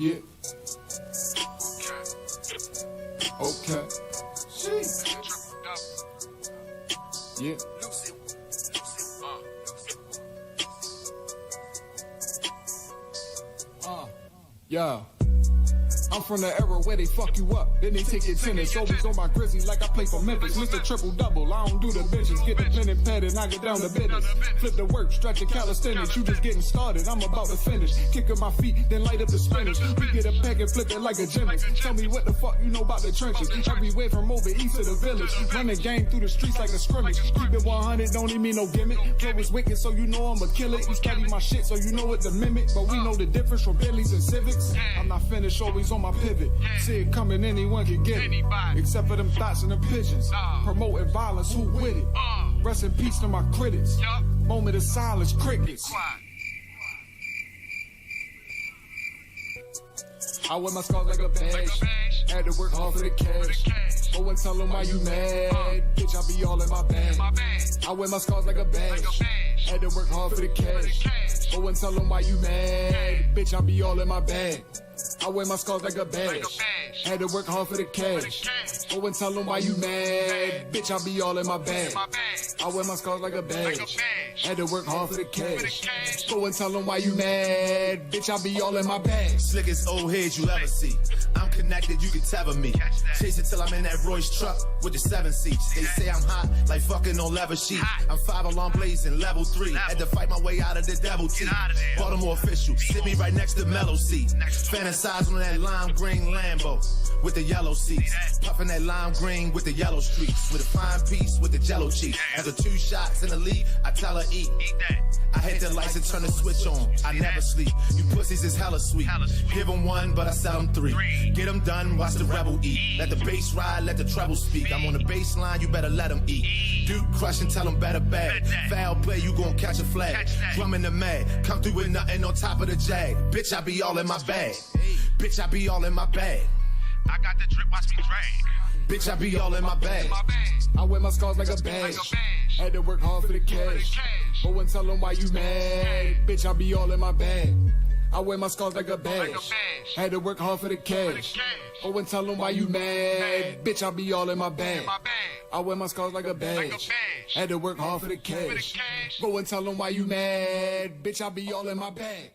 Yeah. Okay. Yeah. Yeah. I'm from the era where they fuck you up, then they take your tennis. Always on my grizzly like I play for Memphis. Mr. Triple Double, I don't do the bitches. Get the pen and pad and knock it down to business. Flip the work, stretch the calisthenics. You just getting started, I'm about to finish. Kicking my feet, then light up the spinach. We get a pack and flip it like a gymnast. Tell me what the fuck you know about the trenches. Everywhere from over east to the village. Run the game through the streets like a scrimmage. Keep it 100, don't need me no gimmick. Flow is wicked, so you know I'ma kill it. You study my shit, so you know what to mimic. But we know the difference from Bentleys and Civics. I'm not finished, always on my pivot. See it coming, anyone can get it. Except for them thoughts and them pigeons. Promoting violence, who with it? Rest in peace to my critics. Moment of silence, crickets. I wear my scars like a badge. Had to work hard for the cash. Go and tell them why you mad. Bitch, I be all in my bag. I wear my scars like a badge. Had to work hard for the cash. Go and tell them why you mad. Bitch, I be all in my bag. I wear my scars like a badge. Had to work hard for the cash. Go and tell them why you mad. Bitch, I be all in my bag. I wear my scars like a badge. Had to work hard for the cash. Go and tell them why you mad. Bitch, I be all in my bag. Slickest old head you ever see. I'm connected, you can tether me. Chase it till I'm in that Royce truck with the 7 seats. They say I'm hot, like fucking on leather sheet. I'm 5 alarm blazing, level 3. Had to fight my way out of the devil teeth. Baltimore official, sit me right next to Mellow seat. Fantasize on that lime green Lambo with the yellow seats. Puffing that lime green with the yellow streaks. With a fine piece with the jello cheek. After 2 shots in the lead, I tell her eat. I hit the lights and turn the switch on. I never sleep. You pussies is hella sweet. Give them 1, but I sell them 3. Get them done, watch the rebel eat. Let the bass ride, let the treble speak. I'm on the bass line, you better let them eat. Duke crush and tell them better bag. Foul play, you gon' catch a flag. Drumming the mad, come through with nothing on top of the jag. Bitch, I be all in my bag. Bitch, I be all in my bag. I got the drip, watch me drag. Bitch, I be all in my bag. I wear my scars like a badge. Had to work hard for the cash. Go and tell them why you mad. Bitch, I be all in my bag. I wear my scars like a badge. Had to work hard for the cash. Go and tell them why you mad. Bitch, I be all in my bag. I wear my scars like a badge. Had to work hard for the cash. Go and tell them why you mad. Bitch, I be all in my bag.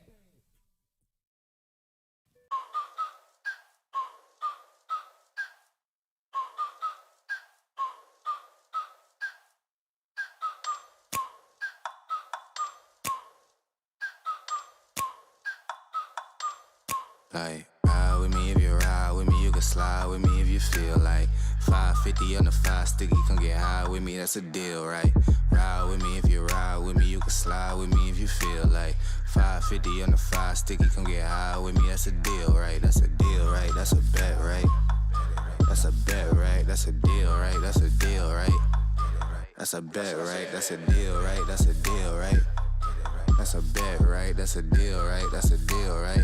Like, ride with me if you ride with me, you can slide with me if you feel like 550 on the 5 sticky, come get high with me, that's a deal, right? Ride with me if you ride with me, you can slide with me if you feel like 550 on the 5 sticky, come get high with me, that's a deal, right? That's a deal, right? That's a bet, right? That's a bet, right? That's a deal, right? That's a deal, right? That's a bet, right? That's a deal, right? That's a deal, right? That's a bet, right? That's a deal, right? That's a deal, right?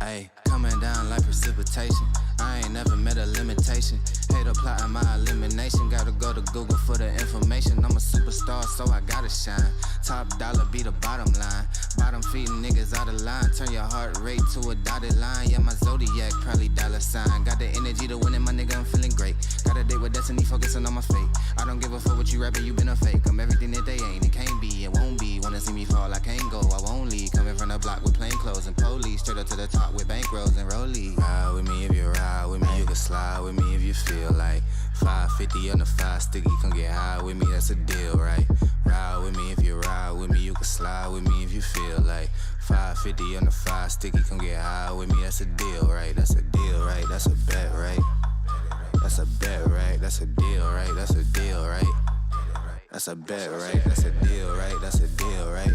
Ayy, coming down like precipitation. I ain't never met a limitation. Hate plotting my elimination. Gotta go to Google for the information. I'm a superstar, so I gotta shine. Top dollar be the bottom line. Bottom feeding niggas out of line. Turn your heart rate to a dotted line. Yeah, my zodiac probably $sign. Got the energy to win it, my nigga, I'm feeling great. Got a date with destiny, focusing on my fate. I don't give a fuck what you rapping, you been a fake. I'm everything that they ain't, it can't be, it won't be. Wanna see me fall, I can't go, I won't leave. Coming from the block with plain clothes and police. Straight up to the top with bankrolls and rollies. Ride with me if you ride with me, you can slide with me if you feel like 550 on the 5 sticky, come get high with me, that's a deal, right? Ride with me if you ride with me, you can slide with me if you feel like 550 on the 5 sticky, come get high with me, that's a deal, right? That's a deal, right? That's a bet, right? That's a bet, right? That's a deal, right? That's a deal, right? That's a bet, right? That's a deal, right? That's a deal, right?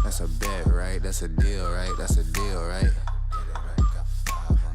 That's a bet, right? That's a deal, right? That's a deal, right?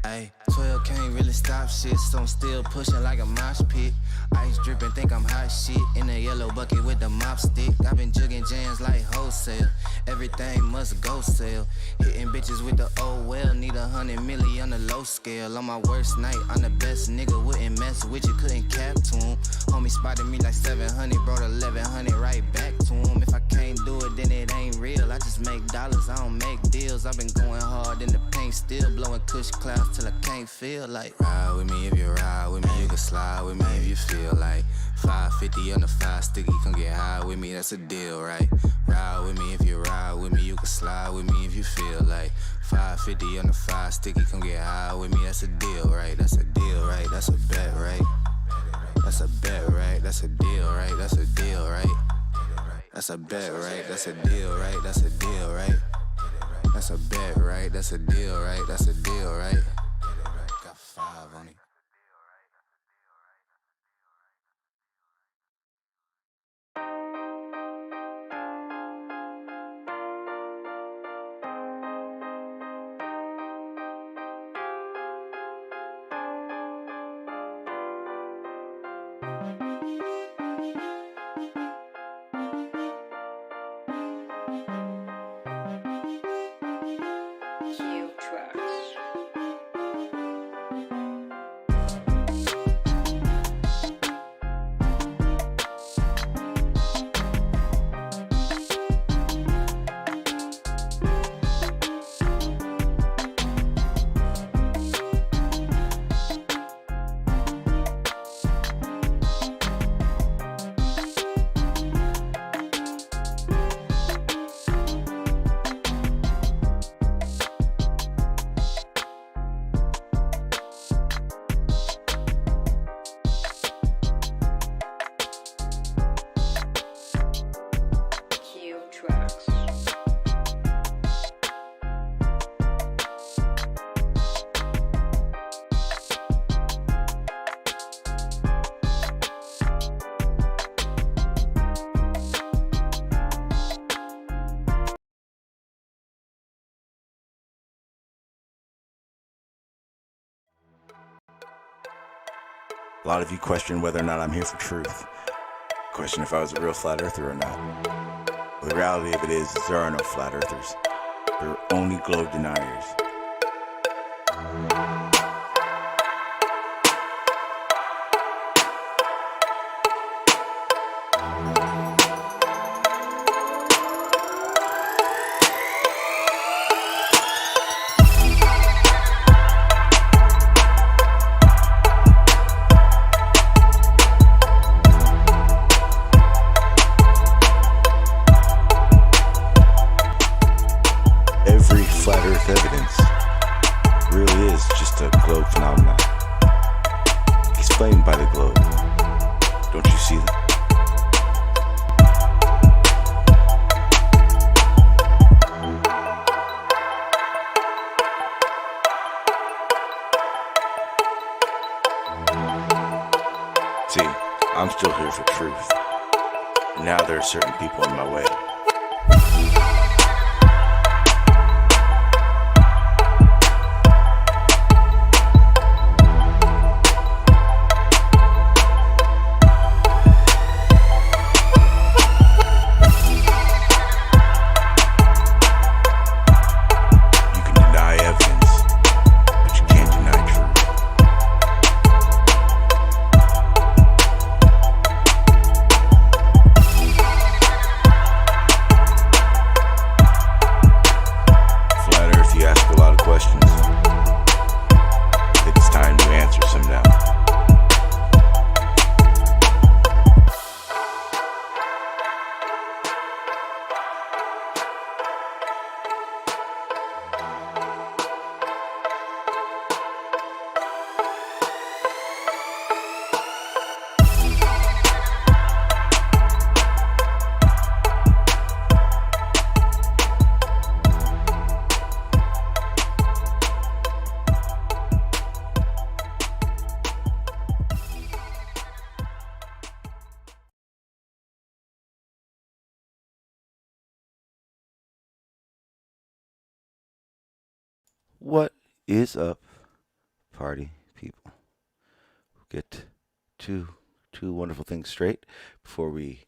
Ayy, 12 can't really stop shit, so I'm still pushing like a mosh pit. Ice dripping, think I'm hot shit. In a yellow bucket with the mop stick. I've been jugging jams like wholesale. Everything must go sell. Hitting bitches with the oh well. Need 100 milli on the low scale. On my worst night, I'm the best nigga. Wouldn't mess with you, couldn't cap to him. Homie spotted me like 700, brought 1100 right back to him. If I can't do it, then it ain't real. I just make dollars, I don't make deals. I've been going hard in the paint, still blowing kush clouds till I can't feel like. Ride with me if you ride with me, you can slide with me if you feel like. 550 on the 5 sticky, come get high with me, that's a deal, right? Ride with me if you ride with me, you can slide with me if you feel like. 550 on the 5 sticky, come get high with me, that's a deal, right? That's a deal, right? That's a bet, right? That's a bet, right? That's a deal, right? That's a deal, right? That's a bet, right? That's a deal, right? That's a deal, right? That's a bet, right? That's a deal, right? That's a deal, right? Got 5 on it. A lot of you question whether or not I'm here for truth. Question if I was a real flat earther or not. Well, the reality of it is there are no flat earthers. There are only globe deniers. Every flat earth evidence really is just a globe phenomenon, explained by the globe. Don't you see that? See, I'm still here for truth. And now there are certain people in my way. What is up, party people? We'll get two wonderful things straight before we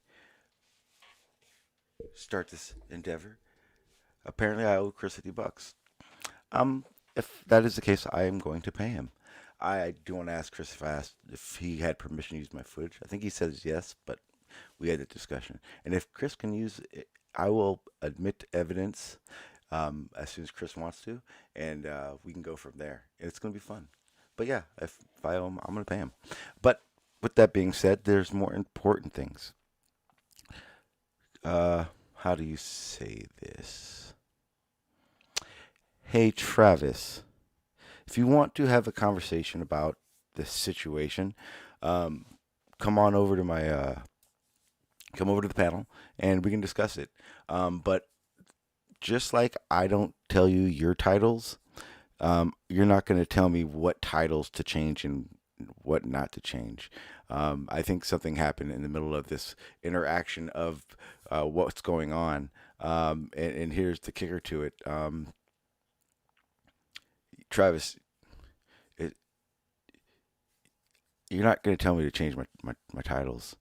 start this endeavor. Apparently, I owe Chris $50. If that is the case, I am going to pay him. I do want to ask Chris if he had permission to use my footage. I think he says yes, but we had a discussion. And if Chris can use I will admit evidence as soon as Chris wants to, and we can go from there. It's going to be fun. But yeah, if I owe him, I'm going to pay him. But with that being said, there's more important things. How do you say this? Hey, Travis, if you want to have a conversation about this situation, come on over to my come over to the panel and we can discuss it. But just like I don't tell you your titles, you're not going to tell me what titles to change and what not to change. I think something happened in the middle of this interaction of what's going on. And here's the kicker to it. Travis, you're not going to tell me to change my titles.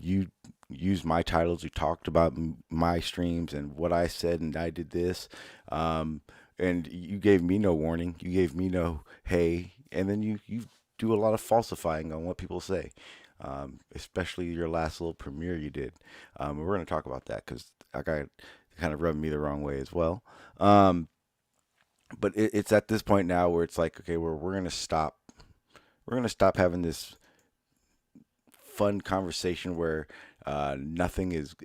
You used my titles. You talked about my streams and what I said, and I did this. And you gave me no warning. You gave me no hey. And then you do a lot of falsifying on what people say, especially your last little premiere you did. We're going to talk about that because that guy kind of rubbed me the wrong way as well. But it's at this point now where it's like, okay, we're going to stop. We're going to stop having this fun conversation where nothing is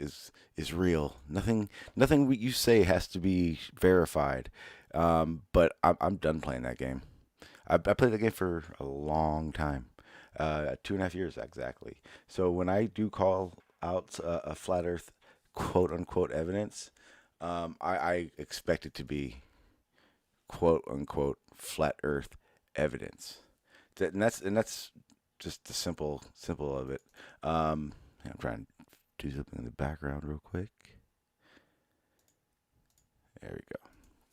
real. Nothing what you say has to be verified. But I'm done playing that game. I played that game for a long time, 2.5 years exactly. So when I do call out a flat Earth quote unquote evidence, I expect it to be quote unquote flat Earth evidence. And that's just the simple of it. I'm trying to do something in the background real quick. There we go.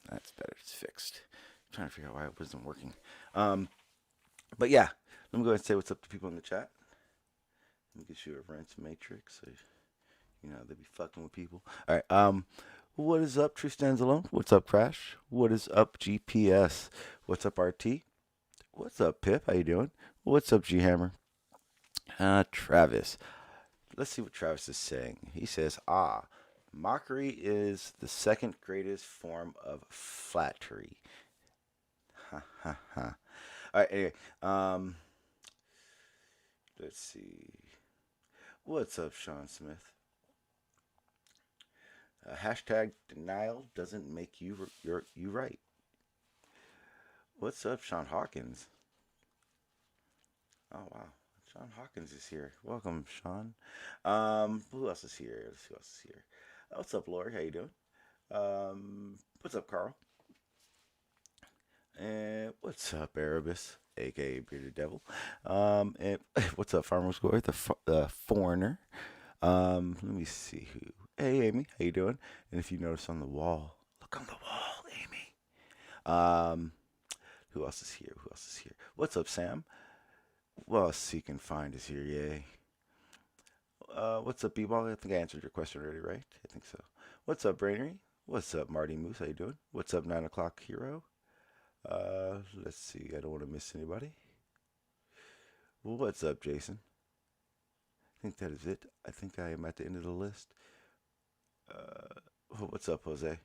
That's better. It's fixed. I'm trying to figure out why it wasn't working. But yeah, let me go ahead and say what's up to people in the chat. Let me get you a rinse matrix. So, you know, they be fucking with people. All right. What is up, True Stands Alone? What's up, Crash? What is up, GPS? What's up, RT? What's up, Pip? How you doing? What's up, G-Hammer? Travis. Let's see what Travis is saying. He says, mockery is the second greatest form of flattery. Ha, ha, ha. All right, anyway. Let's see. What's up, Sean Smith? Hashtag denial doesn't make you right. What's up, Sean Hawkins? Oh, wow. Sean Hawkins is here. Welcome, Sean. Who else is here? Let's see who else is here. What's up, Lori? How you doing? What's up, Carl? And what's up, Erebus, a.k.a. Bearded Devil? And what's up, Farmer's Glory, the foreigner? Let me see who. Hey, Amy. How you doing? And if you notice on the wall, look on the wall, Amy. Who else is here? What's up, Sam? Well, Seek and Find is here, yay. What's up, B-Ball? I think I answered your question already, right? I think so. What's up, Brainery? What's up, Marty Moose? How you doing? What's up, 9 o'clock Hero? Let's see. I don't want to miss anybody. What's up, Jason? I think that is it. I think I am at the end of the list. What's up, Jose?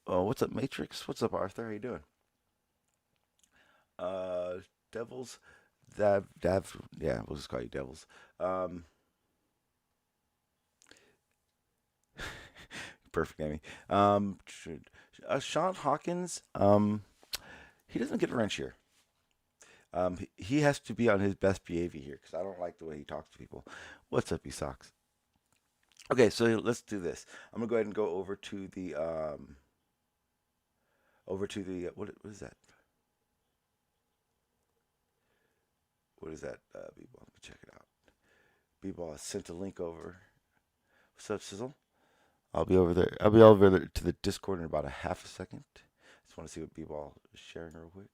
What's up, Matrix? What's up, Arthur? How you doing? Devils, yeah, we'll just call you Devils. Perfect, Amy. Sean Hawkins, he doesn't get a wrench here. He has to be on his best behavior here because I don't like the way he talks to people. What's up, you socks? Okay, so let's do this. I'm gonna go ahead and go over to the what is that? What is that, B-Ball? Let me check it out. B-Ball has sent a link over. What's up, Sizzle? I'll be over there to the Discord in about a half a second. Just want to see what B-Ball is sharing real quick.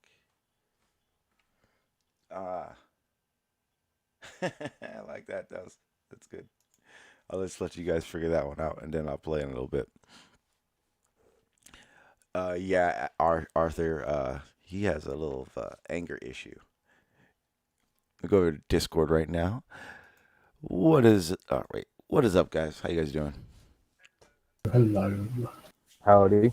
I like that. That's good. I'll just let you guys figure that one out, and then I'll play in a little bit. Yeah, Arthur, he has a little anger issue. I'll go over to Discord right now. What is up, guys? How you guys doing? Hello. Howdy.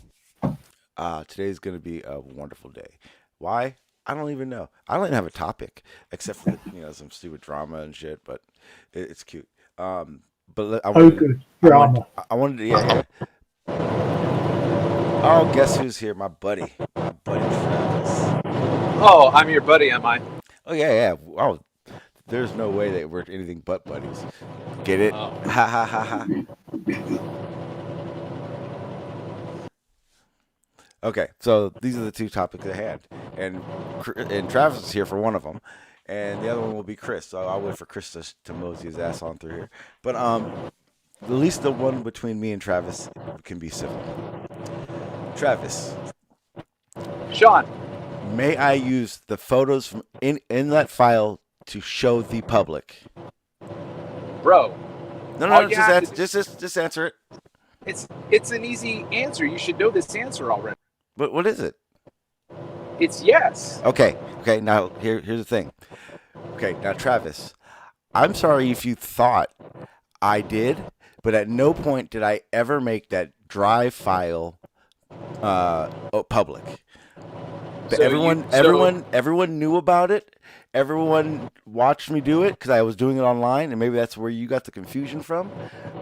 Today's going to be a wonderful day. Why? I don't even know. I don't even have a topic except for some stupid drama and shit, but it's cute. But I wanted, good drama. I wanted to, yeah. Oh, guess who's here? My buddy Travis. Oh, I'm your buddy, am I? Oh yeah. Oh, there's no way that we're anything but buddies. Get it? Oh. Ha ha ha ha. Okay, so these are the two topics at hand, and Travis is here for one of them, and the other one will be Chris. So I'll wait for Chris to mosey his ass on through here. But at least the one between me and Travis can be civil. Travis, Sean. may I use the photos from in that file to show the public? Bro. No, just answer it. It's an easy answer. You should know this answer already. But what is it? It's yes. Okay. Now here's the thing. Okay, now Travis, I'm sorry if you thought I did, but at no point did I ever make that drive file public. But everyone knew about it. Everyone watched me do it because I was doing it online, and maybe that's where you got the confusion from.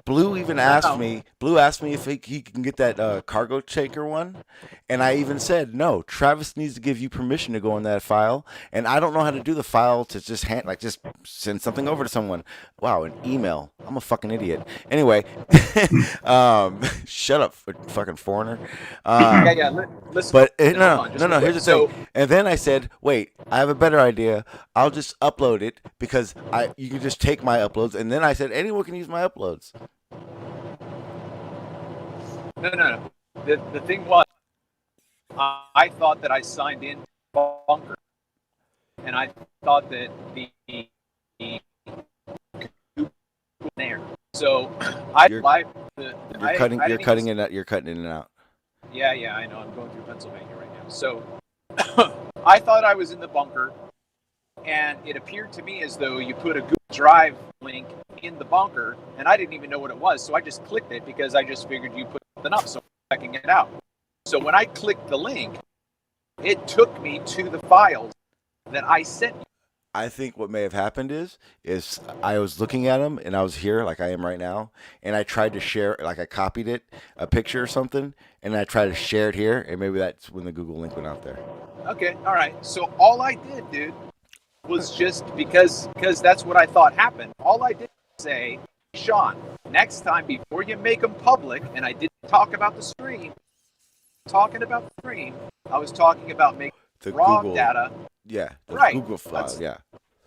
Blue even asked me. Blue asked me if he can get that cargo taker one, and I even said no. Travis needs to give you permission to go in that file, and I don't know how to do the file to just just send something over to someone. Wow, an email. I'm a fucking idiot. Anyway, shut up, fucking foreigner. Listen. But no. Here's the thing. And then I said, wait, I have a better idea. I'll just upload it because you can just take my uploads. And then I said, anyone can use my uploads. No. The thing was, I thought that I signed in bunker, and I thought that the there. So You're cutting in and out. Yeah, I know. I'm going through Pennsylvania right now. So I thought I was in the bunker, and it appeared to me as though you put a Google Drive link in the bunker, and I didn't even know what it was. So I just clicked it because I just figured you put something up so I can get it out. So when I clicked the link, it took me to the files that I sent you. I think what may have happened is I was looking at them, and I was here like I am right now, and I tried to share, like I copied it, a picture or something, and I tried to share it here, and maybe that's when the Google link went out there. Okay, all right. So all I did, dude, was just because that's what I thought happened. All I did was say, Sean, next time before you make them public, and I didn't talk about the stream, I was talking about making the raw Google data. Yeah, the right. Google file, yeah.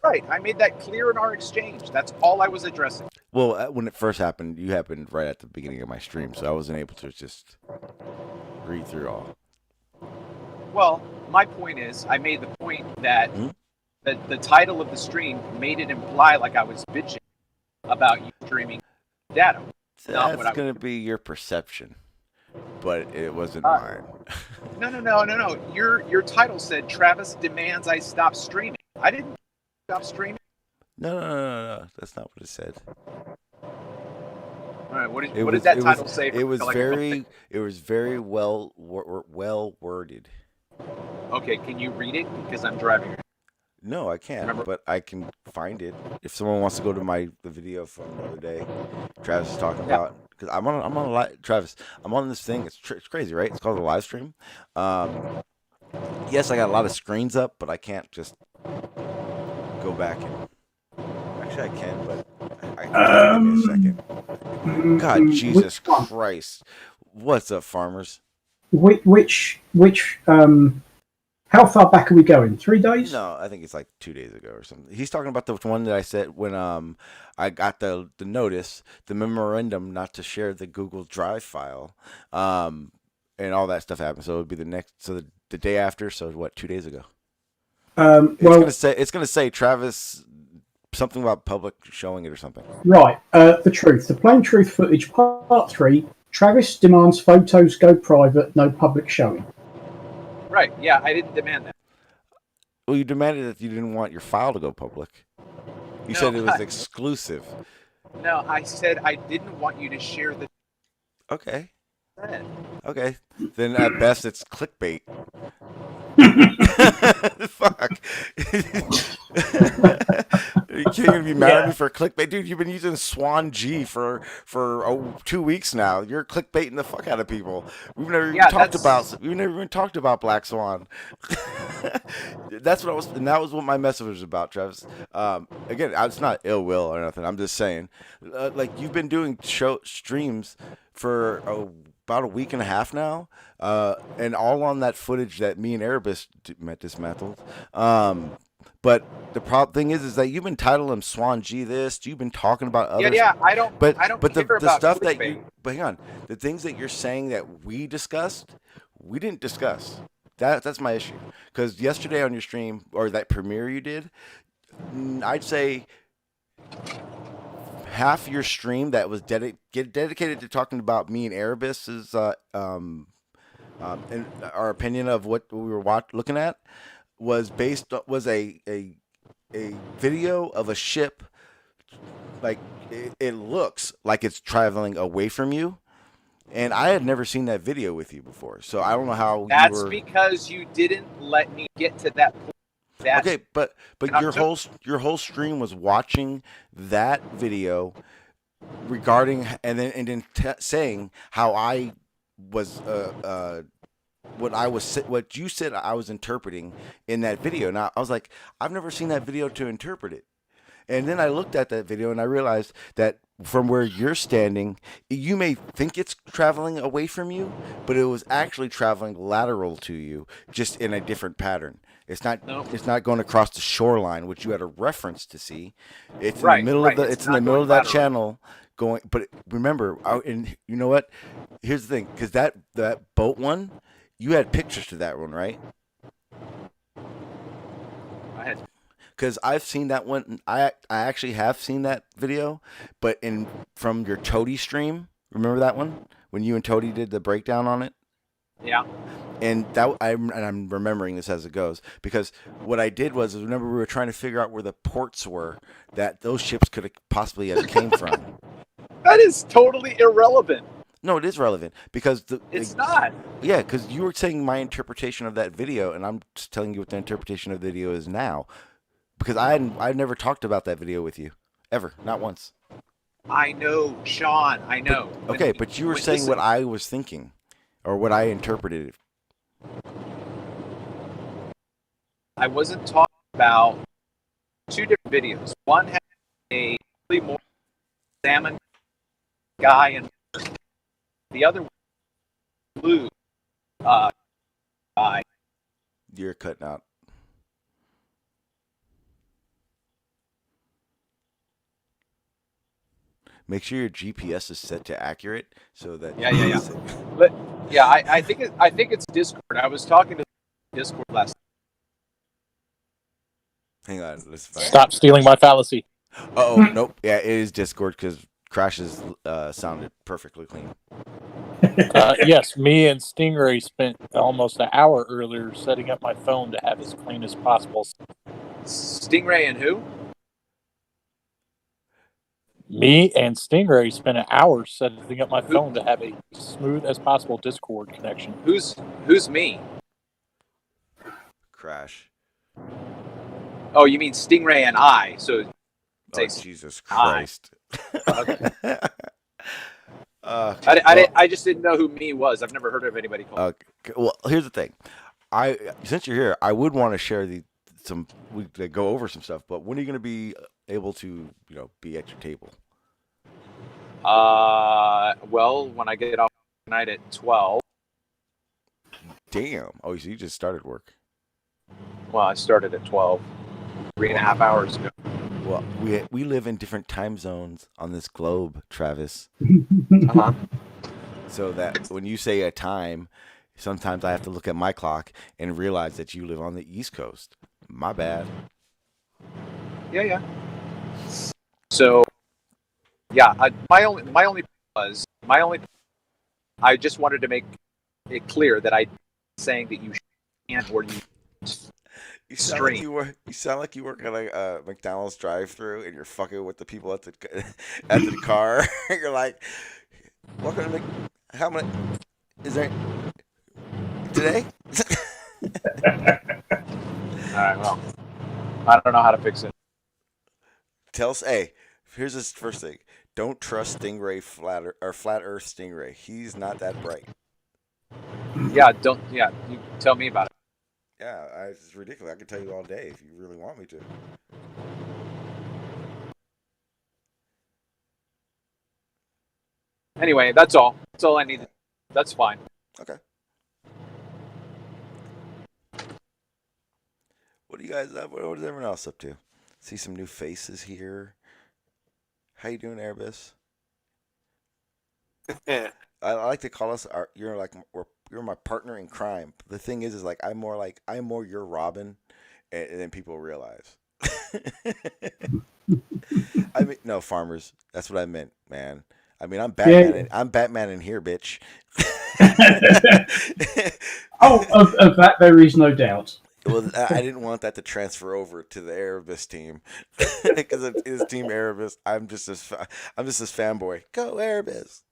Right, I made that clear in our exchange. That's all I was addressing. Well, when it first happened, you happened right at the beginning of my stream, so I wasn't able to just read through all. Well, my point is, I made the point that the title of the stream made it imply like I was bitching about you streaming data. That's going to be your perception, but it wasn't mine. No. Your title said Travis demands I stop streaming. I didn't stop streaming. No. That's not what it said. All right, what did that title say? It was very well worded. Okay, can you read it? Because I'm driving. No, I can't, but I can find it. If someone wants to go to the video from the other day, Travis is talking about, because I'm on a live, Travis, I'm on this thing. It's crazy, right? It's called a live stream. Yes, I got a lot of screens up, but I can't just go back and. Actually, I can, but give me a second. God, Jesus Christ! What's up, farmers? Which how far back are we going? 3 days? No, I think it's like 2 days ago or something. He's talking about the one that I said when I got the notice, the memorandum not to share the Google Drive file, and all that stuff happened. So it would be the day after. So what? 2 days ago. It's gonna say Travis something about public showing it or something. Right. The truth. The plain truth footage part 3. Travis demands photos go private, no public showing. Right, yeah, I didn't demand that. Well, you demanded that you didn't want your file to go public. You said it was exclusive. No, I said I didn't want you to share the... Okay. said. Okay, then at best it's clickbait. Fuck. You can't even be mad at me for clickbait, dude. You've been using Swan G for 2 weeks now. You're clickbaiting the fuck out of people. We've never even talked about Black Swan. That's what I was, and that was what my message was about, Travis. Again, it's not ill will or nothing. I'm just saying, like you've been doing streams for about a week and a half now, and all on that footage that me and Erebus dismantled. But the thing is that you've been titling him Swan G this. You've been talking about others. Yeah, I don't But care the about stuff that clickbait. you, but hang on, the things that you're saying that we discussed, we didn't discuss. That's my issue. Because yesterday on your stream or that premiere you did, I'd say half your stream that was dedicated to talking about me and Erebus's and our opinion of what we were looking at was a video of a ship, like it looks like it's traveling away from you, and I had never seen that video with you before, so I don't know how. That's because you didn't let me get to that point. Okay, but your whole stream was watching that video regarding and then saying how I was what you said I was interpreting in that video. Now I was like, I've never seen that video to interpret it. And then I looked at that video and I realized that from where you're standing, you may think it's traveling away from you, but it was actually traveling lateral to you, just in a different pattern. It's not going across the shoreline, which you had a reference to see. It's in the middle of it's in the middle of that channel going. But remember, and you know what? Here's the thing, because that boat one, you had pictures to that one, right? I had. Because I've seen that one. I actually have seen that video, but from your Toady stream. Remember that one when you and Toady did the breakdown on it? Yeah. And I'm remembering this as it goes, because what I did was remember we were trying to figure out where the ports were that those ships could have possibly have came from. That is totally irrelevant. No, it is relevant because it's not. Yeah, because you were saying my interpretation of that video, and I'm just telling you what the interpretation of the video is now. Because I've never talked about that video with you ever, not once. I know, Sean. I know. Okay, but you were saying what I was thinking, or what I interpreted. I wasn't talking about two different videos. One had a really more salmon guy, and the other one blue guy. You're cutting out. Make sure your GPS is set to accurate so that I think it's Discord. I was talking to Discord last. Hang on, let's find. Stop stealing my fallacy. Oh nope, yeah, it is Discord because Crash's sounded perfectly clean. Yes, me and Stingray spent almost an hour earlier setting up my phone to have as clean as possible. Stingray and who? Me and Stingray spent an hour setting up my phone to have a smooth as possible Discord connection. Who's me? Crash. Oh, you mean Stingray and I? So, Jesus Christ. Okay. I just didn't know who me was. I've never heard of anybody called. Well, here's the thing. Since you're here, I would want to share we go over some stuff. But when are you going to be able to, be at your table? Well, when I get off tonight at 12. Damn. Oh, so you just started work. Well, I started at 12, 3.5 hours ago. Well, we live in different time zones on this globe, Travis. Uh-huh. So that when you say a time, sometimes I have to look at my clock and realize that you live on the East Coast. My bad. Yeah. So, yeah, my only I just wanted to make it clear that I'm saying that you can't or you stream. You sound like you work at a McDonald's drive-thru and you're fucking with the people at the car. You're like, welcome to Is there today? All right, well, I don't know how to fix it. Tell us, hey, here's this first thing. Don't trust Stingray flat Earth Stingray. He's not that bright. Yeah, you tell me about it. Yeah, it's ridiculous. I could tell you all day if you really want me to. Anyway, that's all. That's all I needed. That's fine. Okay. What do you guys what is everyone else up to? See some new faces here. How you doing, Airbus? I like to call us you're my partner in crime. The thing is like I'm more your Robin, and then people realize. I mean, no, farmers. That's what I meant, man. I mean, I'm Batman. Yeah. I'm Batman in here, bitch. Of that there is no doubt. Well, I didn't want that to transfer over to the Erebus team because it is Team Erebus. I'm just this fanboy. Go Erebus!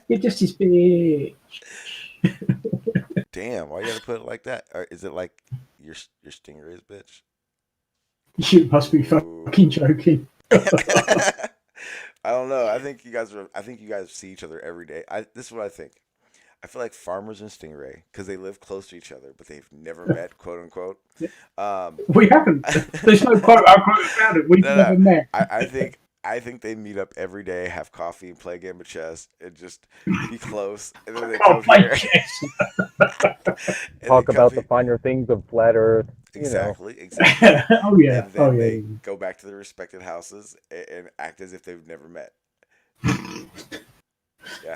You're just his bitch. Damn, why you gotta put it like that? Or is it like your Stingray's bitch? You must be fucking joking. I don't know. I think you guys see each other every day. This is what I think. I feel like Farmers and Stingray, because they live close to each other, but they've never met, quote unquote. We haven't. There's no quote unquote about it. We've never met. I think they meet up every day, have coffee, and play a game of chess, and just be close. And then they come here. Talk about the finer things of flat Earth. Exactly. Oh yeah. And then they go back to their respective houses and act as if they've never met.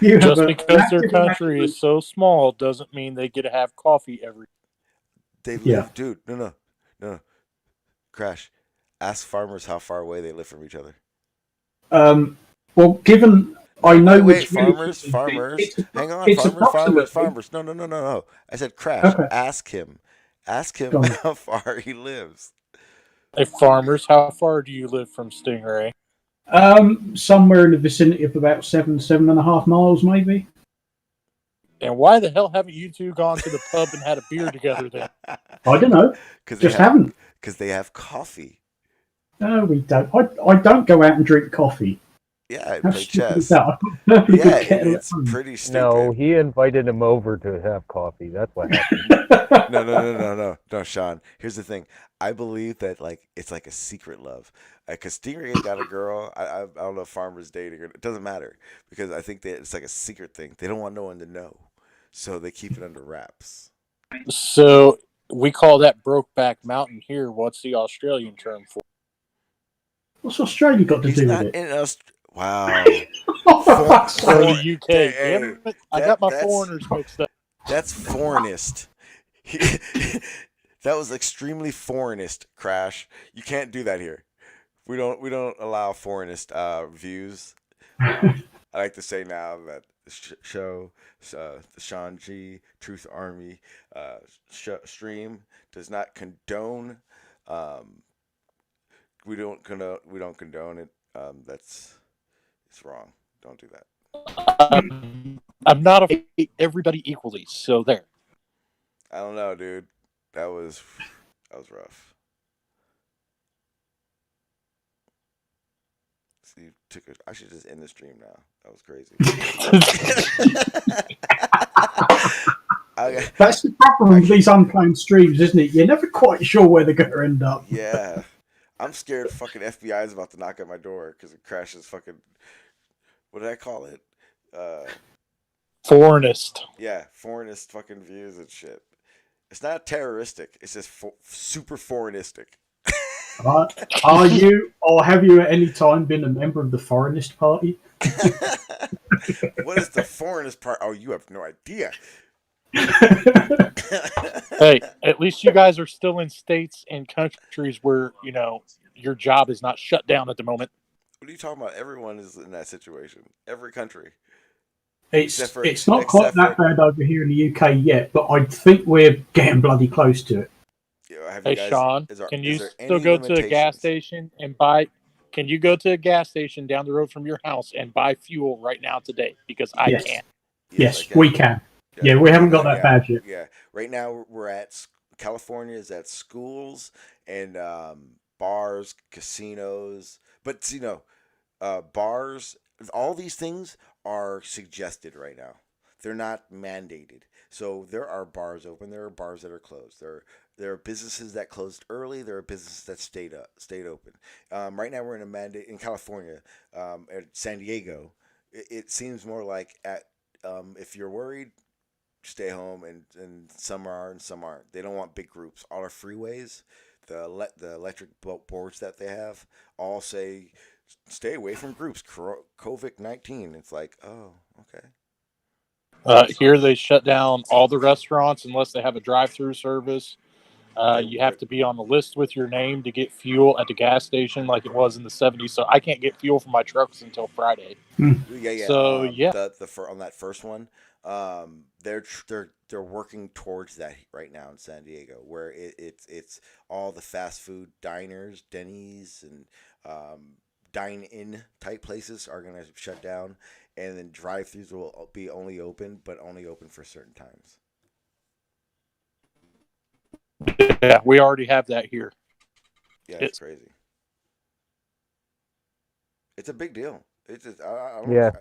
Yeah. Just because their country is so small doesn't mean they get to have coffee every. They live, dude. No. Crash. Ask farmers how far away they live from each other. Well, given I know wait, farmers. Hang on, farmers. No. I said Crash. Okay. Ask him how far he lives. Hey, farmers, how far do you live from Stingray? Somewhere in the vicinity of about 7.5 miles, maybe. And why the hell haven't you two gone to the pub and had a beer together then? I don't know. Haven't. Because they have coffee. No, we don't. I don't go out and drink coffee. Yeah, and play chess. It's pretty stupid. No, he invited him over to have coffee. That's what happened. No, Sean. Here's the thing. I believe that it's like a secret love. Because Stingray's got a girl. I don't know if Farmer's dating her. It doesn't matter. Because I think that it's like a secret thing. They don't want no one to know. So they keep it under wraps. So we call that Brokeback Mountain here. What's the Australian term for? What's Australia got to do with it? Wow. For the UK. Hey, I got my foreigners mixed up. That's foreignist. That was extremely foreignist, Crash. You can't do that here. We don't allow foreignist views. I like to say now that the show, the Sean G Truth Army stream does not condone. We don't condone it. It's wrong. Don't do that. I'm not everybody equally, so there. I don't know, dude. That was rough. See, I should just end the stream now. That was crazy. That's the problem with these unplanned streams, isn't it? You're never quite sure where they're going to end up. Yeah. I'm scared fucking FBI is about to knock at my door because it crashes fucking... What did I call it? Foreignist. Yeah, foreignist fucking views and shit. It's not terroristic. It's just super foreignistic. Are you, or have you at any time been a member of the Foreignist Party? What is the foreignist part? Oh, you have no idea. Hey, at least you guys are still in states and countries where, your job is not shut down at the moment. What are you talking about? Everyone is in that situation. Every country. It's not quite that bad over here in the UK yet, but I think we're getting bloody close to it. Hey, Sean, can you still go to a gas station and buy... Can you go to a gas station down the road from your house and buy fuel right now today? Because I can't. Yes, we can. Yeah, we haven't got that badge yet. Yeah, right now we're at California is at schools and bars, casinos, but bars. All these things are suggested right now. They're not mandated. So there are bars open. There are bars that are closed. There are businesses that closed early. There are businesses that stayed open. Right now we're in a mandate in California, at San Diego. It seems more like if you're worried, stay home, and some are and some aren't. They don't want big groups. All our freeways, the electric boards that they have, all say stay away from groups. COVID-19. It's like, oh, okay. Here they shut down all the restaurants unless they have a drive-through service. You have to be on the list with your name to get fuel at the gas station, like it was in the 70s. So I can't get fuel for my trucks until Friday. Yeah. So yeah, On that first one, they're working towards that right now in San Diego, where it's all the fast food diners, Denny's, and dine-in type places are going to shut down, and then drive-throughs will be only open for certain times. yeah, we already have that here. Yeah, it's crazy. It's a big deal. It's just, I don't Yeah.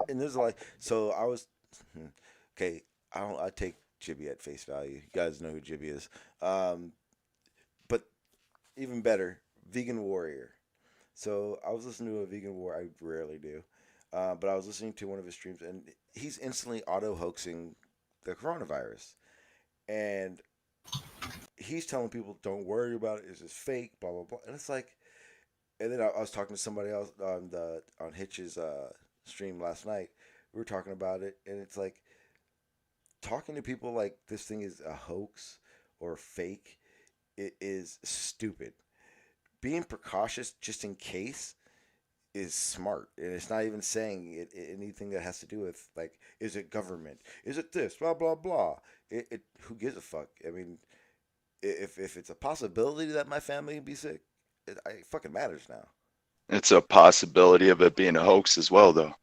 and there's like, so I was okay. I take Jibby at face value. You guys know who Jibby is. But even better, Vegan Warrior. So I was listening to a Vegan Warrior. I rarely do, but I was listening to one of his streams, and he's instantly auto hoaxing the coronavirus, and he's telling people, "Don't worry about it. It's just fake." Blah blah blah. And it's like, and then I was talking to somebody else on Hitch's stream last night. We were talking about it, and it's like talking to people like this thing is a hoax or fake. It is stupid. Being precautious just in case is smart, and it's not even saying anything that has to do with like, is it government? Is it this? Blah blah blah. Who gives a fuck? I mean, if it's a possibility that my family can be sick, it fucking matters now. It's a possibility of it being a hoax as well, though.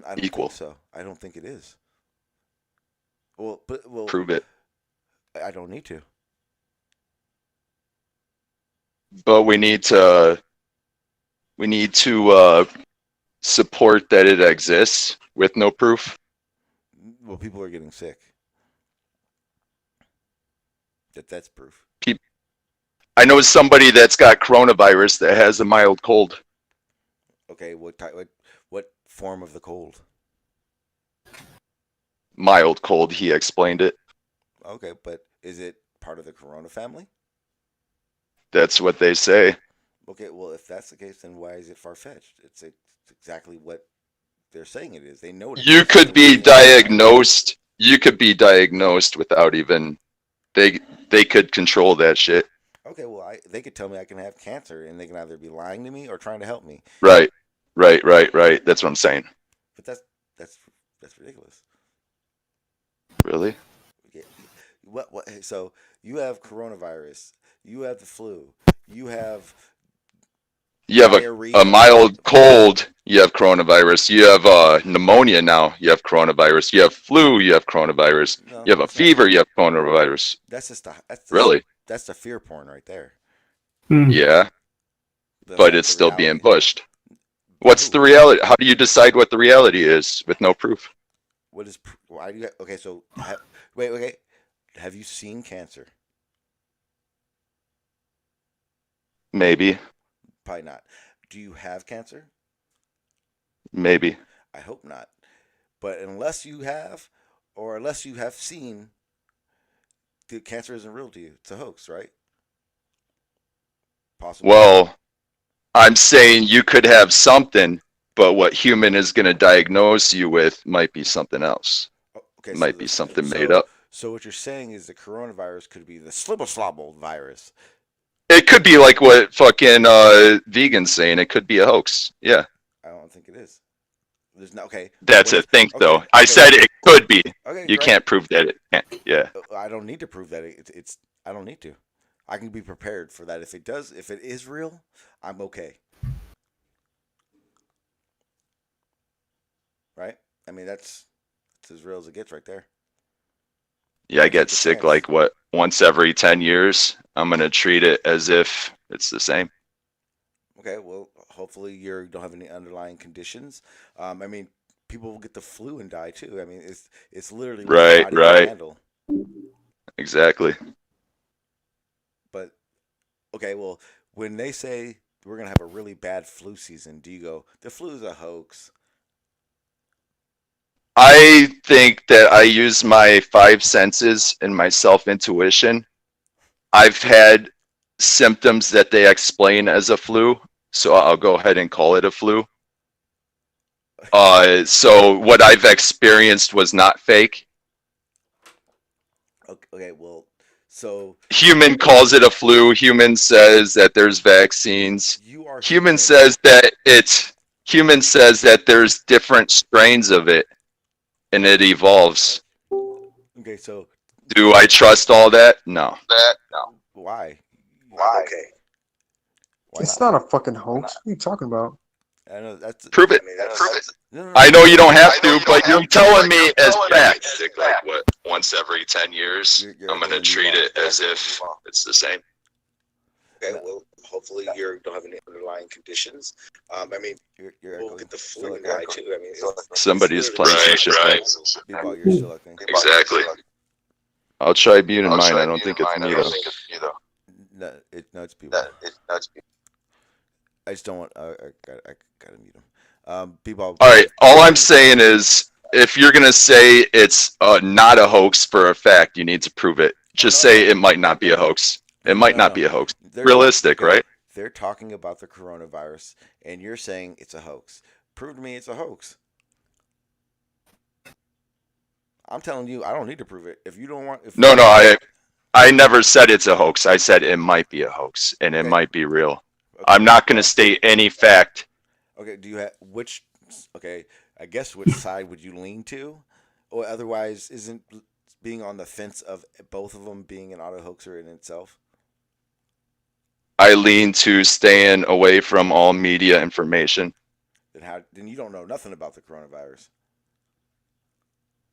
I don't think so. I don't think it is. Well, prove it. I don't need to. But we need to support that it exists with no proof. Well, people are getting sick. That's proof. I know somebody that's got coronavirus that has a mild cold. Okay, what form of the cold? Mild cold, he explained it. Okay, but is it part of the corona family? That's what they say. Okay, well, if that's the case, then why is it far-fetched? It's exactly what they're saying it is. They know it. You could be diagnosed. You could be diagnosed without even. They could control that shit. Okay, well, they could tell me I can have cancer, and they can either be lying to me or trying to help me. Right. That's what I'm saying. But that's ridiculous. Really? Yeah. What? So you have coronavirus. You have the flu. You have a mild cold. You have coronavirus. You have pneumonia now. You have coronavirus. You have flu. You have coronavirus. No, you have a fever. You have coronavirus. That's just really. That's the fear porn right there. Yeah, but it's still being pushed. What's the reality? How do you decide what the reality is with no proof? What is? Why do you? Okay, so wait. Okay, have you seen cancer? Maybe. Probably not. Do you have cancer? Maybe. I hope not. But unless you have, or unless you have seen, the cancer isn't real to you. It's a hoax, right? Possibly. Well, I'm saying you could have something, but what human is going to diagnose you with might be something else. Okay, might be something made up. So what you're saying is the coronavirus could be the slibble virus. It could be like what fucking vegans saying. It could be a hoax. Yeah. I don't think it is. There's no okay. That's a thing, though. I said it could be. Okay, you can't prove that it can't. Yeah. I don't need to prove that it's. I don't need to. I can be prepared for that. If it is real, I'm okay. Right? I mean, that's That's as real as it gets right there. Yeah, I get sick like what, once every 10 years. I'm going to treat it as if it's the same. Okay, well, hopefully you don't have any underlying conditions. I mean, people will get the flu and die too. I mean, it's literally what your body can handle. Exactly. But okay, well, when they say we're gonna have a really bad flu season, do you go, the flu is a hoax? I think that I use my 5 senses and my self-intuition. I've had symptoms that they explain as a flu, so I'll go ahead and call it a flu. So what I've experienced was not fake. Okay, well, so human calls it a flu. Human says that there's vaccines. Human says that there's different strains of it, and it evolves. Okay, so do I trust all that? No. Why? Okay. It's not a fucking hoax. What are you talking about? I know that's prove it. Prove it. No. I know you don't have to, but you're telling me as fact. Like what? Once every 10 years, I'm gonna treat it as if it's the same. Okay, well, hopefully you don't have any underlying conditions. I mean, we'll get the flu and die too. I mean, somebody is playing some shit. Exactly. I'll try muting mine. I don't think it's me though. No, it's people. I just don't want. I gotta mute them. People. All right. All I'm saying is, if you're gonna say it's not a hoax for a fact, you need to prove it. Just say it might not be a hoax. It might not be a hoax. Realistic, right? They're talking about the coronavirus, and you're saying it's a hoax. Prove to me it's a hoax. I'm telling you, I don't need to prove it. If you don't want, No, I never said it's a hoax. I said it might be a hoax, and it might be real. Okay. I'm not going to state any fact. Okay, do you have which? Okay, I guess which side would you lean to, or otherwise, isn't being on the fence of both of them being an auto hoaxer in itself? I lean to staying away from all media information. Then you don't know nothing about the coronavirus.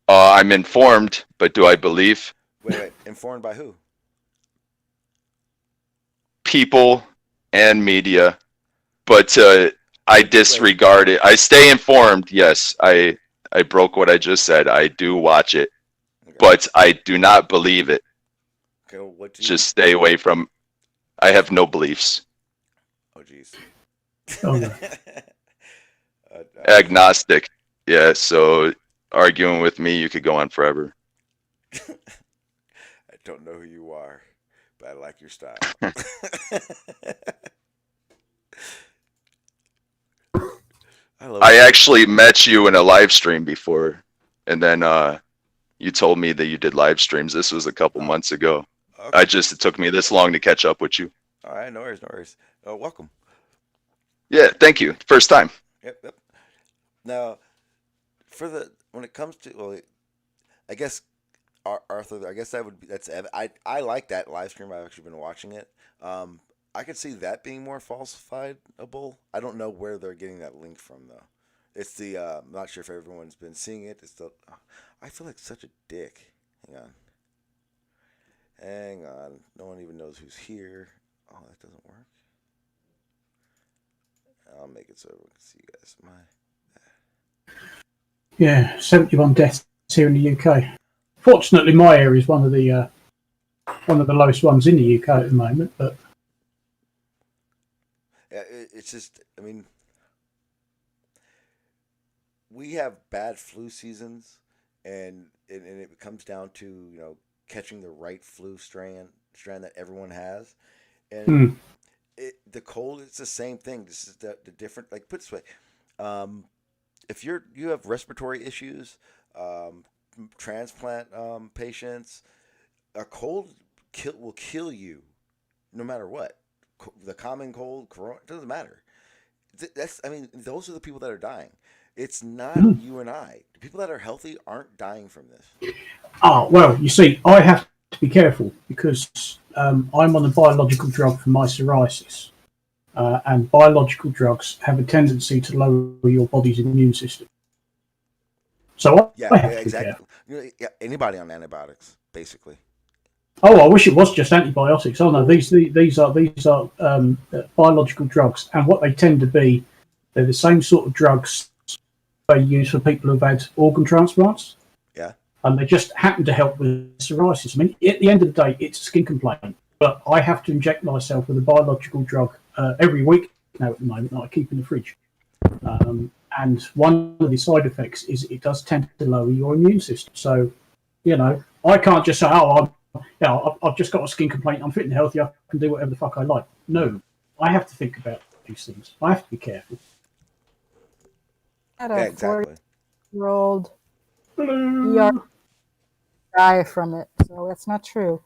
I'm informed, but do I believe? Wait, informed by who? People and media, but I disregard it. I stay informed. Yes, I broke what I just said. I do watch it, but I do not believe it. Okay, well, just stay away from. I have no beliefs. Oh, jeez. Agnostic. Yeah, so arguing with me, you could go on forever. I don't know who you are, but I like your style. I actually met you in a live stream before, and then you told me that you did live streams. This was a couple months ago. Okay. It took me this long to catch up with you. All right, no worries. Welcome. Yeah, thank you. First time. Yep. Now, when it comes to, well, I guess Arthur, I guess that's I like that live stream. I've actually been watching it. I could see that being more falsifiable. I don't know where they're getting that link from though. It's the I'm not sure if everyone's been seeing it. It's the I feel like such a dick. Hang on. No one even knows who's here. Oh, that doesn't work. I'll make it so we can see you guys. Yeah, 71 deaths here in the UK. Fortunately, my area is one of the lowest ones in the UK at the moment. But yeah, it's just, I mean, we have bad flu seasons, and it comes down to catching the right flu strand that everyone has, and the cold, it's the same thing. This is the different, like, put it this way, if you have respiratory issues, transplant patients, a cold will kill you no matter what. The common cold, corona, it doesn't matter. Those are the people that are dying. It's not you and I. The people that are healthy aren't dying from this. Oh, well, you see, I have to be careful because I'm on a biological drug for my psoriasis. And biological drugs have a tendency to lower your body's immune system. So Yeah, I have to be exactly. careful. You know, yeah, anybody on antibiotics, basically. Oh, I wish it was just antibiotics. Oh no, these are biological drugs, and what they tend to be, they're the same sort of drugs they use for people who've had organ transplants. Yeah. And they just happen to help with psoriasis. I mean, at the end of the day, it's a skin complaint, but I have to inject myself with a biological drug every week now at the moment that I keep in the fridge. And one of the side effects is it does tend to lower your immune system. So, I can't just say, I've just got a skin complaint, I'm fit and healthy, I can do whatever the fuck I like. No, I have to think about these things. I have to be careful. Had a 40-year-old die from it, so that's not true.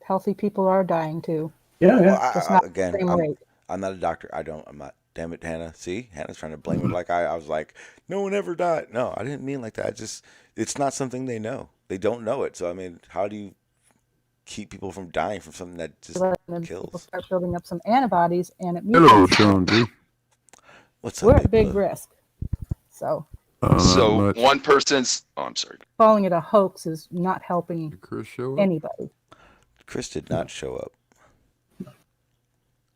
Healthy people are dying too. Yeah, Well, just not again, the same rate. I'm not a doctor. I'm not. Damn it, Hannah. See, Hannah's trying to blame it like I was like, no one ever died. No, I didn't mean like that. It's not something they know. They don't know it. So I mean, how do you keep people from dying from something that just kills? People start building up some antibodies, and it Hello, Sean D. What's we're up, at big risk. So. So one person's. Oh, I'm sorry. Calling it a hoax is not helping Chris show up? anybody. Chris did not show up.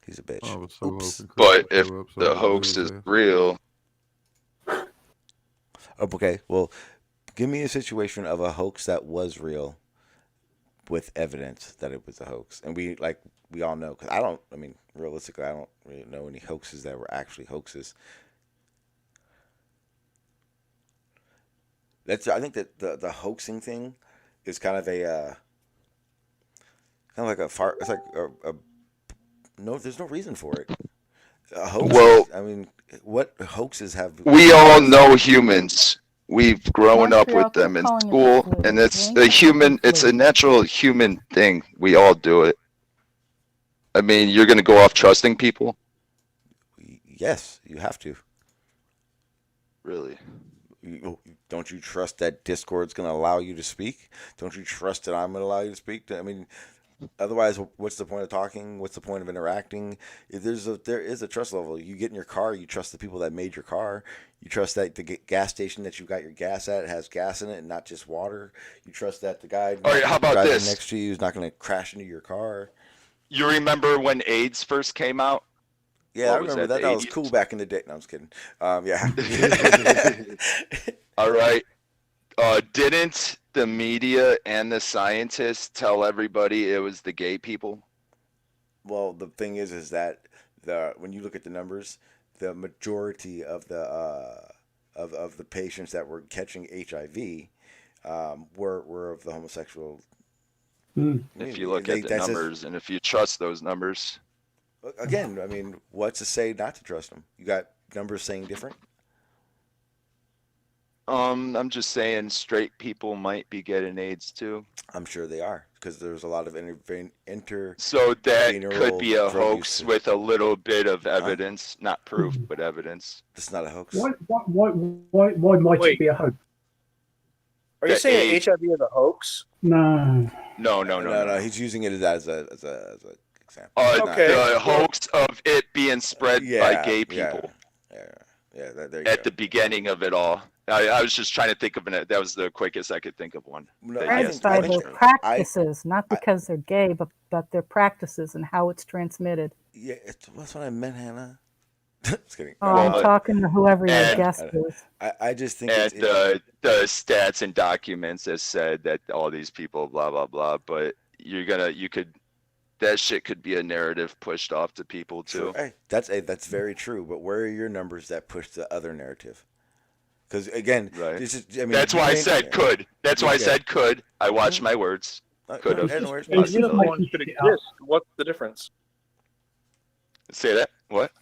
He's a bitch. I was so Oops. But if the hoax is real. Okay, well, give me a situation of a hoax that was real with evidence that it was a hoax. And we all know, because realistically, I don't really know any hoaxes that were actually hoaxes. I think that the hoaxing thing is kind of like a fart. It's like no, there's no reason for it. Well, what hoaxes have? We all know humans. We've grown up with them in school, and it's a human. It's a natural human thing. We all do it. I mean, you're gonna go off trusting people? Yes, you have to. Really? Don't you trust that Discord's going to allow you to speak? Don't you trust that I'm going to allow you to speak? Otherwise, what's the point of talking? What's the point of interacting? If there is a trust level. You get in your car, you trust the people that made your car. You trust that the gas station that you got your gas at has gas in it and not just water. You trust that the guy driving next to you is not going to crash into your car. You remember when AIDS first came out? Yeah, I remember that. That was cool back in the day. No, I'm just kidding. Yeah. All right. Didn't the media and the scientists tell everybody it was the gay people? Well, the thing is that when you look at the numbers, the majority of the patients that were catching HIV were of the homosexual. If you look at the numbers and if you trust those numbers. Again, what's to say not to trust them? You got numbers saying different? I'm just saying straight people might be getting AIDS too. I'm sure they are, because there's a lot of So that could be a hoax with a little bit of evidence, not proof, but evidence. It's not a hoax. Why might it be a hoax? Are you saying HIV is a hoax? No. No. He's using it as a example. The hoax of it being spread by gay people. At the beginning of it all. I was just trying to think of it. That was the quickest I could think of one. By their practices, not because they're gay, but their practices and how it's transmitted. Yeah, that's what I meant, Hannah. Just kidding. Oh, I'm talking to whoever your guest is. I just think the stats and documents that said that all these people, blah blah blah. But that shit could be a narrative pushed off to people too. Sure. Hey, that's very true. But where are your numbers that push the other narrative? Because again, that's why I said could. That's why I said could. I watched my words. Could have. Unicorns could exist. What's the difference? Say that. What?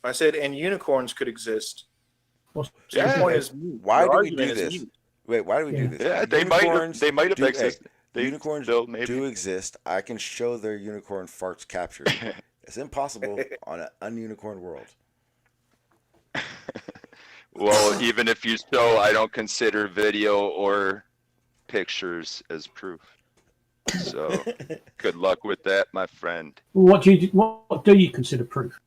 I said, and unicorns could exist. Why do we do this? Wait, why do we do this? Yeah, they might have existed. Unicorns do exist. I can show their unicorn farts captured. It's impossible on an ununicorn world. Well, even if you show, I don't consider video or pictures as proof. So, good luck with that, my friend. What do you consider proof?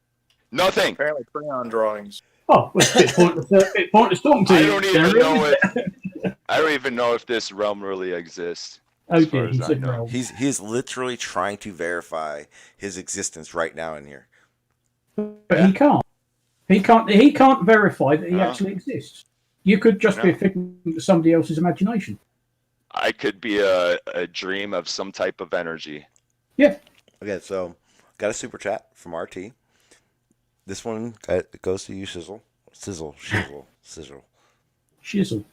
Nothing. Apparently, crayon drawings. Oh, well, it's a bit pointless talking to I you. don't even know if I don't even know if this realm really exists. Oh As far dear, as he I said know. realm. He's literally trying to verify his existence right now in here. But he can't. He can't verify that he actually exists. You could just be a figment of somebody else's imagination. I could be a dream of some type of energy. Yeah. Okay, so got a super chat from RT. This one goes to you, Shizzle. Shizzle. Shizzle.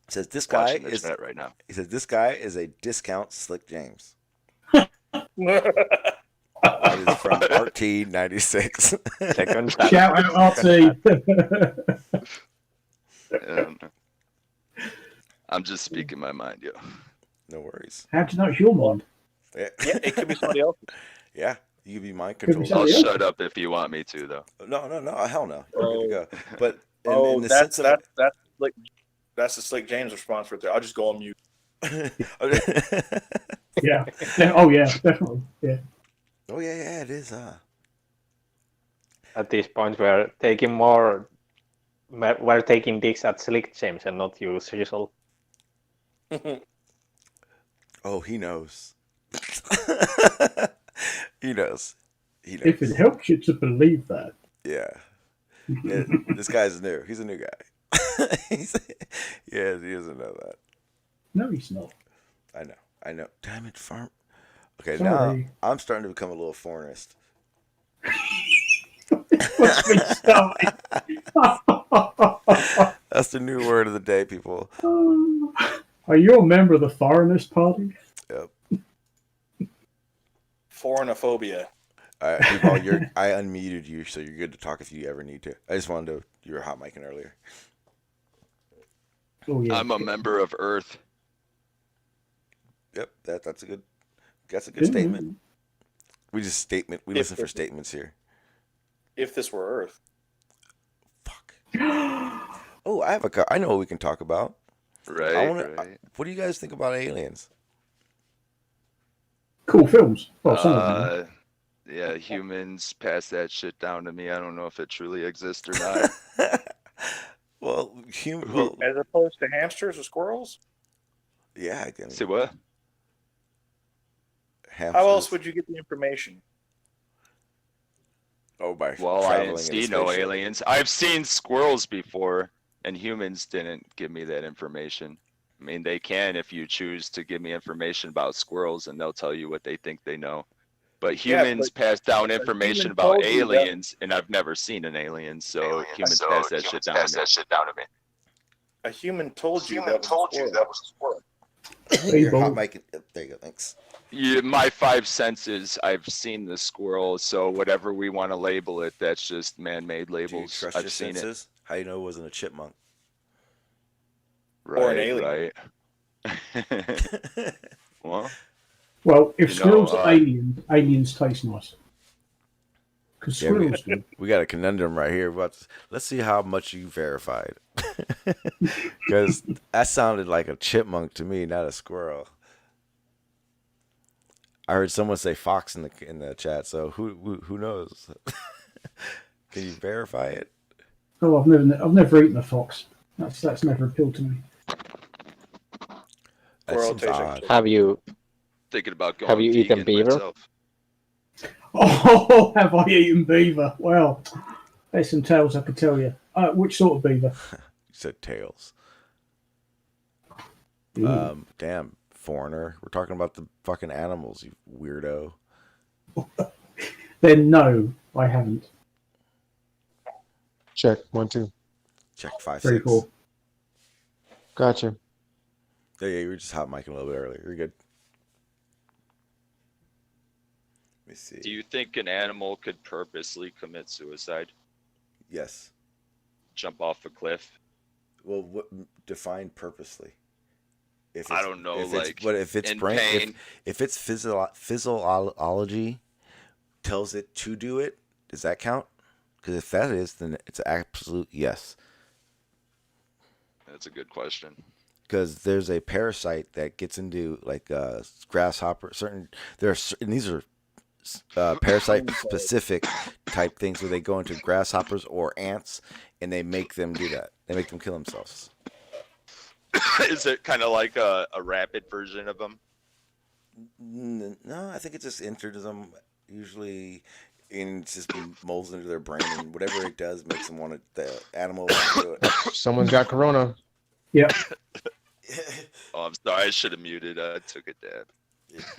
Says this guy Watching this is net right now. He says this guy is a discount Slick James. That is from RT96. Second Shout out RT. I'm just speaking my mind, yo. No worries. How do you know it's your mind? Yeah, it could be somebody else. Yeah, you could be mind controlled. I'll shut up if you want me to, though. No, hell no. You're good to go. But in the that's sense of that's the Slick James response right there. I'll just go on mute. Yeah. Oh yeah, definitely. Yeah. Oh yeah, it is. At this point, we're taking digs at Slick James and not you, Cecil. Oh, he knows. He knows. If it helps you to believe that. Yeah. This guy's new. He's a new guy. Yeah, he doesn't know that. No, he's not. I know. Damn it, farm. Okay, Sorry. now I'm starting to become a little foreignist. That's the new word of the day, people. Are you a member of the foreignist party? Yep. Foreignophobia. People, I unmuted you, so you're good to talk if you ever need to. I just wanted to. You were hot micing earlier. Oh, yeah. I'm a member of Earth. Yep, that's a good statement. We listen for statements here. If this were Earth. Fuck. Oh, I know what we can talk about. Right. What do you guys think about aliens? Cool films. Well, some of them. Yeah, humans pass that shit down to me. I don't know if it truly exists or not. Well, as opposed to hamsters or squirrels? Yeah, I guess. Say what? How else would you get the information? Oh, by well, I didn't traveling in a see no spaceship. aliens. I've seen squirrels before, and humans didn't give me that information. I mean, they can if you choose to give me information about squirrels, and they'll tell you what they think they know. But humans pass down information about aliens, and I've never seen an alien, so humans pass that shit down to me. A human told you that was a squirrel. You're hot mic. There you go. Thanks. Yeah, my 5 senses, I've seen the squirrel, so whatever we want to label it, that's just man-made labels. Do you trust I've your seen senses? How you know it wasn't a chipmunk? Right, or an alien. Right. Well, if squirrels are aliens taste nice. Because squirrels do. We got a conundrum right here. Let's see how much you verified. Because that sounded like a chipmunk to me, not a squirrel. I heard someone say fox in the chat, so who knows? Can you verify it? Oh, I've never eaten a fox. That's never appealed to me. That seems odd. Have you eaten beaver? Myself. Oh, have I eaten beaver? Well, there's some tales I could tell you. Which sort of beaver? You said tails. Ooh. Damn, foreigner. We're talking about the fucking animals, you weirdo. Then no, I haven't. Check 1 2. Check 5 Very 6. cool. Gotcha. Yeah, you were just hot micing a little bit earlier. You're good. Let me see. Do you think an animal could purposely commit suicide? Yes. Jump off a cliff? Well, define purposely? I don't know. If its in brain, pain. if its physiology tells it to do it, does that count? Because if that is, then it's an absolute yes. That's a good question. Because there's a parasite that gets into grasshopper. And these are parasite specific type things where they go into grasshoppers or ants and they make them do that. They make them kill themselves. Is it kind of like a rapid version of them? No, I think it just enters them usually, and it just molds into their brain, and whatever it does makes them want the animal to do it. Someone's got corona. Yeah. Oh, I'm sorry. I should have muted. I took a dab.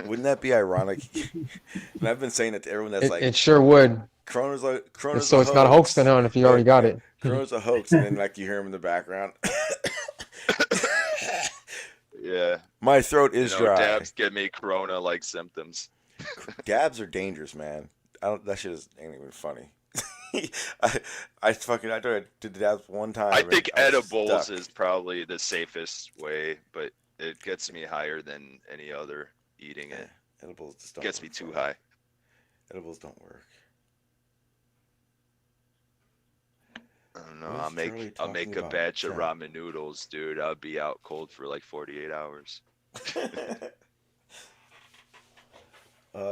Wouldn't that be ironic? And I've been saying it to everyone that's It sure would. Corona's so it's not a hoax then, huh, if you already got it. Corona's a hoax, and then like you hear him in the background. Yeah. My throat is dry. Dabs give me corona-like symptoms. Dabs are dangerous, man. That shit ain't even funny. I did dabs one time. I think edibles stuck. is probably the safest way, but it gets me higher than any other eating it. Edibles just don't gets me work too for high. Edibles don't work. I don't know. I'll make a batch of ramen noodles, dude. I'll be out cold for like 48 hours.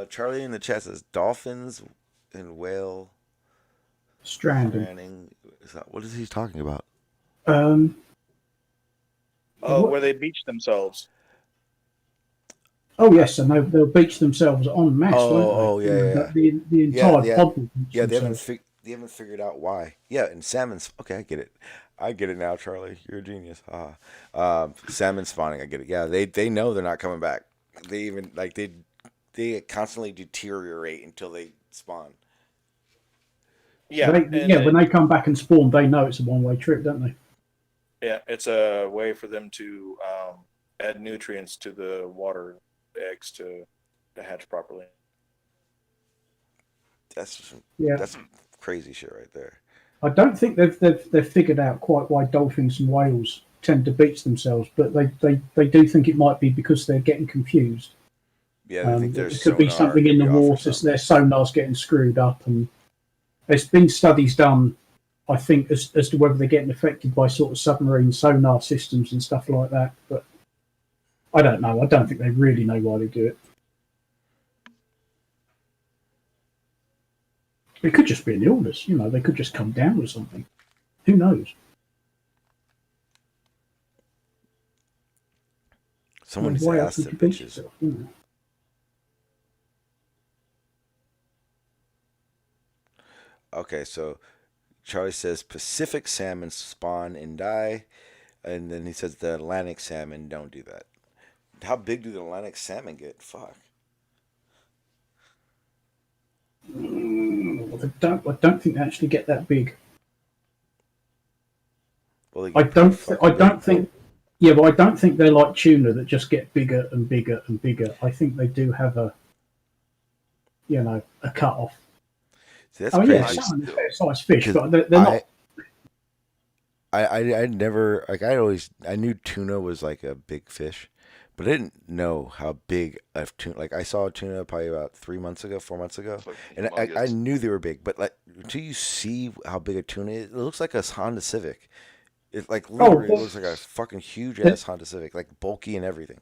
Charlie in the chat says dolphins and whale stranding. What is he talking about? Where they beach themselves. Oh yes, and they'll beach themselves en masse. Oh yeah. The entire pod. Yeah, they haven't figured out why. Yeah, and salmon's okay. I get it. I get it now, Charlie. You're a genius. Salmon spawning. I get it. Yeah, they know they're not coming back. They even they constantly deteriorate until they spawn. Yeah, when they come back and spawn, they know it's a one-way trip, don't they? Yeah, it's a way for them to add nutrients to the water eggs to hatch properly. That's crazy shit right there. I don't think they've figured out quite why dolphins and whales tend to beach themselves, but they do think it might be because they're getting confused. Yeah, I think there could be something in the water. Their sonar's getting screwed up, and there's been studies done, I think, as to whether they're getting affected by sort of submarine sonar systems and stuff like that. But I don't know. I don't think they really know why they do it. It could just be an illness, they could just come down with something. Who knows? Someone needs to ask the bitches. Okay, so Charlie says Pacific salmon spawn and die, and then he says the Atlantic salmon don't do that. How big do the Atlantic salmon get? Fuck. I don't think they actually get that big. Well, I don't think. Yeah, but I don't think they're like tuna that just get bigger and bigger and bigger. I think they do have a cut off. See, that's crazy. Yeah, salmon is fair size fish, but they're not. I never I knew tuna was like a big fish, but I didn't know how big a tuna. Like I saw a tuna probably about 4 months ago, and I knew they were big. But like until you see how big a tuna is, it looks like a Honda Civic. It like literally looks like a fucking huge ass Honda Civic, like bulky and everything.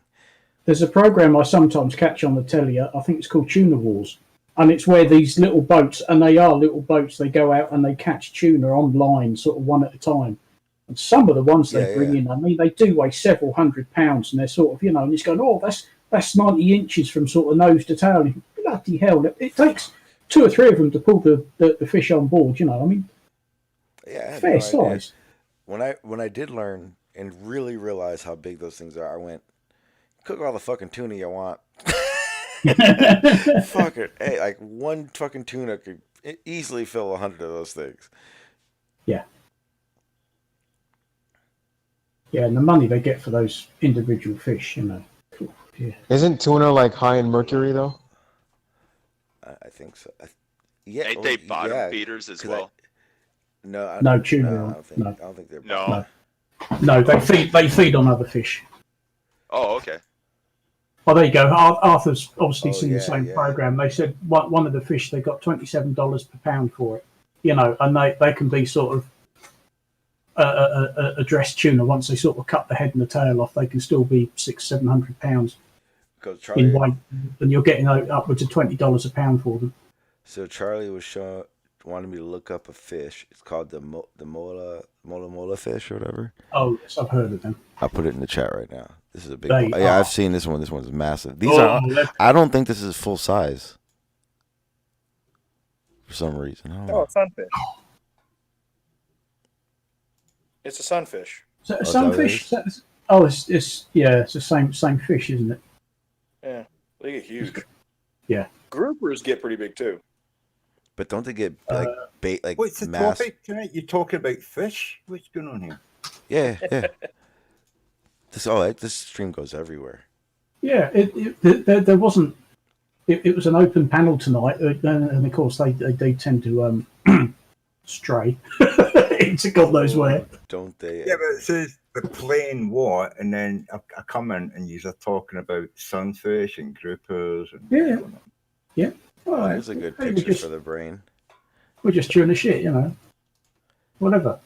There's a program I sometimes catch on the telly. I think it's called Tuna Wars, and it's where these little boats, and they are little boats. They go out and they catch tuna online, sort of one at a time. And some of the ones they bring in, I mean, they do weigh several hundred pounds, and they're sort of, and it's going, oh, that's 90 inches from sort of nose to tail. And bloody hell, it takes 2 or 3 of them to pull the fish on board. I mean, fair size. When I did learn and really realize how big those things are, I went, cook all the fucking tuna you want. Fuck it. Hey, like one fucking tuna could easily fill 100 of those things. Yeah. Yeah, and the money they get for those individual fish, Yeah. Isn't tuna like high in mercury though? I think so. Yeah. Ain't they bottom feeders as well? No tuna. I don't think they're. No, they feed on other fish. Oh, okay. Well, there you go. Arthur's obviously seen the same program. They said one of the fish they got $27 per pound for it. And they can be sort of a dressed tuna. Once they sort of cut the head and the tail off, they can still be 600-700 pounds. Because in Charlie, weight, and you're getting upwards of $20 a pound for them. so Charlie was wanted me to look up a fish. It's called the mola fish or whatever. Oh, yes, I've heard of them. I'll put it in the chat right now. This is a big They one. Yeah, are. I've seen this one. This one's massive. These are. I don't think this is full size. For some reason, I don't know. Oh, sunfish. It's a sunfish. Is that a sunfish? It's the same fish, isn't it? Yeah, they get huge. Yeah. Groupers get pretty big too. But don't they get like bait like What's the mass? topic tonight? You're talking about fish? What's going on here? Yeah. This stream goes everywhere. Yeah, there wasn't. It was an open panel tonight, and of course they tend to stray into God knows where. Don't they? Yeah, but it says the plane what, and then I come in and you're talking about sunfish and groupers. And yeah. All right. Here's a good picture for the brain. We're just chewing the shit, whatever.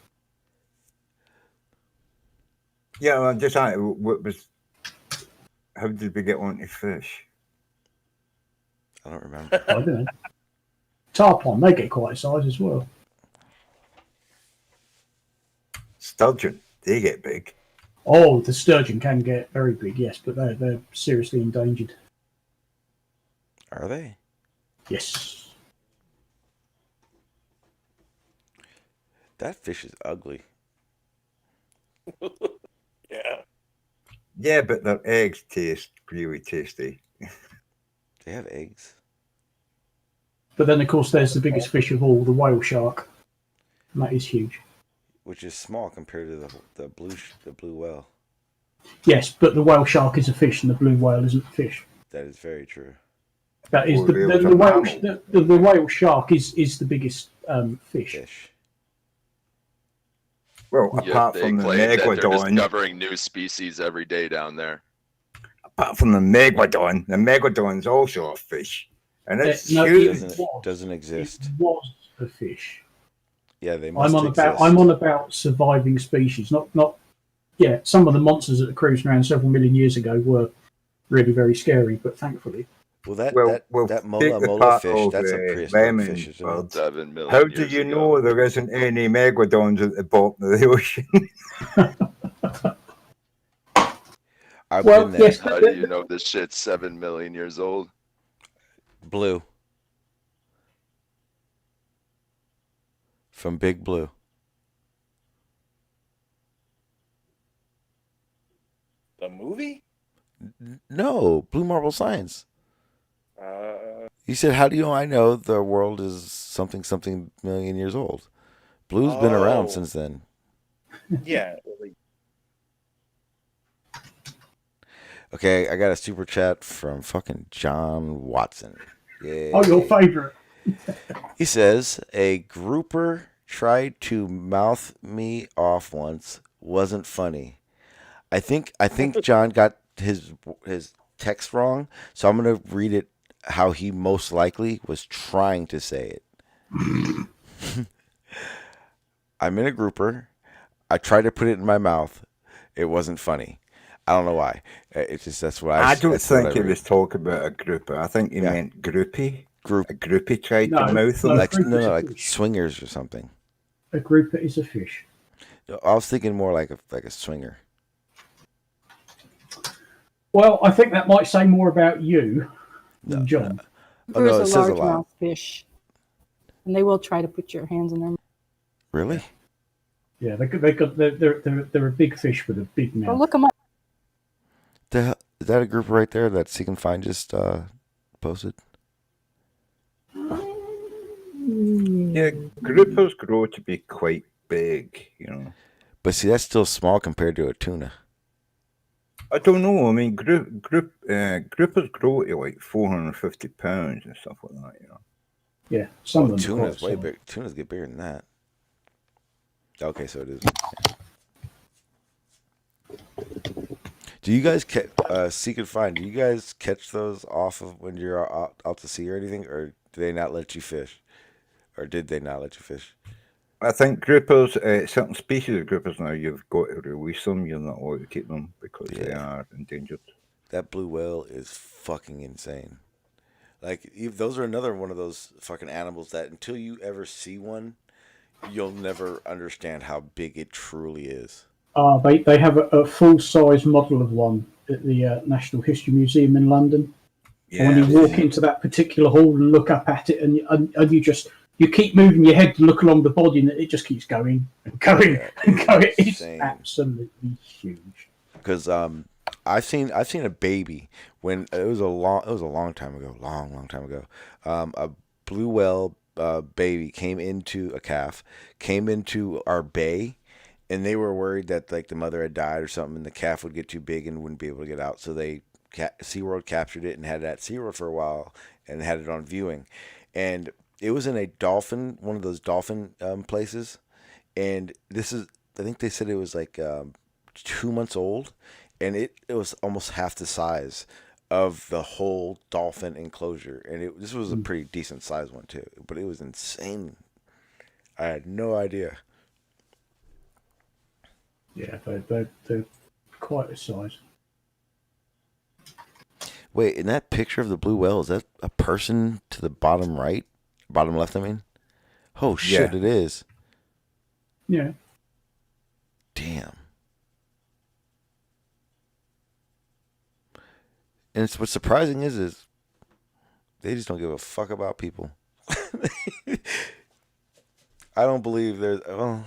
Yeah, well, just how did we get onto fish? I don't remember. I don't know. Tarpon, they get quite a size as well. Sturgeon, they get big. Oh, the sturgeon can get very big, yes, but they're seriously endangered. Are they? Yes. That fish is ugly. Yeah. Yeah, but their eggs taste really tasty. They have eggs. But then, of course, there's the biggest fish of all, the whale shark. And that is huge. Which is small compared to the blue whale. Yes, but the whale shark is a fish and the blue whale isn't a fish. That is very true. That is the whale shark is the biggest fish. Well, Yet apart they from the claim that they're megalodon, discovering new species every day down there. apart from the megalodon's also a fish, and it's huge. Doesn't exist. It was a fish. Yeah, they must I'm exist. on about surviving species, not. Yeah, some of the monsters that were cruising around several million years ago were really very scary, but thankfully. Well, that take mola the part fish, of, that's a prehistoric lemon fish, isn't it? birds. 7 million How do years you ago. know there isn't any megalodons at the bottom of the ocean? I've been there. Yes, How do you know this shit's 7 million years old? Blue. From Big Blue. The movie? No, Blue Marble Science. You said, how do you know I know the world is something million years old? Blue's been around since then. Yeah. Okay, I got a super chat from fucking John Watson. Yeah. Oh, your favorite. He says, a grouper tried to mouth me off once. Wasn't funny. I think John got his text wrong, so I'm gonna read it how he most likely was trying to say it. I'm in a grouper. I tried to put it in my mouth. It wasn't funny. I don't know why. It's just that's what I don't think he was talking about a grouper. I think he meant groupie. A groupie tried to mouth him. Like swingers or something. A grouper is a fish. I was thinking more like a swinger. Well, I think that might say more about you than John. There's a largemouth fish, and they will try to put your hands in their mouth. Really? Yeah, they're a big fish with a big mouth. Well, look them up. Is that a group right there that Seek and Find just posted? Yeah, groupers grow to be quite big, But see, that's still small compared to a tuna. I don't know. I mean, groupers grow to like 450 pounds and stuff like that, Yeah, some of them. Tuna's way big. Tunas get bigger than that. Okay, so it is. Do you guys Seek and Find? Do you guys catch those off of when you're out to sea or anything, or do they not let you fish, or did they not let you fish? I think groupers, certain species of groupers now, you've got to release them. You're not allowed to keep them because they are endangered. that blue whale is fucking insane. Like those are another one of those fucking animals that until you ever see one, you'll never understand how big it truly is. They have a full-size model of one at the National History Museum in London. Yeah, and when you walk into that particular hall and look up at it, and you keep moving your head to look along the body, and it just keeps going and going and going. It's absolutely huge. Because I've seen a baby when it was a long time ago, long time ago. A blue whale baby came into our bay, and they were worried that like the mother had died or something, and the calf would get too big and wouldn't be able to get out. So SeaWorld captured it and had it at SeaWorld for a while and had it on viewing, and it was in one of those dolphin places, and I think they said it was like 2 months old, and it was almost half the size of the whole dolphin enclosure, and this was a pretty decent sized one too, but it was insane. I had no idea. Yeah, they're quite a size. Wait, in that picture of the blue whale, is that a person to the bottom left? I mean, oh shit, It is. Yeah. Damn. And what's surprising is they just don't give a fuck about people. I don't believe there's. Well,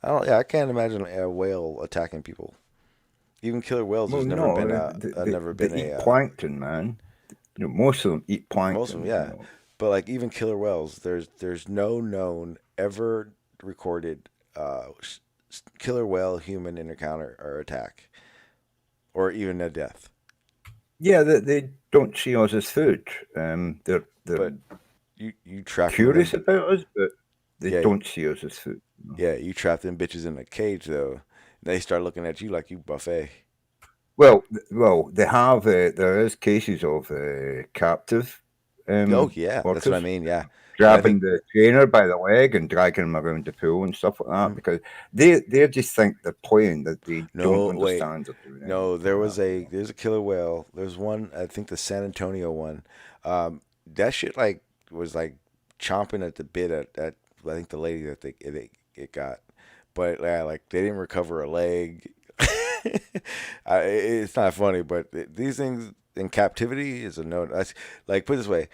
I can't imagine a whale attacking people. Even killer whales. There's never been they eat plankton, man. You know, most of them eat plankton. Most of them, yeah. But like even killer whales, there's no known ever recorded killer whale human encounter or attack, or even a death. Yeah, they don't see us as food. They're but you trap curious about us, but they don't see us as food. No. Yeah, you trap them bitches in a cage though. They start looking at you like you buffet. Well, they have. There is cases of captive. Oh yeah, orcas, that's what I mean. Yeah, grabbing the trainer by the leg and dragging him around the pool and stuff like that because they just think they're playing, that they don't understand. No, there's a killer whale. There's one. I think the San Antonio one. That shit was chomping at the bit at I think the lady that it got. But like they didn't recover a leg. It's not funny, but these things in captivity is a no. Like put it this way,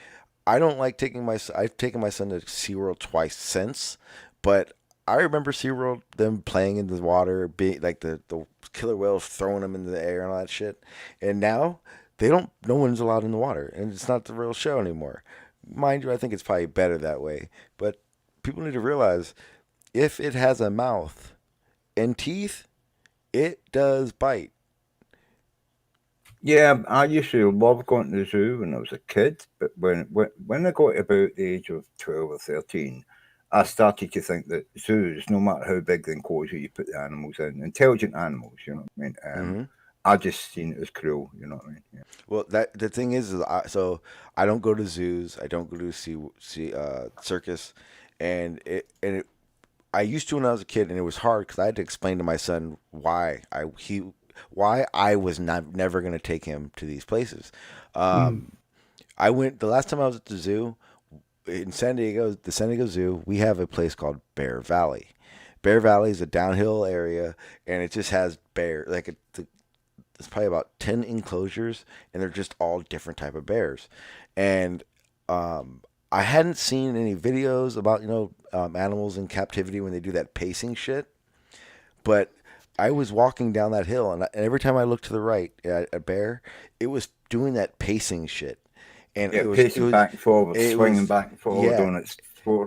I don't like I've taken my son to SeaWorld twice since, but I remember SeaWorld them playing in the water, being like the killer whales throwing them into the air and all that shit. And now no one's allowed in the water, and it's not the real show anymore. Mind you, I think it's probably better that way. But people need to realize, if it has a mouth and teeth, it does bite. Yeah, I used to love going to the zoo when I was a kid, but when I got about the age of 12 or 13, I started to think that zoos, no matter how big the enclosure you put the animals in, intelligent animals, you know what I mean? I just seen it as cruel, you know what I mean? Yeah. Well, the thing is so I don't go to zoos, I don't go to see circus, and I used to when I was a kid, and it was hard because I had to explain to my son why I was never going to take him to these places. I went the last time I was at the zoo in San Diego, the San Diego Zoo. We have a place called Bear Valley. Bear Valley is a downhill area, and it just has bears. There's probably about 10 enclosures, and they're just all different type of bears. And I hadn't seen any videos about animals in captivity when they do that pacing shit, but I was walking down that hill, and every time I looked to the right at a bear, it was doing that pacing shit, and it was pacing back and forward, swinging back and forward on its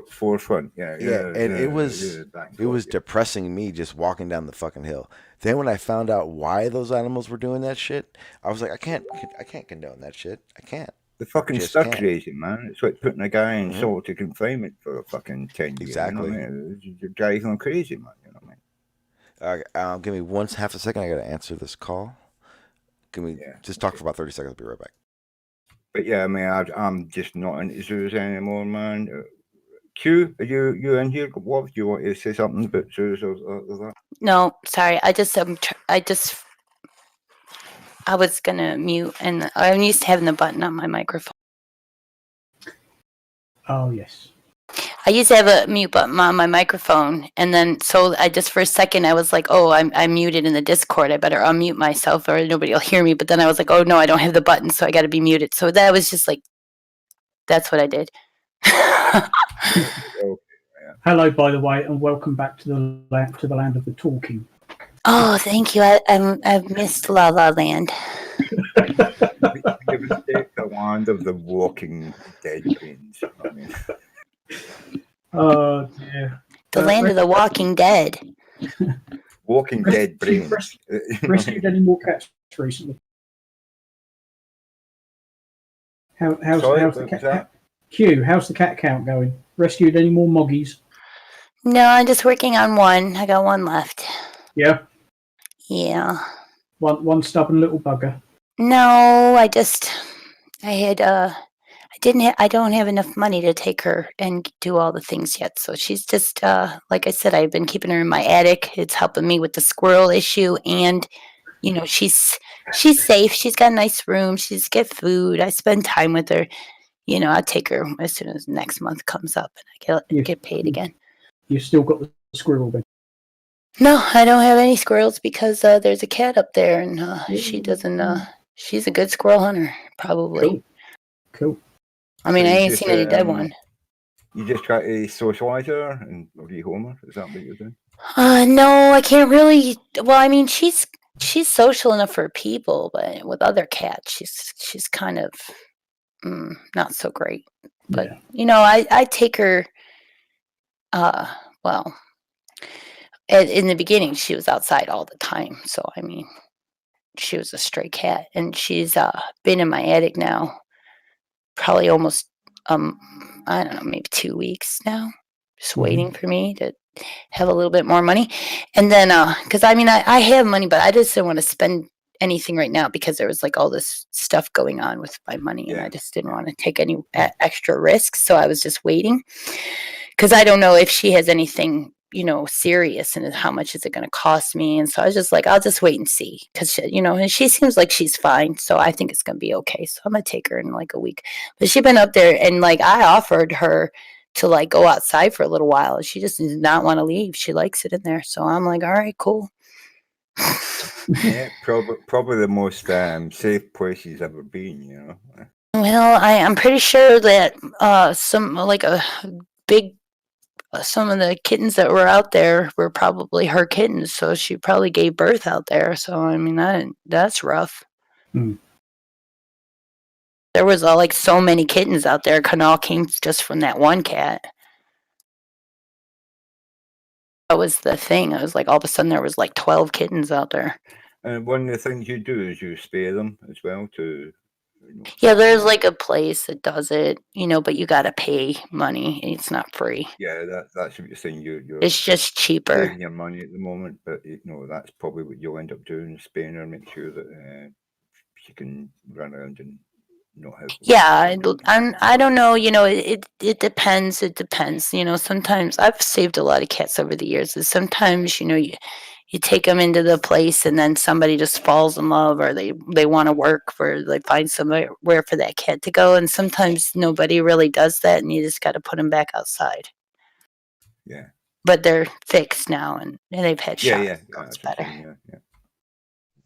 forefront. It was depressing me just walking down the fucking hill. Then when I found out why those animals were doing that shit, I was like, I can't condone that shit. I can't. The fucking stuff crazy, man. It's like putting a guy in solitary confinement for fucking 10 years. Exactly. You know what I mean? You're driving crazy, man. You know what I mean? Give me half a second. I got to answer this call. Just talk for about 30 seconds. I'll be right back. But yeah, I mean, I'm just not into zoos anymore, man. Q, are you in here? What do you want to say something about zoos or that? No, sorry. I just I was gonna mute, and I'm used to having the button on my microphone. Oh yes. I used to have a mute button on my microphone, and then so I just for a second I was like, oh, I'm muted in the Discord. I better unmute myself or nobody will hear me. But then I was like, oh no, I don't have the button, so I got to be muted. So that was just like, that's what I did. Hello, by the way, and welcome back to the land of the talking. Oh, thank you. I've missed La La Land. You mistake the land of the walking dead brains. I mean. Oh dear. The land of the walking dead. Walking dead brains. Rescued any more cats recently? How's the cat? Q, how's the cat count going? Rescued any more moggies? No, I'm just working on one. I got one left. Yeah. Yeah. One stubborn little bugger. No, I don't have enough money to take her and do all the things yet. So she's just, like I said, I've been keeping her in my attic. It's helping me with the squirrel issue. And, you know, she's safe. She's got a nice room. She's get food. I spend time with her. You know, I'll take her as soon as next month comes up and I get paid again. You've still got the squirrel then? No, I don't have any squirrels because there's a cat up there and she doesn't, she's a good squirrel hunter, probably. Cool. I mean, I ain't seen any dead one. You just try to socialize her and rehome her? Is that what you're doing? No, I can't really. Well, I mean, she's social enough for people, but with other cats, she's kind of not so great. But you know, I take her. Well, in the beginning, she was outside all the time. So I mean, she was a stray cat, and she's been in my attic now, probably almost I don't know, maybe 2 weeks now, just waiting for me to have a little bit more money. And then because I mean I have money, but I just didn't want to spend anything right now because there was like all this stuff going on with my money, and I just didn't want to take any extra risks. So I was just waiting because I don't know if she has anything, you know, serious, and how much is it going to cost me. And so I was just like, I'll just wait and see, because you know, and she seems like she's fine, so I think it's going to be okay. So I'm gonna take her in like a week. But she's been up there, and like I offered her to like go outside for a little while, and she just does not want to leave. She likes it in there. So I'm like, all right, cool. Yeah, probably the most safe place she's ever been, you know. Well, I'm pretty sure that some like a big some of the kittens that were out there were probably her kittens, so she probably gave birth out there. So I mean that's rough. There was like so many kittens out there, and all came just from that one cat. That was the thing. It was like all of a sudden there was like 12 kittens out there. And one of the things you do is you spay them as well to. Yeah, there's like a place that does it, you know, but you got to pay money. It's not free. Yeah, that's what you're saying. You're It's just cheaper. saving your money at the moment, but you know that's probably what you'll end up doing: spaying her, make sure that she can run around and not have. Yeah, I don't know. You know, it depends. It depends. You know, sometimes I've saved a lot of cats over the years. And sometimes, you know, you take them into the place, and then somebody just falls in love, or they want to work for, they find somewhere for that cat to go. And sometimes nobody really does that, and you just got to put them back outside. Yeah. But they're fixed now, and they've had shots. Yeah. It's better.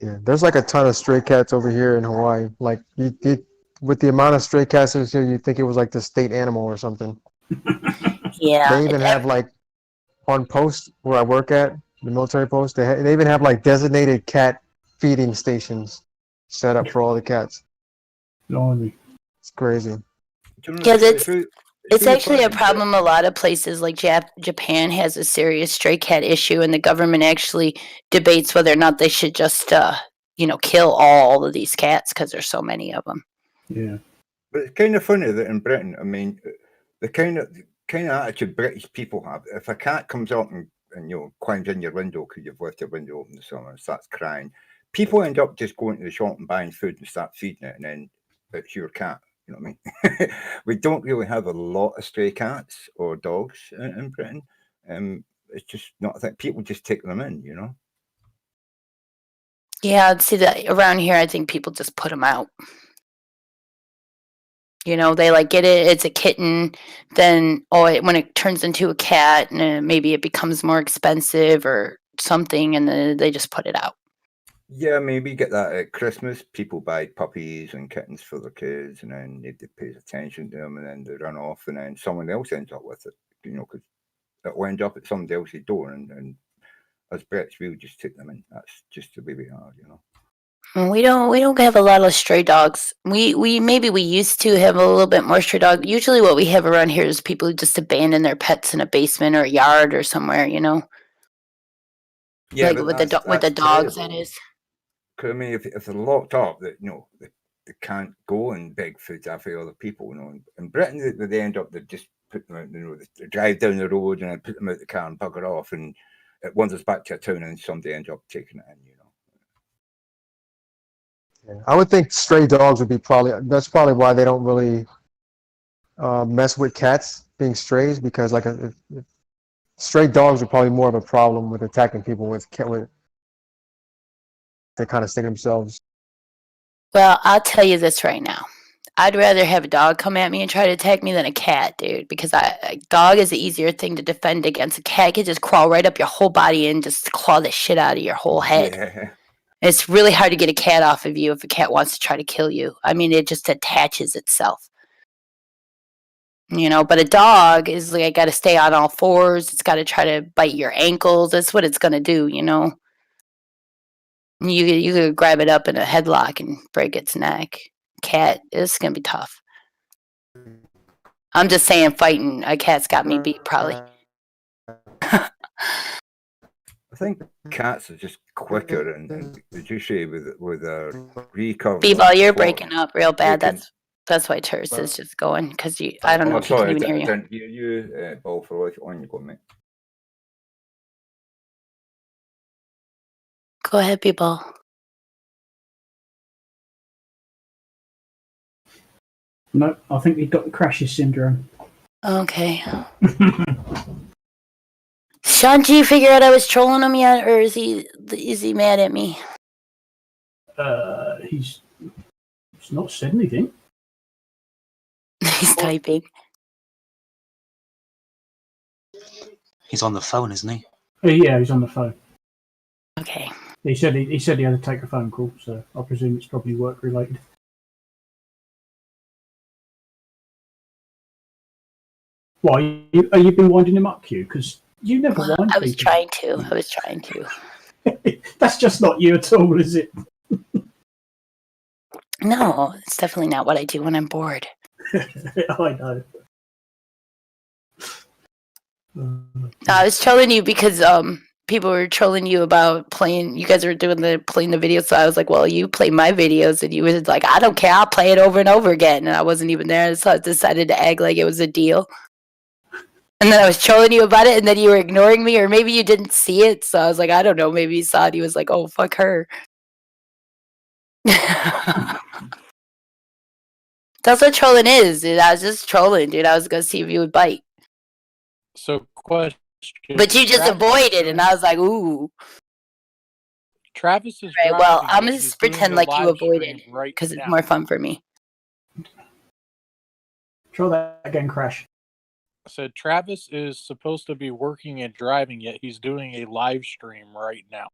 Yeah, there's like a ton of stray cats over here in Hawaii. Like you with the amount of stray cats there's here, you'd think it was like the state animal or something. Yeah. They even have like on post where I work at, the military post, they even have like designated cat feeding stations set up for all the cats. Blimey. It's crazy. Yeah, it's actually a problem. A lot of places like Japan has a serious stray cat issue, and the government actually debates whether or not they should just, you know, kill all of these cats because there's so many of them. Yeah. But it's kind of funny that in Britain, I mean, the kind of attitude British people have. If a cat comes up and you know climbs in your window because you've left your window open or something and starts crying, people end up just going to the shop and buying food and start feeding it, and then it's your cat. You know what I mean? We don't really have a lot of stray cats or dogs in Britain. It's just not that people just take them in, you know. Yeah, see that around here, I think people just put them out. You know, they like get it, it's a kitten, then when it turns into a cat, and maybe it becomes more expensive or something, and then they just put it out. Yeah, maybe get that at Christmas. People buy puppies and kittens for their kids, and then nobody pays attention to them, and then they run off, and then someone else ends up with it. You know, because it will end up at somebody else's door, and as Brits, we'll just take them in. That's just the way we are, you know. We don't have a lot of stray dogs. We used to have a little bit more stray dogs. Usually, what we have around here is people who just abandon their pets in a basement or a yard or somewhere. You know. Yeah, like but with the dogs, that is. Because I mean, if they're locked up, that they can't go and beg food after other people. You know, in Britain, they end up they just put them out. You know, they drive down the road and then put them out the car and bugger off, and it wanders back to a town, and somebody ends up taking it in. You know. Yeah. I would think stray dogs would be that's probably why they don't really mess with cats being strays, because like if stray dogs are probably more of a problem with attacking people with they kind of stick themselves. Well, I'll tell you this right now. I'd rather have a dog come at me and try to attack me than a cat, dude. Because a dog is the easier thing to defend against. A cat can just crawl right up your whole body and just claw the shit out of your whole head. Yeah. It's really hard to get a cat off of you if a cat wants to try to kill you. I mean, it just attaches itself. You know, but a dog is like, got to stay on all fours. It's got to try to bite your ankles. That's what it's going to do, you know. You could grab it up in a headlock and break its neck. Cat, it's going to be tough. I'm just saying, fighting a cat's got me beat, probably. I think cats are just quicker and judiciary with a recovery. B-ball, you're breaking up real bad. That's why Terse is just going, because I don't know if you can even hear you. Didn't hear you, Ball, for life on you go, mate. Go ahead, B-ball. No, I think he got the crashes syndrome. Okay. Sean, did you figure out I was trolling him yet, or is he mad at me? He's not said anything. He's typing. He's on the phone, isn't he? Yeah, he's on the phone. Okay. He said he had to take a phone call, so I presume it's probably work related. Why are you been winding him up, Q? Because you never wind people. I was trying to. That's just not you at all, is it? No, it's definitely not what I do when I'm bored. I know. I was trolling you because people were trolling you about playing. You guys were playing the videos, so I was like, "Well, you play my videos," and you was like, "I don't care, I'll play it over and over again." And I wasn't even there, so I decided to act like it was a deal. And then I was trolling you about it, and then you were ignoring me, or maybe you didn't see it. So I was like, I don't know, maybe you saw it. He was like, "Oh, fuck her." That's what trolling is, dude. I was just trolling, dude. I was gonna see if you would bite. So, question. But you just avoided, and I was like, ooh. Travis is right. Well, driving, I'm but gonna he's just doing pretend a like you live avoided, stream right because it's now. more fun for me. Try that again, Crash. I said Travis is supposed to be working and driving, yet he's doing a live stream right now.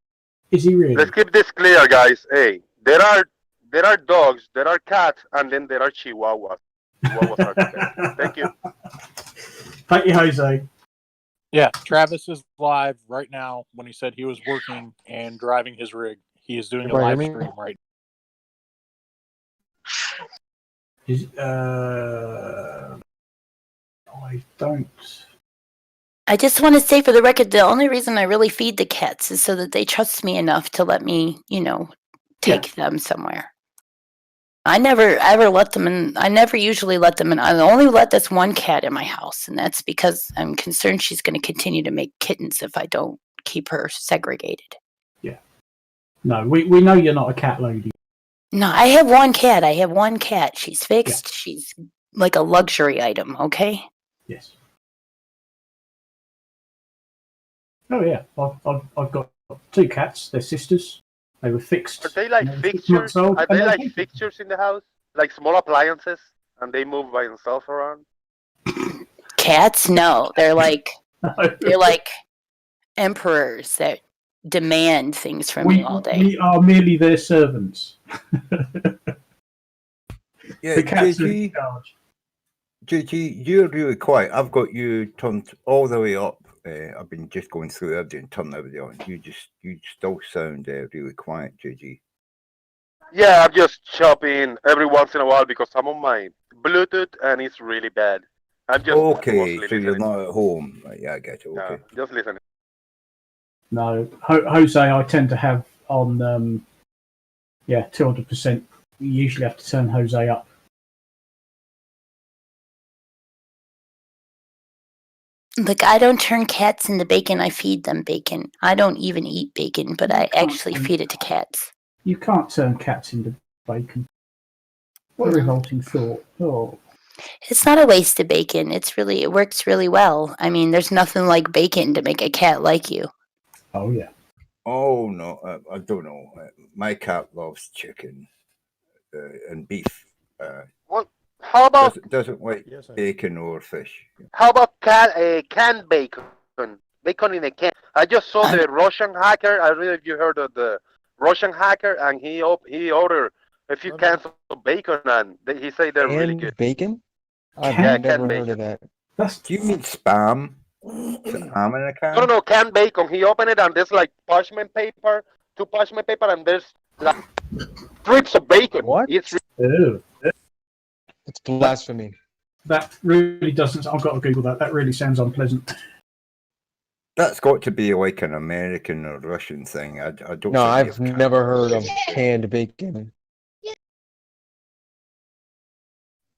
Is he really? Let's keep this clear, guys. Hey, there are dogs, there are cats, and then there are chihuahuas. Chihuahuas are the best. Thank you. Thank you, Jose. Yeah, Travis is live right now. When he said he was working and driving his rig, he is doing a live stream right now. I don't. I just want to say for the record, the only reason I really feed the cats is so that they trust me enough to let me, take them somewhere. I never ever let them in. I never usually let them in. I only let this one cat in my house, and that's because I'm concerned she's going to continue to make kittens if I don't keep her segregated. Yeah. No, we know you're not a cat lady. No, I have one cat. She's fixed. Yeah. She's like a luxury item, okay? Yes. Oh, yeah. I've got 2 cats. They're sisters. They were fixed. Are they like when they were 6 fixtures? months old, Are and they they like hated fixtures in the house? Like small appliances, and they move by themselves around? Cats? No, they're like emperors that demand things from you all day. We are merely their servants. Yeah, The cats are in JG, charge. JG, you're really quiet. I've got you turned all the way up. I've been just going through everything, turning everything on. You still sound really quiet, JG. Yeah, I'm just chopping every once in a while because I'm on my Bluetooth and it's really bad. I'm just Okay, mostly so you're listening. not at home. Right, yeah, I get it. Okay. No, just listening. No, Jose, I tend to have on 200%. You usually have to turn Jose up. Look, I don't turn cats into bacon. I feed them bacon. I don't even eat bacon, but I actually feed it to cats. You can't turn cats into bacon. What a revolting thought. Oh. It's not a waste of bacon. It works really well. I mean, there's nothing like bacon to make a cat like you. Oh, yeah. Oh, no, I don't know. My cat loves chicken and beef. Well, how about Doesn't like bacon or fish. canned bacon? Bacon in a can. I just saw the Russian hacker. I don't know if you heard of the Russian hacker, and he ordered a few cans of bacon, and he said they're really And good. bacon? I've canned never bacon. heard of that. Do you mean spam? Spam in a can? No, canned bacon. He opened it, and there's like parchment paper, two parchment paper, and there's like strips of bacon. What? It's Ew. It's blasphemy. That really doesn't. I've got to Google that. That really sounds unpleasant. That's got to be like an American or Russian thing. I don't. No, think I've never heard of canned bacon.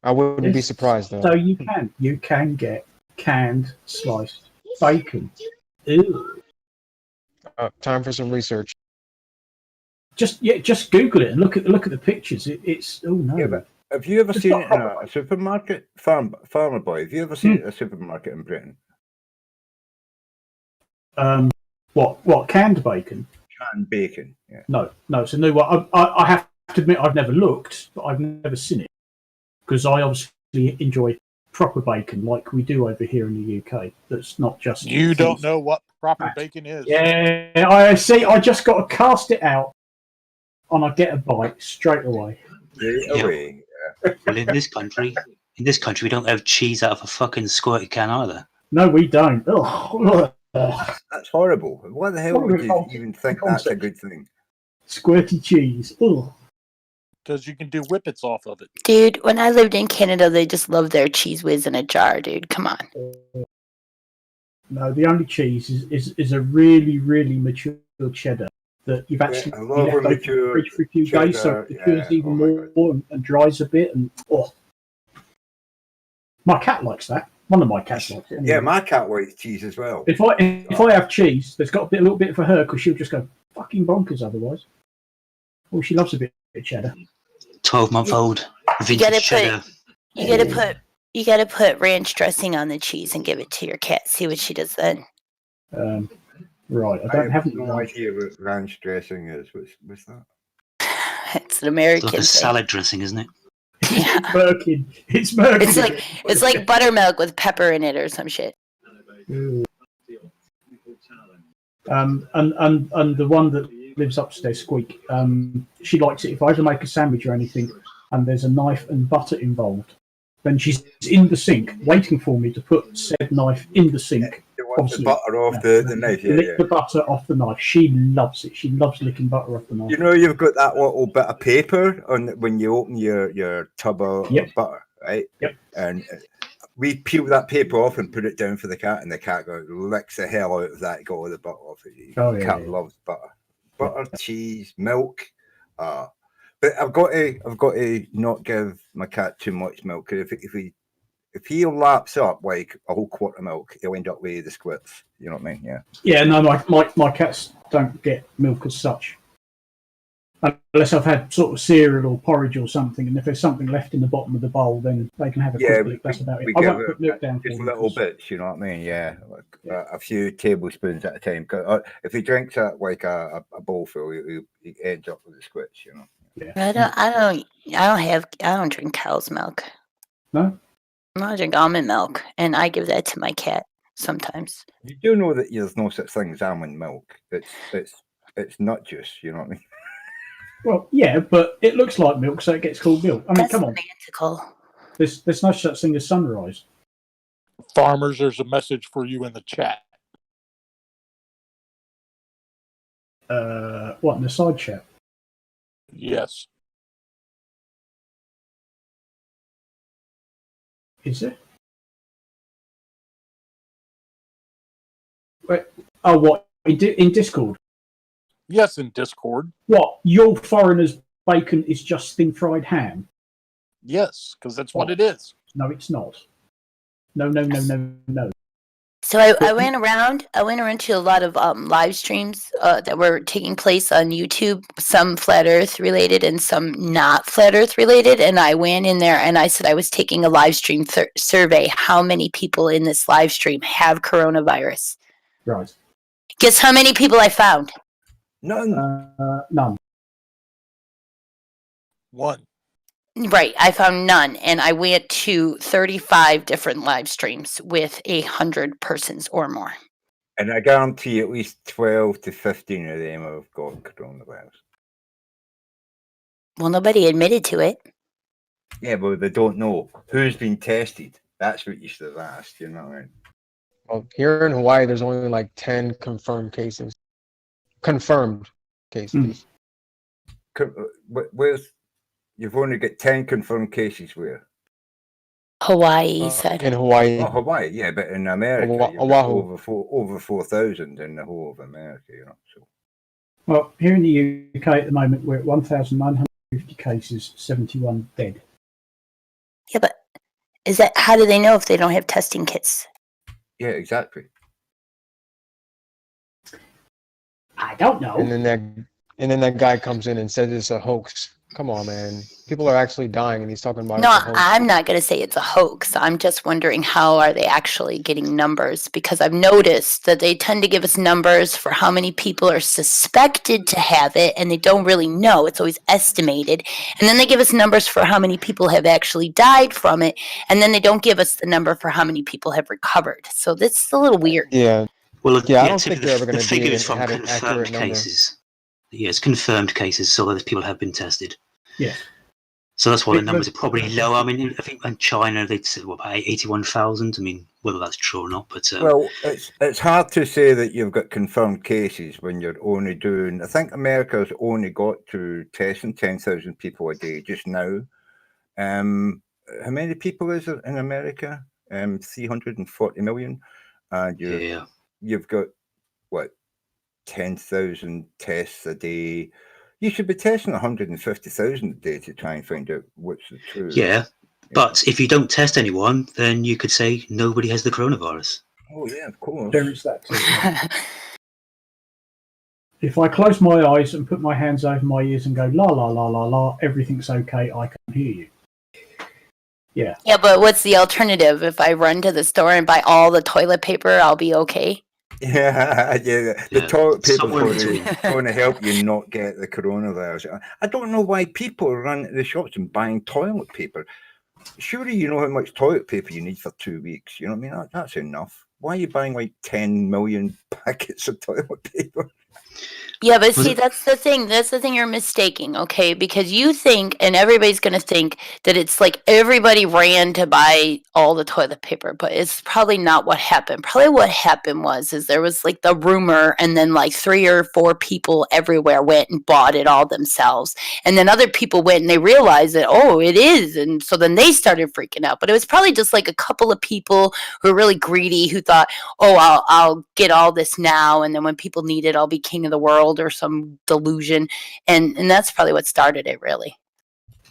I wouldn't be surprised though. So you can get canned sliced bacon. Ew. Time for some research. Just Google it and look at the pictures. It's oh no. Yeah, but have you ever seen it in a supermarket, farmer boy? Have you ever seen it in a supermarket in Britain? What canned bacon? Canned bacon. Yeah. No, it's a new one. I have to admit I've never looked, but I've never seen it because I obviously enjoy proper bacon like we do over here in the UK. That's not just You don't know what proper bacon is. Yeah, I see. I just got to cast it out, and I get a bite straight away. Well, in this country, we don't have cheese out of a fucking squirty can either. No, we don't. Ugh. That's horrible. Why the hell would you even think that's a good thing? Squirty cheese. Ugh. Because you can do whippets off of it. Dude, when I lived in Canada, they just loved their cheese whiz in a jar, dude. Come on. No, the only cheese is a really, really mature cheddar that you've actually left open in the fridge for a few days, so it cures even more and dries a bit. And my cat likes that. One of my cats likes it. Anyway. Yeah, my cat likes cheese as well. If I have cheese, there's got a little bit for her because she'll just go fucking bonkers otherwise. Oh, she loves a bit of cheddar. 12-month-old vintage cheddar. You gotta put ranch dressing on the cheese and give it to your cat. See what she does then. Right, I have no idea what ranch dressing is. What's that? It's an American It's like a thing. salad dressing, isn't it? Merkin. It's Merkin. It's like buttermilk with pepper in it or some shit. And the one that lives upstairs, Squeak, she likes it if I ever make a sandwich or anything and there's a knife and butter involved, then she's in the sink waiting for me to put said knife in the sink. The butter off the knife. Lick the butter off the knife. She loves it. She loves licking butter off the knife. You know, you've got that little bit of paper on when you open your tub of butter, right? Yep. And we peel that paper off and put it down for the cat, and the cat licks the hell out of that. Got all the butter off it. The cat loves butter, cheese, milk. But I've got to not give my cat too much milk. If he laps up like a whole quart of milk, he'll end up with the squirts. You know what I mean? Yeah. Yeah, no, my cats don't get milk as such. Unless I've had sort of cereal or porridge or something, and if there's something left in the bottom of the bowl, then they can have a quick lick. That's about it. I won't put milk down for just them. little bits, you know what I mean? Yeah, like a few tablespoons at a time. 'Cause, if he drinks like a bowl full, he ends up with a squitch, you know. Yeah. I don't drink cow's milk. No. I drink almond milk, and I give that to my cat sometimes. You do know that there's no such thing as almond milk. It's nut juice, you know what I mean? Well, yeah, but it looks like milk, so it gets called milk. I mean, That's come on. semantical. There's no such thing as sunrise. Farmers, there's a message for you in the chat. What, in the side chat? Yes. Is there? Wait, oh, what? In Discord? Yes, in Discord. What? Your foreigner's bacon is just thin fried ham? Yes, because that's what it is. No, it's not. No. So I went around to a lot of live streams that were taking place on YouTube, some Flat Earth related and some not Flat Earth related. And I went in there and I said I was taking a live stream survey. How many people in this live stream have coronavirus? Right. Guess how many people I found? None. None. One. Right, I found none, and I went to 35 different live streams with 100 persons or more. And I guarantee at least 12 to 15 of them have got coronavirus. Well, nobody admitted to it. Yeah, but they don't know who's been tested. That's what you should have asked, you know what I mean? Well, here in Hawaii, there's only like 10 confirmed cases. Confirmed cases. Where's you've only got 10 confirmed cases where? Hawaii, said. In Hawaii. Oh, Hawaii, yeah, but in America, Oahu. over 4,000 in the whole of America, you know. So. Well, here in the UK at the moment, we're at 1,950 cases, 71 dead. Yeah, but how do they know if they don't have testing kits? Yeah, exactly. I don't know. And then that guy comes in and says it's a hoax. Come on, man. People are actually dying, and he's talking about No, it's a hoax. I'm not going to say it's a hoax. I'm just wondering how are they actually getting numbers? Because I've noticed that they tend to give us numbers for how many people are suspected to have it, and they don't really know. It's always estimated. And then they give us numbers for how many people have actually died from it, and then they don't give us the number for how many people have recovered. So this is a little weird. Yeah. Well, yeah, I don't think they're ever the going to figure is from have an accurate confirmed number. cases. Yes, confirmed cases, so that people have been tested. Yes. So that's why the numbers are probably low. I mean, I think in China they said about 81,000. I mean, whether that's true or not, but well, it's hard to say that you've got confirmed cases when you're only doing. I think America's only got to testing 10,000 people a day just now. How many people is it in America? 340 million, and you've got what 10,000 tests a day. You should be testing 150,000 a day to try and find out what's the truth. yeah. But if you don't test anyone, then you could say nobody has the coronavirus. Oh yeah, of course. There is that too. If I close my eyes and put my hands over my ears and go la la la la la, everything's okay. I can hear you. Yeah. Yeah, but what's the alternative? If I run to the store and buy all the toilet paper, I'll be okay. Yeah. The toilet paper is going to help you not get the coronavirus. I don't know why people run to the shops and buying toilet paper. Surely you know how much toilet paper you need for 2 weeks. You know what I mean? That's enough. Why are you buying like 10 million packets of toilet paper? Yeah, but see, that's the thing. That's the thing you're mistaking, okay? Because you think, and everybody's going to think, that it's like everybody ran to buy all the toilet paper, but it's probably not what happened. Probably what happened is there was like the rumor, and then like 3 or 4 people everywhere went and bought it all themselves. And then other people went and they realized that, oh, it is. And so then they started freaking out. But it was probably just like a couple of people who were really greedy who thought, oh, I'll get all this now. And then when people need it, I'll be king of the world or some delusion, and that's probably what started it, really.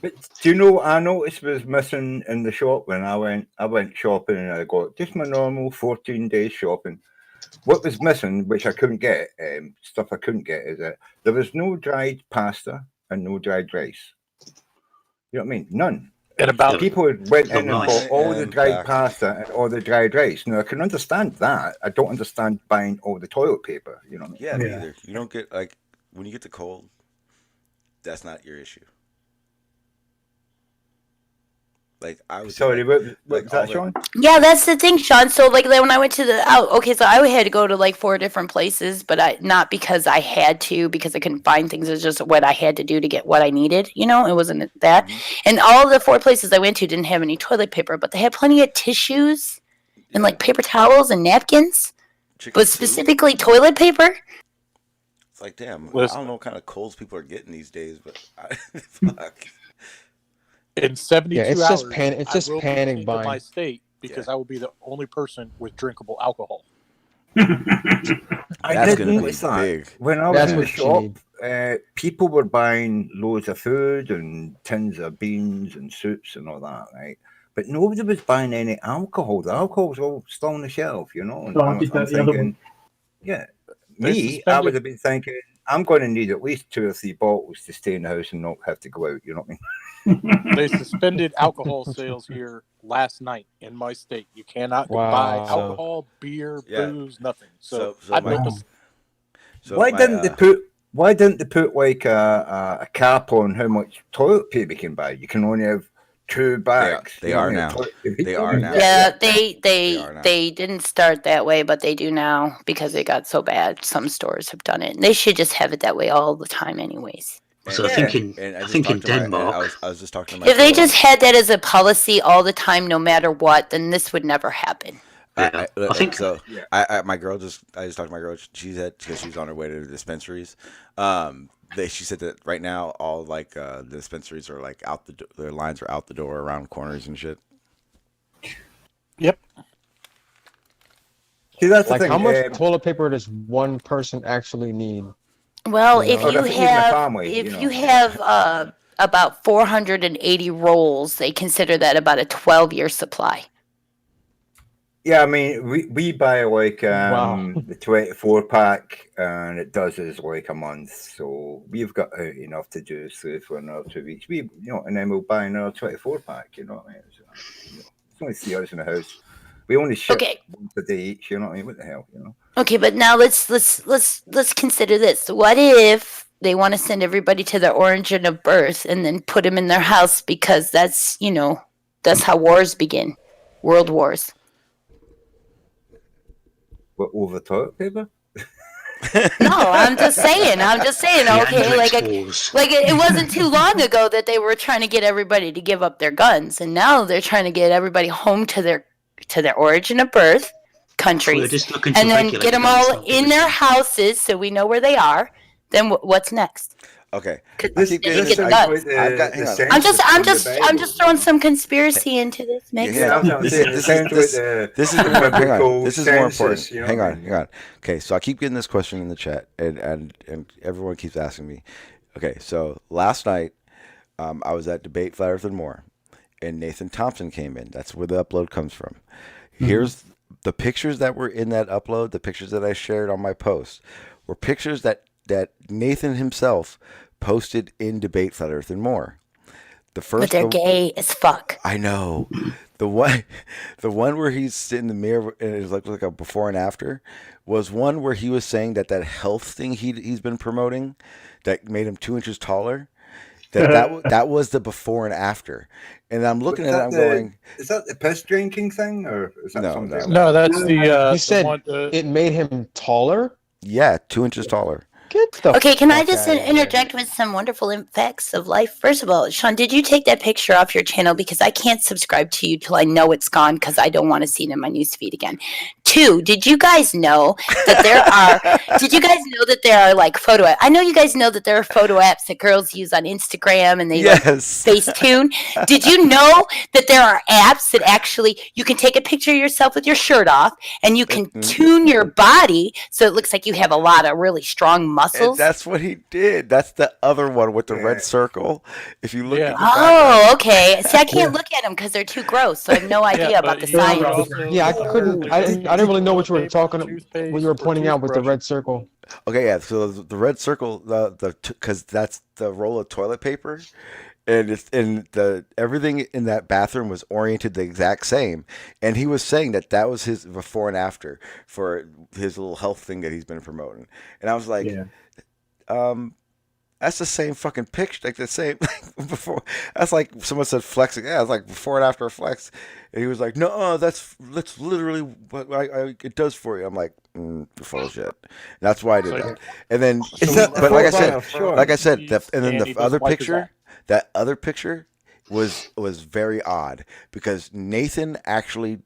But do you know what I noticed was missing in the shop when I went shopping and I got just my normal 14 days shopping. What was missing, which I couldn't get, stuff I couldn't get, is that there was no dried pasta and no dried rice. You know what I mean? None. And about People went in and nice. bought all the And dried back. pasta and all the dried rice. Now I can understand that. I don't understand buying all the toilet paper. You know what I mean? Yeah, me either. You don't get like when you get the cold. That's not your issue. Like I was Sorry, what was all that, the- Sean? Yeah, that's the thing, Sean. So like when I went to okay, so I had to go to like 4 different places, but not because I had to, because I couldn't find things. It's just what I had to do to get what I needed. You know, it wasn't that. And all the 4 places I went to didn't have any toilet paper, but they had plenty of tissues and like paper towels and napkins, but specifically toilet paper. It's like, damn, I Listen. don't know what kind of colds people are getting these days, but fuck. In 72 Yeah, it's hours, just it's I just will panic be into my buying. state because I will be the only person with drinkable alcohol. I That's did gonna be notice that. big. When I was That's in the what you shop, people were buying loads of food and tins of beans and soups and all that, right? But nobody was buying any alcohol. The alcohol was all still on the shelf, you know. And So I did that the other one. yeah, They me, I suspended- would have been thinking, I'm going to need at least 2 or 3 bottles to stay in the house and not have to go out. You know what I mean? They suspended alcohol sales here last night in my state. You cannot Wow. buy alcohol, beer, Yeah. booze, nothing. So, So I my- built a So why my, didn't they put? Why didn't they put like a cap on how much toilet paper you can buy? You can only have 2 bags. They you know are what I mean, now. of toilet paper. They are now. Yeah, They are now. they didn't start that way, but they do now because it got so bad. Some stores have done it. They should just have it that way all the time, anyways. So I think in And I just think in talked to my- Denmark, I was just talking to my If they girl. just had that as a policy all the time, no matter what, then this would never happen. I think so. My girl I just talked to my girl. She said because she's on her way to the dispensaries. She said that right now all like the dispensaries are like out their lines are out the door around corners and shit. Yep. See, that's the Like, thing. how much toilet paper does one person actually need? Well, You if know? you Or if even a have family, if you know. you have about 480 rolls, they consider that about a 12-year supply. Yeah, I mean, we buy like Wow. the 24 pack, and it does us like a month. So we've got enough to do for another 2 weeks. And then we'll buy another 24 pack. You know what I mean? So, it's only 3 hours in the house. We only ship Okay. once a day each. You know what I mean? What the hell? You know? Okay, but now let's consider this. What if they want to send everybody to their origin of birth and then put them in their house because that's how wars begin, world wars. What, over toilet paper? No, I'm just saying. Okay, like it wasn't too long ago that they were trying to get everybody to give up their guns, and now they're trying to get everybody home to their origin of birth countries, We're just looking to and then regulate get them guns, all not in their houses so we know where they are. Then what's next? Okay. This I've is got- like hang on. I'm census just from the I'm just throwing some conspiracy into this mix. Yeah, I'm not saying it sounds like the This is more, hang biblical on. This is more important. census, you know Hang what I on, hang on. Okay, so I keep getting this question in the chat, and everyone keeps asking me. Okay, so last night, I was at Debate Flat Earth and More, and Nathan Thompson came in. That's where the upload comes from. Here's the pictures that were in that upload. The pictures that I shared on my post were pictures that Nathan himself posted in Debate Flat Earth and More. But they're gay as fuck. I know. The one where he's sitting in the mirror and it looked like a before and after was one where he was saying that health thing he's been promoting that made him 2 inches taller. That was the before and after. And I'm looking at it, I'm going, is that the piss drinking thing, or is that something else? No, that's the. He said one, it made him taller. yeah, 2 inches taller. Get the Okay, can I fuck just outta here. interject with some wonderful facts of life? First of all, Sean, did you take that picture off your channel? Because I can't subscribe to you till I know it's gone because I don't want to see it in my newsfeed again. 2, did you guys know that there are like photo apps? I know you guys know that there are photo apps that girls use on Instagram and they like Facetune. Did you know that there are apps that actually you can take a picture of yourself with your shirt off and you can tune your body so it looks like you have a lot of really strong muscles? That's what he did. That's the other one with the red circle. If you look at the Oh, okay. See, I can't look at them because they're too gross, so I have no idea about the science. Yeah, I couldn't. I didn't really know what you were what you were pointing out with the red circle. Okay, yeah. So the red circle, because that's the roll of toilet paper, and everything in that bathroom was oriented the exact same. And he was saying that was his before and after for his little health thing that he's been promoting. And I was like, that's the same fucking picture, like the same before. That's like someone said flexing. Yeah, it's like before and after a flex. And he was like, no, that's literally what it does for you. I'm like, you're full of shit. And that's why I did that. And then, but like I said, and then the other picture, that other picture was very odd because Nathan actually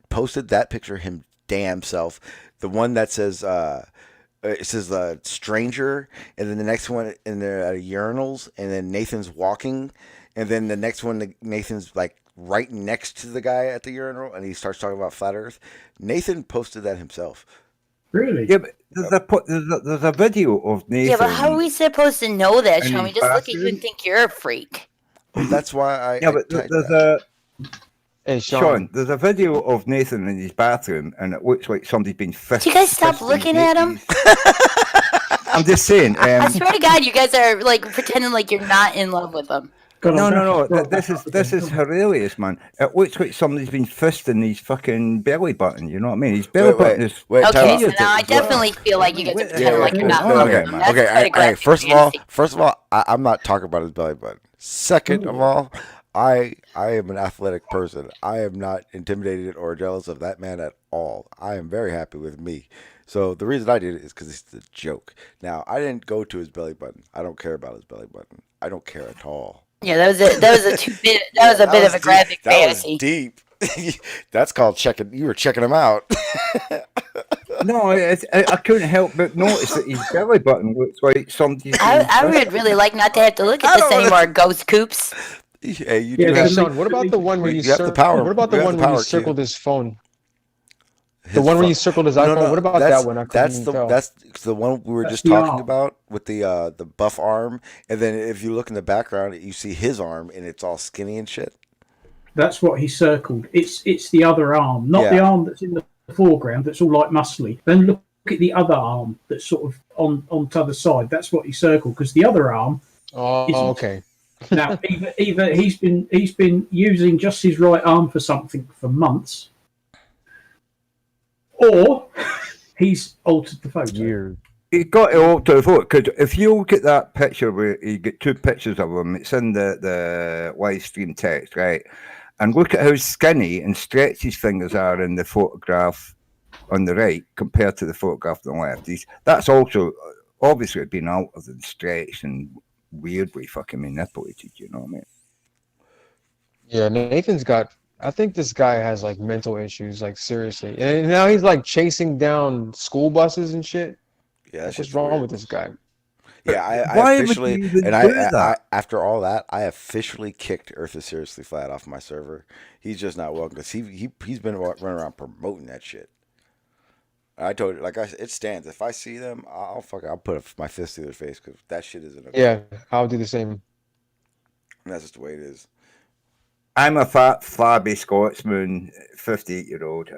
posted that picture him damn self. The one that says, it says stranger, and then the next one in there at urinals, and then Nathan's walking, and then the next one Nathan's like right next to the guy at the urinal, and he starts talking about flat Earth. Nathan posted that himself. Really? Yeah, but there's a video of Nathan. Yeah, but how are we supposed to know that, in Sean? We his just look at you bathroom. and think you're a freak. Well, that's why I. Yeah, but there's Hey, Sean, there's a video of Nathan in his bathroom, and it looks like somebody's been fisting. Do you guys stop looking at him? I'm just saying. I swear to God, you guys are like pretending like you're not in love with him. No. This is hilarious, man. It looks like somebody's been fisting his fucking belly button. You know what I mean? His belly button is. Okay, so now I definitely feel like you guys are pretending like you're not in love with him. That's quite Okay. aggressive. First of all, I'm not talking about his belly button. Second of all, I am an athletic person. I am not intimidated or jealous of that man at all. I am very happy with me. So the reason I did it is because it's a joke. Now, I didn't go to his belly button. I don't care about his belly button. I don't care at all. Yeah, that was a bit of a graphic fantasy. That was deep. That's called checking. You were checking him out. No, I couldn't help but notice that his belly button looks like somebody's. I would really like not to have to look at this anymore, Ghost Coops. Yeah, you Yeah, do. Sean, what about the one where you have the power. What about the You have one the where you power, circled kid. his phone? The one where you circled his iPhone. What about that one? I couldn't even tell. That's the one we were That's just the talking arm. about with the buff arm, and then if you look in the background, you see his arm, and it's all skinny and shit. That's what he circled. It's the other arm, not the arm that's in the foreground. That's all like muscly. Then look at the other arm that's sort of on the other side. That's what he circled because the other arm. Oh, isn't. okay. Now either he's been using just his right arm for something for months, or he's altered the photo. Years. He got to alter the photo because if you look at that picture where you get two pictures of him, it's in the live stream text, right? And look at how skinny and stretched his fingers are in the photograph on the right compared to the photograph on the left. That's also obviously been altered and stretched and weirdly fucking manipulated. You know what I mean? Yeah, Nathan's got. I think this guy has like mental issues, like seriously. And now he's like chasing down school buses and shit. Yeah, what's wrong with this guy? Yeah, I Why would officially, you even and do I that? after all that, I officially kicked Earth is Seriously Flat off my server. He's just not welcome because he's been running around promoting that shit. I told you, like it stands. If I see them, I'll put my fist to their face because that shit isn't okay. Yeah, I'll do the same. And that's just the way it is. I'm a fat, flabby Scotsman, 58-year-old.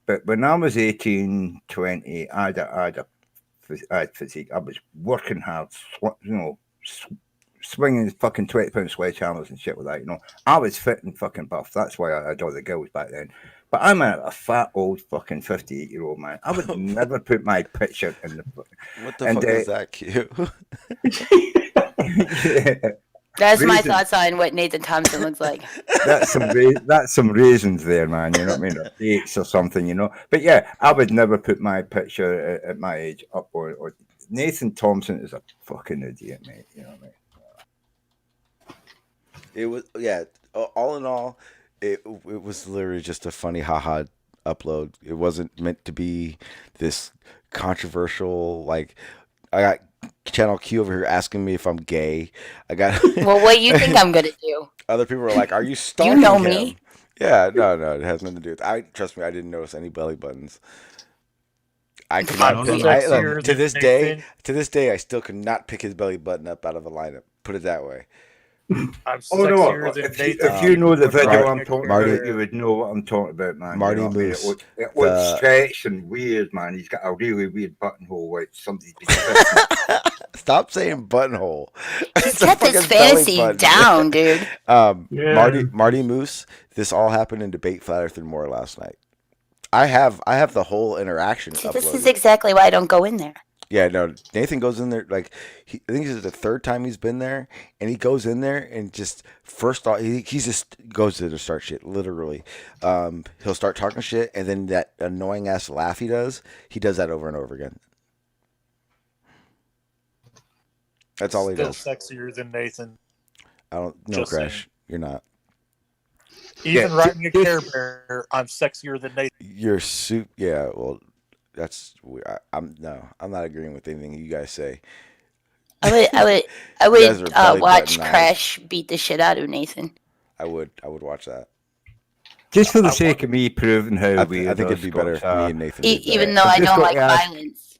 But when I was 18, 20, I had physique. I was working hard, swinging fucking 20-pound sledgehammers and shit like that, you know. I was fit and fucking buff. That's why I had all the girls back then. But I'm a fat, old fucking 58-year-old man. I would never put my picture in the... What the fuck is that, Q? Yeah. That's my thoughts on what Nathan Thompson looks like. That's some raisins there, man. You know what I mean? Or dates or something, you know. But yeah, I would never put my picture at my age up or Nathan Thompson is a fucking idiot, mate. You know what I mean? It was all in all, it was literally just a funny haha upload. It wasn't meant to be this controversial. Like I got Channel Q over here asking me if I'm gay. I got. Well, what do you think I'm gonna do? Other people are like, "Are you stalking You know him?" me. Yeah, no, it has nothing to do with. Trust me, I didn't notice any belly buttons. I cannot I'm pick. sexier To than this day, I still cannot pick his belly button up out of a lineup. Put it that way. I'm Oh no! sexier than If Nathan. you know the video Marty- I'm talking Marty- about, you would know what I'm talking about, man. Marty you know what I mean? Moose, It looks stretched and weird, man. He's got a really weird buttonhole, like somebody's been Stop saying buttonhole. He's got this fantasy down, dude. Marty Moose. This all happened in Debate Flat Earth and More last night. I have the whole interaction. See, this uploaded. is exactly why I don't go in there. Yeah, no. Nathan goes in there I think this is the third time he's been there, and he goes in there and just first off he just goes to start shit. Literally, he'll start talking shit, and then that annoying ass laugh he does that over and over again. That's all he Still does. sexier than Nathan. I don't know, Just Crash. You're not. Even riding a Care Bear, I'm sexier than Nathan. You're soup. Yeah, well, that's weird. I'm not agreeing with anything you guys say. I guys would are belly watch button eyes. Crash beat the shit out of Nathan. I would watch that. Just for the sake of me proving how I weird think it'd be better if me and Nathan. did that. Even though I don't like violence.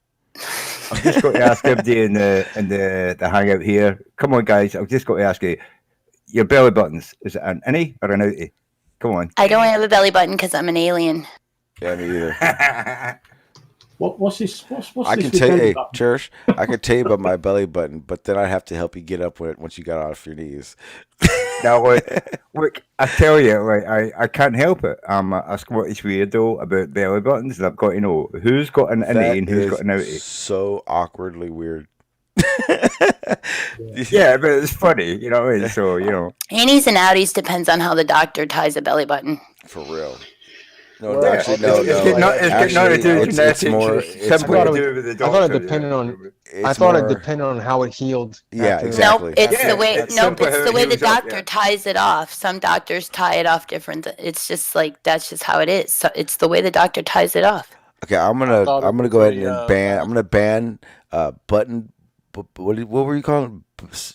I've just got to ask everybody in the hangout here. Come on, guys. I've just got to ask you. Your belly buttons, is it an innie or an outie? Come on. I don't have a belly button because I'm an alien. Yeah, me either. What's this? What's I this can tell you, belly hey, button? Church, I can tell you about my belly button, but then I'd have to help you get up with it once you got off your knees. Now, look, I tell you, I can't help it. I'm a Scottish weirdo about belly buttons, and I've got to know who's got an innie and who's got an outie. So awkwardly weird. Yeah, but it's funny, you know what I mean? So, you know. Innies and outies depends on how the doctor ties a belly button. For real. No, Well, actually, it's more. something to do with the doctor. I thought it depended on. I thought it depended on how it healed. Yeah, after. exactly. Nope, it's the way. it's Nope, simple it's how the it way the heals up, doctor yeah. ties it off. Some doctors tie it off different. It's just like that's just how it is. So it's the way the doctor ties it off. Okay, I'm gonna go ahead and ban. I'm gonna ban button. What were you calling?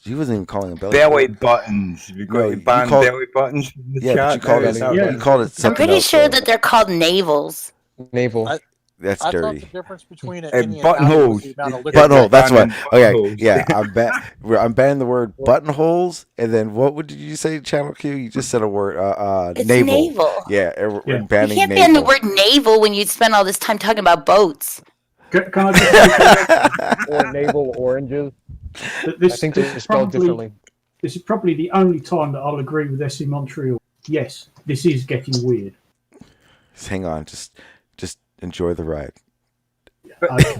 He wasn't even calling it belly buttons. You No, ban called- belly buttons. from the Yeah, but chat you called now, it. is that You right? called it I'm something pretty else, sure though. that they're called navels. Navel. That's I thought dirty. the difference between an And innie and outie buttonholes. was the amount of liquid. Buttonhole. That's what. Okay. Buttonholes. Yeah. I'm banning the word buttonholes. And then what did you say, Channel Q? You just said a word. It's navel. navel. Yeah. We're Yeah. You banning can't navel. ban the word navel when you spend all this time talking about boats. Can I just Or navel oranges. this, I think this they're is spelled probably, differently. This is probably the only time that I'll agree with SC Montreal. Yes, this is getting weird. Just hang on. Just enjoy the ride.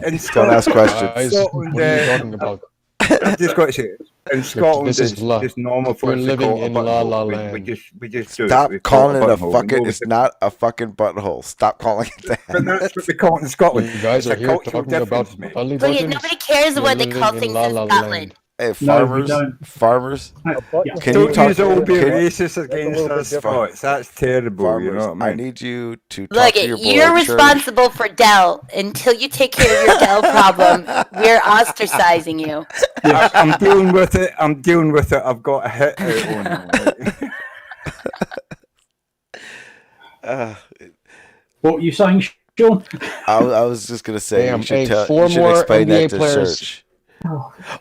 In Don't ask questions. Guys, Scotland, what are you talking about? I've just got to say, in Scotland, This is it's la- just normal for we're us to living call it a in La buttonhole. La We Land. just do Stop it. We call calling it a buttonhole. We fucking. know It's not a fucking butthole. Stop calling it that. But that's what we call it in Scotland. You guys It's are a here cultural talking about difference, mate. belly Look, buttons. nobody cares You're what they call living things La in La Scotland. Land. Hey, No, we farmers. don't. Farmers. Yeah. Can Don't you talk? use all be Can, racist against us, Scots. That's terrible. farmers. You know what I I mean? need you to talk Look, to your boy. you're Church. responsible for Dell. Until you take care of your Dell problem, we're ostracizing you. I'm dealing with it. I'm dealing with it. I've got a hit out on it. What were you saying, Sean? I was just gonna say Damn, you should hey, tell. four You should more explain NBA that to players. Church.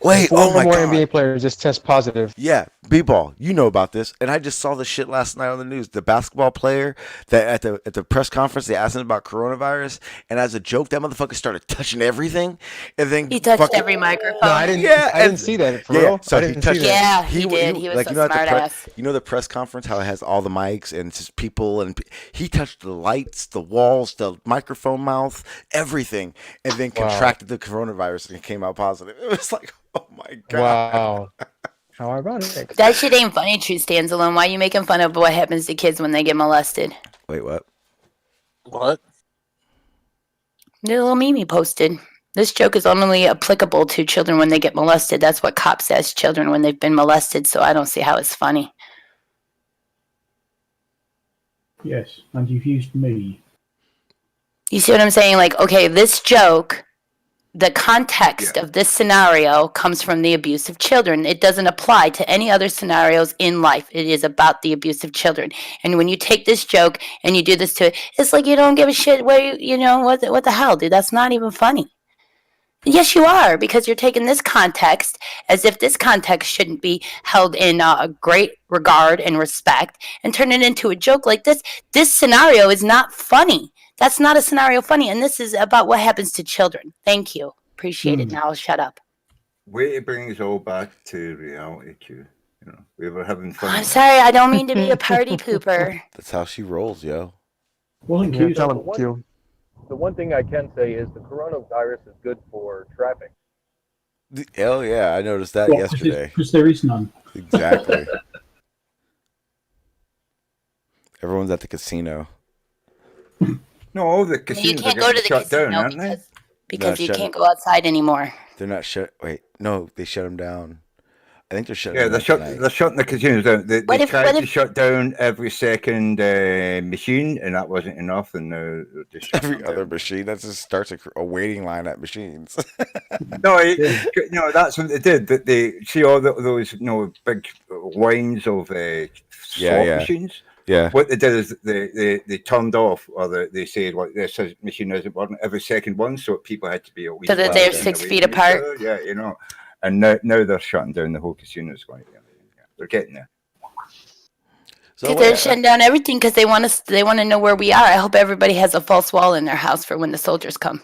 Wait, Four oh my more god. NBA players just test positive. Yeah, B-ball, you know about this, and I just saw this shit last night on the news. The basketball player that at the press conference they asked him about coronavirus, and as a joke, that motherfucker started touching everything, and then He touched fucking- every microphone. No, I didn't. Yeah, I didn't and- see that. For Yeah, real. so I he didn't touched. see that. Yeah, he did. He was like so at the smart-ass. you know the press conference how it has all the mics and it's just people and he touched the lights, the walls, the microphone mouth, everything, and then Wow. contracted the coronavirus and came out positive. It was like, oh my god. Wow. How ironic. That shit ain't funny, True Stands Alone. Why you making fun of what happens to kids when they get molested? Wait, what? What? The little meme he posted. This joke is only applicable to children when they get molested. That's what cops ask children when they've been molested, so I don't see how it's funny. Yes, and you've used me. You see what I'm saying? Like, okay, this joke the context of this scenario comes from the abuse of children. It doesn't apply to any other scenarios in life. It is about the abuse of children. And when you take this joke and you do this to it, it's like you don't give a shit where you know, what the hell, dude? That's not even funny. Yes, you are, because you're taking this context as if this context shouldn't be held in great regard and respect and turn it into a joke like this. This scenario is not funny. That's not a scenario funny, and this is about what happens to children. Thank you. Appreciate it. Now I'll shut up. Way to bring us all back to reality, Q. You know, we were having fun. I'm sorry, I don't mean to be a party pooper. That's how she rolls, yo. Wasn't Yeah, Q. tell him, Q. The one thing I can say is the coronavirus is good for traffic. Hell yeah, I noticed that yesterday. Because there is none. Exactly. Everyone's at the casino. No, the You casinos are can't go to getting the shut down, casino aren't they? because you shut- can't go outside anymore. They're not shut. Wait, no, they shut them down. I think they're shutting. Yeah, them down they're shutting the casinos down. They What tried to if- shut down every second machine, and that wasn't enough. And now they're just shutting every them other down. machine. That just starts a waiting line at machines. No, that's what they did. That they see all those big lines of slot machines. Yeah. What they did is they turned off, or they said, "Well, this machine isn't working." Every second one, so people had to be at least So that they're 12 6 away feet from each apart? other. Yeah, you know. And now they're shutting down the whole casinos. They're getting there. So They're shutting down everything because they want to know where we are. I hope everybody has a false wall in their house for when the soldiers come.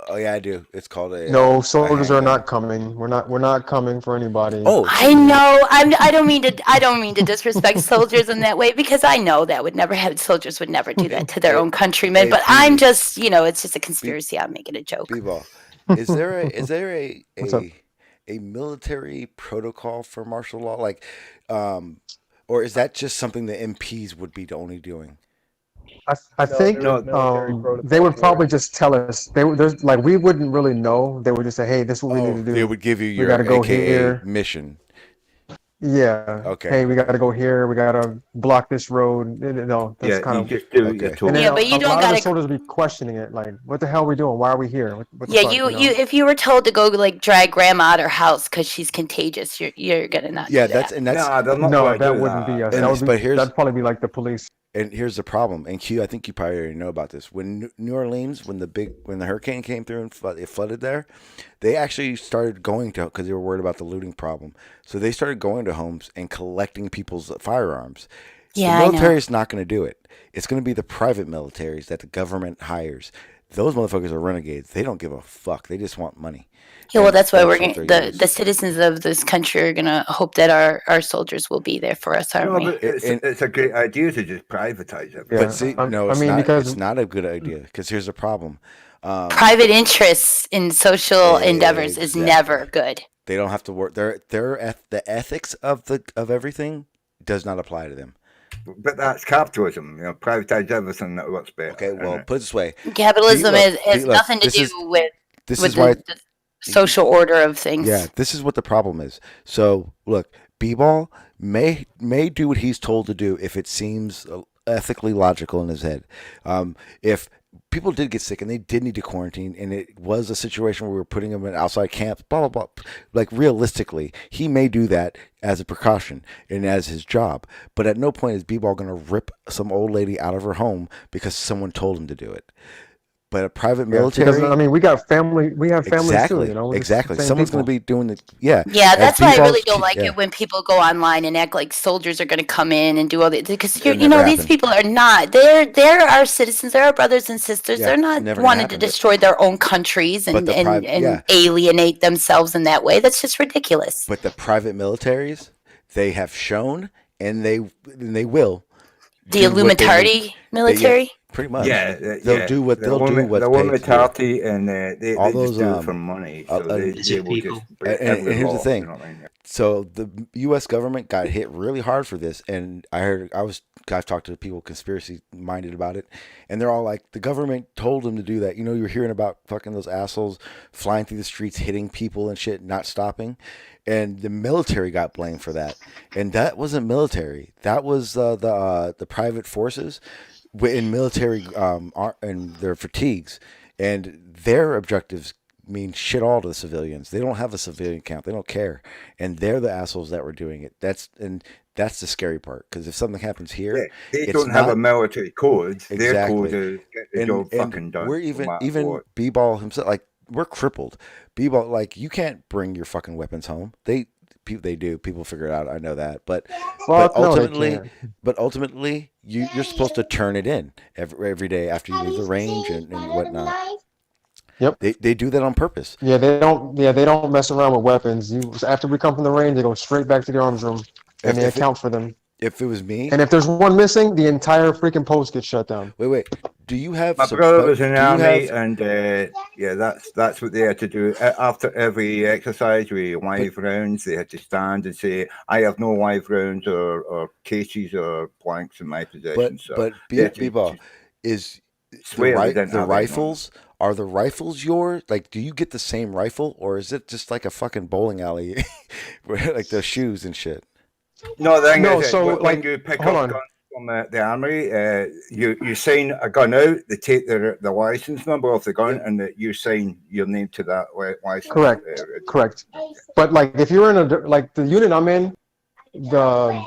Oh yeah, I do. It's called a. No, soldiers are handgun. not coming. We're not coming for anybody. Oh, I know. I don't mean to disrespect soldiers in that way, because I know that soldiers would never do that to their own countrymen. But I'm just, it's just a conspiracy. I'm making a joke. B-ball. Is there a military protocol for martial law, like, or is that just something the MPs would be only doing? I think they would probably just tell us. There's like, we wouldn't really know. They would just say, "Hey, this is what we need to do." They would give you we your gotta go AKA here. mission. Yeah. Okay. Hey, we got to go here. We got to block this road. No, that's Yeah, kind you of. just do what you're told. And then Yeah, but you a don't lot of gotta- the soldiers would be questioning it, like, "What the hell are we doing? Why are we here? What the Yeah, fuck?" you if you were told to go like drag grandma out her house because she's contagious, you're gonna not. Yeah, do that. that's Nah, they're not No, gonna that do wouldn't be us. And- That would be, but here's- that'd probably be like the police. And here's the problem. And Q, I think you probably already know about this. When New Orleans, when the hurricane came through and it flooded there, they actually started going to, because they were worried about the looting problem. So they started going to homes and collecting people's firearms. Yeah, the I know. military is not going to do it. It's going to be the private militaries that the government hires. Those motherfuckers are renegades. They don't give a fuck. They just want money. Yeah, well, And that's why what they're used. the citizens of this country are gonna hope that our soldiers will be there for us, aren't No, we? but it's a great idea to just privatize everything. But see, no, it's not. because- It's not a good idea, because here's the problem. Private interests in social endeavors is Exactly. never good. They don't have to work. The ethics of everything does not apply to them. But that's capitalism. Privatize everything that works better. Okay, well, put it this way. Capitalism Look, has look, nothing to this do is- with This with is why. the social order of things. Yeah, this is what the problem is. So look, B-ball may do what he's told to do if it seems ethically logical in his head. If people did get sick and they did need to quarantine, and it was a situation where we were putting them in outside camps, blah blah blah. Like, realistically, he may do that as a precaution and as his job. But at no point is B-ball going to rip some old lady out of her home because someone told him to do it. But a private military, Because, I mean, we got family. We have families exactly, too. We're exactly. the same Someone's people. going to be doing the yeah. Yeah, as that's why I really B-ball's don't like yeah. it when people go online and act like soldiers are going to come in and do all this, because It these never happened. people are not. They're our citizens. They're our brothers and sisters. Yeah, they're not never wanting to happened, but- destroy their own countries But and the yeah. alienate themselves in that way. That's just ridiculous. But the private militaries, they have shown, and they will. The do what they Illuminati need. military. Yeah, pretty much. Yeah, they'll do what they'll do. What's the paid to do. Illuminati, and they All just those, do it for money. So they will just break and every here's law, the thing. you know what I mean? So the U.S. government got hit really hard for this, and I've talked to people conspiracy minded about it, and they're all like, the government told them to do that. You're hearing about fucking those assholes flying through the streets, hitting people and shit, not stopping, and the military got blamed for that, and that wasn't military. That was the private forces in military and their fatigues, and their objectives mean shit all to the civilians. They don't have a civilian count. They don't care, and they're the assholes that were doing it. That's the scary part, because if something happens here, they it's don't have a not military code. Their code exactly. is get the job fucking done. We're even B-Ball himself. Like, we're crippled. B-Ball, like, you can't bring your fucking weapons home. They do. People figure it out. I know that, but ultimately, you're supposed to turn it in every day after you leave the range and whatnot. Yep. They do that on purpose. Yeah, they don't mess around with weapons. After we come from the range, they go straight back to the arms room, and they account for them. If it was me, and if there's one missing, the entire freaking post gets shut down. Wait. Do you have? My brother was in the army, and that's what they had to do after every exercise with live rounds. They had to stand and say, "I have no live rounds or cases or blanks in my possession." But B-Ball is the rifles. Are the rifles yours? Like, do you get the same rifle, or is it just like a fucking bowling alley, where like the shoes and shit? No, when you pick up guns from the army, you sign a gun out. They take the license number of the gun, and you sign your name to that license. Correct. But like, if you're in the unit I'm in,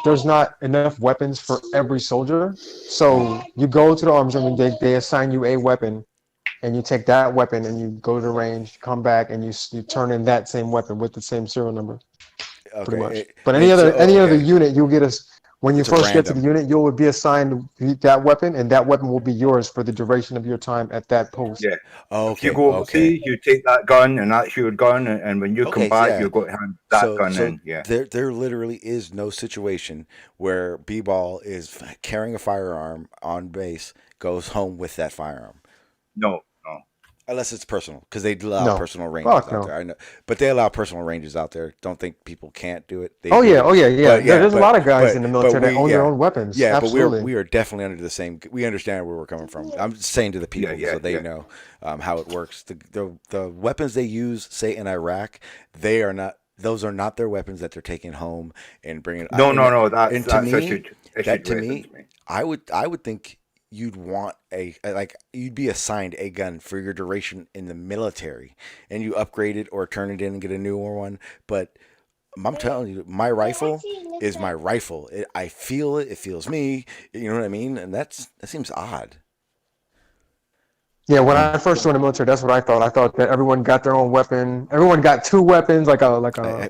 there's not enough weapons for every soldier. So you go to the arms room and they assign you a weapon, and you take that weapon and you go to the range, come back, and you turn in that same weapon with the same serial number. Okay. Pretty much. But any other unit, you'll get when you first get to the unit, you will be assigned that weapon, and that weapon will be yours for the duration of your time at that post. Yeah. If you go overseas, you take that gun, and that's your gun, and when you come back, you go to hand that gun in. Yeah. There literally is no situation where B-Ball is carrying a firearm on base, goes home with that firearm. No. Unless it's personal, because they allow personal ranges out there. I know, but they allow personal ranges out there. Don't think people can't do it. Yeah. There's a lot of guys in the military that own their own weapons. Yeah, absolutely. but we are definitely under the same. We understand where we're coming from. I'm just saying to the people so they know how it works. The weapons they use, say in Iraq, they are not. Those are not their weapons that they're taking home and bringing. No. That's to me, I would think you'd want you'd be assigned a gun for your duration in the military, and you upgrade it or turn it in and get a newer one. But I'm telling you, my rifle is my rifle. I feel it. It feels me. You know what I mean? And that seems odd. Yeah, when I first joined the military, that's what I thought. I thought that everyone got their own weapon. Everyone got two weapons, like a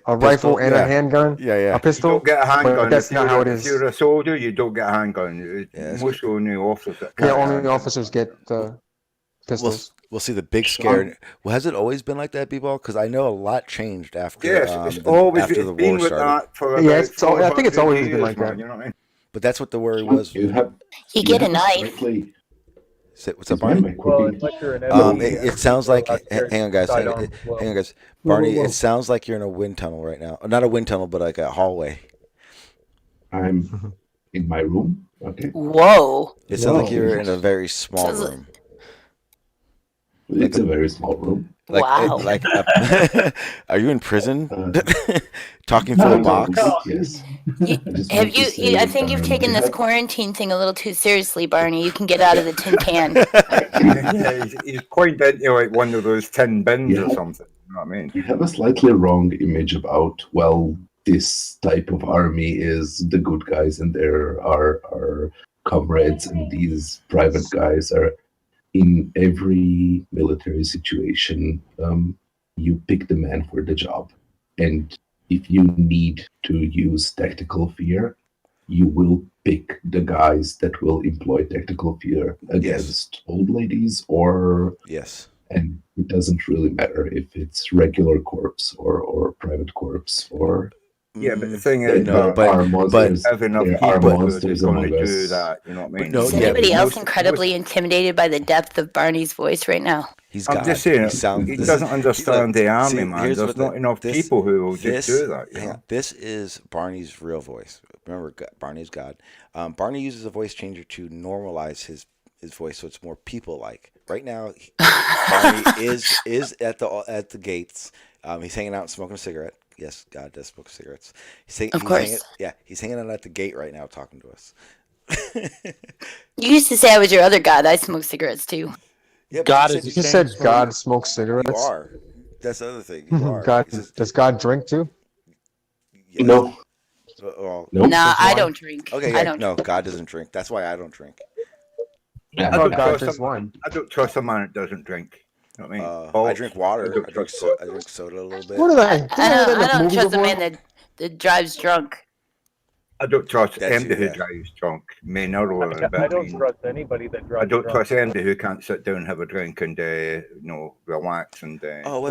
rifle and a handgun. Yeah. A pistol. You don't get a handgun. But that's not how it is. If you're a soldier, you don't get a handgun. Most only officers. Only officers get pistols. We'll see the big scare. Well, has it always been like that, B-Ball? Because I know a lot changed after. Yes, it's always after the been war with started. that for I think it's always been like that. You know what I mean? But that's what the worry was. You get a knife. What's up, Barney? Well, unless you're an It sounds like. Hang on, guys. Hang on, guys. Barney, it sounds like you're in a wind tunnel right now. Not a wind tunnel, but like a hallway. I'm in my room. Okay. Whoa. It sounds like you're in a very small room. It's a very small room. Wow. Are you in prison? Talking through a box? Yes. I think you've taken this quarantine thing a little too seriously, Barney. You can get out of the tin can. He's quite into like one of those tin bins or something. You know what I mean? You have a slightly wrong image about, this type of army is the good guys and there are our comrades, and these private guys are. In every military situation, you pick the man for the job. And if you need to use tactical fear, you will pick the guys that will employ tactical fear against old ladies or... Yes. And it doesn't really matter if it's regular corps or private corps or... Yeah, but the thing is, having enough people who's going to do that, you know what I mean? Is anybody else incredibly intimidated by the depth of Barney's voice right now? I'm just saying, he doesn't understand the army, man. There's not enough people who will just do that. You know? This is Barney's real voice. Remember, Barney's God. Barney uses a voice changer to normalize his voice so it's more people-like. Right now, Barney is at the gates. He's hanging out and smoking a cigarette. Yes, God does smoke cigarettes. Of course. He's hanging out at the gate right now talking to us. You used to say I was your other God. I smoke cigarettes too. Yeah, God is. You said God smokes cigarettes. You are. That's the other thing. You are. God, It's just, does God drink too? yes. No. Well, Nope. Nah, Just I wine? don't drink. okay, I yeah, don't no, drink. God doesn't drink. That's why I don't drink. I I thought don't God trust drinks a wine. I don't trust a man that doesn't drink. You know what I mean? I False. drink water. don't trust false. I drink soda a little bit. What are I, they? I Didn't I hear don't. that in I a don't movie trust a before? man that drives drunk. I don't trust That anybody too, who yeah. drives drunk. Men or women. I don't trust anybody that drives I don't drunk. trust anybody who can't sit down, have a drink, and relax and. Oh, wait.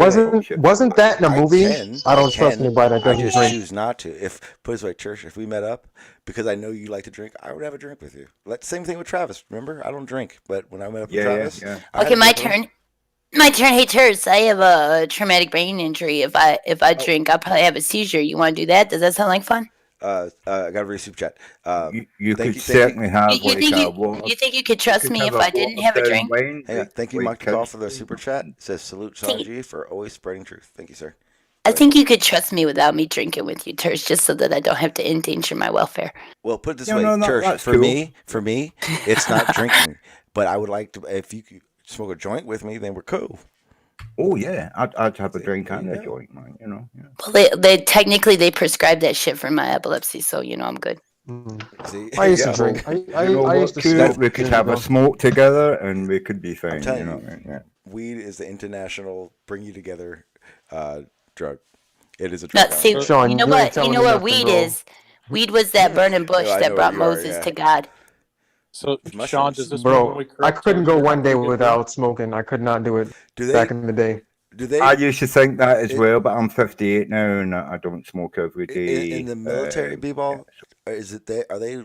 Wasn't that in a I movie? can. I don't trust anybody that I doesn't just drink. choose not to. If put it this way, Church, if we met up, because I know you like to drink, I would have a drink with you. Like same thing with Travis. Remember, I don't drink, but when I met up with Travis, I had Okay, a my drink with him. turn. My turn. Hey, Turs, I have a traumatic brain injury. If I drink, I'll probably have a seizure. You want to do that? Does that sound like fun? I got a very super chat. You thank could you, certainly have You like think a you water. you think you could trust me if I didn't have a drink? Wine, Hang on. Thank you, Monkey Call, for the super chat. It says salute Sean Think- G for always spreading truth. Thank you, sir. I think you could trust me without me drinking with you, Turs, just so that I don't have to endanger my welfare. Well, put it this No, way, no, no, Church. that's For cool. me, it's not drinking. But I would like to. If you could smoke a joint with me, then we're cool. Oh yeah, I'd have a drink and a joint, man. You know. Yeah. Well, they technically they prescribe that shit for my epilepsy, so I'm good. See, I used to Yeah, drink. well, I you know I used what, to too? smoke We could years have a ago. smoke together, and we could be I'm fine. telling You know. you, Right? Yeah. weed is the international bring you together drug. It is a No, drug. see, Sean, you know you ain't what? You telling know me what nothing, weed bro. is? Weed was that burning bush I know that where brought you are, Moses yeah. to God. So, It's Sean, does mushrooms. this mean when we Bro, I correct couldn't Turs, go you're one not day gonna get drunk? without smoking. I could not do it Do they? back in the day. Do they? I used to think that as It- well, but I'm 58 now, and I don't smoke every day. In the military, B-ball, is it they? Are they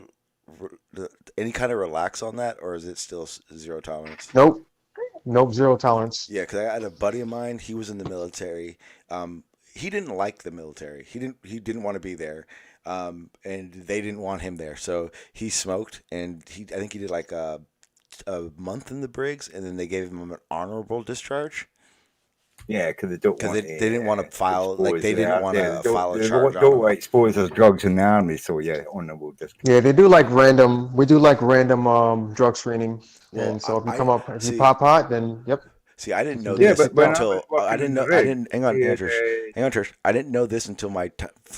any kind of relax on that, or is it still zero tolerance? Nope. Nope. Zero tolerance. Yeah, because I had a buddy of mine. He was in the military. He didn't like the military. He didn't want to be there, and they didn't want him there. So he smoked, and I think he did like a month in the Briggs, and then they gave him an honorable discharge. Yeah, because they didn't want to file like they didn't want to file a They charge don't on him. expose as drugs in the army, so yeah, honorable discharge. Yeah, they do like random. We do like random drug screening, Well, and so if you I if you pop hot, then yep. See, I didn't know Yeah, this but when I until was working I didn't in know. the I rig, didn't. Hang on, we had, Hang on, Trish. I didn't know this until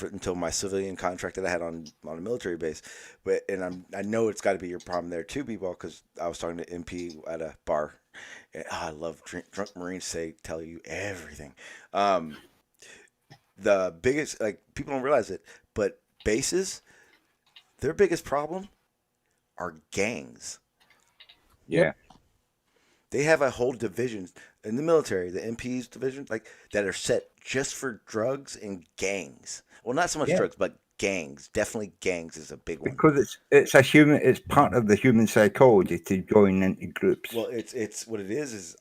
until my civilian contract that I had on a military base. But I know it's got to be your problem there too, B-ball, because I was talking to MP at a bar. And, I love drunk Marines tell you everything. The biggest, like, people don't realize it, but bases, their biggest problem are gangs. Yeah. They have a whole division in the military, the MP's division, like that are set just for drugs and gangs. Well, not so much Yeah. drugs, but gangs. Definitely gangs is a big one. Because it's part of the human psychology to join into groups. Well, it's what it is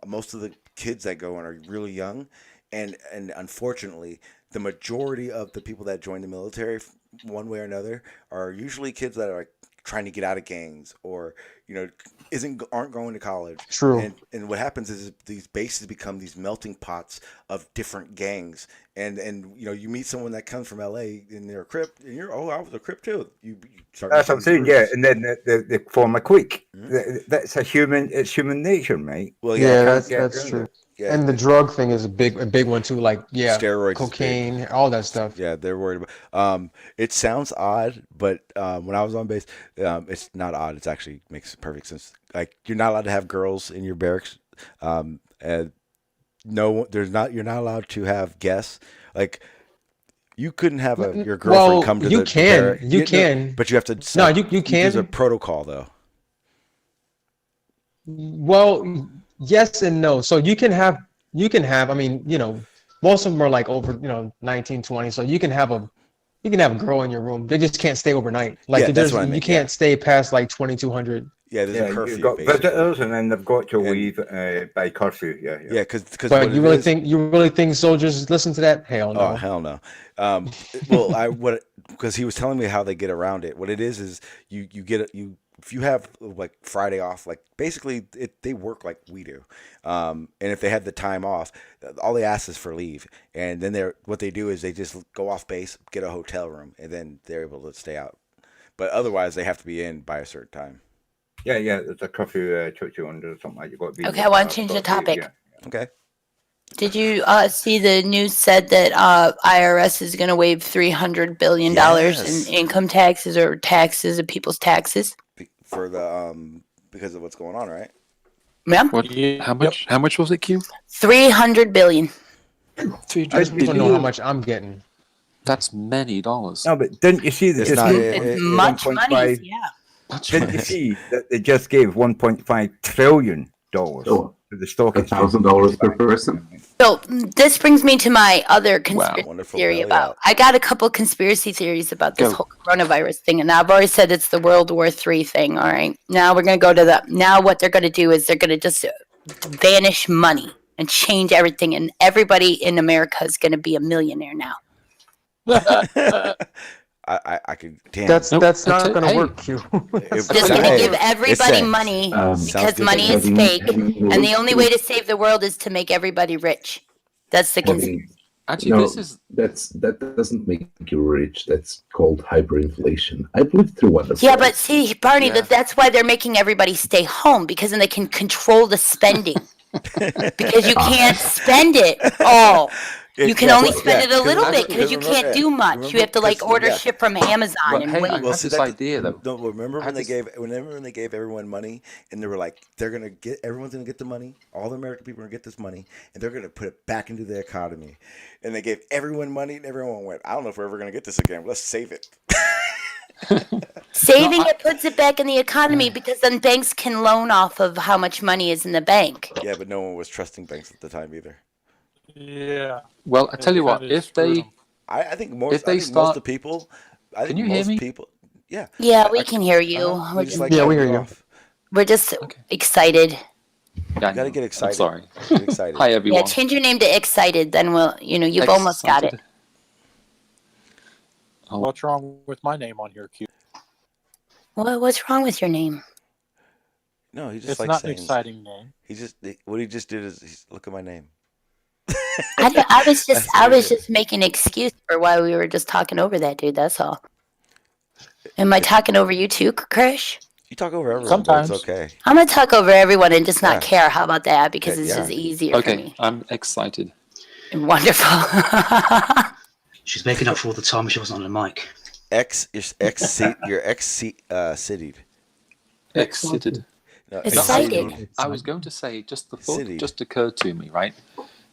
most of the kids that go in are really young, and unfortunately, the majority of the people that join the military, one way or another, are usually kids that are like trying to get out of gangs or aren't going to college. True. And what happens is these bases become these melting pots of different gangs. And you meet someone that comes from LA and they're a Crip, and I was a Crip too. You start. That's what I'm saying. Yeah, groups. and then they form a clique. That's it's human nature, mate. Well, Yeah, Can't that's get true. around it. Yeah. And the drug thing is a big one too. Like Steroids is cocaine, all that stuff. Yeah, they're worried about. It sounds odd, but when I was on base, it's not odd. It actually makes perfect sense. Like you're not allowed to have girls in your barracks. You're not allowed to have guests. Like you couldn't have your girlfriend come to you the can, barrack. you can, but you have to. No, you can. There's a protocol though. Well, yes and no. So you can have. I mean, most of them are like over, 19, 20. So you can have a girl in your room. They just can't stay overnight. Like that's what I mean, you can't stay past like 2200. Yeah, there's a curfew. You've got basically. visitors, and then they've got to leave by curfew. Yeah. Yeah, because. But you really think soldiers listen to that? Hell no. Oh hell no. Because he was telling me how they get around it. What it is you if you have like Friday off, like basically they work like we do, and if they have the time off, all they ask is for leave, and then what they do is they just go off base, get a hotel room, and then they're able to stay out. But otherwise, they have to be in by a certain time. Yeah. There's a curfew 2200 or something like you got to be. Okay, I want to change the topic. Yeah. Okay. Did you see the news said that IRS is going to waive $300 billion Yes. in income taxes or taxes of people's taxes? For the because of what's going on, right? Yeah. What? How much? How much was it, Q? $300 billion. I just want to know how much I'm getting. That's many dollars. No, but didn't you see they It's just not- gave it- Much 1.5 money, yeah. Didn't you see that they just gave $1.5 trillion to the stock exchange? $1,000 per person. So this brings me to my other conspiracy Wonderful theory belly about. out. I got a couple conspiracy theories about this Go. whole coronavirus thing, and I've already said it's the World War III thing. All right, now we're gonna go to the. Now what they're gonna do is they're gonna just vanish money and change everything, and everybody in America is gonna be a millionaire now. I could. Damn. That's not going to work, Q. Just gonna give everybody money sounds because good money to is me. fake, and the only way to save the world is to make everybody rich. That's the conspiracy. Actually, No, this is that doesn't make you rich. That's called hyperinflation. I've lived through one of Yeah, those. but see, Barney, that's why they're making everybody stay home, because then they can control the spending. Because you can't spend it all. You can only spend it a little bit because you can't do much. You have to like order shit from Amazon But and hey, wait. I have this idea though. No, remember I when had they gave everyone money and they were like, everyone's gonna get the money, all the American people are gonna get this money, and they're gonna put it back into the economy. And they gave everyone money, and everyone went, I don't know if we're ever gonna get this again. Let's save it. Saving it puts it back in the economy because then banks can loan off of how much money is in the bank. Yeah, but no one was trusting banks at the time either. Yeah. Well, I tell you what, if they, I think most if they most start, of the people, I think can you hear most me? people, yeah. Yeah, we can hear you. We just like Yeah, cut we it hear you. off. We're just excited. You gotta get excited. I'm sorry. Get excited. Hi everyone. Yeah, change your name to Excited, then you've almost got it. Oh. What's wrong with my name on here, Q? What's wrong with your name? No, he just It's likes not an saying. exciting name. What he just did is look at my name. I was That's what he did. just making an excuse for why we were just talking over that dude. That's all. Am I talking over you too, Krish? You talk over everyone. Sometimes. But it's okay. I'm gonna talk over everyone and just not Yeah. care. How about that? Because it's Yeah. just easier for Okay, me. I'm excited. Wonderful. She's making up for all the time she wasn't on the mic. You're citied. Excited. No, Excited. I was going to say, just the thought City. just occurred to me, right?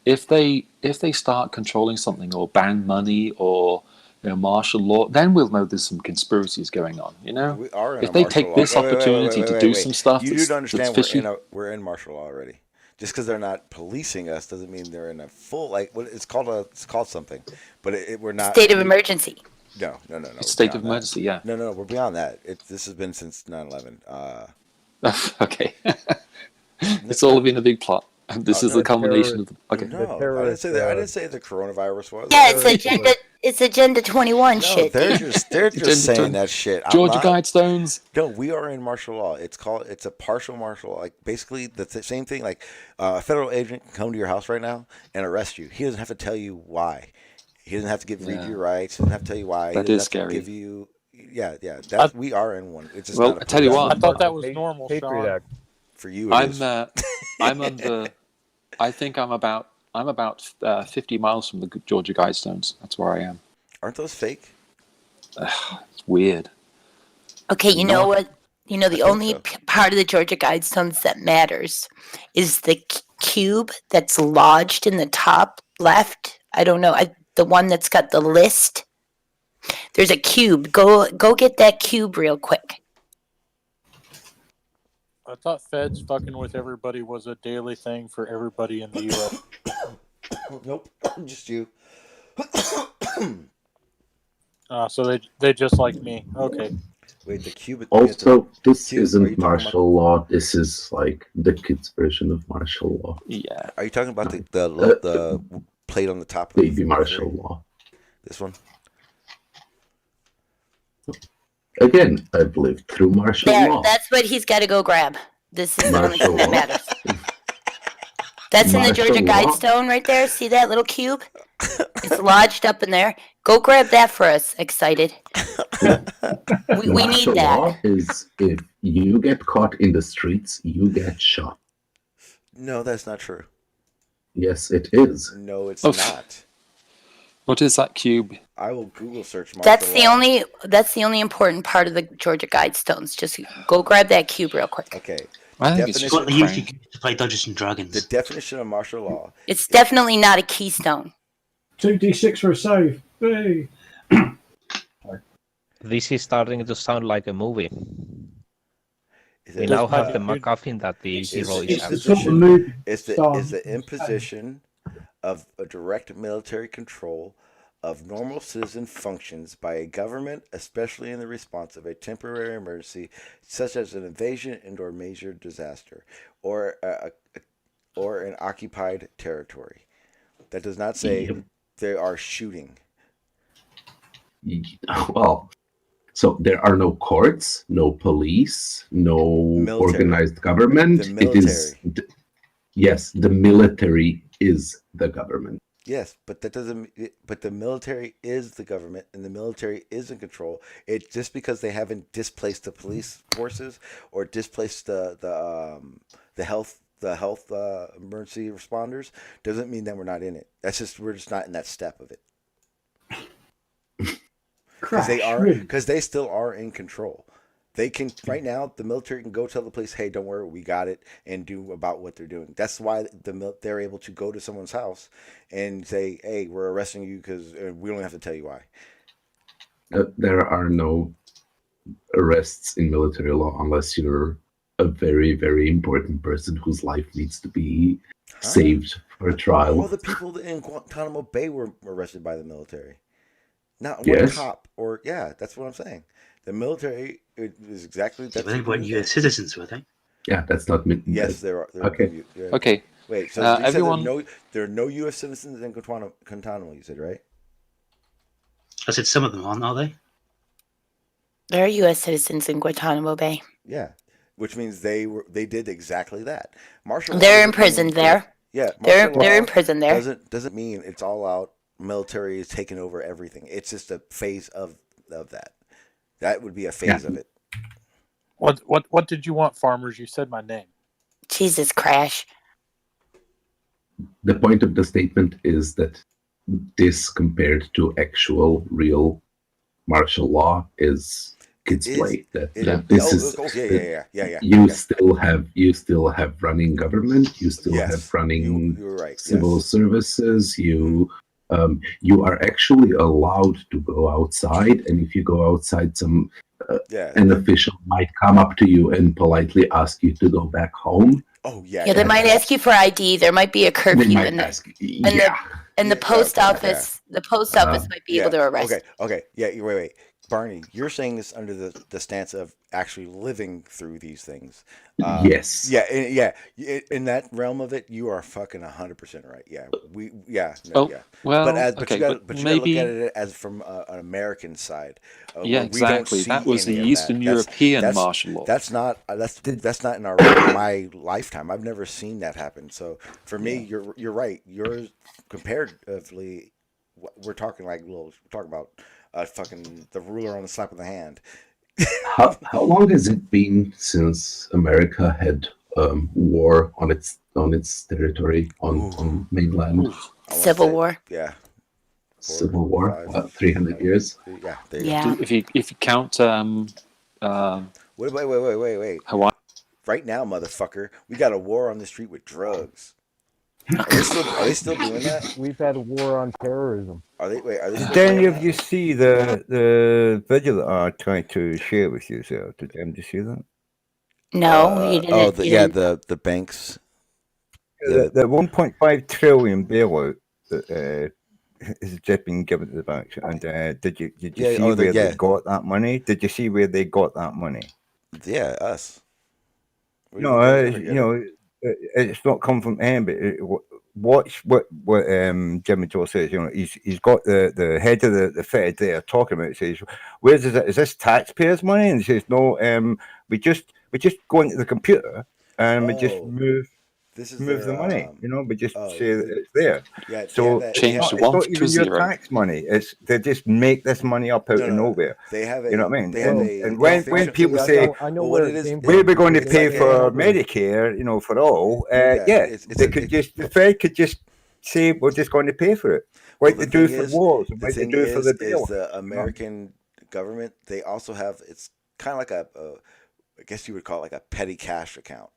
If they start controlling something or ban money or martial law, then we'll know there's some conspiracies going on. We are in if a they martial take law. this Wait, opportunity to do wait. some stuff, You that's, do to understand that's fishy. we're in martial law already. Just because they're not policing us doesn't mean they're in a full it's called something, but we're not State of emergency. No. It's state beyond of emergency, that. yeah. No, we're beyond that. This has been since 9/11. Okay. It's all been a big plot. This is the culmination of the. Okay. No, I didn't say the coronavirus was. Yeah, it's Agenda 21 No, shit. they're just saying that shit. Georgia Guidestones. No, we are in martial law. It's a partial martial law. Like basically the same thing. Like a federal agent can come to your house right now and arrest you. He doesn't have to tell you why. He doesn't have to read you your rights. He doesn't have to tell you why. That he is doesn't have to scary. give you. Yeah. We are in one. It's just Well, not a I tell you police- what. I thought that was normal, Patriot Sean. Act. For you, it is. I'm under. I think I'm about 50 miles from the Georgia Guidestones. That's where I am. Aren't those fake? It's weird. Okay, you know what? The think only so. part of the Georgia Guidestones that matters is the cube that's lodged in the top left. I don't know. The one that's got the list. There's a cube. Go get that cube real quick. I thought feds fucking with everybody was a daily thing for everybody in the U.S. Nope, just you. So they just like me. Okay. Wait, the cube. Also, this Cube, are you isn't talking martial law. This is like the kids' version of martial law. Yeah. Are you talking about the plate on the top of Baby martial law. This one? Again, I've lived through martial There, law. that's what he's got to go grab. This is the only Martial thing that law. matters. That's in the Georgia Martial law. Guidestone right there. See that little cube? It's lodged up in there. Go grab that for us. Excited. We need Martial that. law is if you get caught in the streets, you get shot. No, that's not true. Yes, it is. No, it's Oh, not. What is that cube? I will Google search martial That's the law. only. That's the only important part of the Georgia Guidestones. Just go grab that cube real quick. Okay. I think it's It's just what a they usually crown. use to play Dungeons and The Dragons. definition of martial law. It's definitely not a keystone. 2d6 for a save. Hey. This is starting to sound like a movie. We it- now have uh, the MacGuffin that the It's hero the is It's the after. sort of imposition. movie It's star. the imposition of a direct military control of normal citizen functions by a government, especially in the response of a temporary emergency, such as an invasion and/or major disaster, or an occupied territory. That does not say Yep. they are shooting. Well, so there are no courts, no police, no Military. organized government. The It is, military. yes, the military is the government. Yes, but that doesn't. But the military is the government, and the military is in control. It just because they haven't displaced the police forces or displaced the health emergency responders doesn't mean that we're not in it. That's just we're just not in that step of it. Because they still are in control. They can right now. The military can go tell the police, "Hey, don't worry, we got it," and do about what they're doing. That's why they're able to go to someone's house and say, "Hey, we're arresting you because we don't have to tell you why." There are no arrests in military law unless you're a very, very important person whose life needs to be saved for a trial. All the people in Guantanamo Bay were arrested by the military. Not one Yes. cop or that's what I'm saying. The military is exactly Yeah, but they weren't US citizens, were they? Yeah, that's not. Yes, there are. Okay. Okay. Wait, so you everyone. said there are no U.S. citizens in Guantanamo. You said right? I said some of them aren't, are they? There are U.S. citizens in Guantanamo Bay. Yeah, which means they did exactly that. Martial law They're doesn't imprisoned mean- there. Yeah, They're martial law in prison there. Doesn't mean it's all out. Military is taking over everything. It's just a phase of that. That would be a phase of it. What did you want, farmers? You said my name. Jesus, Crash. The point of the statement is that this, compared to actual, real martial law, is kids' play. That this is. Yeah. You still have running government. You still have running you're right. civil services. You are actually allowed to go outside, and if you go outside, an official might come up to you and politely ask you to go back home. Oh yeah. Yeah, they might ask you for ID. There might be a curfew, might and ask- the post office. The post office might be able to arrest. Okay. Yeah. Wait. Barney, you're saying this under the stance of actually living through these things. Yes. Yeah. In that realm of it, you are fucking 100% right. Yeah. Well, But okay, you got but to maybe- look at it as from an American side. Yeah, where we don't exactly. see That was any the of Eastern that. European martial law. That's not in my lifetime. I've never seen that happen. So for me, you're right. Yours comparatively, we're talking about fucking the ruler on the slap of the hand. How long has it been since America had war on its territory on mainland? Civil War. Yeah. Civil War, 300 years. Yeah. If you count Wait. Hawaii. Right now, motherfucker, we got a war on the street with drugs. Are they still doing that? We've had a war on terrorism. Are they still Did any doing of you see the video that I tried to share with you, sir? Did you see that? No, you didn't. The banks. The 1.5 trillion bailout that has just been given to the banks. And did you see where they got that money? Did you see where they got that money? Yeah, us. No, it's not come from him, but watch what Jimmy Joe says. You know, he's got the head of the Fed there talking about it. Says, "Where's is this taxpayers' money?" And he says, "No, we just go into the computer and we just move." This is move their the money, but just say that it's there. yeah. So Change it's one not to even your zero. tax money. It's they just make this money up out No, of no, no. nowhere. They have You know what I mean? they have And a when people fictional. say, I know well, where what it it is, came we're from. going to it's pay like for a, Medicare, for all, yeah. they could just the Fed could just say we're just going to pay for it, Well, like they do for wars, and the like they thing do for the is bail. the American government. They also have. It's kind of like I guess you would call it like a petty cash account,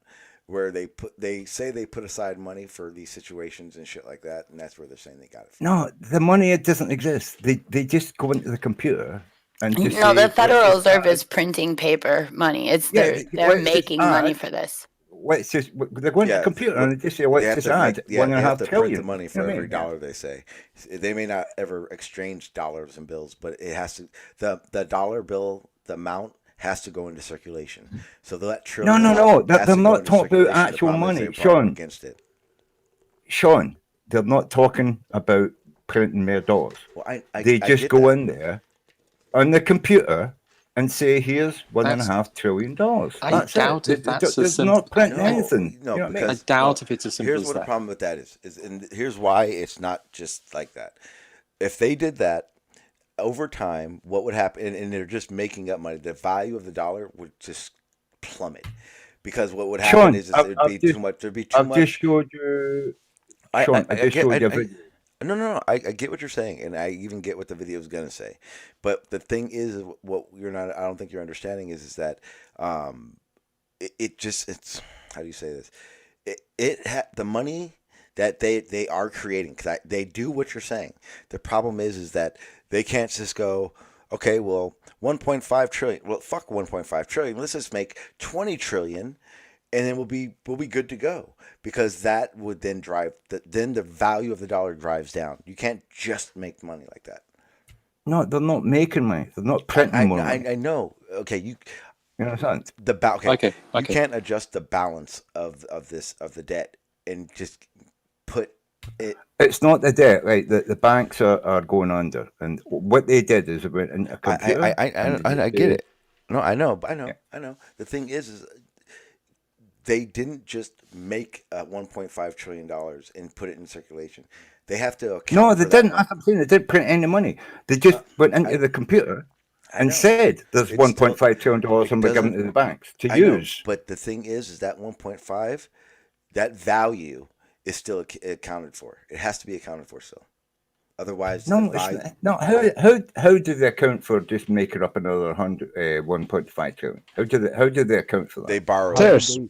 where they say they put aside money for these situations and shit like that, and that's where they're saying they got it from. No, the money it doesn't exist. They just go into the computer and just No, say the Federal it's Reserve is printing paper money. It's yeah, they're let's just making money add. for this. Let's just they're going to the Yeah, computer what and they just say they let's have just to add make. Yeah, one and they a have half to print trillion. the money You for know what I every mean? dollar they say. They may not ever exchange dollars and bills, but it has to. The dollar bill, the amount has to go into circulation. So that trillion. No. Has They're to go not into talking about circulation. The actual problem is money, they're borrowing Sean. against it. Sean, they're not talking about printing more dollars. Well, They I just get go that. in there on the computer and say, "Here's $1.5 trillion." I That's doubt it. if that's as There's simple. not printing anything. No, You know what I because I doubt if it's as simple here's as what the that. problem with that is, and here's why it's not just like that. If they did that over time, what would happen? And they're just making up money. The value of the dollar would just plummet because what would happen Sean, is there'd be too much. There'd be too I've just much. showed you. Sean, I just showed you a video. No. I get what you're saying, and I even get what the video is gonna say. But the thing is, what you're not. I don't think you're understanding is that it's how do you say this? The money that they are creating because they do what you're saying. The problem is that they can't just go, okay, well, 1.5 trillion. Well, fuck 1.5 trillion. Let's just make 20 trillion, and then we'll be good to go because that would then drive then the value of the dollar drives down. You can't just make money like that. No, they're not making money. They're not printing more money. I know. Okay, you understand? Okay. You can't adjust the balance of the debt and just put it. It's not the debt, right? The banks are going under, and what they did is it went into a computer. I get it. No, I know. The thing is they didn't just make $1.5 trillion and put it in circulation. They have to account. No, they for didn't. That I'm saying they didn't print any money. They just went into the computer and said there's $1.5 trillion and we're giving it to the banks to use. But the thing is that 1.5, that value is still accounted for. It has to be accounted for still. Otherwise, No, the value. no. How do they account for just making up another 1.5 trillion? How do they account for that? They borrow.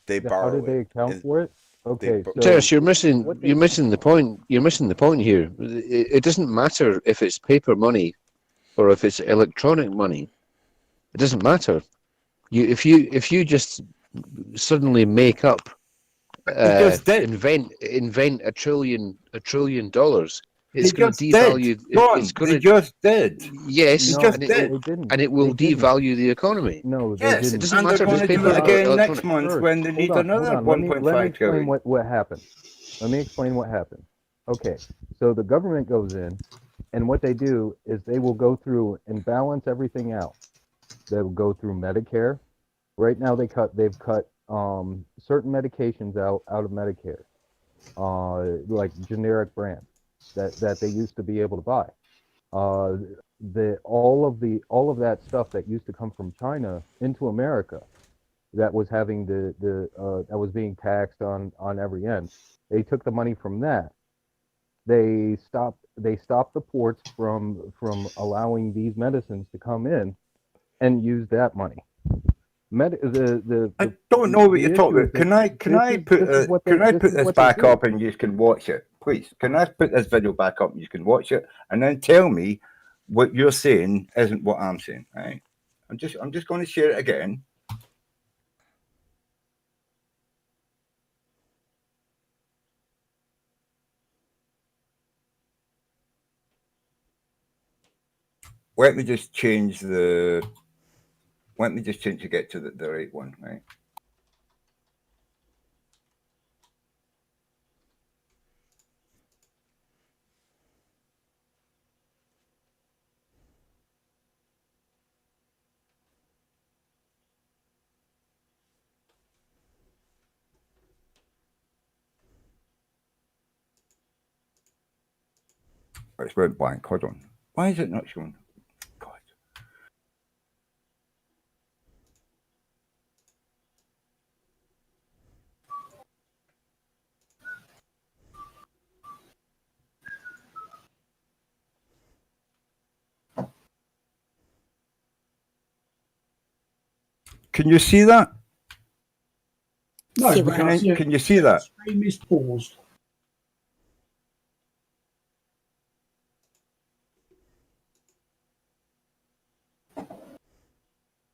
They borrow. How did they account for it? Okay, so Terrace, you're missing the point. You're missing the point here. It doesn't matter if it's paper money or if it's electronic money. It doesn't matter. If you just suddenly make up, invent $1 trillion, it's going to devalue. It's going to just did. Yes, No, and it will They didn't. devalue the economy. No, they Yes, didn't. It doesn't and matter they're if it's going to do paper it or again next electronic. month when they need another Let me 1.5 explain trillion. what happened. Let me explain what happened. Okay, so the government goes in, and what they do is they will go through and balance everything out. They will go through Medicare. Right now, they've cut certain medications out of Medicare, like generic brands that they used to be able to buy. All of that stuff that used to come from China into America, that was having that was being taxed on every end. They took the money from that. They stopped the ports from allowing these medicines to come in, and use that money. I don't know what you're talking about. Can I put this back up and you can watch it, please? Can I put this video back up and you can watch it, and then tell me what you're saying isn't what I'm saying, right? I'm just going to share it again. Let me just change to get to the right one, right? It's went blank. Hold on. Why is it not showing? God. Can you see that? No, See we what? can't see it. Can you see that? The stream is paused.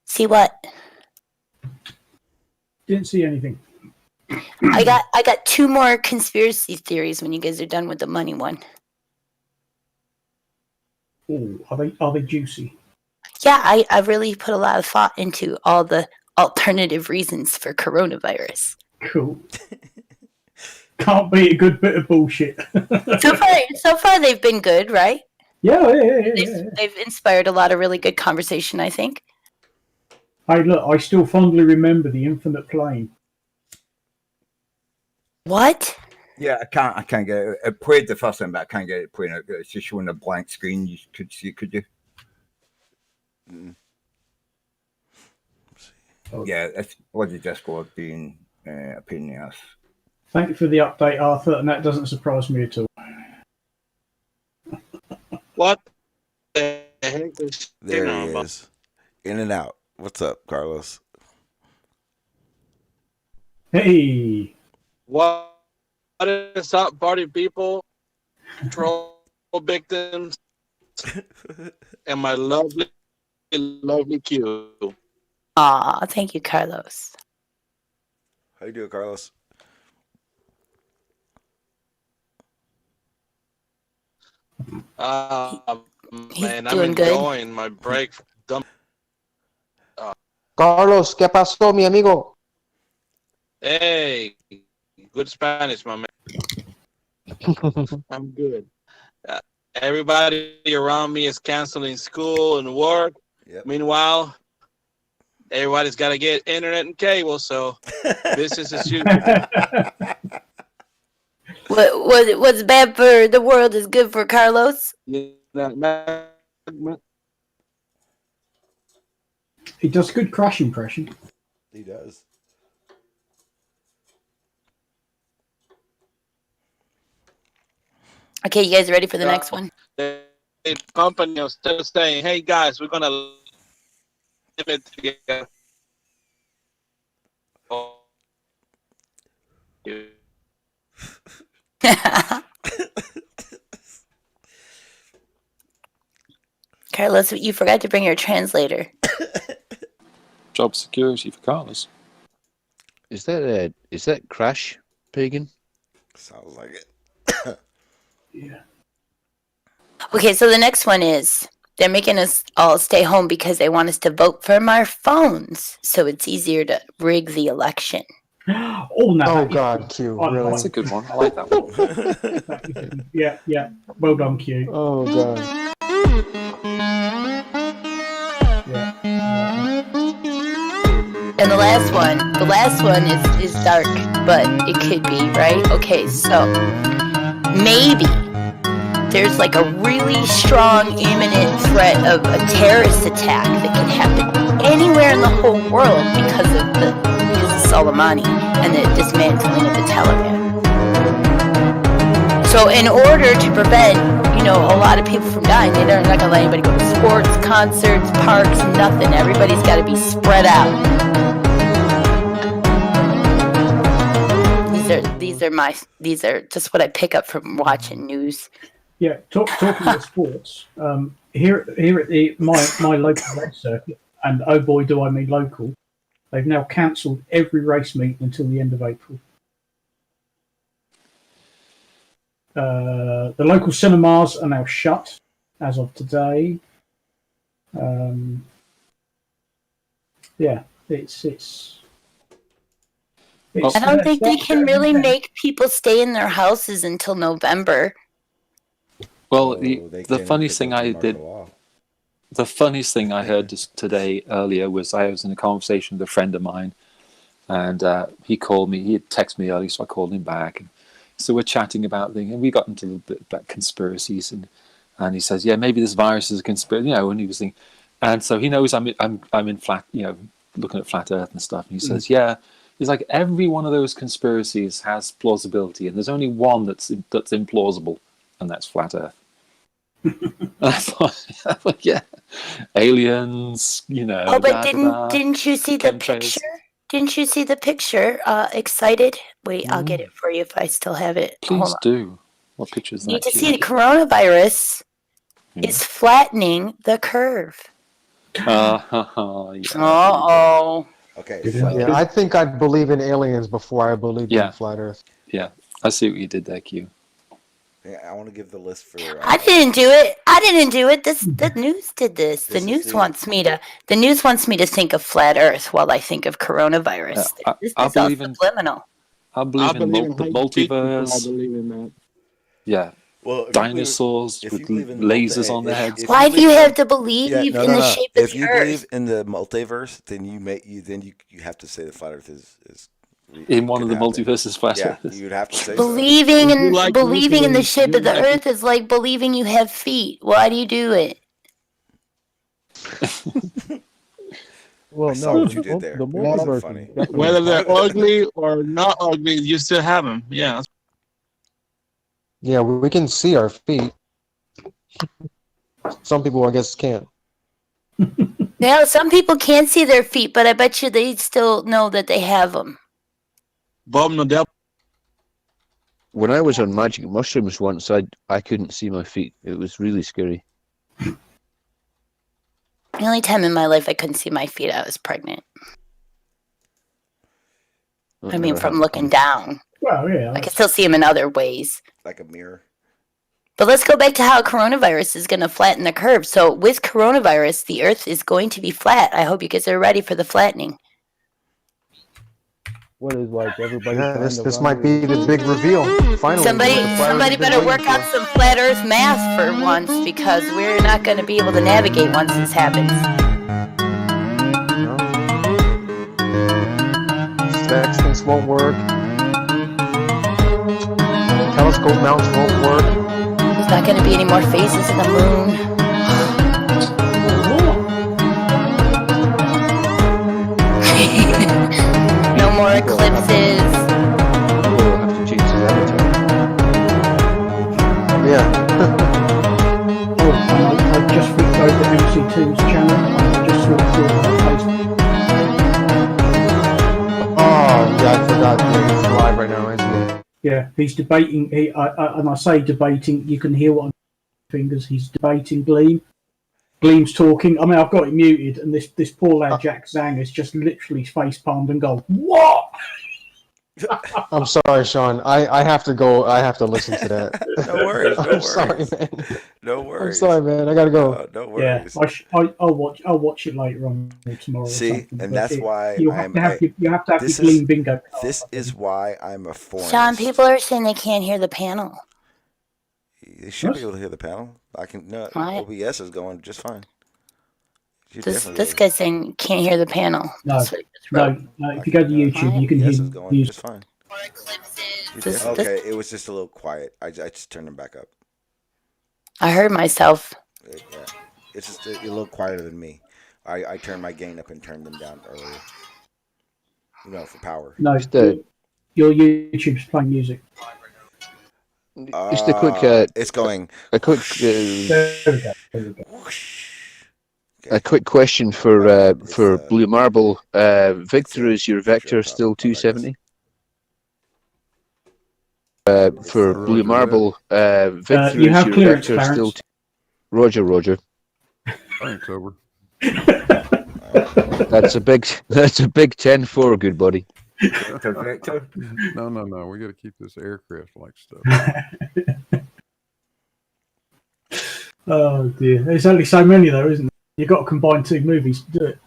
See what? Didn't see anything. I got 2 more conspiracy theories when you guys are done with the money one. Oh, are they juicy? Yeah, I really put a lot of thought into all the alternative reasons for coronavirus. Cool. Can't beat a good bit of bullshit. So far they've been good, right? Yeah. They've inspired a lot of really good conversation, I think. Hey, look, I still fondly remember the infinite plane. What? Yeah, I can't get it. It played the first time, but I can't get it playing. It's just showing a blank screen. You could see, could you? Yeah, it's bloody Discord being a pain in the ass. Thank you for the update, Arthur, and that doesn't surprise me at all. What the heck is There going he on? is. In and out. What's up, Carlos? Hey. What is up, party people, troll victims, and my lovely Q? Aw, thank you, Carlos. How you doing, Carlos? Man, I'm doing good. enjoying my break. Carlos, ¿qué pasó, mi amigo? Hey, good Spanish, my man. I'm good. Everybody around me is canceling school and work. Yep. Meanwhile, everybody's got to get internet and cable, so business as usual. What's bad for the world is good for Carlos? He does a good crash impression. He does. Okay, you guys ready for the next one? The company is still saying, hey guys, we're going to live it together. Carlos, you forgot to bring your translator. Job security for Carlos. Is that Crash, Pagan? Sounds like it. Yeah. Okay, so the next one is they're making us all stay home because they want us to vote from our phones, so it's easier to rig the election. Oh, no. Oh, God, Q. Really? That's a good one. I like that one. Yeah. Well done, Q. Oh, God. And the last one is dark, but it could be, right? Okay, so maybe there's like a really strong imminent threat of a terrorist attack that could happen anywhere in the whole world because of Soleimani and the dismantling of the Taliban. So in order to prevent, a lot of people from dying, they're not going to let anybody go to sports, concerts, parks, nothing. Everybody's got to be spread out. These are just what I pick up from watching news. Yeah, talking about sports, here at my local race circuit, and oh boy, do I mean local, they've now cancelled every race meet until the end of April. The local cinemas are now shut as of today. Yeah, it's I don't think they can really make people stay in their houses until November. Well, the funniest thing I heard today earlier was I was in a conversation with a friend of mine, and he called me. He had texted me early, so I called him back. And so we're chatting about things, and we got into a little bit about conspiracies. And and he says, "Yeah, maybe this virus is a conspiracy." You know, and he was thinking, and so he knows I'm in flat, you know, looking at flat Earth and stuff. And he says, "Yeah." He's like, every one of those conspiracies has plausibility, and there's only one that's implausible, and that's flat Earth. And I thought, yeah, aliens, you know. Oh, but didn't you see the chemtrails. picture? Didn't you see the picture? Excited? Wait, I'll get it for you if I still have it. Hold Please on. do. What picture is You need that? to see the coronavirus Yeah. is flattening the curve. Yeah. Uh-oh. Okay. Yeah, I think I believe in aliens before I believe in flat Earth. Yeah, I see what you did there, Q. Yeah, I want to give the list for. I didn't do it. The news did this. The news wants me to think of flat Earth while I think of coronavirus. This is all subliminal. I believe in the multiverse. I believe in that. Yeah. Well, dinosaurs with lasers on their heads. Why do you have to believe in the shape of If the you Earth? believe in the multiverse, then you have to say the flat Earth is in one of the multiverses flat yeah, Earth. you'd have to say Believing so. in believing in the shape of the Earth is like believing you have feet. Why do you do it? Well, saw no, what you did there. the It wasn't multiverse funny. is definitely Whether they're ugly or not ugly, you still have them. Yeah. Yeah, we can see our feet. Some people, I guess, can't. Now, some people can't see their feet, but I bet you they still know that they have them. When I was on magic mushrooms once, I couldn't see my feet. It was really scary. The only time in my life I couldn't see my feet, I was pregnant. I mean, from looking down. Well, yeah. I can still see them in other ways. Like a mirror. But let's go back to how coronavirus is going to flatten the curve. So with coronavirus, the Earth is going to be flat. I hope you guys are ready for the flattening. What is like everybody? Yeah, this might be the big reveal. Finally, Somebody better work out some flat Earth math for once, because we're not going to be able to navigate once this happens. Sextants won't work. Telescope mounts won't work. There's not going to be any more phases of the moon. No more eclipses. We'll have to change his avatar. Yeah. I just flipped over MC2's channel. I just saw Facebook. Oh, yeah, I forgot. He's live right now, isn't he? Yeah, he's debating. And I say debating. You can hear what I'm fingers. He's debating Gleam. Gleam's talking. I mean, I've got it muted, and this poor lad Jack Zhang is just literally face palmed and go, "What?" I'm sorry, Sean. I have to go. I have to listen to that. No worries. No I'm worries. sorry, man. No worries. I'm sorry, man. I gotta go. No Yeah, worries. I'll watch it later on tomorrow. See, or something. and But that's why you have to have your Gleam bingo. This is why I'm a foreigner. Sean, people are saying they can't hear the panel. You should be able to hear the panel. I can. No, What? OBS is going just fine. This guy's saying you can't hear the panel. No, That's what he just wrote. no. If you go to YouTube, you can hear OBS is going music. just fine. This- Okay, it was just a little quiet. I just turned them back up. I heard myself. Yeah. It's just a little quieter than me. I turned my gain up and turned them down earlier. You know, for power. No, your YouTube's playing music. Just a quick. It's going. A quick. There we go. A quick question for Blue Marble. Victor, is your vector still 270? For Blue Marble, Victor, you is have your clearance, vector Clarence. still? Roger. Thanks, over. That's a big 10-4, good buddy. No. We got to keep this aircraft-like stuff. Oh dear, there's only so many though, isn't there? You've got to combine two movies to do it.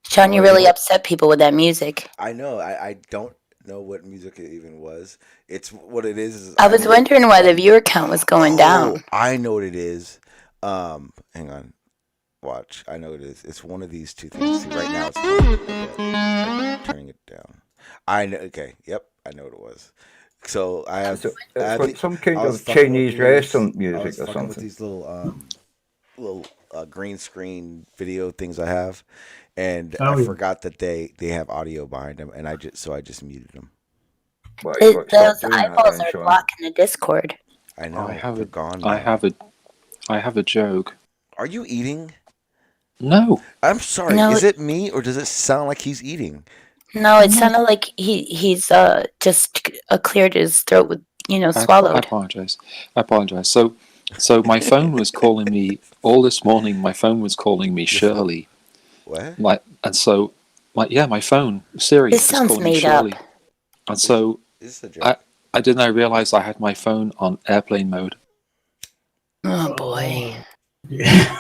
Sean, you really upset people with that music. I know. I don't know what music it even was. It's what it is I was wondering why the viewer count was going down. I know what it is. Hang on. Watch. I know what it is. It's one of these two things. See, right now it's turning it down. I know. Okay. Yep. I know what it was. So I have. So I it's have like some kind I was of fucking with Chinese these- restaurant I music was or fucking with something. these little green screen video things I have, and Oh, I yeah. forgot that they have audio behind them, and I just muted them. Well, you got to Those stop doing that eyeballs then, are Sean. blocking the Discord. I know I have they're a, gone I now. have a joke. Are you eating? No. I'm sorry. No, Is it me or does it sound like he's eating? No, it sounded like he's just cleared his throat with I swallowed. apologize. I apologize. So my phone was calling me all this morning. My phone was calling me Shirley. What? My phone Siri This was sounds calling me made Shirley, up. and so This is a joke. I didn't realize I had my phone on airplane mode. Oh boy. Yeah.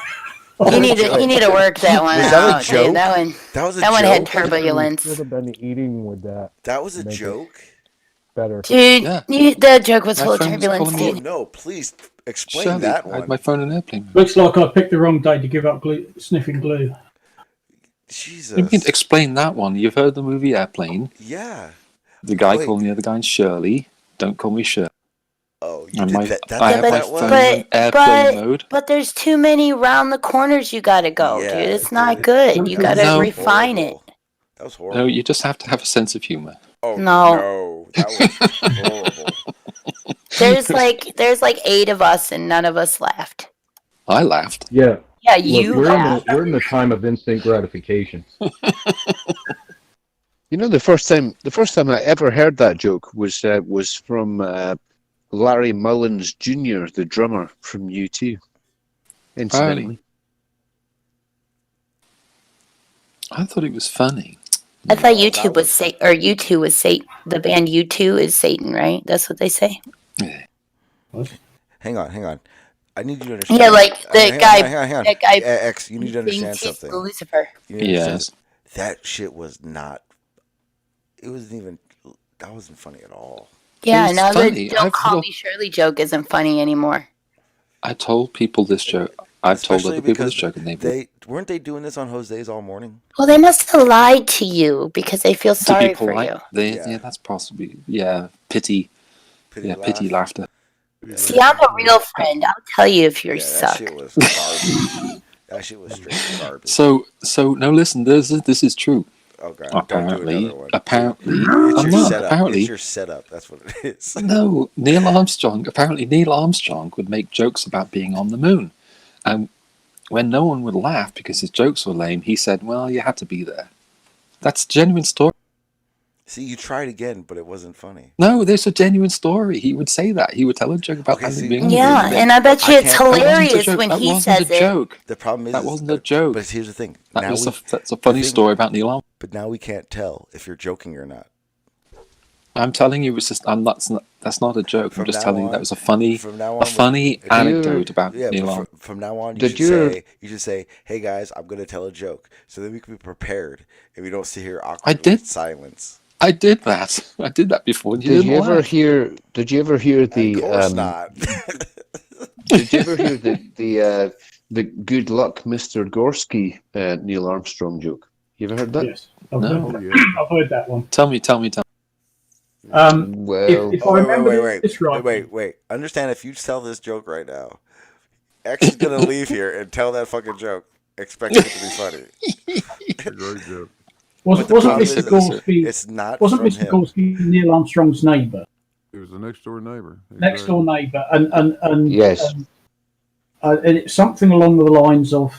You need to work that one Was that a out, dude. joke? That one. That was a That one had joke? turbulence. Should have been eating with that. That was a Make it joke? better. Dude, Yeah. the joke was My full of phone was turbulence, calling me- Oh dude. no! Please explain Shirley, that I had one. my phone on airplane mode. Looks like I picked the wrong day to give up sniffing glue. Jesus. You can explain that one. You've heard the movie Airplane. Yeah. The guy Wait. calling the other guy Shirley. Don't call me Shirley. Oh, you And did that. I have my phone on airplane mode. But there's too many round the corners you gotta go, Yeah, dude. It's not good. You gotta No. refine it. That was horrible. No, you just have to have a sense of humor. Oh No. that was horrible. There's like 8 of us and none of us laughed. I laughed. Yeah. Yeah, Look, you laughed. we're in the time of instant gratification. You know, the first time I ever heard that joke was from Larry Mullins Jr., the drummer from U2. Incidentally, I thought it was funny. I thought YouTube was Satan, or U2 was Satan. The band U2 is Satan, right? That's what they say. Hang on. I need you to understand. Yeah, like the Hang on, guy. hang on. That guy. X, you need to understand thinks he's something. Lucifer. You need to understand Yes. that shit was not. It wasn't even. That wasn't funny at all. Yeah, It's now funny. the "Don't I've Call looked- Me Shirley" joke isn't funny anymore. I told people this joke. I've told Especially other people because this joke, and they weren't they doing this on Jose's all morning. Well, they must have lied to you because they feel to sorry be for polite. you. Yeah, that's possibly pity laughter. See, I'm a real friend. I'll tell you if you That suck. shit was garbage. That shit was straight garbage. So no, listen. This is true. Oh god! Don't do another one. Apparently, It's I'm your not. setup. Apparently, It's your setup. That's what it is. no. Neil Armstrong. Apparently, Neil Armstrong would make jokes about being on the moon, and when no one would laugh because his jokes were lame, he said, "Well, you had to be there." That's a genuine story. See, you tried again, but it wasn't funny. No, there's a genuine story. He would say that. He would tell a joke about being on the Yeah, moon. and I bet you it's That wasn't a hilarious joke. when That he wasn't says a it. joke. The problem is That wasn't a joke. But here's the thing. That's a the funny thing- story about Neil Armstrong. But now we can't tell if you're joking or not. I'm telling you, it's just that's not a joke. I'm just telling you that was a funny anecdote about Yeah, Neil but Armstrong. from now on, Did you should say, "Hey guys, I'm going to tell a joke," so then we can be prepared and we don't sit here awkward did. silence. I did that. I did that before. And you did didn't you ever laugh. hear? Did you ever hear the? Of course not. Did you ever hear the "Good luck, Mr. Gorski" Neil Armstrong joke? You ever heard that? Yes, I've, No. heard, that. I've heard that one. Tell me. Well, if I remember this right, wait. Understand, if you tell this joke right now, X is going to leave here and tell that fucking joke, expecting it to be funny. Great joke. wasn't problem Mr. is Gorski? it's not Wasn't from Mr. him. Gorski Neil Armstrong's neighbour? It was the next door neighbor. Next door neighbour, and Yes. And it's something along the lines of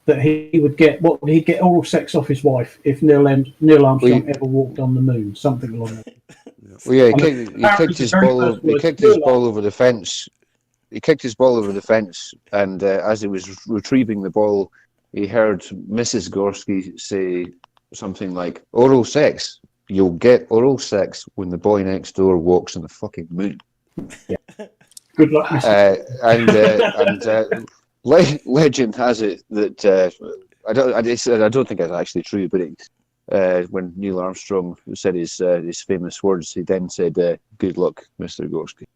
that he would get he'd get oral sex off his wife if Neil Armstrong ever walked on the moon. Something along that. Well, yeah, And he kicked his ball. He kicked his ball over the fence. He kicked his ball over the fence, and as he was retrieving the ball, he heard Mrs. Gorski say something like, "Oral sex. You'll get oral sex when the boy next door walks on the fucking moon." Good luck, Legend has it that I don't think it's actually true, but when Neil Armstrong said his famous words, he then said, "Good luck, Mr. Gorski."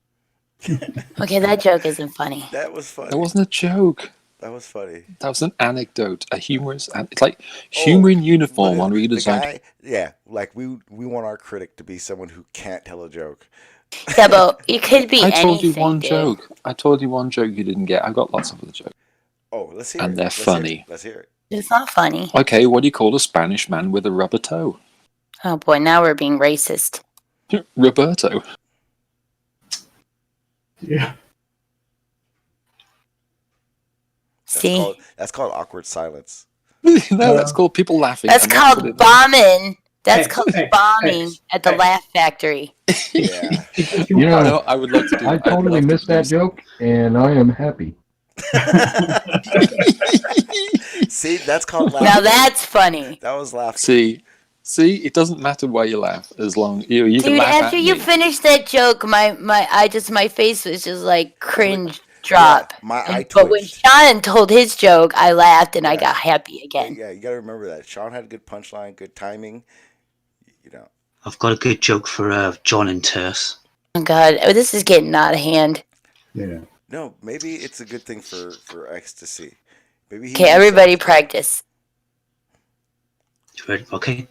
Okay, that joke isn't funny. That was funny. That wasn't a joke. That was funny. That was an anecdote, a humorous. It's like humor in uniform on The redesigned. guy, yeah, like we want our critic to be someone who can't tell a joke. Yeah, but it could be I told you anything, one dude. joke. I told you one joke you didn't get. I've got lots of other jokes. Oh, let's hear And it. they're Let's hear it. funny. Let's hear it. It's not funny. Okay, what do you call a Spanish man with a rubber toe? Oh boy, now we're being racist. Roberto. Yeah. See? That's called awkward silence. No, that's called people laughing. That's and what called it- bombing. That's X, called X, bombing X, at the X. Laugh Factory. Yeah. You know, No, I would love to do. I I'd totally love to missed that do- joke, and I am happy. See, that's called Now laughing. that's funny. That was laughing. See, it doesn't matter why you laugh as long you can Dude, laugh after at you me. finished that joke, my face was just like cringe drop. Yeah, my eye But when twitched. Sean told his joke, I laughed and I got happy again. Yeah, you got to remember that. Sean had a good punchline, good timing. You know. I've got a good joke for John and Terse. Oh God, this is getting out of hand. Yeah. No, maybe it's a good thing for X to see. Maybe he Okay, needs everybody something. practice. Right, okay.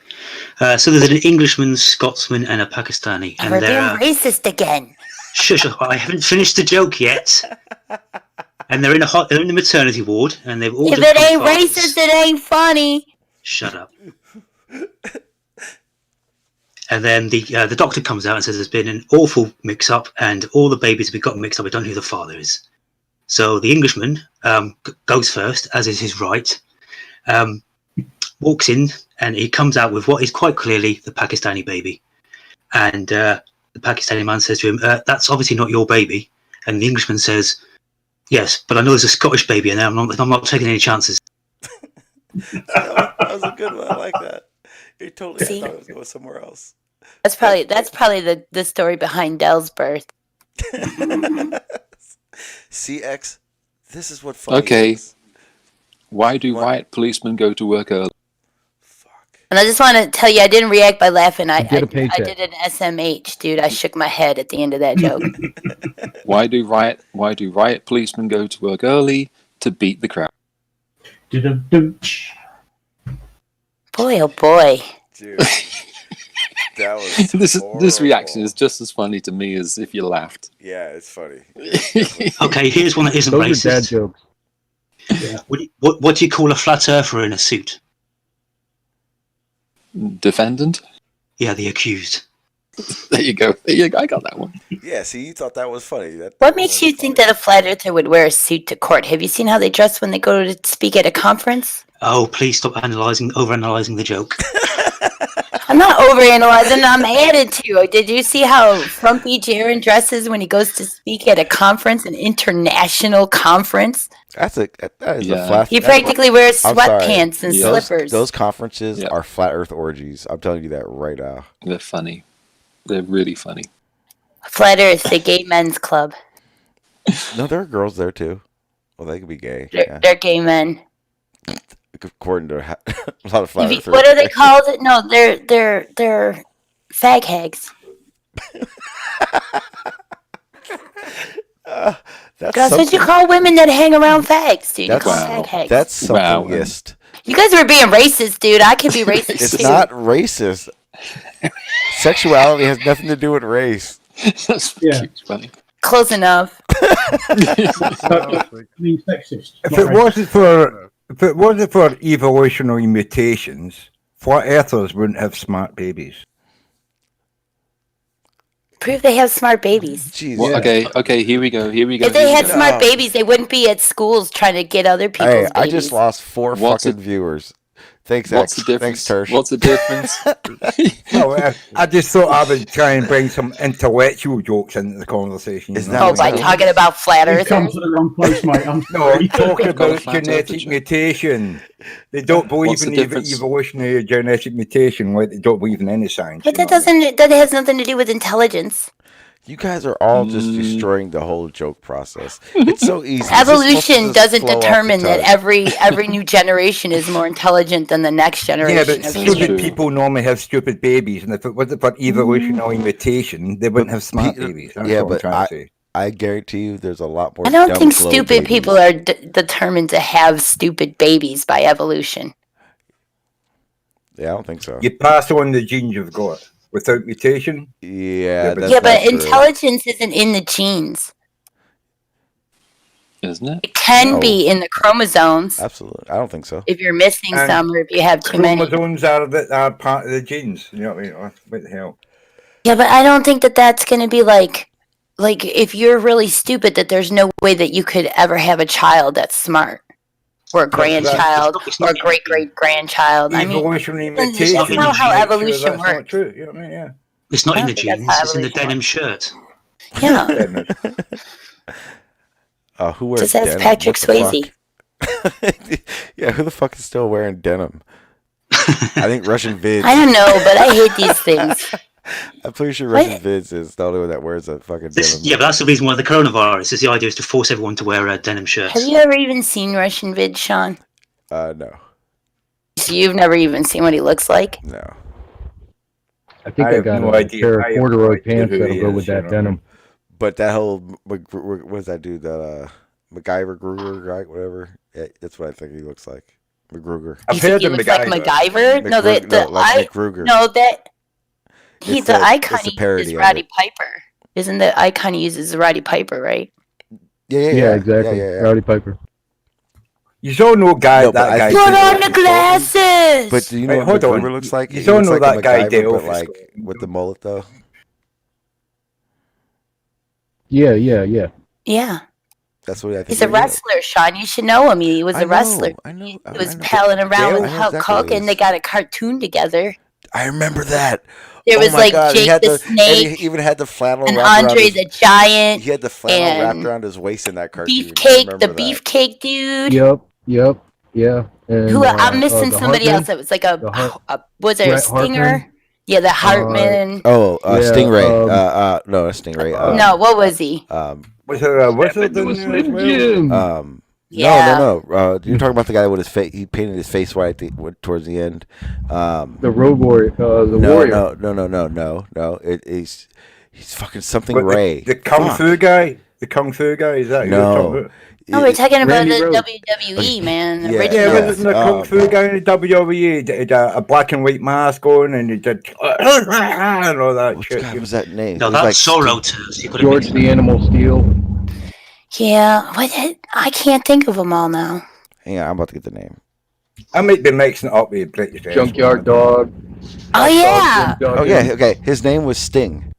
So there's an Englishman, Scotsman, and a Pakistani, and We're being they're racist again. shush. I haven't finished the joke yet. And they're in the maternity ward, and they've all If just it become ain't fathers. racist, it ain't funny. Shut up. And then the doctor comes out and says there's been an awful mix-up, and all the babies have got mixed up. We don't know who the father is. So the Englishman goes first, as is his right. Walks in, and he comes out with what is quite clearly the Pakistani baby. And the Pakistani man says to him, "That's obviously not your baby." And the Englishman says, "Yes, but I know there's a Scottish baby in there. I'm not taking any chances." That was a good one. I like that. He totally See? thought it was going somewhere else. That's probably the story behind Dell's birth. CX, this is what funny Okay. is. Why do riot policemen go to work early? And I just want to tell you, I didn't react by laughing. I Get a paycheck. did an SMH, dude. I shook my head at the end of that joke. Why do riot policemen go to work early? To beat the crowd. Boy, oh boy. Dude, that was This reaction is just as funny to me as if you laughed. Yeah, it's funny. Okay, here's one that isn't Those are dad racist. jokes. What do you call a flat earther in a suit? Defendant? Yeah, the accused. There you go. I got that one. Yeah, see, you thought that was funny. What makes you think that a flat earther would wear a suit to court? Have you seen how they dress when they go to speak at a conference? Oh, please stop overanalyzing the joke. I'm not overanalyzing. I'm added to. Did you see how frumpy Jaron dresses when he goes to speak at a conference, an international conference? That is Yeah. a flat. He practically wears I'm sorry. sweatpants and slippers. Those conferences Yeah. are flat Earth orgies. I'm telling you that right now. They're funny. They're really funny. Flat Earth, the gay men's club. No, there are girls there too. Well, they could be gay. They're gay men. According to a lot of flat Earthers. What are they called? No, they're fag hags. That's That's what you call women that hang around fags, dude. You call them fag hags. That's somethingist. You guys were being racist, dude. I could be racist It's too. not racist. Sexuality has nothing to do with race. That's funny. Close enough. I mean, sexist. If it wasn't for evolutionary mutations, flat earthers wouldn't have smart babies. Prove they have smart babies. Jeez. Well, okay, here we go. If they had smart babies, they wouldn't be at schools trying to get other people's Hey, babies. I just lost 4 What's fucking viewers. Thanks, What's X. the difference? Thanks, Tersh. What's the difference? No, I just thought I would try and bring some intellectual jokes into the conversation. Is you that know? Oh, by talking about flat You've come earthers? to the wrong place, mate. I'm No, I'm sorry. talking about Flat earther genetic joke. mutation. They don't believe What's in the difference? evolutionary genetic mutation, like they don't believe in any science. But you that know? that has nothing to do with intelligence. You guys are all just destroying the whole joke process. It's so easy. It's just Evolution supposed to just doesn't flow off the determine that tongue. every new generation is more intelligent than the next Yeah, generation. but of stupid humans. people normally have stupid babies, and if it wasn't for evolutionary mutation, they wouldn't have smart babies. That's Yeah, what I'm but trying to say. I guarantee you, there's a lot more. I don't dumb think glow stupid babies. people are determined to have stupid babies by evolution. Yeah, I don't think so. You pass on the genes you've got without mutation. Yeah, that's Yeah, not but true. intelligence isn't in the genes. Isn't it? It can No. be in the chromosomes Absolutely, I don't think so. if you're missing And some or if you have too many. Chromosomes are part of the genes. You know what I mean? What the hell? Yeah, but I don't think that that's going to be like if you're really stupid, that there's no way that you could ever have a child that's smart or a grandchild or a great-great-grandchild. I mean, Evolutionary that's mutation. not how makes sure evolution that's not works. true. You know what I mean? Yeah. It's not I in the don't think that's genes. how It's in the evolution denim works. shirt. Yeah. Who wears Just ask denim? Patrick What the Swayze. fuck? Yeah, who the fuck is still wearing denim? I think Russian Vids. I don't know, but I hate these things. I'm pretty sure What? Russian Vids is the only one that wears a fucking This, denim. yeah, but that's the reason why the coronavirus is. The idea is to force everyone to wear denim shirts. Have you ever even seen Russian Vid, Sean? No. So you've never even seen what he looks like? No. I think I I have got no a idea. pair I of have corduroy no idea pants who that'll he go is, with you that know. denim. But that whole what does that dude? That MacGyver Gruger, right? Whatever. Yeah, that's what I think he looks like. McGruger. I've You think heard he of looks like MacGyver? No, McGruger, the like McGruger. no, that he It's the the- icon it's the he parody uses of Roddy it. Piper. Isn't the icon he uses Roddy Piper, right? Yeah, exactly. Rowdy Piper. You don't know No, but that I guy. think- Put on the glasses. But do you know Wait, what hold on. McGruger looks like? You He don't looks know like a that guy MacGyver, Dale but from like with the mullet though. Yeah. Yeah. That's what I think. He's a he is. wrestler, Sean. You should know him. He was I a wrestler. know, I know. He I was know. palling around Dale? with I know Hulk exactly Hook, who he and they is. got a cartoon together. I remember that. There Oh was my like God, he Jake had the and Snake he even had the flannel and wrapped around Andre his, the Giant. He had the flannel wrapped and around his waist in that cartoon. I Beefcake, remember the that. Beefcake dude. Yep. Yeah. And, Who I'm missing the somebody Hartman, else that was like a was there a Brett Stinger? Hartman. Yeah, the Hartman. Oh, Yeah, Stingray. No, not Stingray. No, what was he? Was there a wizard in there as well? Yeah. No. You're talking about the guy with his face. He painted his face white towards the end. The Road Warrior. The no, Warrior. No. He's fucking something But Ray. The Kung Fu guy? The Kung Fu guy? Is that who you're talking No. about? No, we're talking about Randy the Rhoads. WWE, man. Yeah, The original. Yeah, wasn't the Kung Fu guy in the WWE? He had a black and white mask on and he did and all that shit. What was that name? No, It was that's like Sorrow Tooth. You could've George mixed the Animal Steel. Yeah, I can't think of them all now. Hang on, I'm about to get the name. I might be mixing it up with British Junkyard Dog. Oh yeah. Oh yeah, okay. His name was Sting.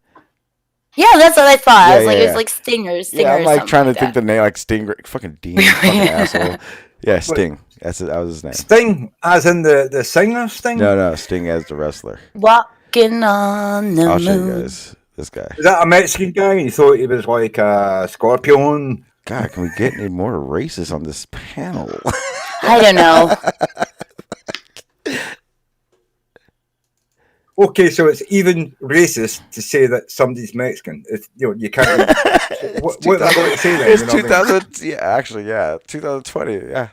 Yeah, that's what I thought. I was like, Yeah. it was like Stinger. Yeah, I'm or like something trying like to think that. the name, like Stingray. Fucking Dean, fucking asshole. Yeah, Sting. That was his name. Sting, as in the singer Sting? No, Sting as the wrestler. Walking on the I'll show you moon. guys this guy. Is that a Mexican guy? You thought he was like a scorpion? God, can we get any more races on this panel? I don't know. Okay, so it's even racist to say that somebody's Mexican. It's, you can't. what am I going to say then? It's You know what I mean? 2000. Yeah, actually, yeah, 2020. Yeah,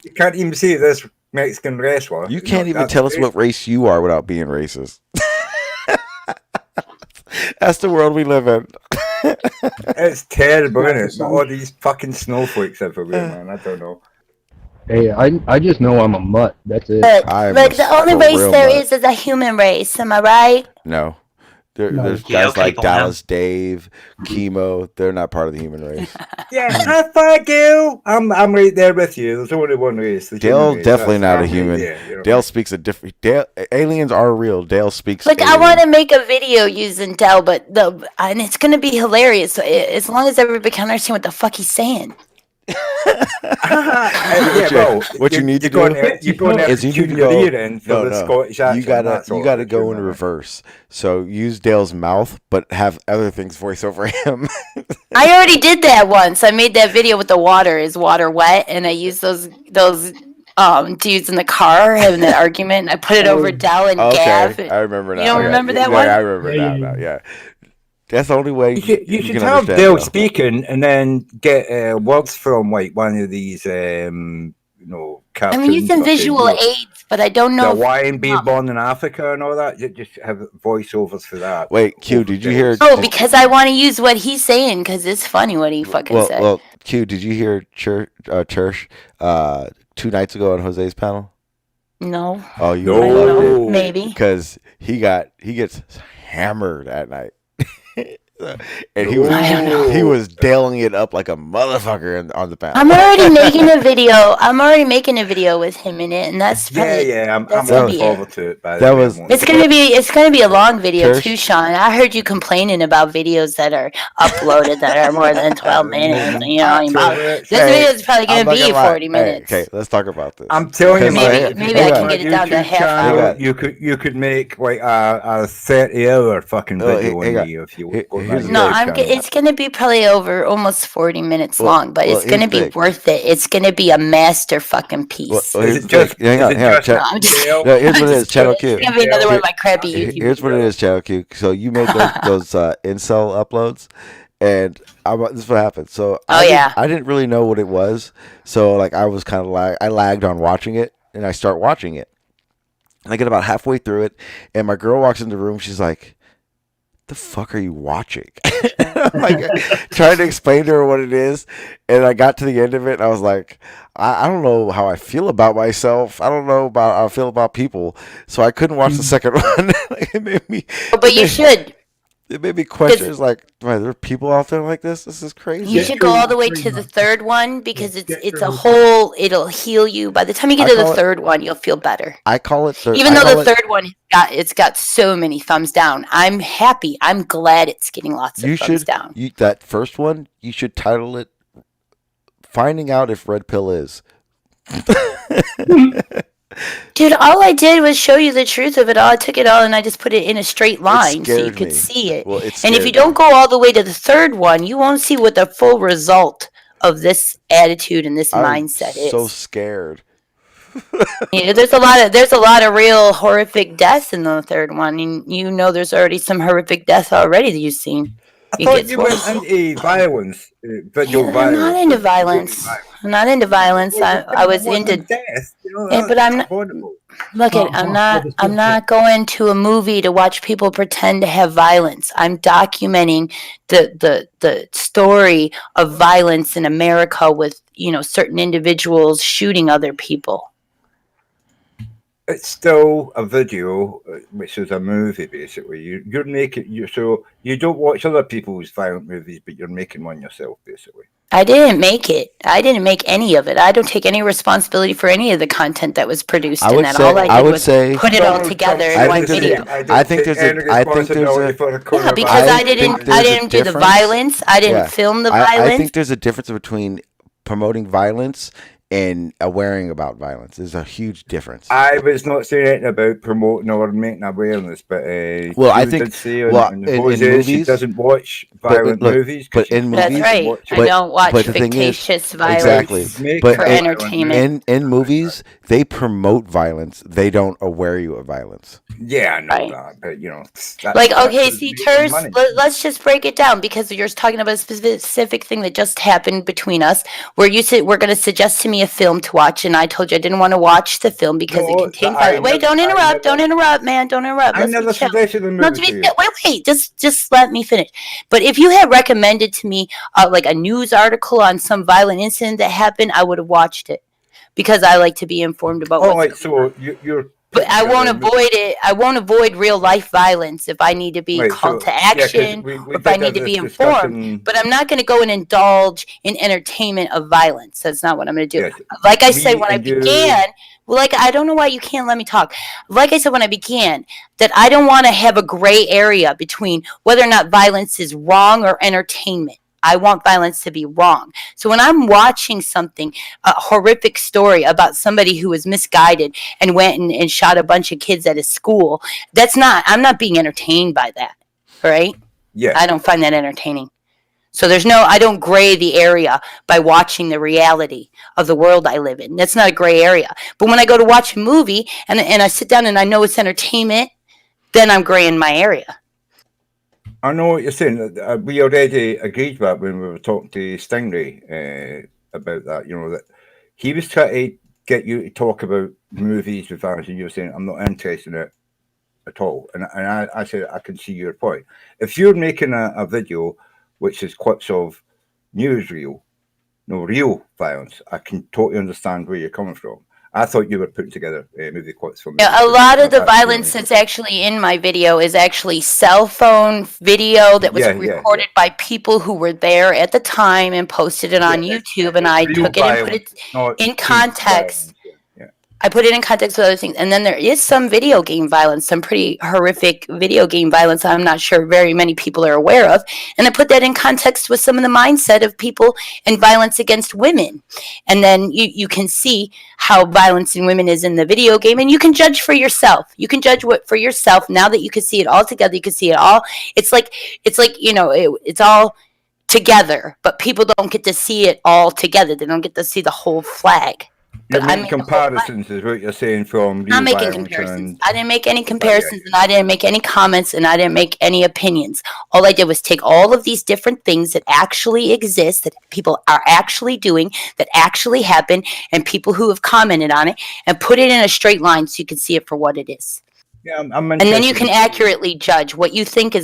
You can't even say this Mexican wrestler. you can't even that's tell us racist. what race you are without being racist. That's the world we live in. It's terrible, isn't it? All these fucking snowflakes everywhere, man. I don't know. Hey, I just know I'm a mutt. That's it. Look, I'm look, a the only for race real there mutt. is a human race. Am I right? No. No. There's Yeah, guys okay, like Paul, now. Dallas Dave, Chemo. They're not part of the human race. Yeah, fuck you. I'm right there with you. There's only one race. The human Dale race. definitely That's not a right human. there, you know. Dale speaks a different. Aliens are real. Dale speaks. Look, I alien. want to make a video using Dell, but and it's gonna be hilarious as long as everybody can understand what the fuck he's saying. Yeah, bro. What you need to do You're going to is you need to tune your go. ear in for the Scottish accent. You gotta that's all you gotta you're go doing, in man. reverse. So use Dale's mouth, but have other things voice over him. I already did that once. I made that video with the water. Is water wet? And I used those dudes in the car having that argument. And I put it over Dell and Gav. I remember now. You don't Okay. remember that Yeah, one? I remember now. Yeah, that's the only way You should can have understand Dale Dale. speaking and then get words from like one of these, cartoons. I'm using fucking, visual aids, but I don't know. The Hawaiian being born in Africa and all that. Just have voiceovers for that. Wait, Q, did you hear? Oh, because I want to use what he's saying because it's funny what he fucking said. Well, Q, did you hear Church 2 nights ago on Jose's panel? No. Oh, you I don't loved know. it. Maybe. Because he gets hammered at night. And he was dialing it up like a motherfucker on the panel. I'm already making a video. I'm already making a video with him in it, and that's probably I'm that's looking gonna be it. forward to it. By That the way. was- It's gonna be a long video Church? too, Sean. I heard you complaining about videos that are uploaded that are more than 12 minutes. You know, this video is probably I'm gonna not be lie. 40 minutes. Okay, let's talk about this. I'm telling you, Maybe I can get it down to a half hour. You could make like a 30-hour fucking video on me if you. No, it's gonna be probably over almost 40 minutes long, but it's gonna be worth it. It's gonna be a master fucking piece. Here's what it is, Channel Q. It's gonna be another one of my crappy YouTube Here's what it is, Channel Q. So you made those incel uploads, and this is what happened. So I didn't really know what it was, so like I was kind of I lagged on watching it, and I start watching it, and I get about halfway through it, and my girl walks into the room. She's like, the fuck are you watching? I'm like trying to explain to her what it is, and I got to the end of it and I was like, I don't know how I feel about myself. I don't know about how I feel about people, so I couldn't watch the second one. It made me you should. It made me question, it's like, are there people out there like this? This is crazy. You should go all the way to the third one because it's a whole. It'll heal you. By the time you get to the third one, you'll feel better. I call it Even though the third one it's got so many thumbs down, I'm happy. I'm glad it's getting lots of thumbs down. That first one, you should title it "Finding Out If Red Pill Is." Dude, all I did was show you the truth of it all. I took it all and I just put it in a straight line so you could see it. Well, it and if you scared don't go all the way to the third one, you won't see what the full result of this attitude and this mindset is. So scared. Yeah, there's a lot of real horrific deaths in the third one, and you know there's already some horrific deaths already that you've seen. I thought you went into violence, video violence. I'm not into violence. I'm not into violence. I was into death. but I'm not. Look, I'm not going to a movie to watch people pretend to have violence. I'm documenting the story of violence in America with certain individuals shooting other people. It's still a video, which is a movie, basically. You're making so you don't watch other people's violent movies, but you're making one yourself, basically. I didn't make it. I didn't make any of it. I don't take any responsibility for any of the content that was produced in that. All I did was put it all together in one video. I think there's a because I didn't do the violence. I didn't film the violence. I think there's a difference between promoting violence and awareing about violence. There's a huge difference. I was not saying anything about promoting or making awareness, but I think did say in movies, she doesn't watch violent movies. But in movies, that's right. I don't watch fictitious violence for entertainment. In movies, they promote violence. They don't aware you of violence. Yeah, I know that, but let's just break it down because you're talking about a specific thing that just happened between us, where you said we're going to suggest to me a film to watch, and I told you I didn't want to watch the film because it contained violence. Wait, don't interrupt, man, don't interrupt. I never suggested the movie. Wait, just let me finish. But if you had recommended to me like a news article on some violent incident that happened, I would have watched it because I like to be informed about what's going on. You're But I won't avoid it. I won't avoid real life violence if I need to be called to action or if I need to be informed. But I'm not going to go and indulge in entertainment of violence. That's not what I'm going to do. Yes. Like I said when I began, I don't know why you can't let me talk. Like I said when I began, that I don't want to have a gray area between whether or not violence is wrong or entertainment. I want violence to be wrong. So when I'm watching something, a horrific story about somebody who was misguided and went and shot a bunch of kids at a school, I'm not being entertained by that. Right? Yeah. I don't find that entertaining. So I don't gray the area by watching the reality of the world I live in. That's not a gray area. But when I go to watch a movie and I sit down and I know it's entertainment, then I'm graying my area. I know what you're saying. We already agreed that when we were talking to Stingray about that. That he was trying to get you to talk about movies with violence, and you're saying I'm not interested in it at all. And I said I can see your point. If you're making a video which is clips of newsreel, no real violence, I can totally understand where you're coming from. I thought you were putting together movie clips from. Yeah, a lot of the violence that's actually in my video is actually cell phone video that was recorded by people who were there at the time and posted it on YouTube, and I took it and put it in context. I put it in context with other things. And then there is some video game violence, some pretty horrific video game violence I'm not sure very many people are aware of. And I put that in context with some of the mindset of people and violence against women. And then you can see how violence in women is in the video game, and you can judge for yourself. You can judge for yourself now that you can see it all together. You can see it all. It's like, you know, it's all together, but people don't get to see it all together. They don't get to see the whole flag. You're making comparisons, is what you're saying, from real I'm not making violence comparisons. I didn't make any comparisons, and I didn't make any comments, and I didn't make any opinions. All I did was take all of these different things that actually exist, that people are actually doing, that actually happen, and people who have commented on it, and put it in a straight line so you can see it for what it is. Yeah, and then you can accurately judge what you think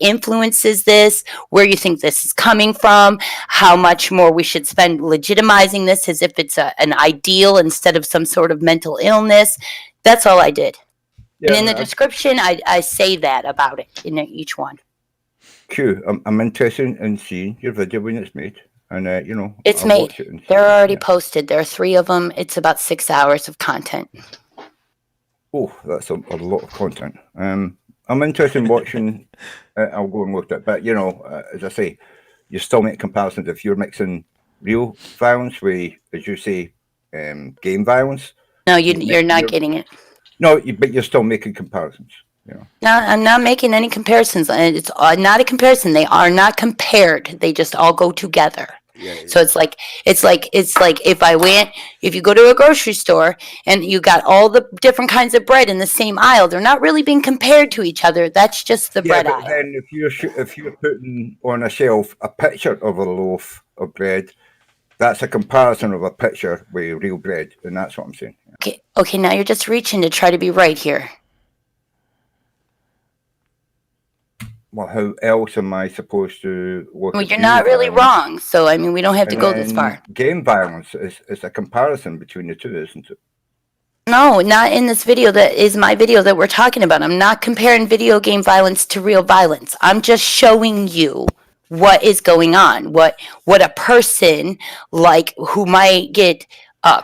influences this, where you think this is coming from, how much more we should spend legitimizing this as if it's an ideal instead of some sort of mental illness. That's all I did. Yeah, and in the description, I say that about it in each one. Q, I'm interested in seeing your video when it's made. And, you know, it's made. They're already posted. There are 3 of them. It's about 6 hours of content. Oh, that's a lot of content. I'm interested in watching. I'll go and look at it. But, you know, as I say, you still make comparisons. If you're mixing real violence with, as you say, game violence. No, you're not getting it. No, but you're still making comparisons. You know. No, I'm not making any comparisons. It's not a comparison. They are not compared. They just all go together. So it's like if you go to a grocery store and you got all the different kinds of bread in the same aisle, they're not really being compared to each other. That's just the bread aisle. Then if you're putting on a shelf a picture of a loaf of bread, that's a comparison of a picture with real bread, and that's what I'm saying. Okay, now you're just reaching to try to be right here. Well, how else am I supposed to look? Well, you're not really wrong. So, I mean, we don't have to go this far. Game violence is a comparison between the two, isn't it? No, not in this video. That is my video that we're talking about. I'm not comparing video game violence to real violence. I'm just showing you what is going on. What a person like who might get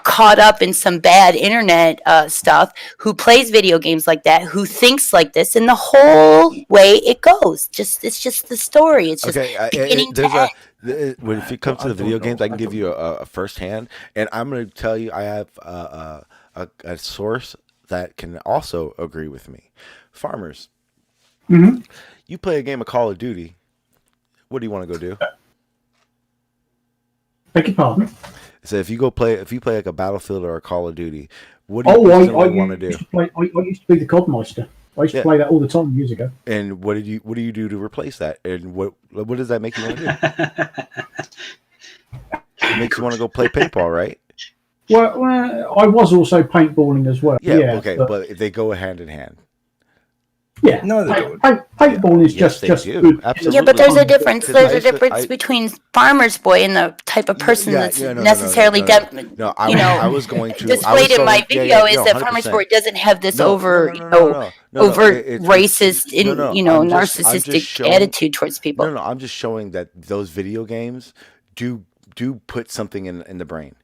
caught up in some bad internet stuff, who plays video games like that, who thinks like this, and the whole way it goes. It's just the story. It's just beginning to end. If it comes to the video games, I can give you a firsthand, and I'm going to tell you I have a source that can also agree with me. Farmers, you play a game of Call of Duty. What do you want to go do? Beg your pardon? So if you play like a Battlefield or a Call of Duty, what do you want to do? I used to be the COD-meister. I used to play that all the time years ago. And what do you do to replace that? And what does that make you want to do? It makes you want to go play paintball, right? Well, I was also paintballing as well. Yeah, okay, but if they go hand in hand. Yeah, no, they don't. Paintball is just good. Absolutely. Yeah, but there's a difference. There's a difference between Farmer's Boy and the type of person that's necessarily I was going to displayed in my video is that Farmer's Boy doesn't have this overt racist, narcissistic attitude towards people. No, I'm just showing that those video games do put something in the brain.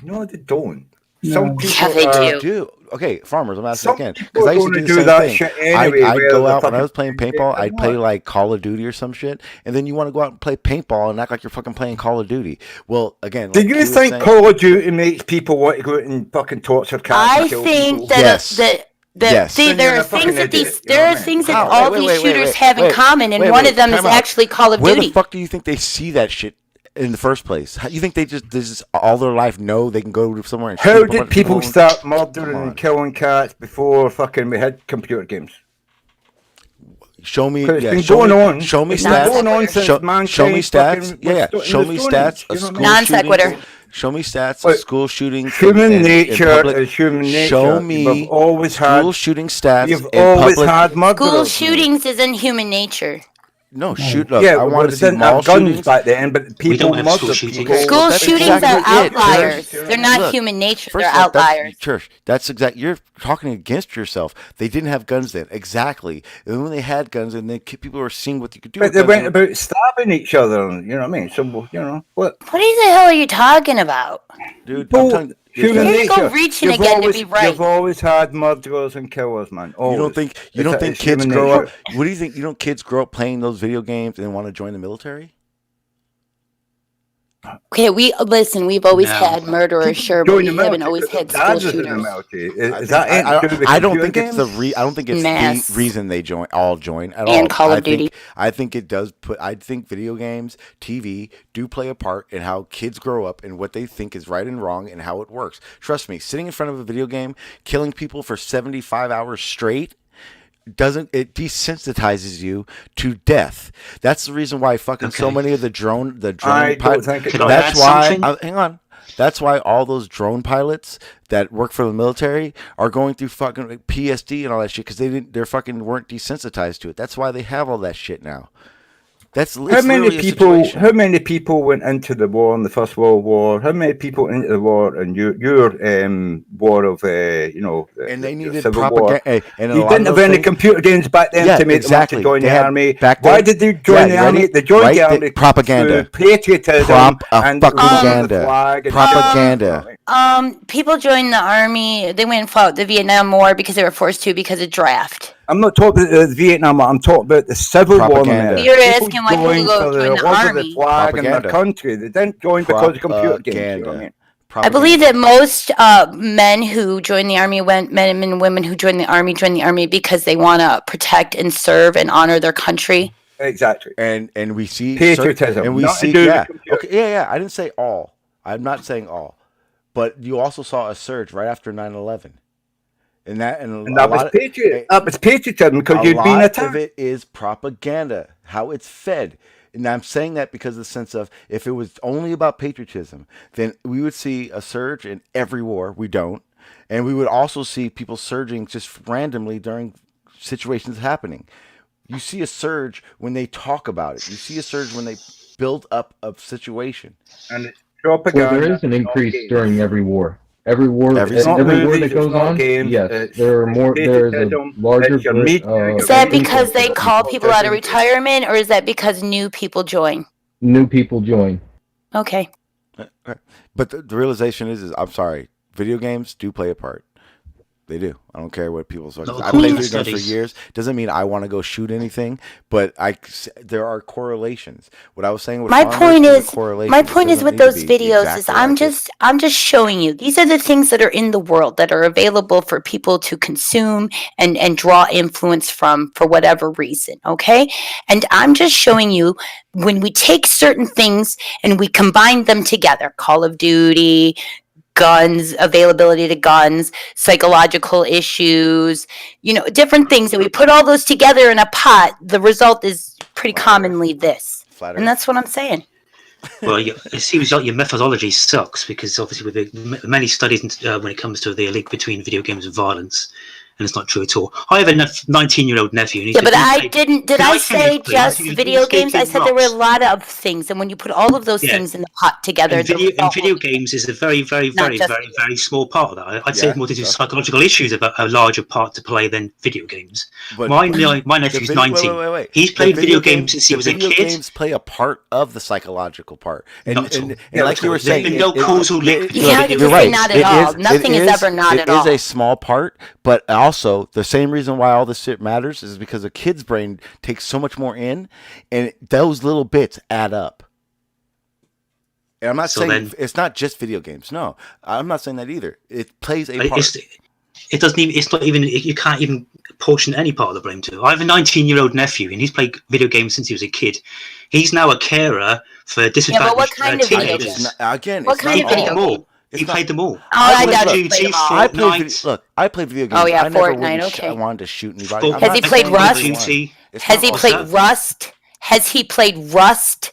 No, they don't. Some people they do. Okay, farmers, I'm asking again. Because I used to do the same thing. I'd go out when I was playing paintball, I'd play like Call of Duty or some shit, and then you want to go out and play paintball and act like you're fucking playing Call of Duty. Well, again, do you think Call of Duty makes people want to go out and fucking torture cats? I think that there are things that all these shooters have in common, and one of them is actually Call of Duty. Where the fuck do you think they see that shit in the first place? How, you think they just all their life know they can go somewhere and how did people start murdering and killing cats before fucking we had computer games? Show me stats. Show me stats. Yeah, show me stats. Non sequitur. Show me stats Look, of school shootings. Human in nature public. is human nature. Show me We've always school had shooting stats We've in always public. had murderers. School mate. shootings isn't human nature. No, shoot. Look, Yeah, I well, want they to see didn't mall have guns shootings. back then, but people don't have school murdered shootings. people. School that's shootings exactly are it, outliers. Church. They're not Look, human nature. First They're of all, outliers. Church, that's exact. You're talking against yourself. They didn't have guns then. Exactly. And when they had guns, and then people were seeing what you could do. But with they guns, went about stabbing each other, you know what I mean? So, you know, what? What the hell are you talking about? Dude, I'm telling you. Human Here you go nature. reaching You've again always, to be right. You've always had murderers and killers, man. Always. You don't think It's kids human grow nature. up? What do you think? You don't kids grow up playing those video games and want to join the military? Okay, we've always No. had murderers, sure, but Join we the haven't military always because had their school dad was in the shooters. military. Is that anything to do with I don't computer think it's the games? I don't think it's Mass. the reason they all join at all. And Call of I Duty. think it does put. I think video games, TV do play a part in how kids grow up and what they think is right and wrong and how it works. Trust me, sitting in front of a video game, killing people for 75 hours straight. It desensitizes you to death. That's the reason why fucking so many of the drone I don't pilots. think it That's does. why. Hang on. That's why all those drone pilots that work for the military are going through fucking PSD and all that shit because they're fucking weren't desensitized to it. That's why they have all that shit now. It's How many literally a people? situation. How many people went into the war in the First World War? How many people into the war in your war of And they needed Civil War? propaganda. And a You lot didn't of have those any things- computer games back then Yeah, to make exactly. them want to They join the had- army. back Why then- did they join Yeah, the you army? ready? They joined Right? the army Propaganda. through patriotism and Propaganda. the flag and Propaganda. People joined the army. They went and fought the Vietnam War because they were forced to because of draft. I'm not talking about the Vietnam War. I'm talking about the Civil War. in Propaganda. America. You're People asking why people joined go for join the love of army. the flag and Propaganda. their country. They didn't join because of computer games. You know what I mean? I believe that most men who join the army, men and women who join the army because they want to protect and serve and honor their country. Exactly. And we see Patriotism, and we nothing see to do with yeah. computer. Okay, yeah. I didn't say all. I'm not saying all. But you also saw a surge right after 9/11. And that was patriotism because you'd been A lot attacked. of it is propaganda, how it's fed. And I'm saying that because of the sense of if it was only about patriotism, then we would see a surge in every war. We don't. And we would also see people surging just randomly during situations happening. You see a surge when they talk about it. You see a surge when they build up a situation. And it's Well, propaganda. there is an not increase games. during every war. Every war, Every It's not every war movies, that it's goes not on. games, Yes, it's there is a patriotism, larger. it's your media, Is that increase because of they call people out of retirement, or is that because new people join? new people join. Okay. But the realization is I'm sorry, video games do play a part. They do. I don't care what people say. No, I played according video to games for studies. years. Doesn't mean I want to go shoot anything, but there are correlations. What I was saying with My farmers point a is, correlation. my It point is doesn't with need to those be videos is exactly like it. I'm just showing you these are the things that are in the world that are available for people to consume and draw influence from for whatever reason. Okay, and I'm just showing you when we take certain things and we combine them together, Call of Duty, guns, availability to guns, psychological issues, different things, and we put all those together in a pot, the result is pretty commonly this. And that's what I'm saying. Well, it seems like your methodology sucks because obviously with the many studies when it comes to the link between video games and violence, and it's not true at all. I have a 19-year-old nephew. And Yeah, but I didn't. Did I say just video games? I said there were a lot of things, and when you put all of those things in the pot together, And video games is a very, very, Not very, just very, very small part of that. I'd say Yeah, more to do with so- psychological issues about a larger part to play than video games. But My the nephew's vid- 19. Wait. He's The played video games since he the was a video kid. games play a part of the psychological part, and Not at all. and Not like at you were all. There's saying, been no causal link between Yeah, video you you're say right. not at It all. is- Nothing it is ever not at all. It is a small part, but also the same reason why all this shit matters is because a kid's brain takes so much more in, and those little bits add up. And I'm not So saying then- it's not just video games. No, I'm not saying that either. It plays a But part. it doesn't even. It's not even. You can't even portion any part of the blame to. I have a 19-year-old nephew, and he's played video games since he was a kid. He's now a carer for disadvantaged what kind of video teenagers. games? Again, What it's kind not of video all. Them all. It's He not- played them all. I played- doubt look, he played them all. I played Fortnite. look. I played video games. Oh, yeah, I never Fortnite, wouldn't okay. I wanted to shoot anybody. Has I'm he not played saying Rust? everyone. It's Has not he all played that. Rust? Has he played Rust?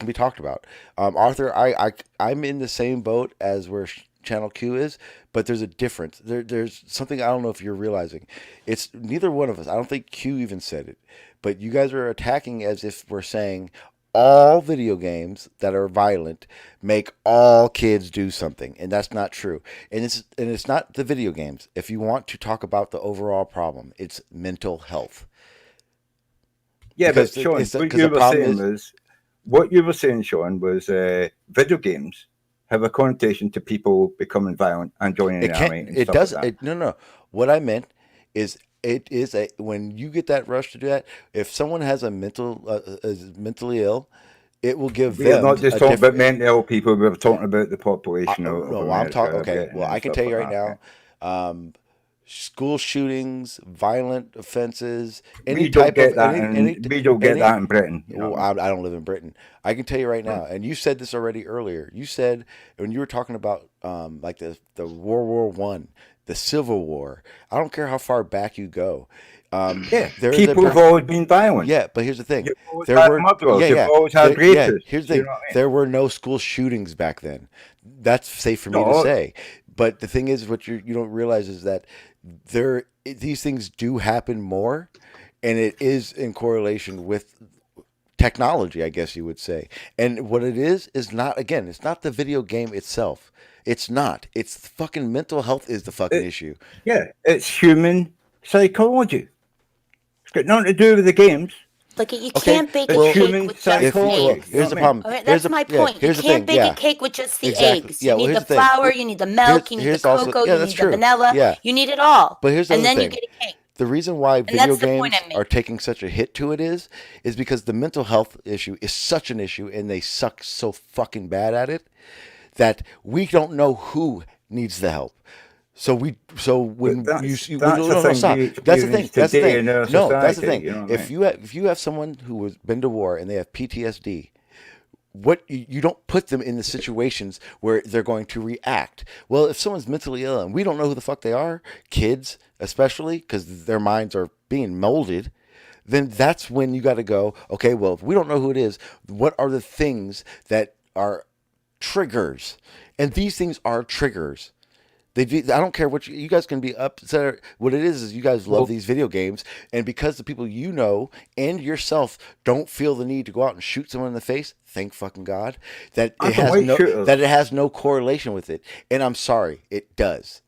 can be talked about. Arthur, I'm in the same boat as where Channel Q is, but there's a difference. There's something I don't know if you're realizing. It's neither one of us. I don't think Q even said it, but you guys are attacking as if we're saying all video games that are violent make all kids do something, and that's not true. And it's not the video games. If you want to talk about the overall problem, it's mental health. Yeah, Because but Sean, it's the- what 'cause you the were problem saying is- was, what you were saying, Sean, was video games have a connotation to people becoming violent and joining It the can't. army and It stuff does. like that. No. What I meant is, it is a when you get that rush to do that. If someone has a mental is mentally ill, it will give We're them not just a talking about different. mentally ill people. We're talking about the population of No, I'm America. talking. Okay, Britain, well, and I can stuff tell you like right that, now, school shootings, violent offenses, any We don't type get of that any. we don't get that in Britain. You know Well, what I mean? I don't live in Britain. I can tell you right now, and you said this already earlier. You said when you were talking about like the World War One, the Civil War. I don't care how far back you go. Yeah, there is people have always been violent. Yeah, but here's the thing. You've always There had were murderers. You've always had rapists. Here's the You thing. know what I mean? There were no school shootings back then. That's safe for me to No. say. But the thing is, what you don't realize is that these things do happen more, and it is in correlation with technology, I guess you would say. And what it is not, again, it's not the video game itself. It's not. It's fucking mental health is the fucking issue. Yeah, it's human psychology. It's got nothing to do with the games. Look, you Okay, can't bake well, a cake with just if- the well, eggs. here's the problem. Okay, Here's that's my yeah, point. You here's the can't thing, bake yeah. a cake with just the Exactly. eggs. Yeah, You well, need here's the the thing. flour, you need the milk, you need the Here's also- cocoa, yeah, you that's need true. the vanilla. Yeah. You need it all. But here's the and other then you thing. get a cake. The reason why And video that's the point games I'm making. are taking such a hit to it is because the mental health issue is such an issue, and they suck so fucking bad at it that we don't know who needs the help. So when But you that's no, the thing stop. we That's the thing. experience That's the today thing. in our No, that's the society, thing. you know what I mean? If you have someone who has been to war and they have PTSD, what you don't put them in the situations where they're going to react. Well, if someone's mentally ill and we don't know who the fuck they are, kids especially, because their minds are being molded, then that's when you got to go, okay, well, if we don't know who it is, what are the things that are triggers? And these things are triggers. I don't care what you guys can be upset. What it is you guys love these video games, and because the people you know and yourself don't feel the need to go out and shoot someone in the face, thank fucking God that I it don't has like no shooters. that it has no correlation with it. And I'm sorry, it does.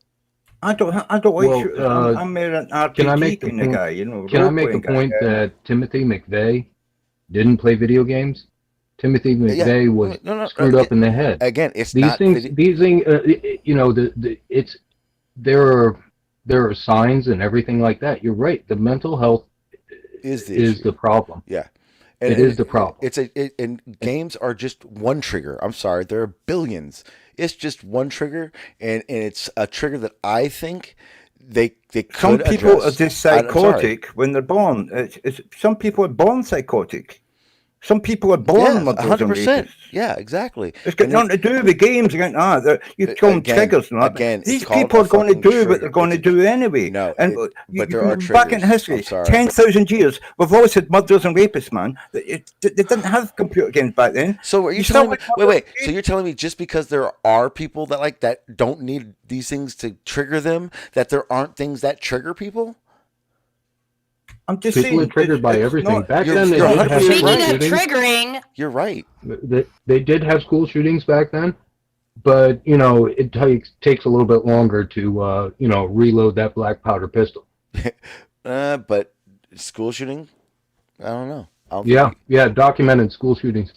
I don't like Well, shooters. I'm an Can I make RPG the kind of point? guy, you know. Can I make the role-playing guy. point that Timothy McVeigh didn't play video games? Timothy McVeigh was screwed up in the head. Again, it's these not things. These things, you know, there are signs and everything like that. You're right. The mental health is the problem. Yeah. It is the problem. And games are just one trigger. I'm sorry, there are billions. It's just one trigger, and it's a trigger that I think they could Some people address. are just I'm sorry. psychotic when they're born. Some people are born psychotic. Some people are born Yes, murderers and 100%. rapists. Yeah, exactly. It's got And nothing to do with games. You call them Again, triggers and that. again, it's These called people a are going to fucking do what trigger. they're going to do anyway. No, and but there are back in triggers. history, I'm sorry. 10,000 years, we've always had murderers and rapists, man. They didn't have computer games back then. So are you telling me? Wait. So you're telling me just because there are people that like that don't need these things to trigger them, that there aren't things that trigger people? I'm just People saying. are triggered by everything. Back then, they you're did have 100% school right. shootings. Triggering. You're right. They did have school shootings back then, but you know it takes a little bit longer to reload that black powder pistol. But school shooting, I don't know. Yeah, documented school shootings.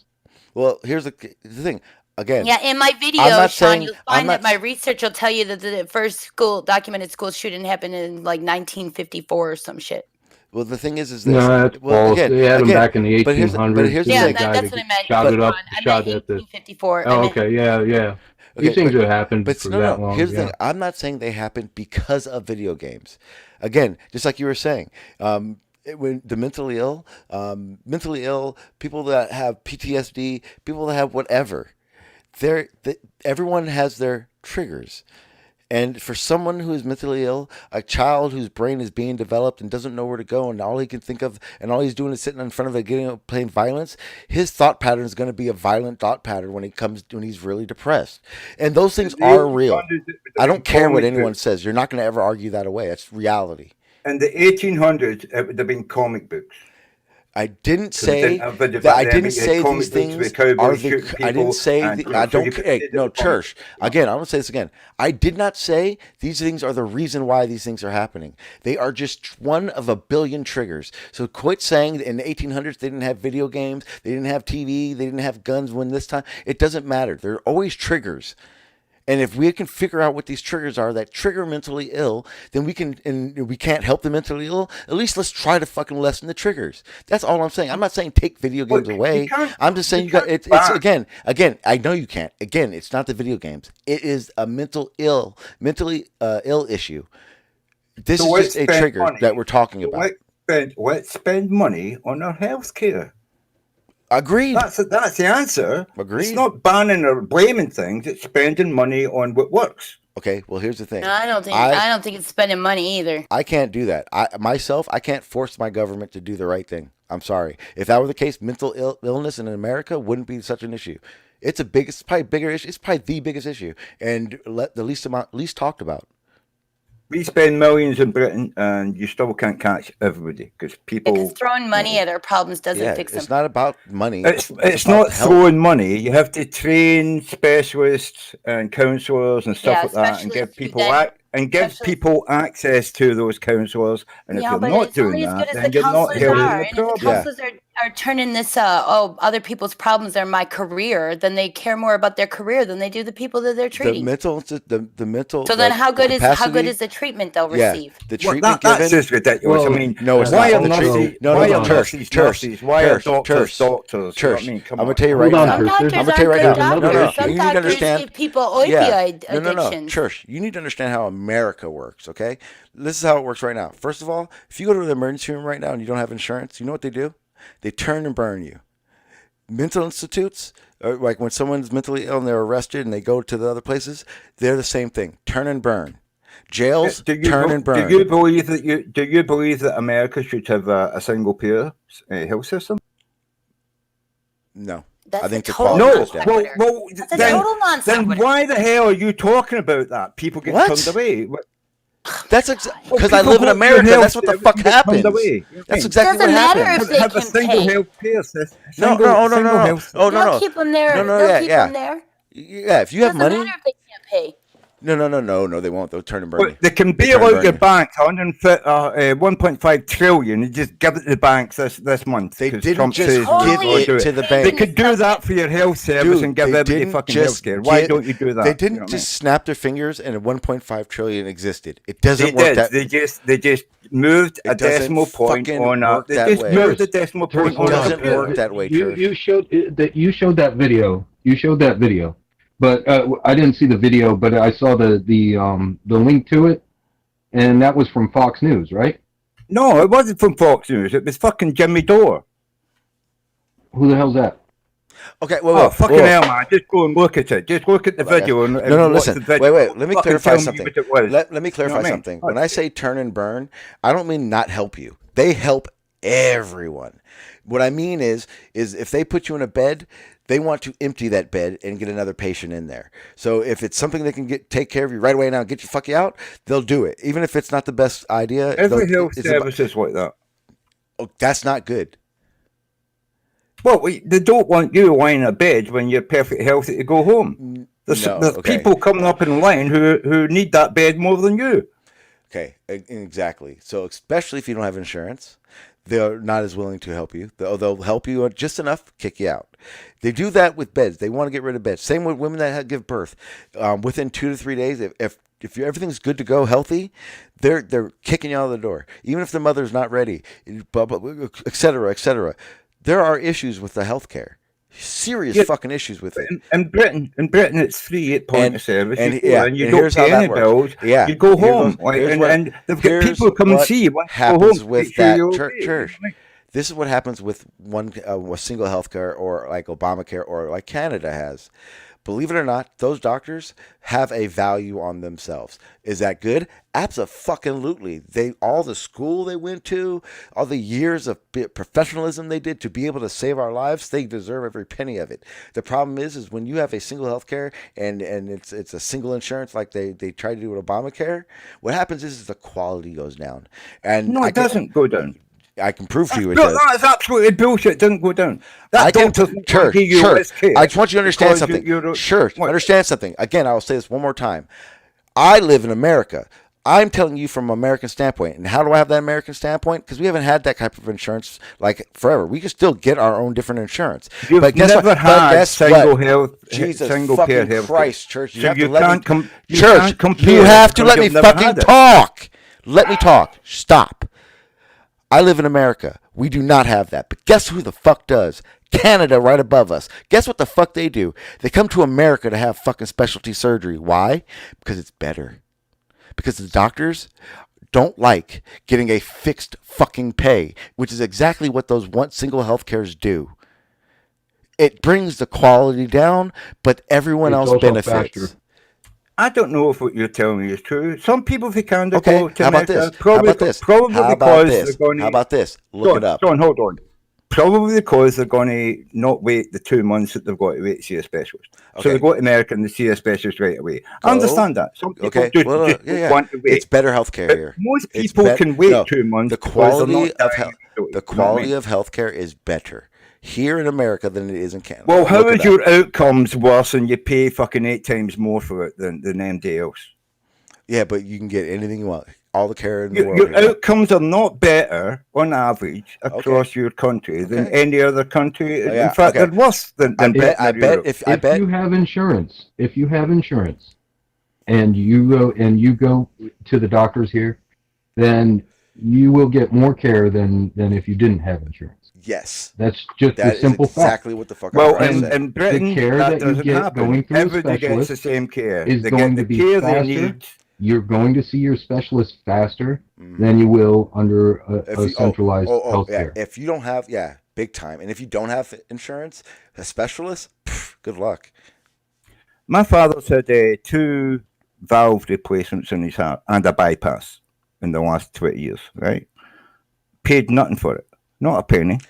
Well, here's the thing. Again, Yeah, in my video, I'm not Sean, saying- you'll I'm find not- that my research will tell you that the first documented school shooting happened in like 1954 or some shit. Well, the thing is this. No, that's false. They had them back in the but here's 1800s. Yeah, the guy that's that what I meant. shot it up, I shot meant at the. 1854. Oh, okay, yeah. These things have happened But for no, that long. here's the yeah. thing. I'm not saying they happened because of video games. Again, just like you were saying, when the mentally ill, people that have PTSD, people that have whatever, everyone has their triggers. And for someone who is mentally ill, a child whose brain is being developed and doesn't know where to go, and all he can think of, and all he's doing is sitting in front of it, playing violence, his thought pattern is going to be a violent thought pattern when he's really depressed. And those things are real. I don't care what anyone says. You're not going to ever argue that away. It's reality. In the 1800s, it would have been comic books. I didn't 'Cause they say didn't have video that. back I then, didn't but you had say comic these books with things cowboys are shooting the. I people, didn't say. and, I so you don't. put Hey, it in no, the comic. Church. Again, I'm gonna say this again. I did not say these things are the reason why these things are happening. They are just one of a billion triggers. So quit saying that in the 1800s they didn't have video games, they didn't have TV, they didn't have guns. When this time, it doesn't matter. There are always triggers. And if we can figure out what these triggers are that trigger mentally ill, then we can, and we can't help the mentally ill. At least let's try to fucking lessen the triggers. That's all I'm saying. I'm not saying take video games away. I'm just saying it's again. I know you can't. Again, it's not the video games. It is a mentally ill issue. This So is let's just a spend trigger money. that we're talking So about. let's spend money on our health care. Agreed. That's the answer. Agreed. It's not banning or blaming things. It's spending money on what works. Okay. Well, here's the thing. No, I don't think it's spending money either. I can't do that. I can't force my government to do the right thing. I'm sorry. If that were the case, mental illness in America wouldn't be such an issue. It's probably bigger issue. It's probably the biggest issue, and the least talked about. We spend millions in Britain, and you still can't catch everybody because people. Because throwing money at our problems doesn't fix them. It's not about money. It's about not help. throwing money. You have to train specialists and counsellors and stuff like that, and give people access to those counsellors. And if you're not doing that, then you're not helping the problem. If the counselors are turning this, other people's problems are my career, then they care more about their career than they do the people that they're treating. The mental. So then, how good is the treatment they'll receive? The treatment given. That's just ridiculous. Well, I mean, no, it's why not. are nurses? Why are nurses? Why are doctors? Church. I mean, come I'm on. gonna tell you right now. Some doctors I'm gonna tell you right aren't now. good No, doctors. Some you need to doctors understand. give people opioid addictions. No. Church, you need to understand how America works. Okay, this is how it works right now. First of all, if you go to the emergency room right now and you don't have insurance, you know what they do? They turn and burn you. Mental institutes, like when someone's mentally ill and they're arrested and they go to the other places, they're the same thing. Turn and burn. Jails, turn and burn. Do you believe that America should have a single payer health system? No. That's I think the total quality No. goes down. Well, That's a total nonsense. then why the hell are you talking about that? People get What? turned away. That's because I live in America. That's what the fuck happens. That's exactly what happens. Have a single health care system. No. They'll keep them there. They'll keep them there. Yeah, if you have money. Doesn't matter if they can't pay. No, they won't. They'll turn and burn you. But they can bail out your bank 1.5 trillion and just give it to the banks this month. They 'cause didn't Trump just says give you it do to the bank. They could do that for your health service and give they everybody didn't fucking just health care. Why get- don't you do that? They You didn't know what I just snap their fingers and 1.5 trillion existed. It doesn't They work did. that. They just moved a It doesn't decimal point fucking on work They that just way. moved a decimal point It on doesn't work that way, Church. You showed that video. You showed that video, but I didn't see the video. But I saw the link to it, and that was from Fox News, right? No, it wasn't from Fox News. It was fucking Jimmy Dore. Who the hell's that? Okay, fucking hell, man! Just go and look at it. Just look at the video. And No, watch listen. the video. Wait. Let me Fucking clarify tell me something. what it was. Let me You know clarify what I mean? something. When I say turn and burn, I don't mean not help you. They help everyone. What I mean is if they put you in a bed, they want to empty that bed and get another patient in there. So if it's something they can take care of you right away now and get you out, they'll do it. Even if it's not the best idea. Every health service is like that. Oh, that's not good. Well, they don't want you lying in a bed when you're perfectly healthy to go home. There's okay. people coming up in line who need that bed more than you. Okay, exactly. So especially if you don't have insurance, they're not as willing to help you. They'll help you just enough, kick you out. They do that with beds. They want to get rid of beds. Same with women that give birth. Within 2 to 3 days, if everything's good to go, healthy, they're kicking you out of the door. Even if the mother's not ready, et cetera, et cetera. There are issues with the healthcare. Serious fucking issues with it. In Britain, it's free at point of service. And you don't pay any bills. Yeah, you go home, and they've got people come and see you. What Go happens home, with make sure that you're church? okay. This is what happens with a single healthcare or like Obamacare or like Canada has. Believe it or not, those doctors have a value on themselves. Is that good? Abso-fucking-lutely. All the school they went to, all the years of professionalism they did to be able to save our lives, they deserve every penny of it. The problem is when you have a single healthcare and it's a single insurance like they try to do with Obamacare, what happens is the quality goes down. And No, it doesn't go down. I can prove to you it No, does. that's absolutely bullshit. It doesn't go down. That I can, doctor's not church, gonna give you church. less care I just want you to understand because something. you're Church, what? understand something. Again, I will say this one more time. I live in America. I'm telling you from an American standpoint. And how do I have that American standpoint? Because we haven't had that type of insurance like forever. We can still get our own different insurance. You've but guess never what? had But guess single what? health, Jesus single fucking paid health Christ, church. You so have you to let can't me. you Church, can't compare you have to because let me you've never fucking had it. talk. Let me talk. Stop. I live in America. We do not have that. But guess who the fuck does? Canada right above us. Guess what the fuck they do? They come to America to have fucking specialty surgery. Why? Because it's better. Because the doctors don't like getting a fixed fucking pay, which is exactly what those one single healthcares do. It brings the quality down, but everyone It's else also benefits. faster. I don't know if what you're telling me is true. Some people, if they can, they Okay, go to how about America. this? Probably, How about this? Probably How about because this? they're going to. How about this? Look it up. John, hold on. Probably because they're going to not wait the 2 months that they've got to wait to see a specialist. So Okay. they go to America and they see a specialist right away. Go. I understand that. Some people Okay. just, Well, just yeah, don't yeah. want to wait. It's better healthcare But here. most It's people can wait 2 months. The because they're quality not of dying health. immediately, The you know what I quality mean? of healthcare is better here in America than it is in Canada. Well, how Look it is up. your outcomes worse and you pay fucking 8 times more for it than anybody else? Yeah, but you can get anything you want. All the care in the world. Your here. outcomes are not better on average across your country than any other country. Oh, yeah, In fact, okay. they're worse than I bet Europe. if you have insurance, and you go to the doctors here, then you will get more care than if you didn't have insurance. Yes. That's just That a is simple exactly fact. what the fuck Well, I'm trying to say. in Britain, the care that that you doesn't get happen. going through a Everybody gets the specialist same care. is They going get to the be care they faster. need. You're going to see your specialist faster than you will under a centralized healthcare. Yeah. If you don't have, big time. And if you don't have insurance, a specialist, good luck. My father's had 2 valve replacements in his heart and a bypass in the last 20 years, right? Paid nothing for it. Not a penny.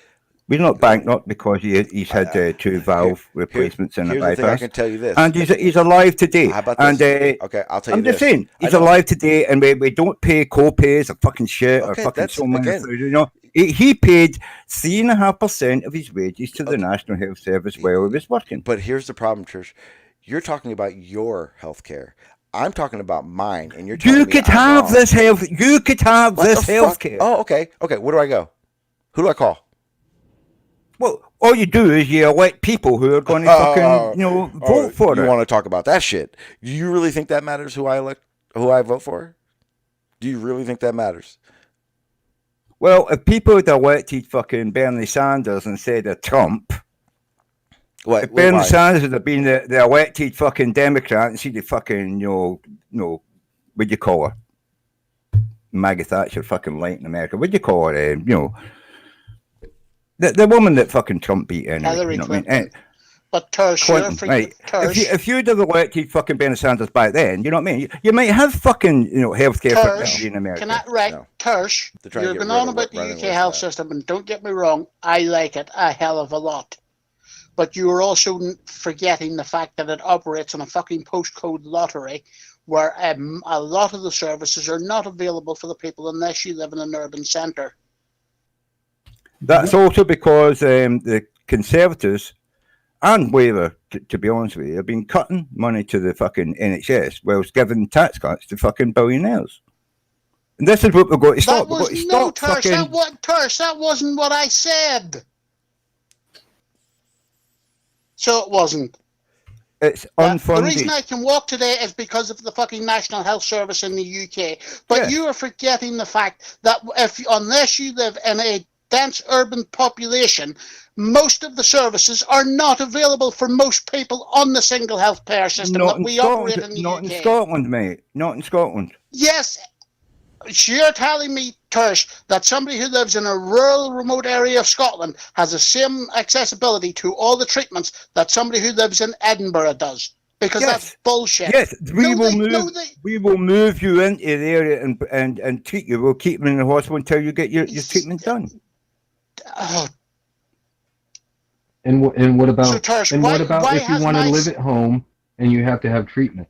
We're not bankrupt because he's had 2 valve replacements and a Here's bypass. the thing, I can tell you this. And he's alive today. How about and, this? Okay, I'll tell you I'm just this. saying, he's I know. alive today, and we don't pay co-pays or fucking shit or Okay, fucking that's- so many again- things, you know. He paid 3.5% of his wages to the National Health Service while he was working. But here's the problem, Church. You're talking about your health care. I'm talking about mine, and you're telling You me could I'm have wrong. this health. You could have What this the health fuck? care. Oh, okay. Okay, where do I go? Who do I call? Well, all you do is you elect people who are going to fucking, vote for you it. want to talk about that shit? Do you really think that matters? Who I vote for? Do you really think that matters? Well, if people had elected fucking Bernie Sanders instead of Trump, if Bernie Sanders had been the elected fucking Democrat and see the fucking, what do you call her? Maggie Thatcher fucking light in America. What do you call her? The woman that fucking Trump beat anyway. Hillary You know what I mean? Clinton. But Tersh, you're Clinton, freaking right. If you'd have elected fucking Bernie Sanders back then, you know what I mean? You might have fucking, healthcare for everybody in America. Can I Tersh, They're trying to you're get going rid on of about the running UK away from health that. system, and don't get me wrong, I like it a hell of a lot. But you are also forgetting the fact that it operates on a fucking postcode lottery where a lot of the services are not available for the people unless you live in an urban centre. That's also because the Conservatives and Labour, to be honest with you, have been cutting money to the fucking NHS whilst giving tax cuts to fucking billionaires. And this is what we've got to stop. We've got to stop Tersh, that wasn't what I said. So it wasn't. It's unfunded. The reason I can walk today is because of the fucking National Health Service in the UK. But you are forgetting the fact that unless you live in a dense urban population, most of the services are not available for most people on the single healthcare system that we operate in the UK. Not in Scotland, mate. Not in Scotland. Yes. So you're telling me, Tersh, that somebody who lives in a rural, remote area of Scotland has the same accessibility to all the treatments that somebody who lives in Edinburgh does? Because that's bullshit. Yes, we will move you into the area and treat you. We'll keep you in the hospital until you get your treatment done. Oh. And what about Tersh, what about if you want to live at home and you have to have treatment?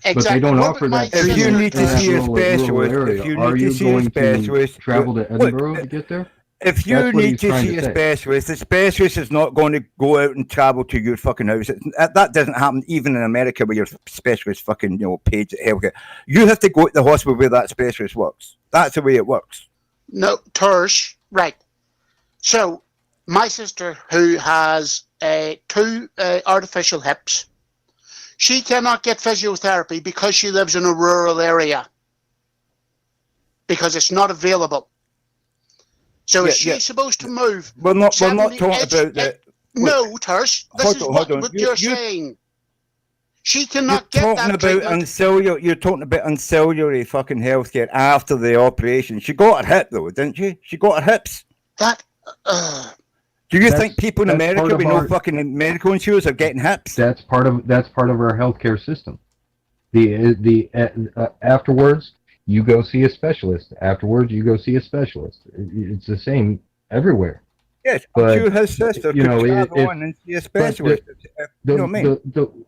Exactly. But they don't offer that. If you need to see a specialist, are you going to travel to Edinburgh to get there? If you That's what need he's to trying see to a say. specialist, the specialist is not going to go out and travel to your fucking house. That doesn't happen even in America where your specialist fucking paid healthcare. You have to go to the hospital where that specialist works. That's the way it works. No, Tersh, right. So, my sister, who has two artificial hips, she cannot get physiotherapy because she lives in a rural area. Because it's not available. So is she supposed to move? We're not talking about that. No, Tersh, this is what you're saying. She cannot get that treatment. You're talking about ancillary fucking healthcare after the operation. She got her hip though, didn't she? She got her hips. Do you think people in America with no fucking medical insurance are getting hips? That's part of our healthcare system. Afterwards, you go see a specialist. Afterwards, you go see a specialist. It's the same everywhere. Yes, but you his sister could travel on and see a specialist. You know what I mean?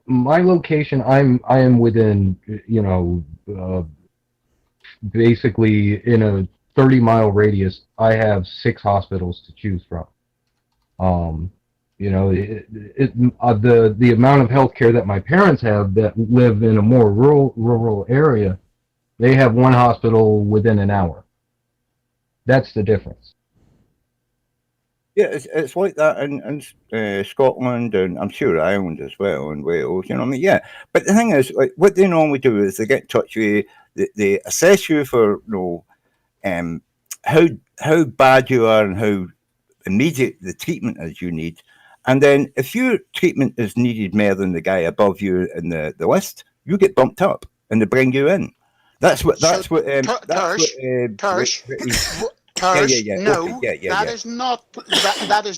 My location, I am within, basically in a 30-mile radius. I have 6 hospitals to choose from. The amount of healthcare that my parents have that live in a more rural area, they have 1 hospital within an hour. That's the difference. Yeah, it's like that in Scotland, and I'm sure Ireland as well, and Wales. You know what I mean? Yeah, but the thing is, like, what they normally do is they get in touch with you, they assess you for how bad you are and how immediate the treatment is you need, and then if your treatment is needed more than the guy above you in the list, you get bumped up and they bring you in. That is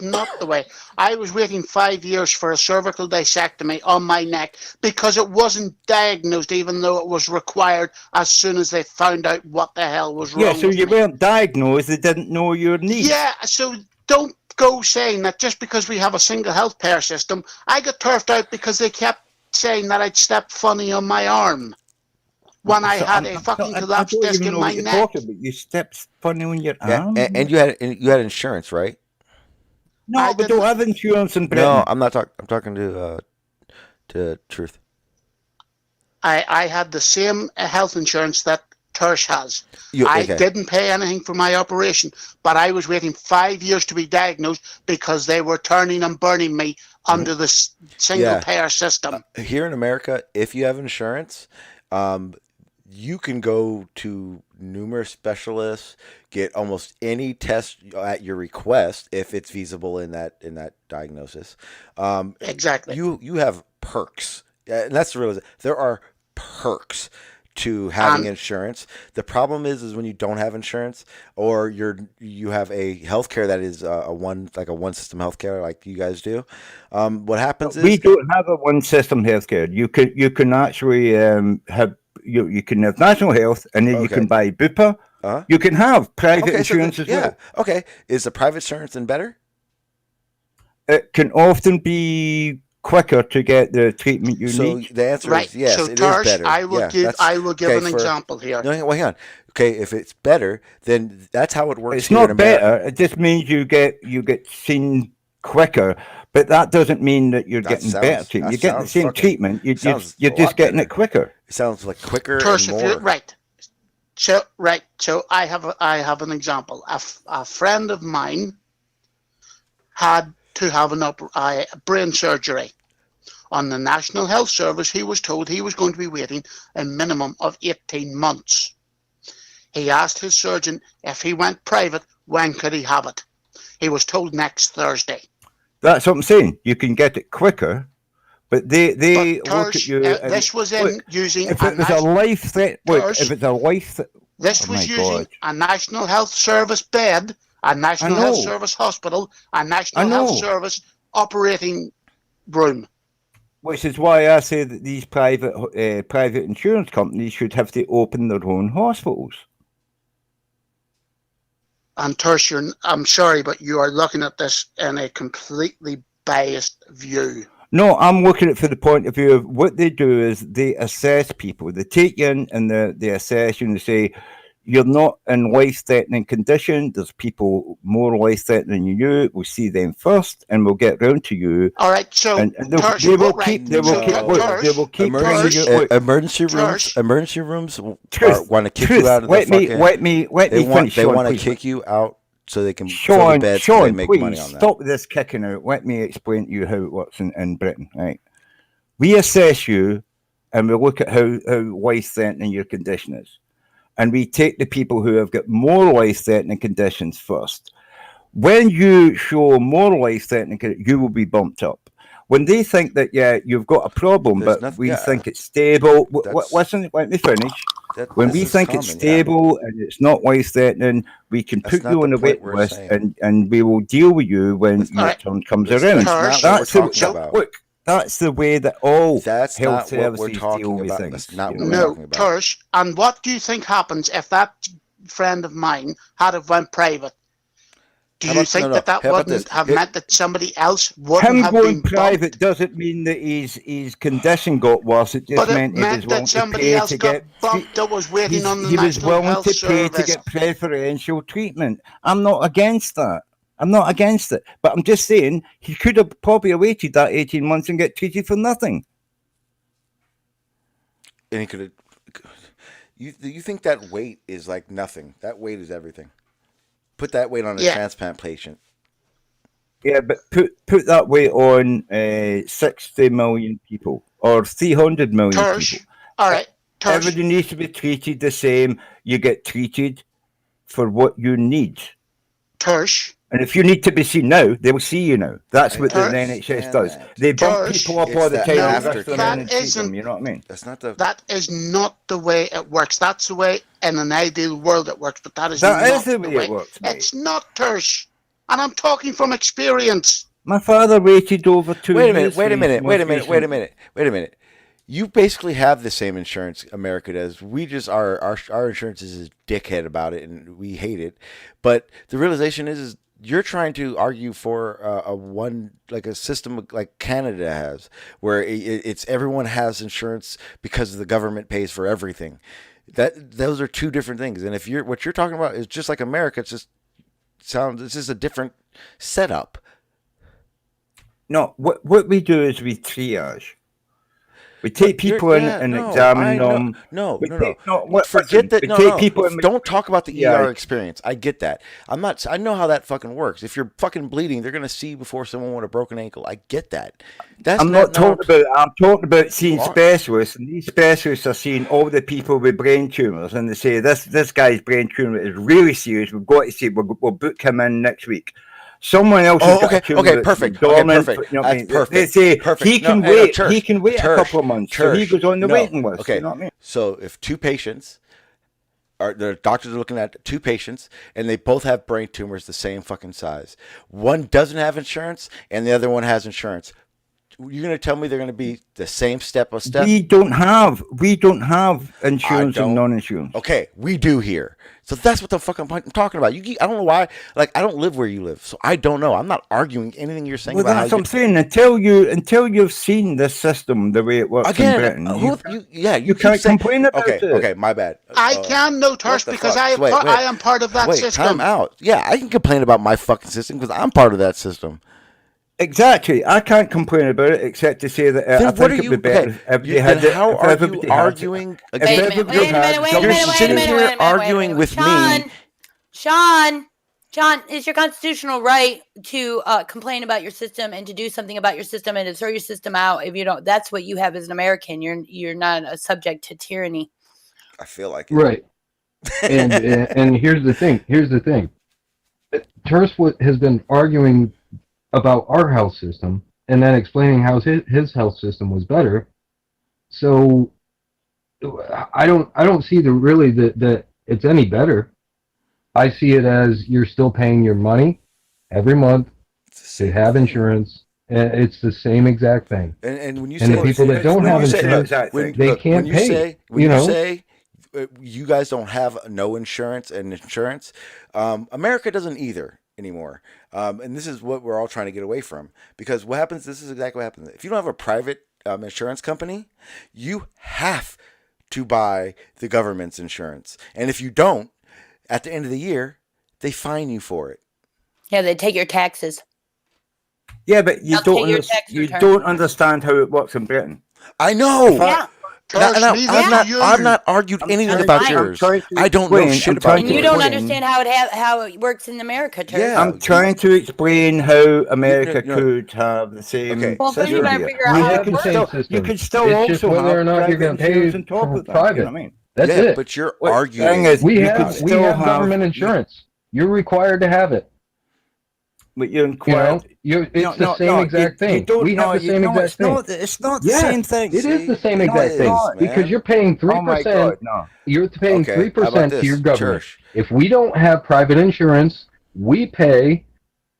not the way. I was waiting 5 years for a cervical discectomy on my neck because it wasn't diagnosed, even though it was required as soon as they found out what the hell was wrong. Yeah, so you weren't diagnosed, they didn't know your needs. Yeah, so don't go saying that just because we have a single healthcare system. I got turfed out because they kept saying that I'd step funny on my arm. When I had a fucking collapsed disc in my neck. You stepped funny on your Yeah, arm. and you had insurance, right? No, we don't have insurance in Britain. No, I'm not talking. I'm talking to Truth. I had the same health insurance that Tersh has. I didn't pay anything for my operation, but I was waiting 5 years to be diagnosed because they were turning and burning me under the single payer system. Here in America, if you have insurance, you can go to numerous specialists, get almost any test at your request if it's feasible in that diagnosis. Exactly. You have perks, and that's the real. There are perks to having insurance. The problem is when you don't have insurance, or you have a healthcare that is a one system healthcare like you guys do. What happens is we don't have a one system healthcare. You can actually have. You can have national health, and then you can buy Bupa. You can have private insurance as well. Okay. Is the private insurance then better? It can often be quicker to get the treatment you need. So the answer is yes, so it Tarsh, is better. I will give an example here. No, hang on. Okay, if it's better, then that's how it works. It's not better. It just means you get seen quicker. But that doesn't mean that you're getting better treatment. You're getting the same treatment. You're just getting it quicker. It sounds like quicker Tersh, and more. Right. So I have an example. A friend of mine had to have a brain surgery. On the National Health Service, he was told he was going to be waiting a minimum of 18 months. He asked his surgeon if he went private, when could he have it? He was told next Thursday. That's what I'm saying. You can get it quicker, but they look at you. This was using. If it was a life threat, if it's a life. This was using a National Health Service bed, a National Health Service hospital, a National Health Service operating room. Which is why I say that these private insurance companies should have to open their own hospitals. And Tersh, I'm sorry, but you are looking at this in a completely biased view. No, I'm looking at it from the point of view of what they do is they assess people. They take you in and they assess you and they say, you're not in life-threatening condition. There's people more life-threatening than you. We'll see them first, and we'll get round to you. All right, so and Tersh, they will right. keep. They will So, keep. Look, Tersh, they will keep. Emergency rooms want to kick you out of the fucking. Let me finish. They Sean, want to please. kick you out so they can fill the beds so they make money on that. Stop this kicking out. Let me explain to you how it works in Britain. Right, we assess you, and we look at how life-threatening your condition is, and we take the people who have got more life-threatening conditions first. When you show more life-threatening, you will be bumped up. When they think that, you've got a problem, but we think it's stable. Listen, let me finish. When we think it's stable and it's not life-threatening, we can put you on the wait list, and we will deal with you when your turn comes around. Look, that's the way that all health services deal with things. That's not what we're talking about. Tersh, and what do you think happens if that friend of mine had have went private? Do you think that wouldn't have meant that somebody else wouldn't have been going private doesn't mean that his condition got worse. It just meant he was willing to pay to get bumped that was waiting on the he was National willing Health to pay Service. to get preferential treatment. I'm not against that. I'm not against it. But I'm just saying he could have probably waited that 18 months and get treated for nothing. And he could have. You think that weight is like nothing? That weight is everything. Put that weight on a transplant patient. Yeah, but put that weight on 60 million people or 300 million people. All right. Everybody needs to be treated the same. You get treated for what you need. Tersh. And if you need to be seen now, they will see you now. That's what the NHS does. They bump people up all the time. You know what I mean? That is not the way it works. That's the way in an ideal world it works, but that is not the way it works. Mate. It's not, Tersh. And I'm talking from experience. My father waited over 2 years. Wait a minute. You basically have the same insurance America does. We just our insurance is a dickhead about it, and we hate it. But the realization is you're trying to argue for a system like Canada has, where it's everyone has insurance because the government pays for everything. Those are two different things. And if what you're talking about is just like America, it's just a different setup. No, what we do is we triage. We take people in and examine them. Forget that. Take people in. Don't talk about the ER experience. I get that. I know how that fucking works. If you're fucking bleeding, they're gonna see you before someone with a broken ankle. I get that. I'm talking about seeing specialists, and these specialists are seeing all the people with brain tumors, and they say this guy's brain tumor is really serious. We've got to see. We'll book him in next week. Someone else. Perfect. You know, That's perfect. They say he can wait. Tersh, he can wait a couple of months. So he goes on the waiting list. Okay. You know what I mean? So if two patients, the doctors are looking at two patients, and they both have brain tumors the same fucking size. One doesn't have insurance, and the other one has insurance. You're going to tell me they're going to be the same step by step? We don't have insurance and non-insurance. Okay, we do here. So that's what the fuck I'm talking about. I don't know why. Like, I don't live where you live, so I don't know. I'm not arguing anything you're saying. Well, that's what I'm saying. Until you've seen this system the way it works in Britain, you can't complain about it. Okay, my bad. I can no, Tersh, because I am part of that system. Time out. Yeah, I can complain about my fucking system because I'm part of that system. Exactly. I can't complain about it except to say that I think it'd be better if you had it. How are you arguing? Wait a minute. You're sitting here arguing with me. Sean, it's your constitutional right to complain about your system and to do something about your system and to throw your system out if you don't. That's what you have as an American. You're not subject to tyranny. I feel like it. Right. And here's the thing. Tersh has been arguing about our health system and then explaining how his health system was better. So I don't see that it's any better. I see it as you're still paying your money every month to have insurance. And it's the same exact thing. And when you say the people that don't have insurance, they can't pay. When you say you guys don't have no insurance and insurance, America doesn't either anymore. And this is what we're all trying to get away from, because what happens, this is exactly what happens. If you don't have a private insurance company, you have to buy the government's insurance. And if you don't, at the end of the year, they fine you for it. Yeah, they take your taxes. Yeah, but you They'll take your tax you return. don't understand how it works in Britain. I know. Yeah. I've not argued anything about yours. I don't know shit about And you don't understand how it works in America, Turk. Yeah. I'm trying to explain how America could have the same Well, first you system gotta here. figure out how it works. You could still It's just also whether have or not you're private going to pay insurance on top for of that. private. You know what I mean? That's Yeah, it. but you're What arguing. thing is, We you have could still have government insurance. You're required to have it. But you're required. It's the same exact thing. We have the same exact thing. It's not the Yes, same thing. It is the same No, exact it's thing not, because man. you're paying 3%. Oh my God, no. You're paying Okay, how about 3% to this? your government. Church. If we don't have private insurance, we pay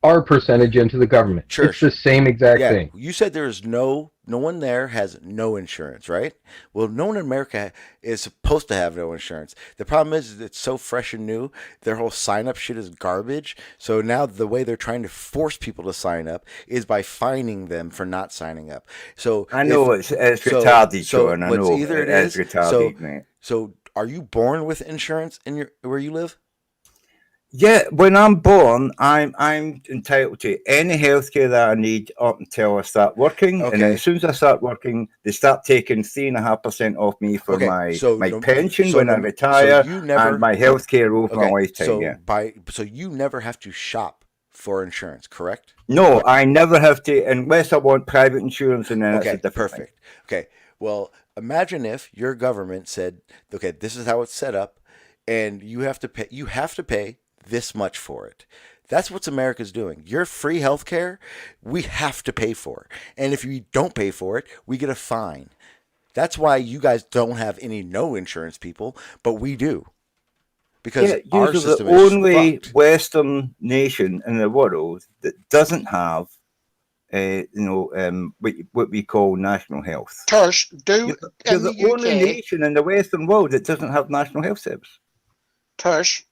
our percentage into the government. Church. It's the same exact Yeah, thing. you said there's no one there has no insurance, right? Well, no one in America is supposed to have no insurance. The problem is it's so fresh and new. Their whole sign up shit is garbage. So now the way they're trying to force people to sign up is by fining them for not signing up. So I know it's retarded, Sean. I what's know either it it's is. retarded, mate. So are you born with insurance in where you live? Yeah, when I'm born, I'm entitled to any healthcare that I need up until I start working. And then as soon as I start working, they start taking 3.5% off me for my pension when I retire and my healthcare over my lifetime. So you never have to shop for insurance, correct? No, I never have to unless I want private insurance, and then that's a different thing. Okay. Well, imagine if your government said, "Okay, this is how it's set up, and you have to pay. You have to pay this much for it." That's what America's doing. Your free health care, we have to pay for. And if you don't pay for it, we get a fine. That's why you guys don't have any no insurance people, but we do. Because our system the is only fucked. Western nation in the world that doesn't have what we call national health. Tosh, You're in the the only UK, nation in the Western world that doesn't have national health service. Tosh,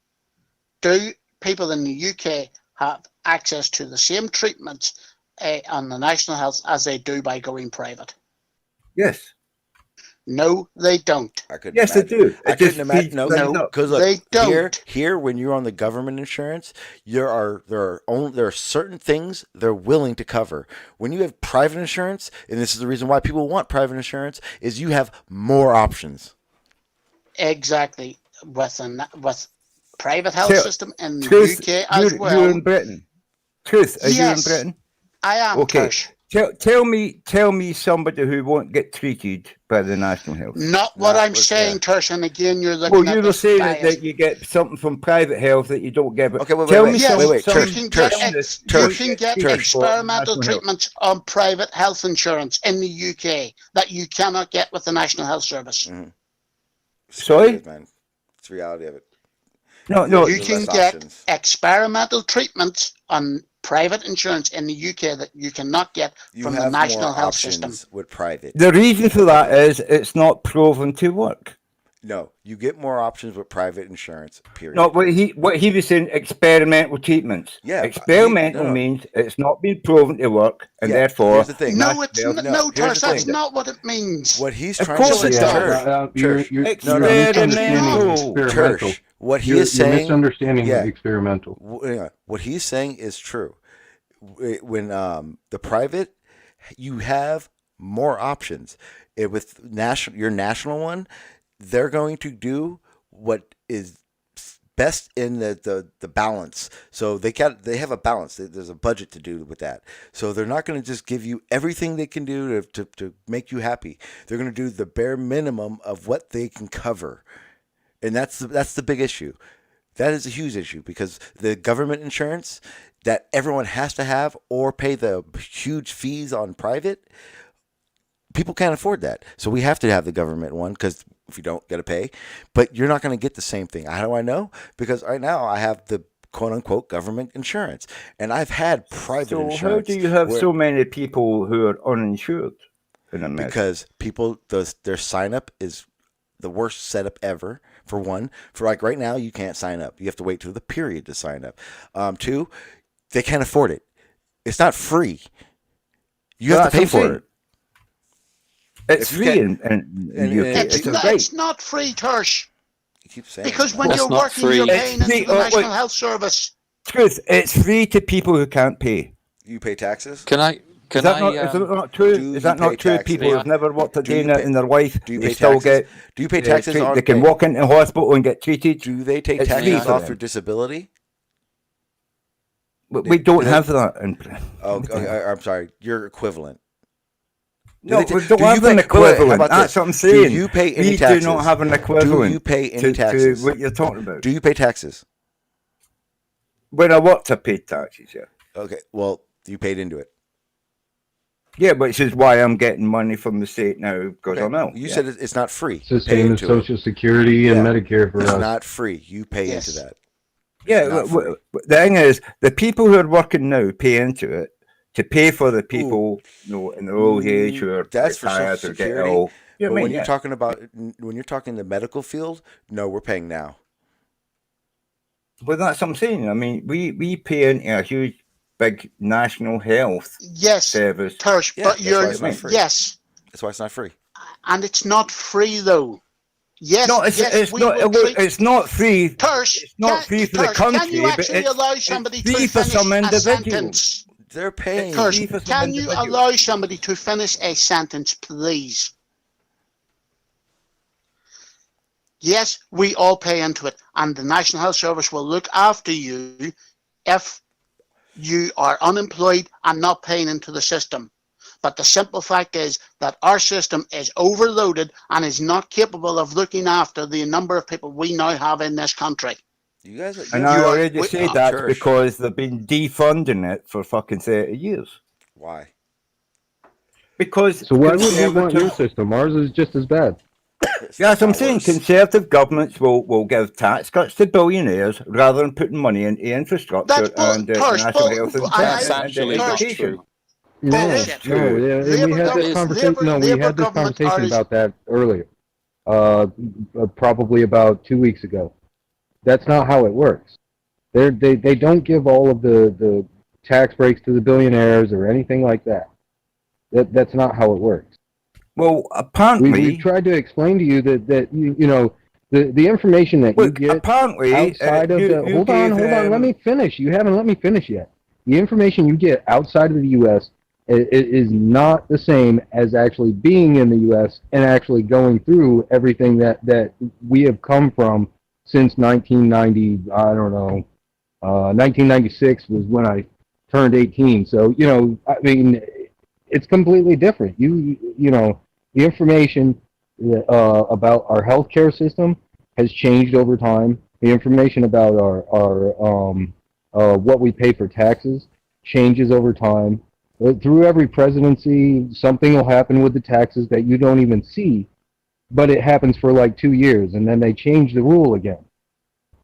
do people in the UK have access to the same treatments on the national health as they do by going private? Yes. No, they don't. I couldn't Yes, imagine. they do. I It couldn't just imagine. feeds No, things up. because They don't. here, when you're on the government insurance, there are certain things they're willing to cover. When you have private insurance, and this is the reason why people want private insurance, is you have more options. Exactly. With private health system in the Truth, UK as you're well. in Britain. Truth, are you in Yes, Britain? I am. Okay. Tosh. Tell me somebody who won't get treated by the national health. Not what I'm saying, Tosh, and again, you're looking Well, at you were this saying bias. that you get something from private health that you don't get. But Okay, wait, tell wait, me wait, some. wait, wait, some Church, You Church, can get experimental treatments on private health insurance in the UK that you cannot get with the National Health Service. Mm-hmm. Sorry? It is, man. It's the reality of it. No. You There's can less get options. experimental treatments on private insurance in the UK that you cannot get You from have the National more Health options System. with private. The reason for that is it's not proven to work. No, you get more options with private insurance. Period. No, what he was saying, experimental treatments. Yeah, experimental no. means it's not been proven to work, and Yeah, therefore. here's the thing. No, it's No, no, here's Tosh, the that's thing. not what it means. What he's Of trying to course say, it does. Church, You're Experimental. Church, what he You're is saying, misunderstanding yeah, experimental. What he's saying is true. When the private, you have more options. With your national one, they're going to do what is best in the balance. So they have a balance. There's a budget to do with that. So they're not going to just give you everything they can do to make you happy. They're going to do the bare minimum of what they can cover, and that's the big issue. That is a huge issue because the government insurance that everyone has to have or pay the huge fees on private, people can't afford that. So we have to have the government one because if you don't, got to pay. But you're not going to get the same thing. How do I know? Because right now I have the quote-unquote government insurance, and I've had private insurance. So how do you have so many people who are uninsured in America? Because people, their sign-up is the worst setup ever. For one, for like right now, you can't sign up. You have to wait till the period to sign up. Two, they can't afford it. It's not free. You have to pay for it. It's free in the UK. It's not free, Tersh. You keep saying Because that. when you're working, you're paying into the National Health Service. Truth, it's free to people who can't pay. You pay taxes? Is that not true? Is that not true? People who've never worked a day in their life, they still get. Do you pay taxes on? They can walk into hospital and get treated. Do they take taxes off your disability? We don't have that. I'm sorry. You're equivalent. No, we don't have an equivalent. That's what I'm saying. Do you pay any taxes? We do not have an equivalent. Do you pay any taxes? To what you're talking about. Do you pay taxes? When I worked, I paid taxes, yeah. Okay, well, you paid into it. Yeah, which is why I'm getting money from the state now, because I'm out. You said it's not free. It's the same as Social Security and Medicare for us. It's not free. You pay into that. Yeah, the thing is, the people who are working now pay into it to pay for the people in their old age who are that's retired for Social or get Security. ill. But when you're talking about the medical field, no, we're paying now. Well, that's what I'm saying. I mean, we pay into a huge, big national health service. Tersh, but you're yes. That's why it's not free. And it's not free though. Yes, no, it's not free. Tersh, it's not free for the country. Can you actually allow somebody to finish for some a individuals. sentence? They're paying. Tersh, can you allow somebody to finish a sentence, please? Yes, we all pay into it, and the National Health Service will look after you if you are unemployed and not paying into the system. But the simple fact is that our system is overloaded and is not capable of looking after the number of people we now have in this country. You guys, and I already say that because they've been defunding it for fucking 30 years. Why? Because so why would we want your system? Ours is just as bad. Yeah, that's what I'm saying. Conservative governments will give tax cuts to billionaires rather than putting money into infrastructure and national health and education. No, we had this conversation. No, we had this conversation about that earlier, probably about 2 weeks ago. That's not how it works. They don't give all of the tax breaks to the billionaires or anything like that. That's not how it works. Well, apparently we tried to explain to you that you know the information that you get apparently outside of the hold on, let me finish. You haven't let me finish yet. The information you get outside of the U.S. is not the same as actually being in the U.S. and actually going through everything that we have come from since 1990. I don't know. 1996 was when I turned 18. So I mean, it's completely different. You know. The information about our healthcare system has changed over time. The information about our what we pay for taxes changes over time. Through every presidency, something will happen with the taxes that you don't even see, but it happens for like 2 years, and then they change the rule again.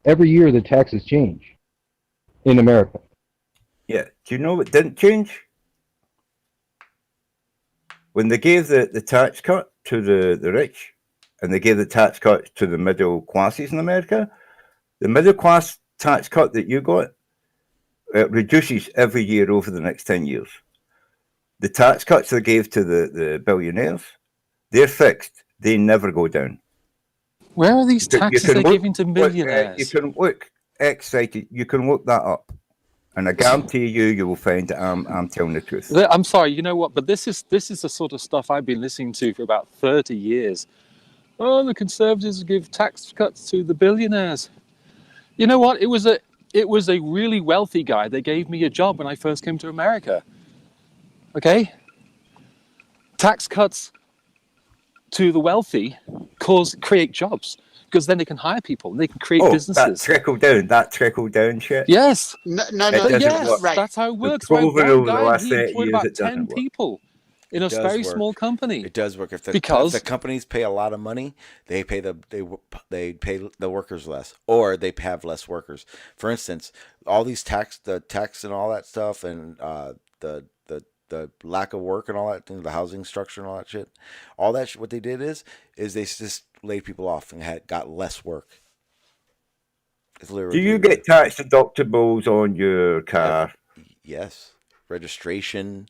Every year, the taxes change in America. Yeah. Do you know what didn't change? When they gave the tax cut to the rich and they gave the tax cut to the middle classes in America, the middle class tax cut that you got reduces every year over the next 10 years. The tax cuts they gave to the billionaires, they're fixed. They never go down. Where are these taxes they're giving to millionaires? You can look excited. You can look that up. And I guarantee you will find that I'm telling the truth. I'm sorry, you know what? But this is the sort of stuff I've been listening to for about 30 years. Oh, the Conservatives give tax cuts to the billionaires. You know what? It was a really wealthy guy that gave me a job when I first came to America. Okay? Tax cuts to the wealthy create jobs. Because then they can hire people and they can create businesses. That trickle down shit. Yes. No, yes, right. That's how it works. Right? One over the guy, last he 30 employed years, about 10 people in a very small company. It does work. If the companies pay a lot of money, they pay the workers less, or they have less workers. For instance, all these tax and all that stuff, and the lack of work and all that, the housing structure and all that shit, what they did is they just laid people off and got less work. Do you get tax deductibles on your car? Yes. Registration,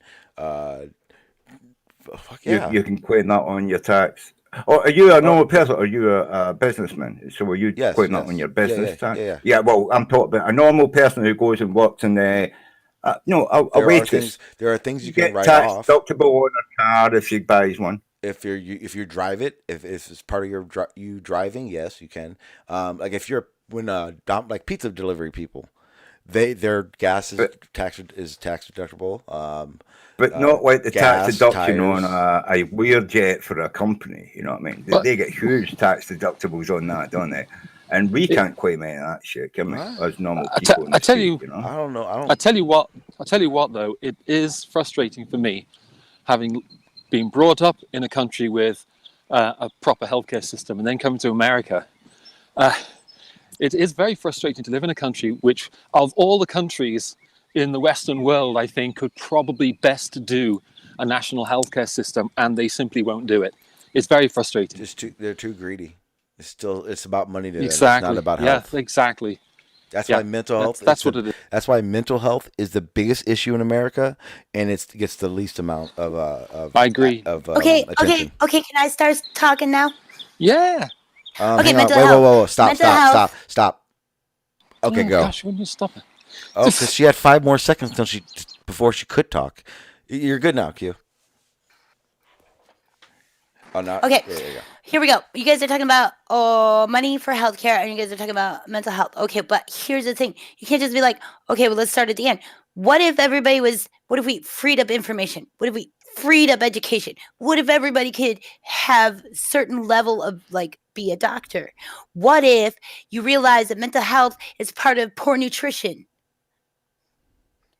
Fuck yeah. You can claim that on your tax. Or are you a normal person or are you a businessman? So are you claim that on your business tax? Yeah, well, I'm talking about a normal person who goes and works in the, a waitress. There are things you get can write tax off. deductible on a car if she buys one. If you drive it, if it's part of your you driving, yes, you can. Like if you're like pizza delivery people, their gas is tax deductible. But not like the tax gas, deduction tires. on a Learjet for a company. You know what I mean? They get huge tax deductibles on that, don't they? And we can't claim any of that shit, can we? As normal people. I tell you, I don't know. I tell you what, though, it is frustrating for me, having been brought up in a country with a proper healthcare system, and then coming to America. It is very frustrating to live in a country which, of all the countries in the Western world, I think could probably best do a national healthcare system, and they simply won't do it. It's very frustrating. They're too greedy. It's about money to them. Exactly. It's not about health. Yeah, exactly. That's why mental health. That's what it is. That's why mental health is the biggest issue in America, and it gets the least amount of. I agree. Okay. Can I start talking now? Yeah. Okay, hang on. mental Wait, health. whoa. Stop. Okay, Oh, go. gosh, when you stop it. Oh, because she had 5 more seconds before she could talk. You're good now, Q. Oh, no. Okay. There you go. Here we go. You guys are talking about money for healthcare, and you guys are talking about mental health. Okay, but here's the thing: you can't just be like, okay, well, let's start at the end. What if we freed up information? What if we freed up education? What if everybody could have certain level of be a doctor? What if you realize that mental health is part of poor nutrition?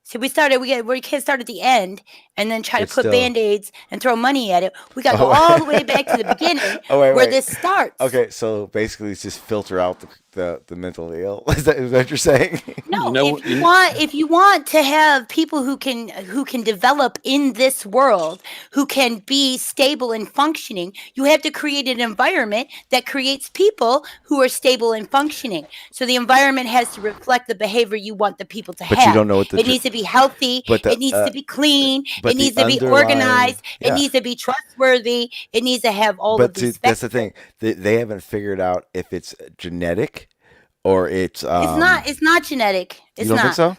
See, we can't start at the end and then try to put Band-Aids and throw money at it. We got to go all the way back to the beginning where this starts. Okay, so basically it's just filter out the mentally ill. Is that what you're saying? No, if you want to have people who can develop in this world, who can be stable and functioning, you have to create an environment that creates people who are stable and functioning. So the environment has to reflect the behavior you want the people to have. But you don't know what it needs to be healthy. It needs to be clean. It needs to be organized. It needs to be trustworthy. It needs to have all of these. That's the thing. They haven't figured out if it's genetic or it's. It's not genetic. It's you don't think so?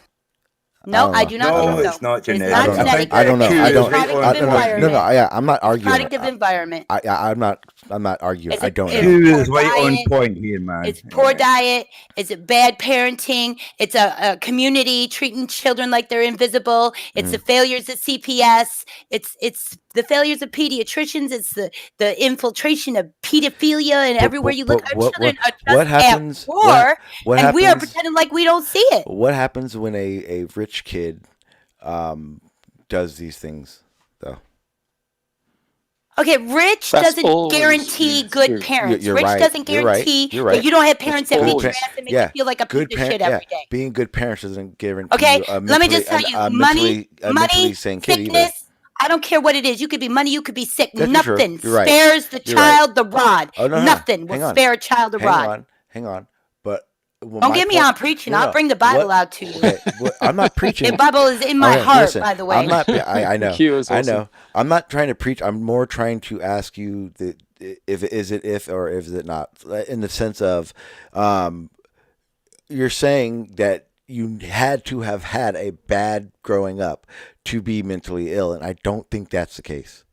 No, I do not think so. It's not genetic. It's not genetic. I don't know. It's I'm not arguing. Product of environment. I'm not arguing. I don't know. Q is right on point here, man. It's poor diet. It's a bad parenting. It's a community treating children like they're invisible. It's the failures at CPS. It's the failures of pediatricians. It's the infiltration of pedophilia, and everywhere you look, our children are just at war, and we are pretending like we don't see it. What happens when a rich kid does these things, though? Okay, rich doesn't guarantee good parents. You're Rich right. doesn't guarantee that you don't have parents that beat your ass and make you feel like a piece of shit every day. Being good parents doesn't guarantee. Okay, you let me just tell you, money, sickness. Either. I don't care what it is. You could be money. You could be sick. That's Nothing true. Right. spares the child the rod. Oh, no. Nothing will spare a child the rod. Hang on. But don't get me on preaching. I'll bring the Bible out to you. Okay, I'm not preaching. The Bible is in my heart, listen, by the way. I'm not. I know. Awesome. I know. I'm not trying to preach. I'm more trying to ask you if is it not, in the sense of, you're saying that you had to have had a bad growing up to be mentally ill, and I don't think that's the case.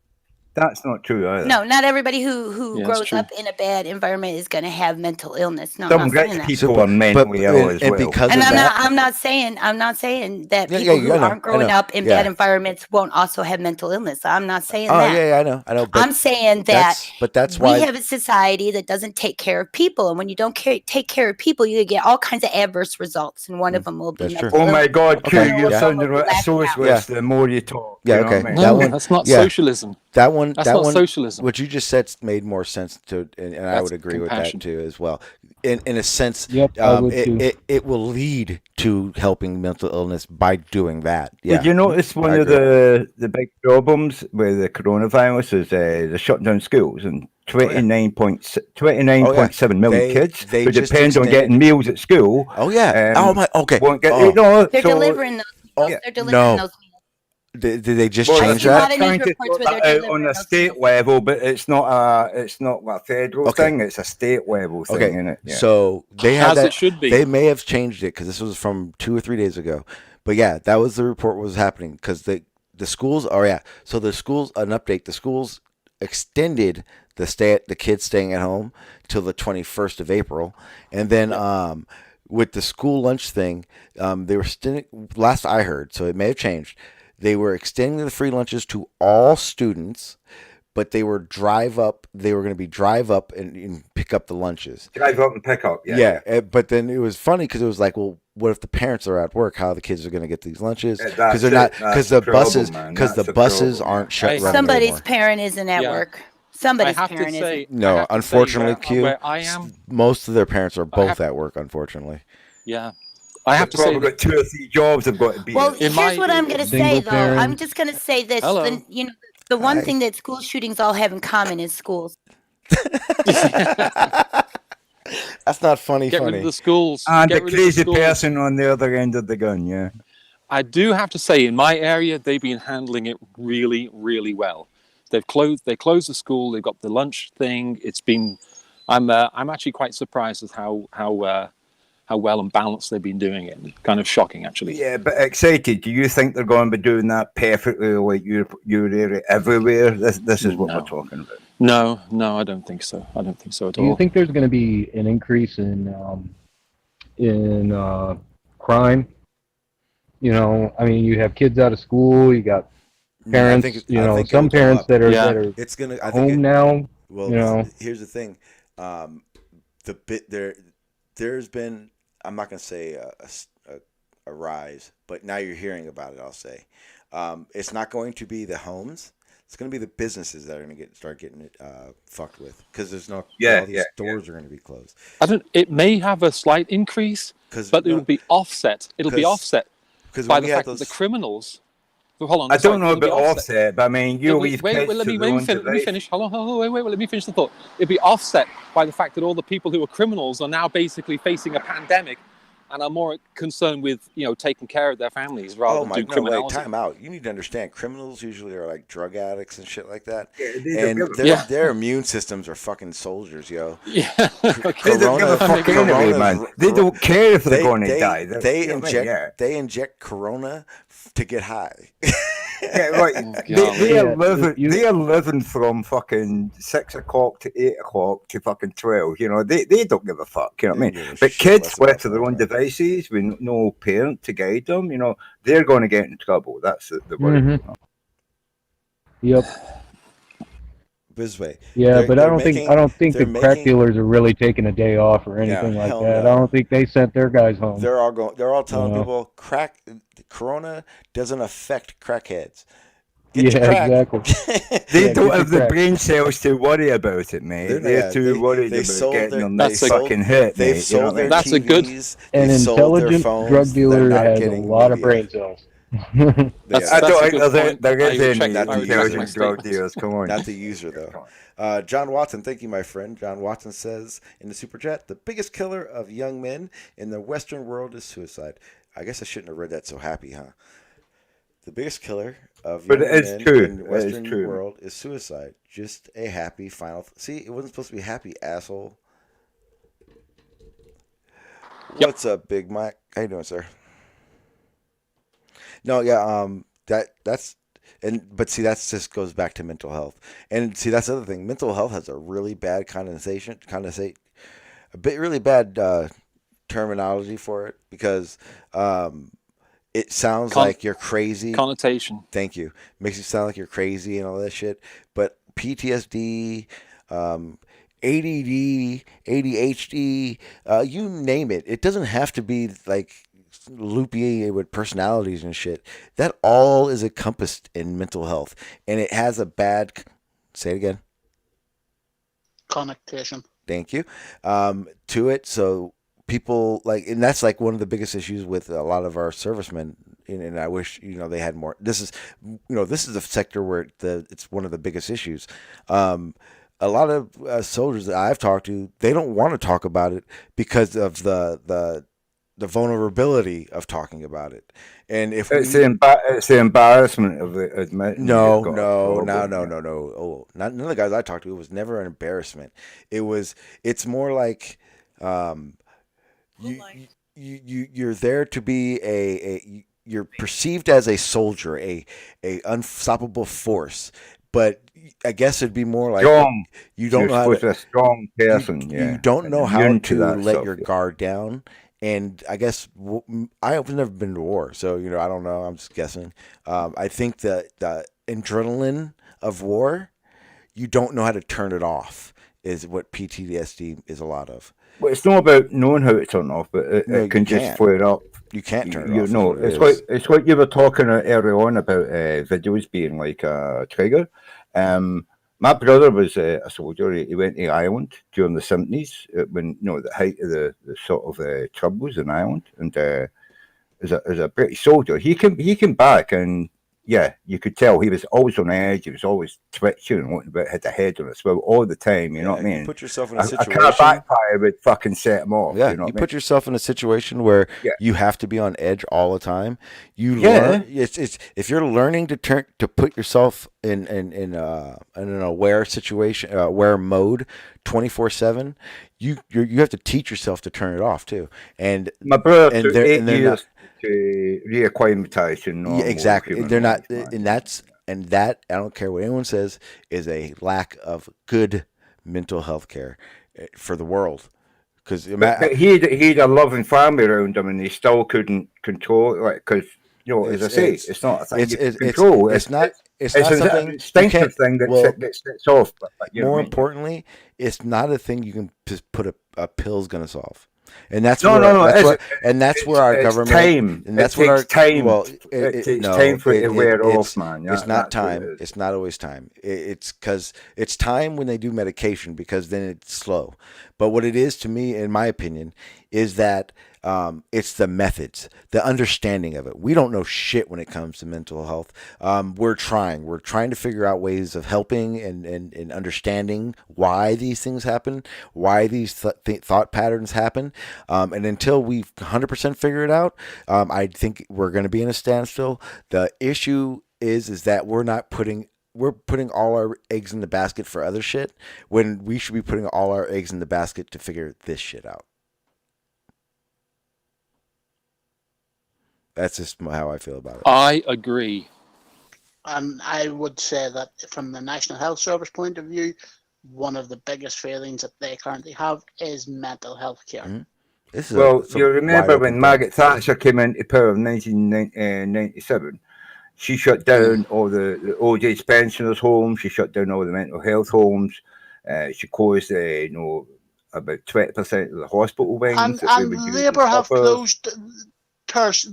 That's not true either. No, not everybody who grows up in a bad environment is going to have mental illness. No, Some I'm not great saying that. people are mentally ill as well. And I'm not saying that people who aren't growing up in bad environments won't also have mental illness. I'm not saying that. Yeah, I know. I'm saying that that's why we have a society that doesn't take care of people, and when you don't take care of people, you get all kinds of adverse results, and one of them will be mental illness. Oh my God, Q, Okay, you're sounding like a socialist the more you talk. Yeah, you know okay. what I mean? That's not socialism. That one. That's not socialism. What you just said made more sense and I would agree with that too as well. In a sense, it will lead to helping mental illness by doing that. Yeah. Did you notice one of the big problems with the coronavirus is the shutting down schools, and 29.7 million kids who depend on getting meals at school. Oh yeah. Won't get, they're delivering those meals. They're delivering those meals. Did they just Well, change that's that? trying to sort that out on a state level, but it's not a federal thing. It's a state level thing, Okay, isn't it? Yeah. so they had As that. it should be. They may have changed it because this was from 2 or 3 days ago. But yeah, that was the report was happening because the schools. Oh yeah, so the schools an update. The schools extended the kids staying at home till the 21st of April, and then with the school lunch thing, they were last I heard. So it may have changed. They were extending the free lunches to all students, but they were drive up. They were going to be drive up and pick up the lunches. Drive up and pick up. Yeah. But then it was funny because it was like, well, what if the parents are at work? How are the kids are going to get these lunches? Because they're not because the buses aren't shut running Somebody's anymore. parent isn't at work. Somebody's have to parent say- isn't. No, unfortunately, Q. where I am- most of their parents are both at work. Unfortunately. Yeah. I have to say, probably got 2 or 3 jobs have got to be. Well, in. here's what I'm going to say, though. I'm just going to say this. Hello. The one thing that school shootings all have in common is schools. That's not funny. Get rid of the schools. And Get the rid of the crazy schools. person on the other end of the gun, yeah. I do have to say, in my area, they've been handling it really, really well. They closed the school. They've got the lunch thing. It's been. I'm actually quite surprised at how well and balanced they've been doing it. Kind of shocking, actually. Yeah, but excited. Do you think they're going to be doing that perfectly like your area everywhere? This is what we're talking about. No, I don't think so. I don't think so at Do you all. think there's going to be an increase in crime? I mean, you have kids out of school. You got parents. I think some it'll go parents up. that are It's gonna. I think home now. Well, here's the thing. There's been. I'm not gonna say a rise, but now you're hearing about it. I'll say, it's not going to be the homes. It's going to be the businesses that are going to start getting it fucked with because there's no. All these stores are going to be closed. It may have a slight increase, but it will be offset. It'll be offset by the fact that the criminals. Hold on. I don't know about offset, but I mean, you leave wait, kids let to me their own finish. Let me device. finish. Hold on. Wait. Let me finish the thought. It'll be offset by the fact that all the people who are criminals are now basically facing a pandemic and are more concerned with taking care of their families rather than doing criminality. Time out. You need to understand, criminals usually are like drug addicts and shit like that, Yeah, and their immune systems are fucking soldiers, yo. Yeah. They don't give a fuck anyway, man. They don't care if they're going to die. They inject Corona to get high. Yeah, right. They are living from fucking 6 o'clock to 8 o'clock to fucking 12. They don't give a fuck. You know what I mean? But kids left to their own devices with no parent to guide them, they're going to get in trouble. That's the worry. Mm-hmm. Yep. This way. Yeah, but I don't think the crack dealers are really taking a day off or anything like that. No. I don't think they sent their guys home. They're all telling people Corona doesn't affect crackheads. Get your crack. Exactly. They don't have the brain cells to worry about it, mate. They're too worried about getting on that fucking hit. They've sold their That's TVs, a good. An they've sold their intelligent phones, drug they're dealer not has a getting lot of media. brain cells. I don't think there is any Not the intelligent user. drug dealers. Come on. Not the user, though. John Watson, thank you, my friend. John Watson says in the Super Chat, the biggest killer of young men in the Western world is suicide. I guess I shouldn't have read that so happy, huh? The biggest killer of young men in the Western world is suicide. Just a happy final. See, it wasn't supposed to be happy, asshole. What's up, Big Mike? How you doing, sir? No, yeah, but see, that just goes back to mental health, and see, that's the other thing. Mental health has a really bad really bad terminology for it because it sounds like you're crazy. Connotation. Thank you. Makes you sound like you're crazy and all that shit. But PTSD, ADD, ADHD, you name it. It doesn't have to be like loopy with personalities and shit. That all is encompassed in mental health, and it has a bad. Say it again. Connotation. Thank you. To it, so people and that's like one of the biggest issues with a lot of our servicemen. And I wish they had more. This is a sector where it's one of the biggest issues. A lot of soldiers that I've talked to, they don't want to talk about it because of the the vulnerability of talking about it. And if it's we, the embarrassment of admitting no, you've got a no, problem, no. Oh, none of the guys I talked to, it was never an embarrassment. It's more like, you're there to be you're perceived as a soldier, a unstoppable force. But I guess it'd be more like strong. you don't You're know how supposed to. to be a strong person, You don't know how immune to that let stuff, your yeah. guard down. And I guess I've never been to war, so I don't know. I'm just guessing. I think that the adrenaline of war, you don't know how to turn it off, is what PTSD is a lot of. Well, it's not about knowing how to turn it off, but No, it you can just can't. flare up. You can't turn it You off. know, Is what it is. it's like you were talking early on about videos being like a trigger. My brother was a soldier. He went to Ireland during the 70s when the height of the sort of troubles in Ireland, and as a British soldier, he came back, and yeah, you could tell he was always on edge. He was always twitching and wanting to hit the head on a swivel all the time. You know what I mean? You put yourself in a A situation. car backfire would fucking set him off. Yeah, you know what I mean? put yourself in a situation where Yeah. you have to be on edge all the time. You Yeah. learn. It's if you're learning to put yourself in an aware situation, aware mode, 24/7. You have to teach yourself to turn it off too. And My brother took they're 8 not- years to reacclimatize to normal Yeah, exactly. human They're not, life, man. and that I don't care what anyone says, is a lack of good mental health care for the world. Because But he had a loving family around him, and he still couldn't control it. Like, because as I say, it's not a thing you can control. It's not an something you instinctive can't- thing that well, sets off. You know more what I mean? importantly, it's not a thing you can just put a pill's going to solve. And that's No, where, no, no, that's it where, isn't. and that's where our It's government time. and that's It what takes our time. well, It takes no, time for it to wear off, it's, man. It's not That's what it time. is. It's not always time. It's because it's time when they do medication, because then it's slow. But what it is to me, in my opinion, is that it's the methods, the understanding of it. We don't know shit when it comes to mental health. We're trying to figure out ways of helping and understanding why these things happen, why these thought patterns happen. And until we 100% figure it out, I think we're going to be in a standstill. The issue is that we're putting all our eggs in the basket for other shit, when we should be putting all our eggs in the basket to figure this shit out. That's just how I feel about it. I agree. And I would say that from the National Health Service point of view, one of the biggest failings that they currently have is mental health care. Mm-hmm. Well, you remember when Margaret Thatcher came into power in 1997? She shut down all the old age pensioners' homes. She shut down all the mental health homes. She closed, about 20% of the hospital wings. And that we would use as Labour have buffers.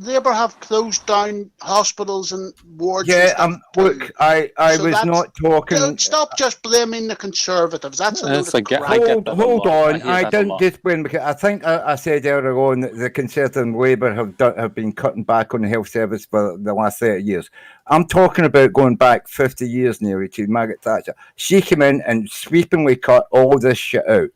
Labour have closed down hospitals and wards. Yeah, and stuff look, I So was that's- not talking. Don't stop just blaming the Conservatives. That's a load of crap. Hold on. I didn't just blame, because I think I said earlier on that the Conservative and Labour have been cutting back on the health service for the last 30 years. I'm talking about going back 50 years nearly to Margaret Thatcher. She came in and sweepingly cut all this shit out.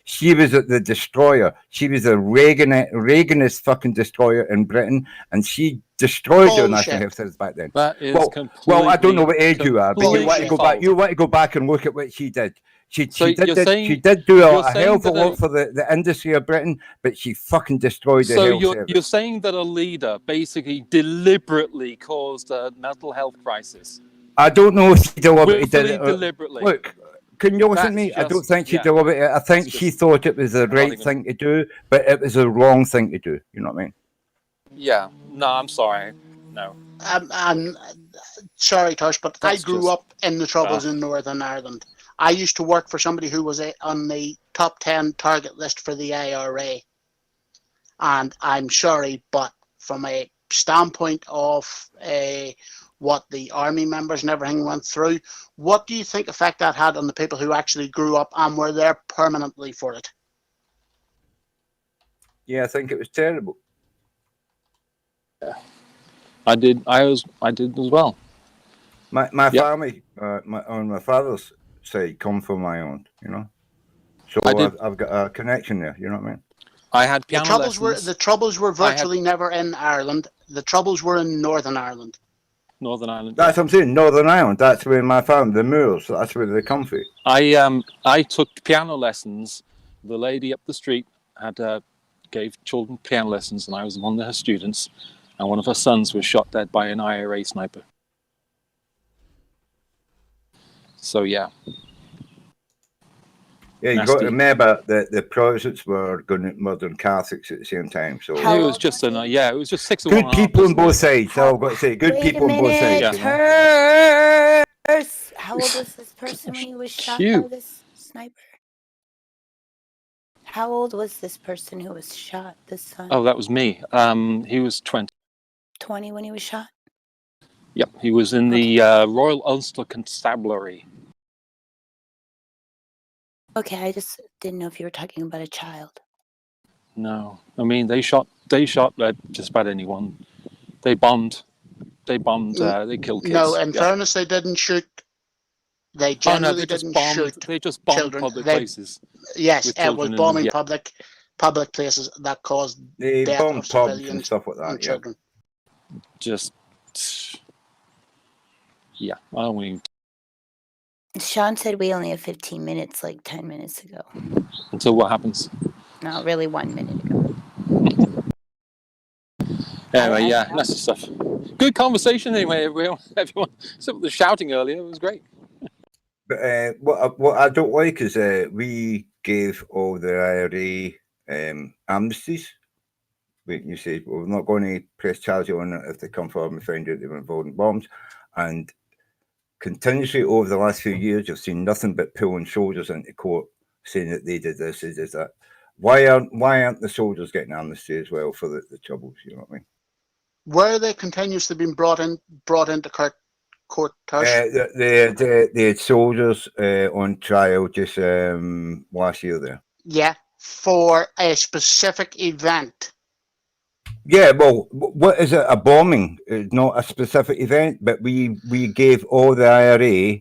She was the destroyer. She was a Reaganist fucking destroyer in Britain, and she destroyed the national health service back then. That is well, I don't know what age you are, but you want to go back. completely You want to go back and look at what she did. She you're saying- she did do you're a saying hell of a that lot for the industry of Britain, but she fucking destroyed the So health you're service. saying that a leader basically deliberately caused a mental health crisis? I don't know if she deliberately did Willfully, it. deliberately. Look, can you listen to That's me? I don't just- think she yeah. deliberately. I think she thought it was the right even- thing to do, but it was the wrong thing to do. You know what I mean? Yeah. No, I'm sorry. No. I'm sorry, Tosh, but I That's grew just- up in the Troubles in Northern Ireland. I used to work for somebody who was on the top 10 target list for the IRA. And I'm sorry, but from a standpoint of what the army members and everything went through, what do you think effect that had on the people who actually grew up and were there permanently for it? Yeah, I think it was terrible. I did as well. My family, on my father's side, come from my own. You know, so I did- I've got a connection there. You know what I mean? I had piano lessons. The Troubles were virtually never in Ireland. The Troubles were in Northern Ireland. Northern Ireland. That's what I'm saying. Northern Ireland. That's where my family, the Moors. That's where they come from. I took piano lessons. The lady up the street gave children piano lessons, and I was one of her students. And one of her sons was shot dead by an IRA sniper. So yeah. Yeah, you got to remember that the Protestants were going to modern Catholics at the same time. So it was just it was just 6 good people on both sides. I've got to say, good people on both sides. How old was this person when he was shot by this sniper? How old was this person who was shot? This son. Oh, that was me. He was 20. 20 when he was shot. Yep, he was in the Royal Ulster Constabulary. Okay, I just didn't know if you were talking about a child. No, I mean they shot just about anyone. They bombed. They killed kids. No, in fairness, they didn't shoot. They generally didn't shoot. They just bombed children. public places. Yes, it was bombing them, public places that caused they death bombed of pubs civilians and stuff like that. and children. Just I don't even. Sean said we only have 15 minutes, like 10 minutes ago. Until what happens? No, really 1 minute ago. Anyway, that's the stuff. Good conversation anyway, everyone. Some of the shouting earlier was great. But what I don't like is we gave all the IRA amnesties. You say we're not going to press charge on it if they come forward and find out they were involved in bombs. And continuously over the last few years, you've seen nothing but pulling soldiers into court saying that they did this, they did that. Why aren't the soldiers getting amnesty as well for the troubles? You know what I mean? Were they continuously being brought into court? They had soldiers on trial just last year there. Yeah, for a specific event. Yeah, well, what is it? A bombing? It's not a specific event, but we gave all the IRA,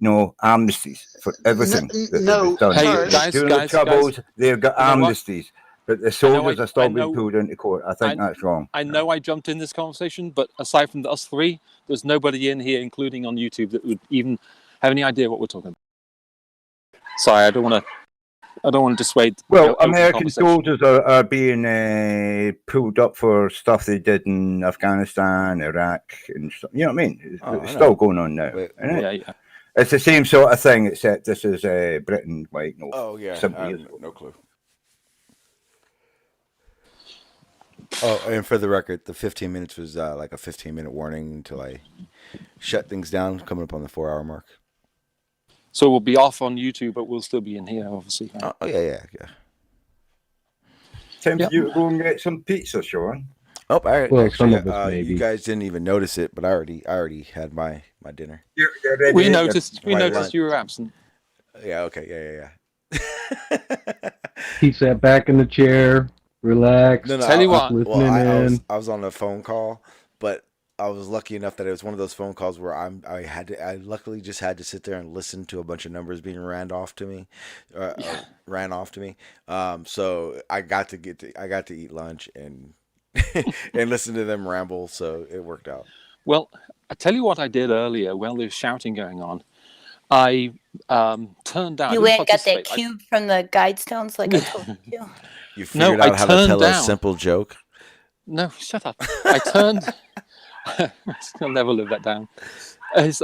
amnesties for everything. During the troubles, they've got amnesties, but the soldiers are still being pulled into court. I think that's wrong. I know I jumped in this conversation, but aside from us three, there's nobody in here, including on YouTube, that would even have any idea what we're talking about. Sorry, I don't want to dissuade. Well, American soldiers are being pulled up for stuff they did in Afghanistan, Iraq, and stuff. You know what I mean? It's still going on now. Yeah. It's the same sort of thing, except this is Britain, like no clue. Oh, and for the record, the 15 minutes was like a 15-minute warning until I shut things down, coming up on the 4-hour mark. So we'll be off on YouTube, but we'll still be in here, obviously. Oh, yeah. Time for you to go and get some pizza, Sean. Oh, all right. Well, actually, some of us maybe. you guys didn't even notice it, but I already had my dinner. We noticed you were absent. Yeah. Okay. Yeah. He sat back in the chair, relaxed. No, Tell you what. I was on a phone call, but I was lucky enough that it was one of those phone calls where I luckily just had to sit there and listen to a bunch of numbers being ran off to me. So I got to eat lunch and and listen to them ramble, so it worked out. Well, I tell you what I did earlier while there was shouting going on. I turned down. You went and got that cube from the guide stones like I told you to? You figured out how to tell a simple joke? No, shut up. I turned... I'll never live that down.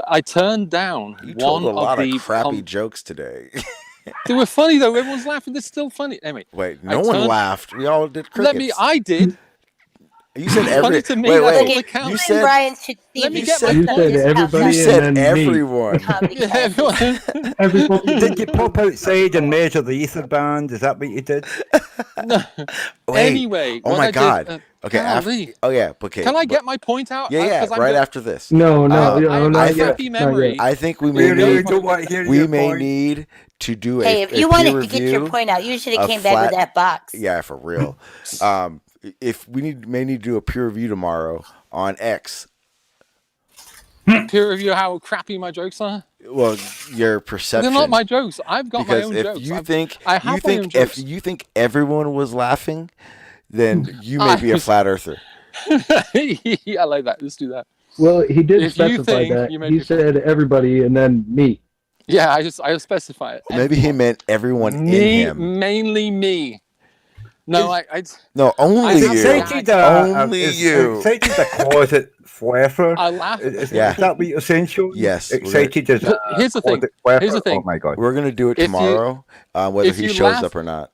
I turned down you told one a lot of the crappy jokes today. They were funny though. Everyone's laughing. They're still funny. Anyway, wait, no one laughed. We all did crickets. I did. You said every. To me, wait. You said Brian should see. Let me get my You said everybody. You said and everyone. Yeah, everyone. Everybody. Did you pop outside and measure the ether band? Is that what you did? No. Wait. Anyway. Oh my God. Okay. Okay. Can I get my point out? Yeah. Right after this. No. I have happy memory. I think we may need to do a. Hey, if you wanted to get your point out, you should have came back with that box. Yeah, for real. If we may need to do a peer review tomorrow on X. Peer review how crappy my jokes are. Well, your perception. They're not my jokes. I've got my Because own if jokes. you I've- think I have you my think own if jokes. you think everyone was laughing, then you may be a flat earther. I like that. Let's do that. Well, he did If you specify think that. you may He be- said everybody and then me. Yeah, I just specify it. Maybe he meant everyone in Me, him. mainly me. No, I No, only I you. Excited, Only you. Excited a closet fluffer. I laugh. Is Yeah. that what you're saying, Sean? Yes. Excited as a Here's the thing. closet fluffer? Here's the thing. Oh my god. We're gonna do it If you- tomorrow, whether if he you shows laugh- up or not.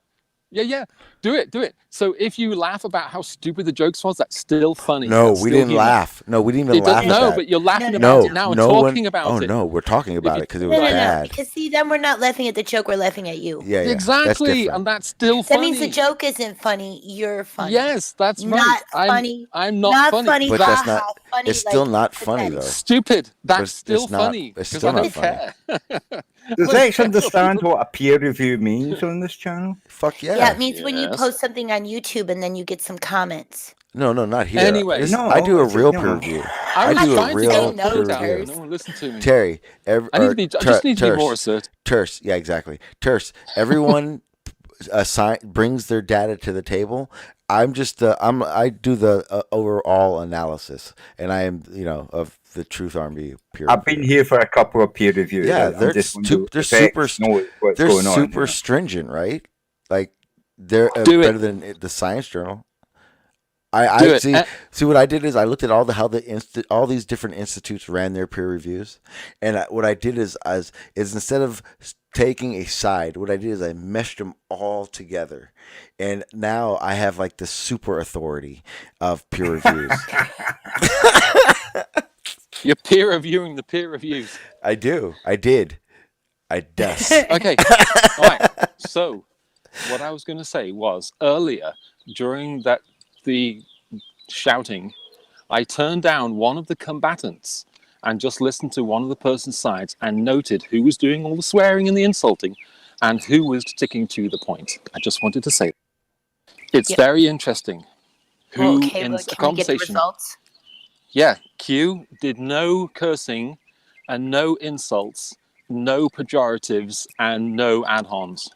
Yeah. Do it. So if you laugh about how stupid the jokes was, that's still funny. No, That's we still didn't humor. laugh. No, we didn't even laugh at No, that. but you're laughing No, about it now and no talking one, about oh, it. no, we're talking about it because it No, was no, no. bad. Because see, then we're not laughing at the joke; we're laughing at you. Yeah, yeah. Exactly, That's different. and that's still That funny. means the joke isn't funny. You're funny. Yes, that's right. Not I'm- funny. I'm not funny. But Ha that's ha. not. Funny. It's still like, not funny though. Stupid. That's It's still not- funny. it's 'cause still I don't not funny. care. Does X understand what a peer review means on this channel? Fuck yeah. Yeah, it means when you Yes. post something on YouTube and then you get some comments. No, not here. Anyway. No, I do a real no. peer review. I was I do a trying to real say no, peer Terry. review. No one listened to me. Terry, I just need to be more assertive. Terse, yeah, exactly. Terse. Everyone brings their data to the table. I'm just I do the overall analysis, and I am of the Truth Army peer. I've been here for a couple of peer reviews. Yeah, I'm they're just wondering they're if X super knows what's they're going on, super yeah. stringent, right? Like they're Do it. better than the Science Journal. Do I it. see what I did is I looked at all these different institutes ran their peer reviews, and what I did is instead of taking a side, what I did is I meshed them all together, and now I have like the super authority of peer reviews. You're peer reviewing the peer reviews. I do. I did. I does. Okay. All right. So, what I was going to say was earlier during the shouting, I turned down one of the combatants and just listened to one of the person's sides and noted who was doing all the swearing and the insulting and who was sticking to the point. I just wanted to say that. It's Yep. very interesting. Who Okay, in well, a can we get the conversation? results? Yeah, Q did no cursing and no insults, no pejoratives, and no ad-homs.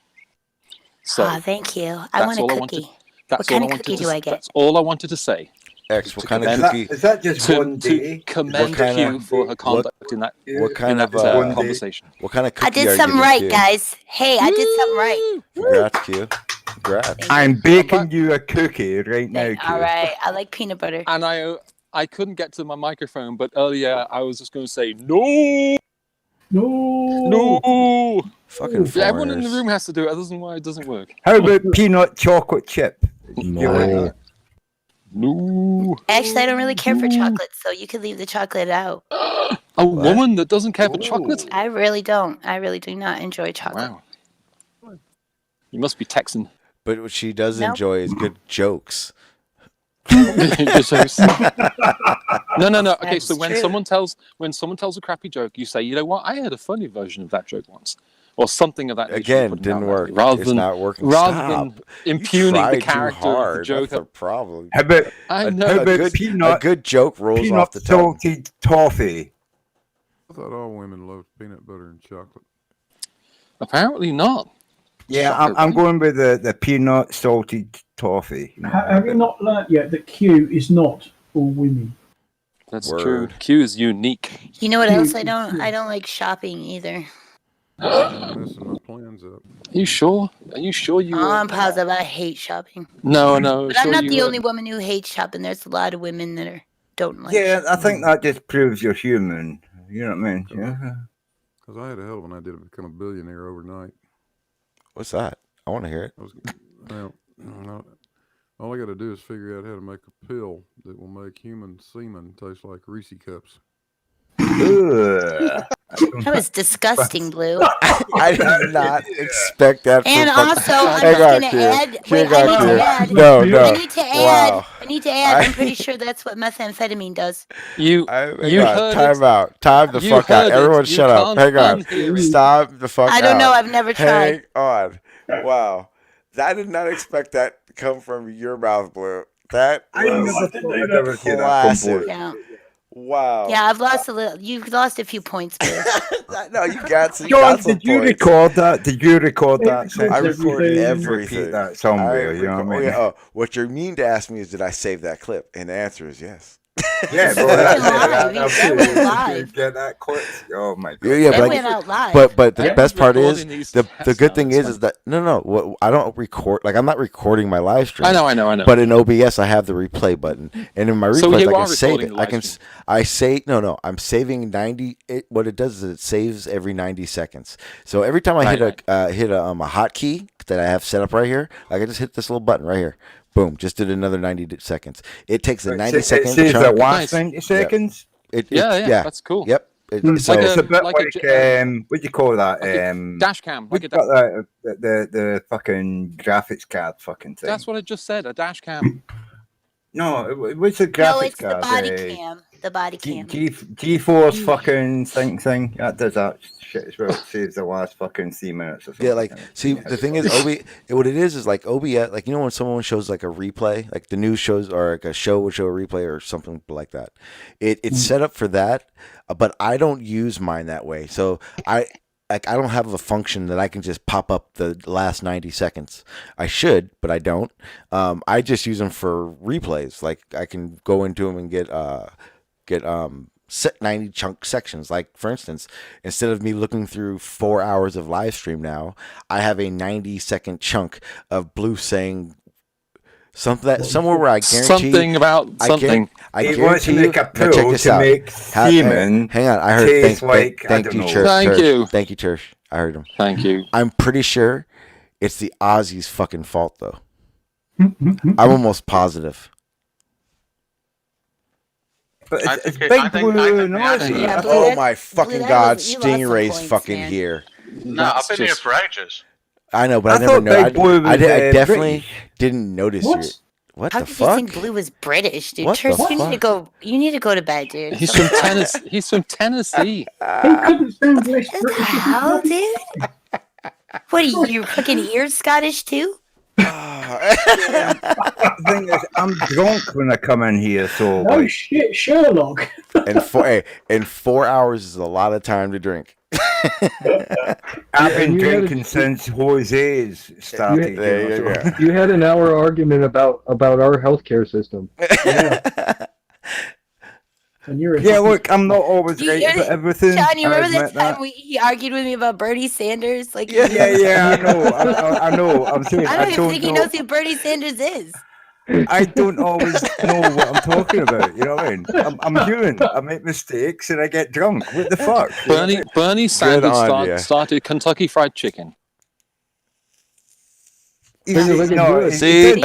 So Ah, thank you. I that's want a all I cookie. wanted. That's What kind all I of cookie wanted do to. I get? That's all I wanted to say. X, what To kind of commend- cookie? Is that just one To day? commend kind Q of- for her conduct in that What kind of one day? conversation. What kind of cookie I did are something you right, Q? guys. Hey, I did something right. Congrats, Q. Congrats. I'm baking you a cookie right now, Q. All right. I like peanut butter. And I couldn't get to my microphone, but earlier I was just going to say no, no. Fucking Yeah, everyone in the foreigners. room has to do it. That doesn't why it doesn't work. How about peanut chocolate chip? You like No. that? No. Actually, I don't really care for chocolate, so you could leave the chocolate out. A woman that doesn't care for chocolate? I really don't. I really do not enjoy chocolate. Wow. You must be Texan. But what she does Nope. enjoy is good jokes. Just so- no. Okay, That's so when true. someone tells a crappy joke, you say, you know what? I heard a funny version of that joke once, or something of that nature. Again, Put it didn't out work. there, rather It's than not working. rather Stop. than impugning tried the too character of the hard. joke. That's the problem. How about I A, know. How a about good, peanut- a good joke rolls off peanut the tongue. salted toffee? I thought all women loved peanut butter and chocolate. Apparently not. Yeah, Shocker, I'm right? going with the peanut salted toffee. Have you not learnt yet that Q is not all women? That's Word. true. Q is unique. You know what Q- else I don't? I don't like shopping either. I'm messing my plans up. Are you sure? Are you sure you? I'm positive I hate shopping. No. But I'm sure not you the were. only woman who hates shopping. There's a lot of women that don't like Yeah, I shopping. think that just proves you're human. You know what I mean? Yeah. Because I had a hell of an idea to become a billionaire overnight. What's that? I want to hear it. I was, well, all I got to do is figure out how to make a pill that will make human semen taste like Reese cups. Ugh. That was disgusting, Blue. I did not expect that. And from also, fucking- I'm Hang just on, gonna Q. add. Q Wait, got I need Q. to add. No. I need to add. Wow. I need to add. I'm pretty sure that's what methamphetamine does. You Hang you on, heard time it. out. Time the You fuck out. heard it. Everyone You shut up. can't Hang on. unhear it. Stop the fuck out. I don't know. I've never Hang tried. on. Wow. I did not expect that to come from your mouth, Blue. That I was never thought I'd ever hear that from classic. Blue. Yeah. Wow. Yeah, I've lost a little. You've lost a few points, Bill. No, you got some. John, Some did you points. record that? Did you record that? I recorded Repeat everything. that somewhere. You know what I mean? Oh, what you mean to ask me is, did I save that clip? And the answer is yes. Yeah, bro. That went live. Get that clip. Oh my god. Yeah, That went out live. but the best part is recording these the tests good now, thing it's is that no, I don't record. Like, I'm not recording my live stream. I know. But in OBS, I have the replay button, and in my So replays, you I are can save recording it. the I live can. stream. I say no. I'm saving 90. What it does is it saves every 90 seconds. So every time I hit a hotkey that I have set up right here, I can just hit this little button right here. Boom! Just did another 90 seconds. It takes a 90 second It says chunk. the last 90 seconds. Yeah, that's cool. Yep. So it's a bit like like, what do you call that? dash cam. What got that? The fucking graphics card fucking thing. That's what I just said. A dash cam. No, what's the graphics No, it's the card? body cam. The body cam. G-Force fucking thing. That does that shit as well. It saves the last fucking 3 minutes or something. yeah, like, see, the thing is, what it is like OBS, like, you know when someone shows like a replay, like the news shows, or like a show would show a replay or something like that. It's set up for that, but I don't use mine that way. So I don't have a function that I can just pop up the last 90 seconds. I should, but I don't. I just use them for replays. Like, I can go into them and get set 90 chunk sections. Like, for instance, instead of me looking through 4 hours of live stream now, I have a 90-second chunk of Blue saying somewhere where I guarantee something about something. I guarantee you. Check this out. Hang on, I heard. Thank you, Church. Thank you, Church. I heard him. Thank you. I'm pretty sure it's the Aussies' fucking fault, though. I'm almost positive. It's big blue noise. Oh my fucking god, Stingray's fucking here. No, I've been here for ages. I know, but I never know. I definitely didn't notice you. What How the could fuck? you think Blue was British, dude? What Church, the you need to fuck? go. You need to go to bed, dude. He's from Tennessee. He's from Tennessee. He couldn't sound less What the British. hell, dude? What are you fucking ears Scottish too? The thing is, I'm drunk when I come in here, so Oh shit, Sherlock. And 4 hours is a lot of time to drink. I've been drinking since Jose's started. You had an hour argument about our healthcare system. And you're look, I'm not always right about everything. John, you I remember admit that time he argued with me about Bernie Sanders? Like, Yeah, I know. I'm saying I don't even think he knows who Bernie Sanders is. I don't always know what I'm talking about. You know what I mean? I'm human. I make mistakes and I get drunk. What the fuck? Bernie Sanders started Kentucky Fried Chicken. See, again,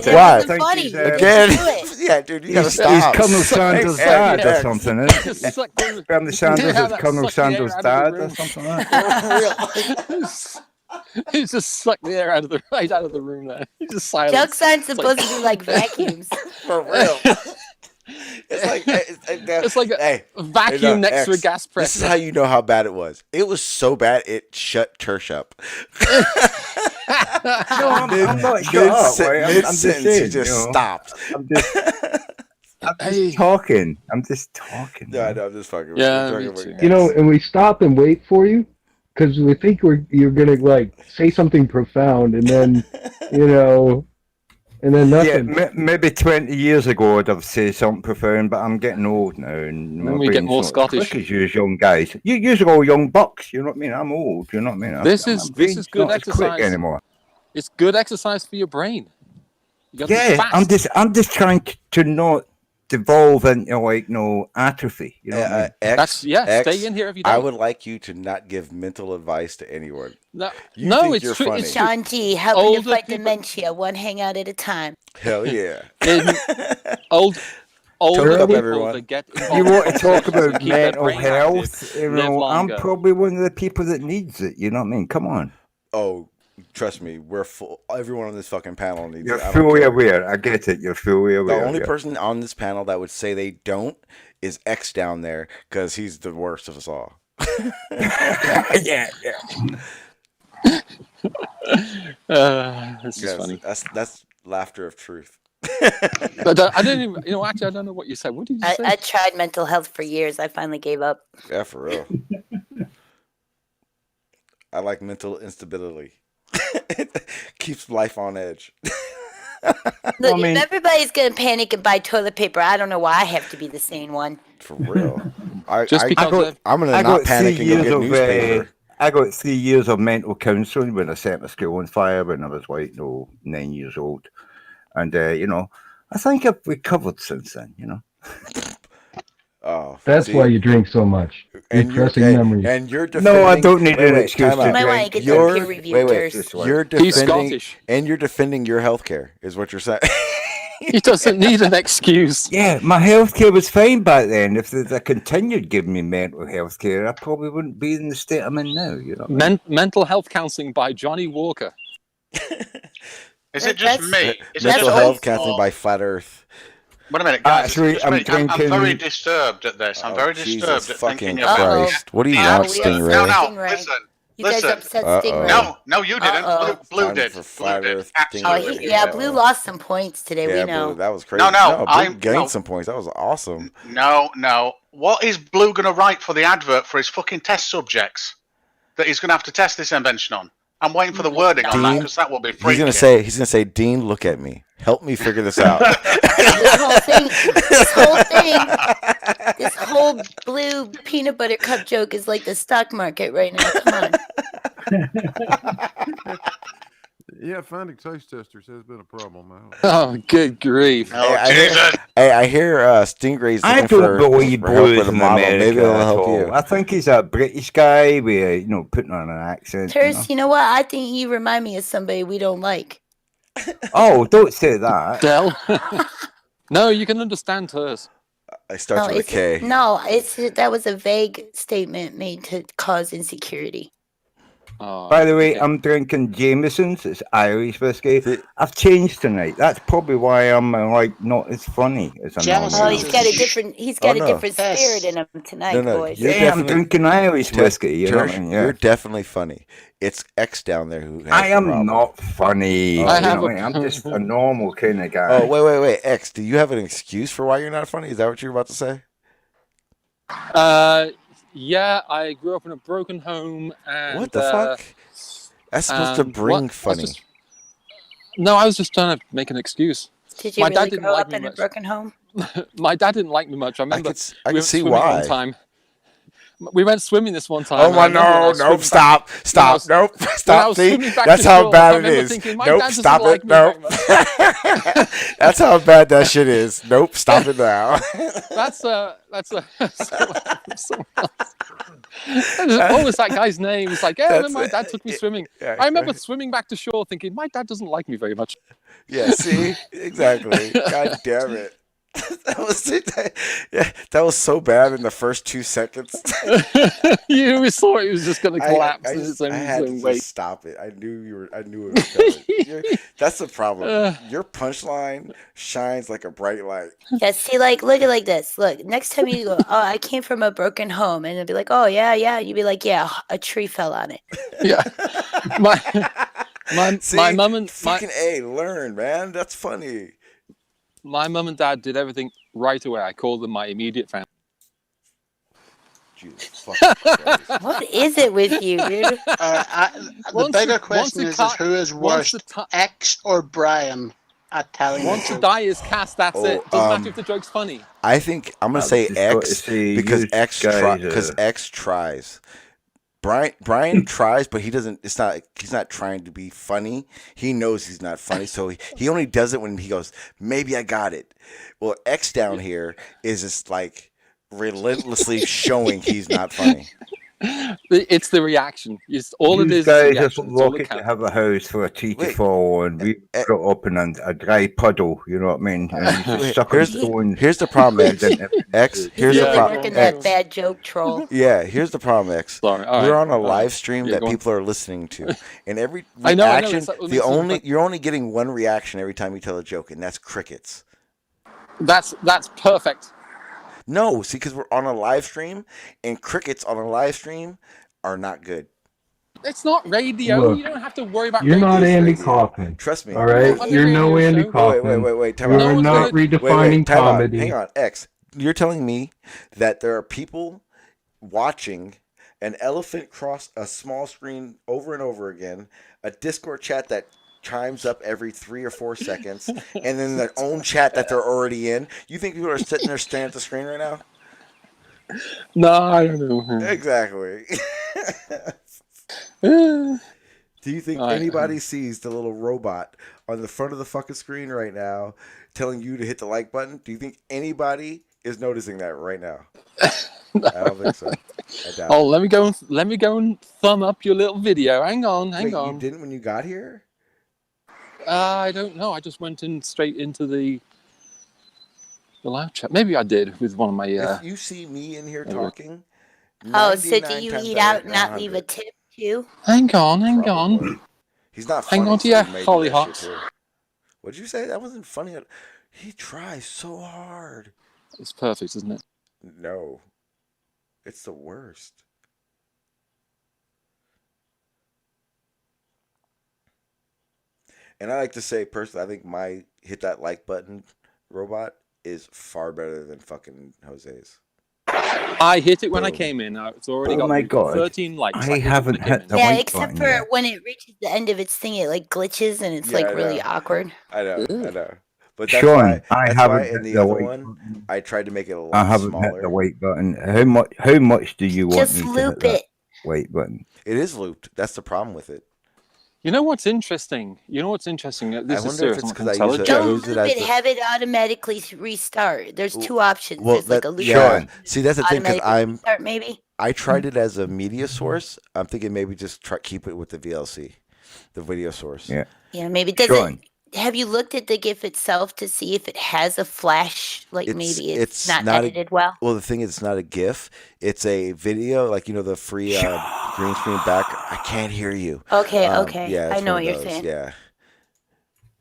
why? Again, yeah, dude, you gotta stop. He's Colonel Sanders' dad or something, isn't it? Bernie Sanders is Colonel Sanders' dad or something like that. He just sucked the air out of the room there. He's just silent. Jokes aren't supposed to be like vacuums. For real. It's like a vacuum next to a gas press. This is how you know how bad it was. It was so bad it shut Tersh up. No, I'm not shut up. I'm just saying, he just stopped. I'm just talking. I'm just talking. No, I know, I'm just fucking. You know, and we stop and wait for you because we think you're gonna like say something profound, and then and then nothing. Yeah, maybe 20 years ago I'd have said something profound, but I'm getting old now, and then we get more Scottish. As you young guys, you are all young bucks. You know what I mean? I'm old. You know what I mean? This is good not as quick exercise anymore. It's good exercise for your brain. You gotta be fast. I'm just trying to not devolve into like no atrophy. You know what I mean? Stay in here every day. I would like you to not give mental advice to anyone. No, it's true. funny. It's Sean G, helping to fight dementia, one hangout at a time. Hell yeah. Old Turn up, people everyone. that get You want to talk to about keep their mental brain health? active, You live know, I'm longer. probably one of the people that needs it. You know what I mean? Come on. Oh, trust me, we're full. Everyone on this fucking panel needs You're it. I don't fully care. aware. I get it. You're fully aware. The only person on this panel that would say they don't is X down there because he's the worst of us all. yeah. This is funny. That's laughter of truth. But I don't even, actually, I don't know what you said. What did you say? I tried mental health for years. I finally gave up. Yeah, for real. I like mental instability. It keeps life on edge. Look, if everybody's gonna panic and buy toilet paper, I don't know why I have to be the sane one. For real. I'm gonna I not got panic 3 and go years get of, newspaper. I got 3 years of mental counselling when I set my school on fire when I was 9 years old, and I think I've recovered since then. Oh, That's why you drink so much. And Repressing you're memories. And you're defending. No, I don't need an wait, excuse time to out. You might want to get that peer-reviewed first. You're He's defending, Scottish. and you're defending your health care, is what you're saying. He doesn't need an excuse. Yeah, my healthcare was fine back then. If they continued giving me mental health care, I probably wouldn't be in the state I'm in now. Mental health counseling by Johnny Walker. Is it just me? Is it Mental just health me, counseling or- by Flat Earth. Wait a minute, guys. Actually, it's just I'm me. I'm very drinking- disturbed at this. I'm Oh, very Jesus disturbed at fucking thinking about Christ. What do you the want, absence- Stingray? No, Stingray. listen. You guys Listen. upset Uh-oh. Stingray. No, you didn't. Uh-oh. Blue Time did. for Blue Flat did. Earth Absolutely. Blue lost some points today. Yeah, we know. Blue, that was crazy. No, Blue gained some points. That was awesome. No. What is Blue going to write for the advert for his fucking test subjects that he's going to have to test this invention on? I'm waiting for the wording on that Dean, because that will be he's freaking. gonna say, Dean, look at me. Help me figure this out. This whole blue peanut butter cup joke is like the stock market right now. Come on. Yeah, finding taste testers has been a problem. Oh, good grief! I hear Stingray's I looking don't believe for help Blue with is a in model. America Maybe it'll at help all. you. I think he's a British guy with putting on an accent. Terse, you know what? I think you remind me of somebody we don't like. Oh, don't say that. Del. No, you can understand hers. I starts with a K. That was a vague statement made to cause insecurity. By the way, I'm drinking Jameson's. It's Irish whiskey. I've changed tonight. That's probably why I'm not as funny as I normally Oh, am. he's got a different. He's got a different spirit in him tonight, boys. Yeah, I'm drinking Irish whiskey. You know what I mean? Yeah. You're definitely funny. It's X down there who has I the am problem. not funny. I You know have what I mean? I'm just a normal kind of guy. Oh, wait. X, do you have an excuse for why you're not funny? Is that what you're about to say? Yeah, I grew up in a broken home. And, What the fuck? That's supposed to bring funny. No, I was just trying to make an excuse. Did you really grow up in a broken home? My dad didn't like me much. I remember I we can went see swimming why. one time. We went swimming this one time. Oh my no! Stop! Stop! Nope! Stop! See, that's how bad it is. Nope! Stop it! Nope! That's how bad that shit is. Nope! Stop it now. That's what was that guy's name? It's like, yeah, my dad took me swimming. Yeah, I remember swimming back to shore thinking, my dad doesn't like me very much. Yeah, see? Exactly. God damn it. That was so bad in the first 2 seconds. You always thought it was just going to collapse I in its own to weight. just stop it. I knew it was coming. That's the problem. Your punchline shines like a bright light. Yeah, see, look at it like this. Look, next time you go, oh, I came from a broken home, and it'll be like, oh yeah. You'd be like, yeah, a tree fell on it. Yeah. My mum and fucking learn, man. That's funny. My mum and dad did everything right away. I called them my immediate family. What is it with you, dude? The bigger question is who is worse, X or Brian at telling Once the the joke? die is cast, that's it. Doesn't matter if the joke's funny. I think I'm gonna say X because guys, X tries. Brian tries, but he doesn't. He's not trying to be funny. He knows he's not funny, so he only does it when he goes, "Maybe I got it." Well, X down here is just like relentlessly showing he's not funny. It's the reaction. All it is. Guys The just reaction. It's all lucky that to counts. have a house for a tree to fall on. We grew up in a dry puddle, you know what I mean? And you just suck on stones. Here's the problem, X. Here's the problem. Working that bad joke troll. Yeah, here's the problem, X. Sorry. All We're right. on a All right. live stream Yeah, that go on. people are listening to, and every I know, reaction, it's like- it makes it you're only getting one reaction every time you tell a joke, and that's crickets. That's perfect. No, see, because we're on a live stream, and crickets on a live stream are not good. It's not radio. Look, You don't have to worry about you're radio. not Andy radio. Kaufman. Trust me. All right, on the you're no radio Andy show. Kaufman. Wait. Time You're out. not redefining Time comedy. out. Hang on, X. You're telling me that there are people watching an elephant cross a small screen over and over again, a Discord chat that chimes up every 3 or 4 seconds, and then their own chat that they're already in. You think people are sitting there staring at the screen right now? No, I don't know. Exactly. Do you think anybody sees the little robot on the front of the fucking screen right now telling you to hit the like button? Do you think anybody is noticing that right now? I don't think so. I doubt Oh, it. let me go and thumb up your little video. Hang on. Wait, you didn't when you got here? I don't know. I just went in straight into the live chat. Maybe I did with one of my. If you see me in here talking, Oh, so do 99 you times eat out out of and not 100. leave a tip too? Hang on. Probably. He's not funny. Hang on to so your he may do holly that shit hots. too. What'd you say? That wasn't funny. He tries so hard. It's perfect, isn't it? No. It's the worst. And I like to say, personally, I think my hit that like button robot is far better than fucking Jose's. I hit it when I came in. It's already Oh got my God. 13 likes. I haven't hit the Yeah, like except button for yet. when it reaches the end of its thing, it like glitches and it's Yeah, like I really know. awkward. I know. But that's Sean, why. I That's haven't why hit in the the other like one, I tried to make it a lot I haven't smaller. hit the white button. How much do you want Just me to loop hit that it. white button? It is looped. That's the problem with it. You know what's interesting? This I is wonder if serious. it's I'm 'cause not I gonna use tell it- a I joke. Don't use it loop as it, the- have it automatically restart. There's two options. Well, There's like a loop yeah. See, that's the thing because automatic restart maybe. I tried it as a media source. I'm thinking maybe just keep it with the VLC, the video source. Yeah. Yeah, maybe. Does Sean. it have you looked at the GIF itself to see if it has a flash? Like maybe it's not edited well. Well, the thing is, it's not a GIF. It's a video, like the free green screen back. I can't hear you. Okay, Yeah, I it's know one what of you're those, saying. Yeah.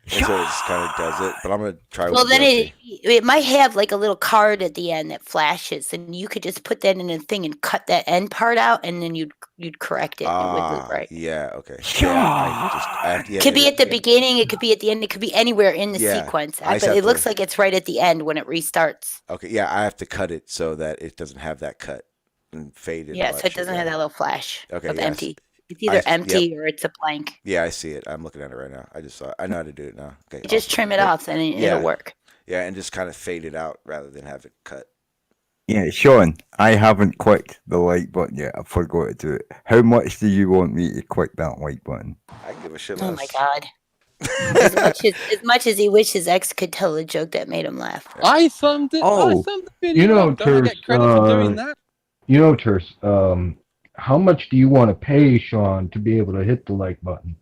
And so it just kind of does it, but I'm gonna try. Well, with then VLC. it might have like a little card at the end that flashes, and you could just put that in a thing and cut that end part out, and then you'd correct it. And it would look right. Yeah. Okay. Yeah. It could be at the beginning. It could be at the end. It could be anywhere in the Yeah, sequence. I just But have it looks to- like it's right at the end when it restarts. Okay. Yeah, I have to cut it so that it doesn't have that cut and fade. And Yeah, all so that it doesn't shit, have yeah. that little flash Okay, of yes. empty. It's either empty or it's a blank. Yeah, I see it. I'm looking at it right now. I just saw it. I know how to do it now. Okay. You just trim it off, and it'll work. Yeah, and just kind of fade it out rather than have it cut. Yeah, Sean, I haven't clicked the like button yet. I forgot to do it. How much do you want me to click that like button? I can give a shit Oh less. my god! as much as he wishes X could tell a joke that made him laugh. I thumbed it. I Oh, thumbed the video. you know, up. Don't I get credit for doing that? Terse, how much do you want to pay Sean to be able to hit the like button?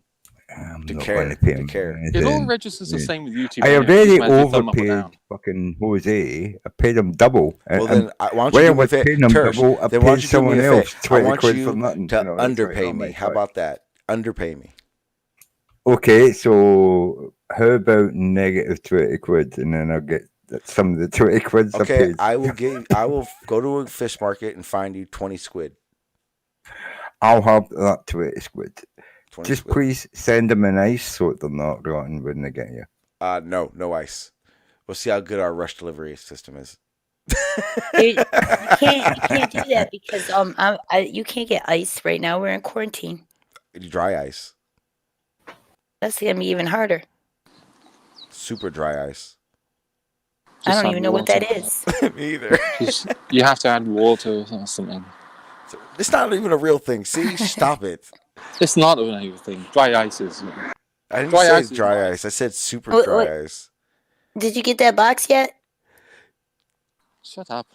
I'm To not care, going to pay to him care. It all anything. registers the same with YouTube. I anyway. already Just meant to thumb up or overpaid down. fucking Jose. I paid him double. Well, And then, why don't when you I do me a was favor? paying him Tersh, double, I then why don't paid you do me someone a favor? else I 20 want quid you for nothing. to You know, that's underpay right. me. Oh How my about that? Underpay me. Okay, so how about negative 20 quid, and then I'll get some of the 20 quids I Okay, paid. I will go to a fish market and find you 20 squid. I'll have that 20 squid. 20 Just squid. please send them an ice so they're not rotten when they get you. No ice. We'll see how good our rush delivery system is. Dude, you can't do that because you can't get ice right now. We're in quarantine. Dry ice. That's gonna be even harder. Super dry ice. I don't add even know what water. that is. Me either. You have to add water or something. It's not even a real thing. See, stop it. It's not an evil thing. Dry ice is. I didn't Dry say ice is dry ice. I said super Wait, dry wait. ice. Did you get that box yet? Shut up.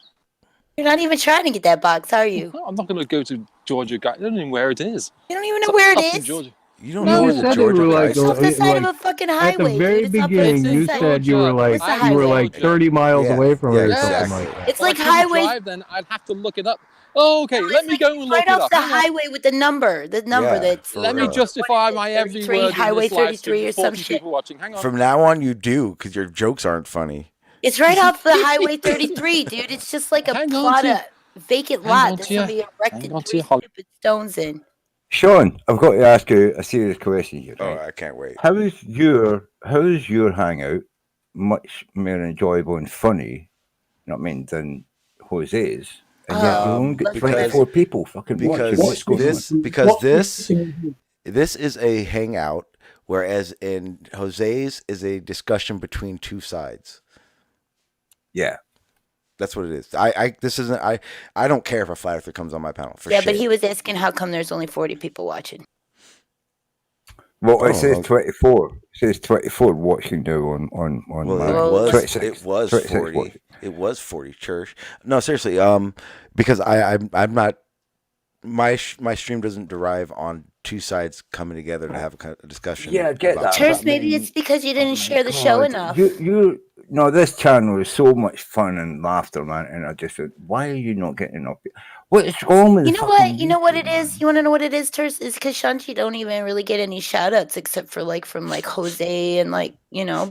You're not even trying to get that box, are you? No, I'm not going to go to Georgia. I don't even know where it is. You don't even know where it Up in is. Georgia. You don't No, know you where said Georgia you were like, guys It's off the it- side of like, a fucking at highway. the very dude. It's up beginning, on you the said you were like Where's the you were highway? like 30 miles Yeah. away from Yeah, it or exactly. something like that. It's Well, like I couldn't highway. drive then. I'd have to look it up. Oh, okay. Let me go and look Right it off up. the Hang on. highway with the number. The number Yeah, that's for Let me real. justify my every 33, word in Highway this live 33 stream or with some 40 shit. people watching. Hang on. From now on, you do because your jokes aren't funny. It's right off the Highway 33, dude. It's just like a Hang on plot to- of vacant hang on lot that to your- somebody erected hang on to 3 your hol- stupid stones in. Sean, I've got to ask you a serious question here. Oh, Right? I can't wait. How is your hangout much more enjoyable and funny, you know what I mean, than Jose's? And yet you only get 24 people fucking watching. What's going on? Because this is a hangout, whereas in Jose's is a discussion between two sides. Yeah. That's what it is. I don't care if a flat earther comes on my panel. Yeah, but he was asking how come there's only 40 people watching. Well, it says 24. It says 24 watching now on Well, my it was 40. watching. It was 40. Church. No, seriously. Because I'm not. My stream doesn't derive on two sides coming together to have a discussion. Yeah, I get that. Church, maybe it's because you didn't share the show enough. No, this channel is so much fun and laughter, man. And I just said, why are you not getting up? What's wrong with You know what? You know what it is? You want to know what it is, Terz? It's because Shanti don't even really get any shout outs except for from Jose and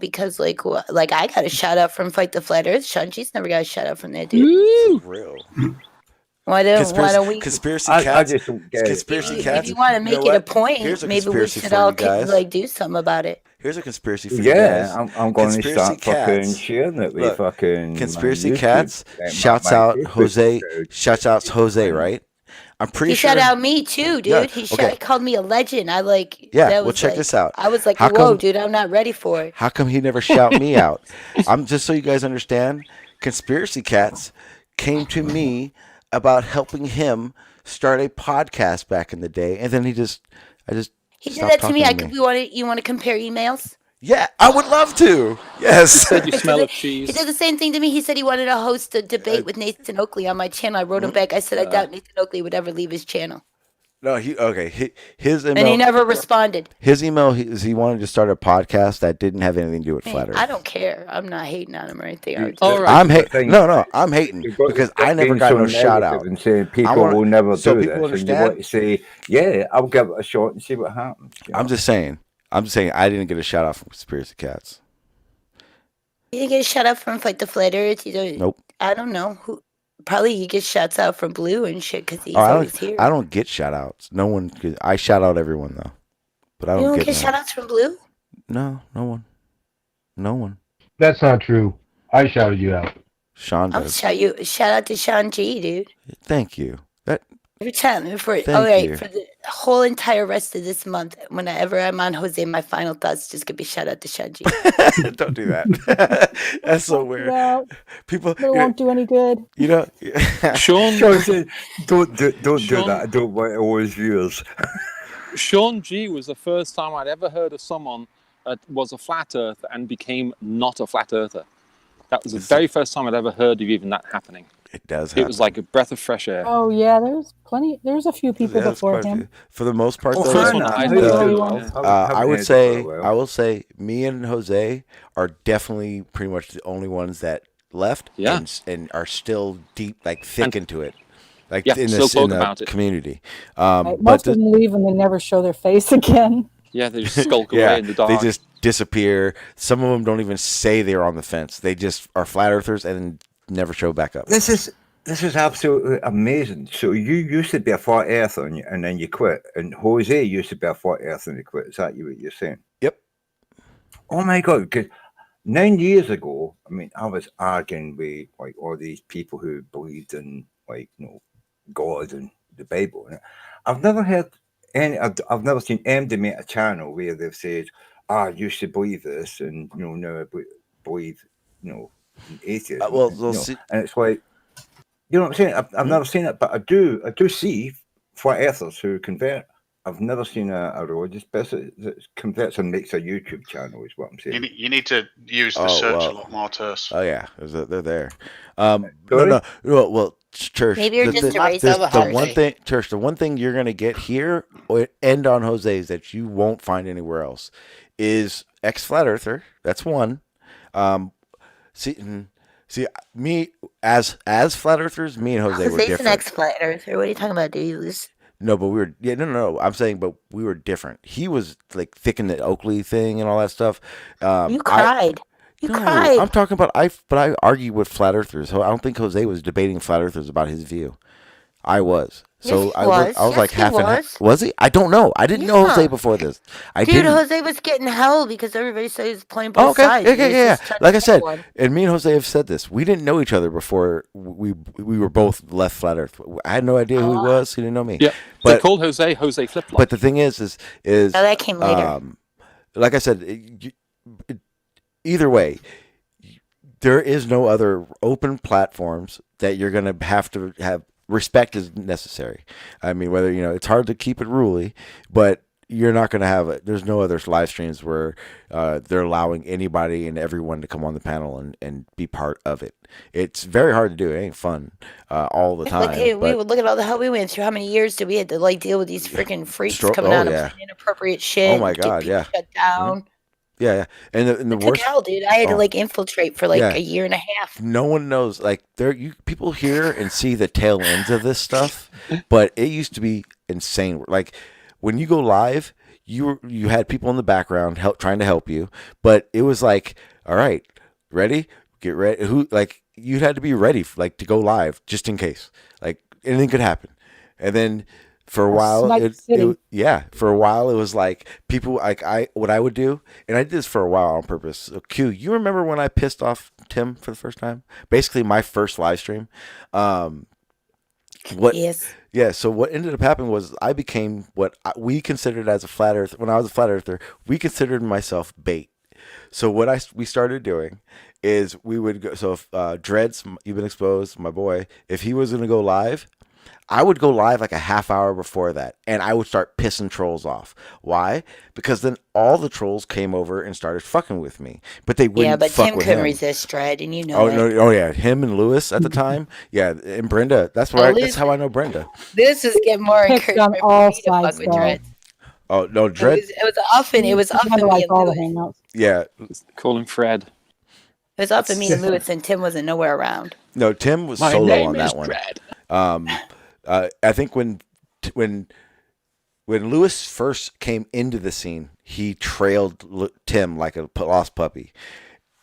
because I got a shout out from Fight the Flat Earth. Shanti's never got a shout out from that dude. Real. Why don't we? Conspiracy cats. I just don't get Conspiracy cats. If you want to make it a point, Here's a maybe we conspiracy should for all you guys. do something about it. Here's a conspiracy for you guys. I'm going to Conspiracy start fucking cats. sharing it with Look, fucking Conspiracy my Cats YouTube, shouts my out Facebook Jose. page. Shouts out Jose, right? I'm pretty He sure. shout out me too, dude. Yeah, He okay. called me a legend. Yeah, that well, was check this out. I was like, How whoa, come- dude, I'm not ready for it. How come he never shout me out? I'm just so you guys understand. Conspiracy Cats came to me about helping him start a podcast back in the day, and then I just He did stopped that to me. talking You want to compare emails? Yeah, I would love to. Yes. He said you smell of cheese. He did the same thing to me. He said he wanted to host a debate with Nathan Oakley on my channel. I wrote him back. I said I doubt Nathan Oakley would ever leave his channel. No, his email. And he never responded. His email he wanted to start a podcast that didn't have anything to do with Man, Flat Earth. I don't care. I'm not hating on him or anything. I'm hating. No, I'm hating because I never got no shout out. And saying people will never do this. And you want to say, yeah, I'll give it a shot and see what happens. I'm just saying I didn't get a shout out from Conspiracy Cats. You didn't get a shout out from Fight the Flat Earth? Nope. I don't know. Probably he gets shouts out from Blue and shit because he's I always here. don't get shout outs. No one. I shout out everyone though, but I You don't don't get none. shout outs from Blue? No one. No one. That's not true. I shouted you out. Sean I'll does. shout out to Sean G, dude. Thank you. That Every time Thank you. for the whole entire rest of this month, whenever I'm on Jose, my final thoughts just gonna be shout out to Sean G. don't do that. That's so weird. People. It won't do any good. You know. Sean said, don't do that. I don't want all his viewers. Sean G was the first time I'd ever heard of someone that was a flat earther and became not a flat earther. That was the very first time I'd ever heard of even that happening. It does. It was like a breath of fresh air. Oh yeah, there's a few people before him. For the most part, Oh, though, first one I did. I will say, me and Jose are definitely pretty much the only ones that left, Yeah. and are still deep, thick into it, Yeah, in still talk the about it. community. Right, But most of them leave and they never show their face again. Yeah, they just skulk yeah, away in the dark. they just disappear. Some of them don't even say they're on the fence. They just are flat earthers and never show back up. This is absolutely amazing. So you used to be a flat earther and then you quit, and Jose used to be a flat earther and he quit. Is that what you're saying? Yep. Oh my God! Because 9 years ago, I was arguing with all these people who believed in God and the Bible. And I've never heard I've never seen anybody make a channel where they've said, you should believe this, and now I believe in atheism. See, and it's like, you know what I'm saying? I've never seen it, but I do see flat earthers who convert. I've never seen a religious person that converts and makes a YouTube channel, is what I'm saying. You need to use the search a lot more, Terz. Oh yeah, they're there. No. Well, Church. Maybe you're just erasing the one thing, Church. The one thing you're gonna get here and on Jose's that you won't find anywhere else is ex flat earther. That's one. See, me as flat earthers, me and Jose were Jose's different. an ex-flat earther. What are you talking about, dude? No, but we were no. I'm saying, but we were different. He was thick in the Oakley thing and all that stuff. You cried. You cried. I'm talking about I argue with flat earthers. I don't think Jose was debating flat earthers about his view. I was. So Yes, he I was was. like Yes, he half and half. was. Was he? I don't know. I didn't know Jose Yeah. before this. I Dude, didn't. Jose was getting hell because everybody said he was playing Oh, both okay. sides. Yeah, And yeah, he was yeah. just trying Like to I said, kill one. and me and Jose have said this. We didn't know each other before we were both left flat Earth. I had no idea who he was. He didn't know me. Yeah, But they called Jose Flip Flop. but the thing is Oh, that came later. like I said, either way, there is no other open platforms that you're going to have. Respect is necessary. I mean, whether, it's hard to keep it ruly, but you're not going to have it. There's no other live streams where they're allowing anybody and everyone to come on the panel and be part of it. It's very hard to do. It ain't fun all the time. Like, hey, we but would look at all the hell we went through. How many years did we have to deal with these freaking freaks coming oh, out yeah. and playing inappropriate shit? Oh my and get God, people yeah. shut down. Yeah, yeah. And the It took worst. hell, dude. I had to infiltrate for Yeah. a year and a half. No one knows. Like people hear and see the tail ends of this stuff, but it used to be insane. Like when you go live, you had people in the background trying to help you, but it was like, all right, ready, get ready. You had to be ready to go live just in case, like anything could happen, and then. For a while, for a while it was like people what I would do, and I did this for a while on purpose. So Q, you remember when I pissed off Tim for the first time? Basically, my first live stream. Yes. Yeah. So what ended up happening was I became what we considered as a flat earth. When I was a flat earther, we considered myself bait. So what we started doing is we would go. So if Dreads, you've been exposed, my boy. If he was going to go live. I would go live like a half hour before that, and I would start pissing trolls off. Why? Because then all the trolls came over and started fucking with me, but they wouldn't. Yeah, but fuck Tim with couldn't him. resist Dread, and you know it. No! Oh yeah, him and Lewis at the time. Yeah, and Brenda. That's where. That's how I know Brenda. This is getting more Picked on encouragement all for me to fuck sides, with though. Dread. Oh no, Dread. It was often me all the and Lewis. hangouts. Yeah, call him Fred. It was often me and Lewis, and Tim wasn't nowhere around. No, Tim was My solo name on that is one. Dread. I think when Lewis first came into the scene, he trailed Tim like a lost puppy,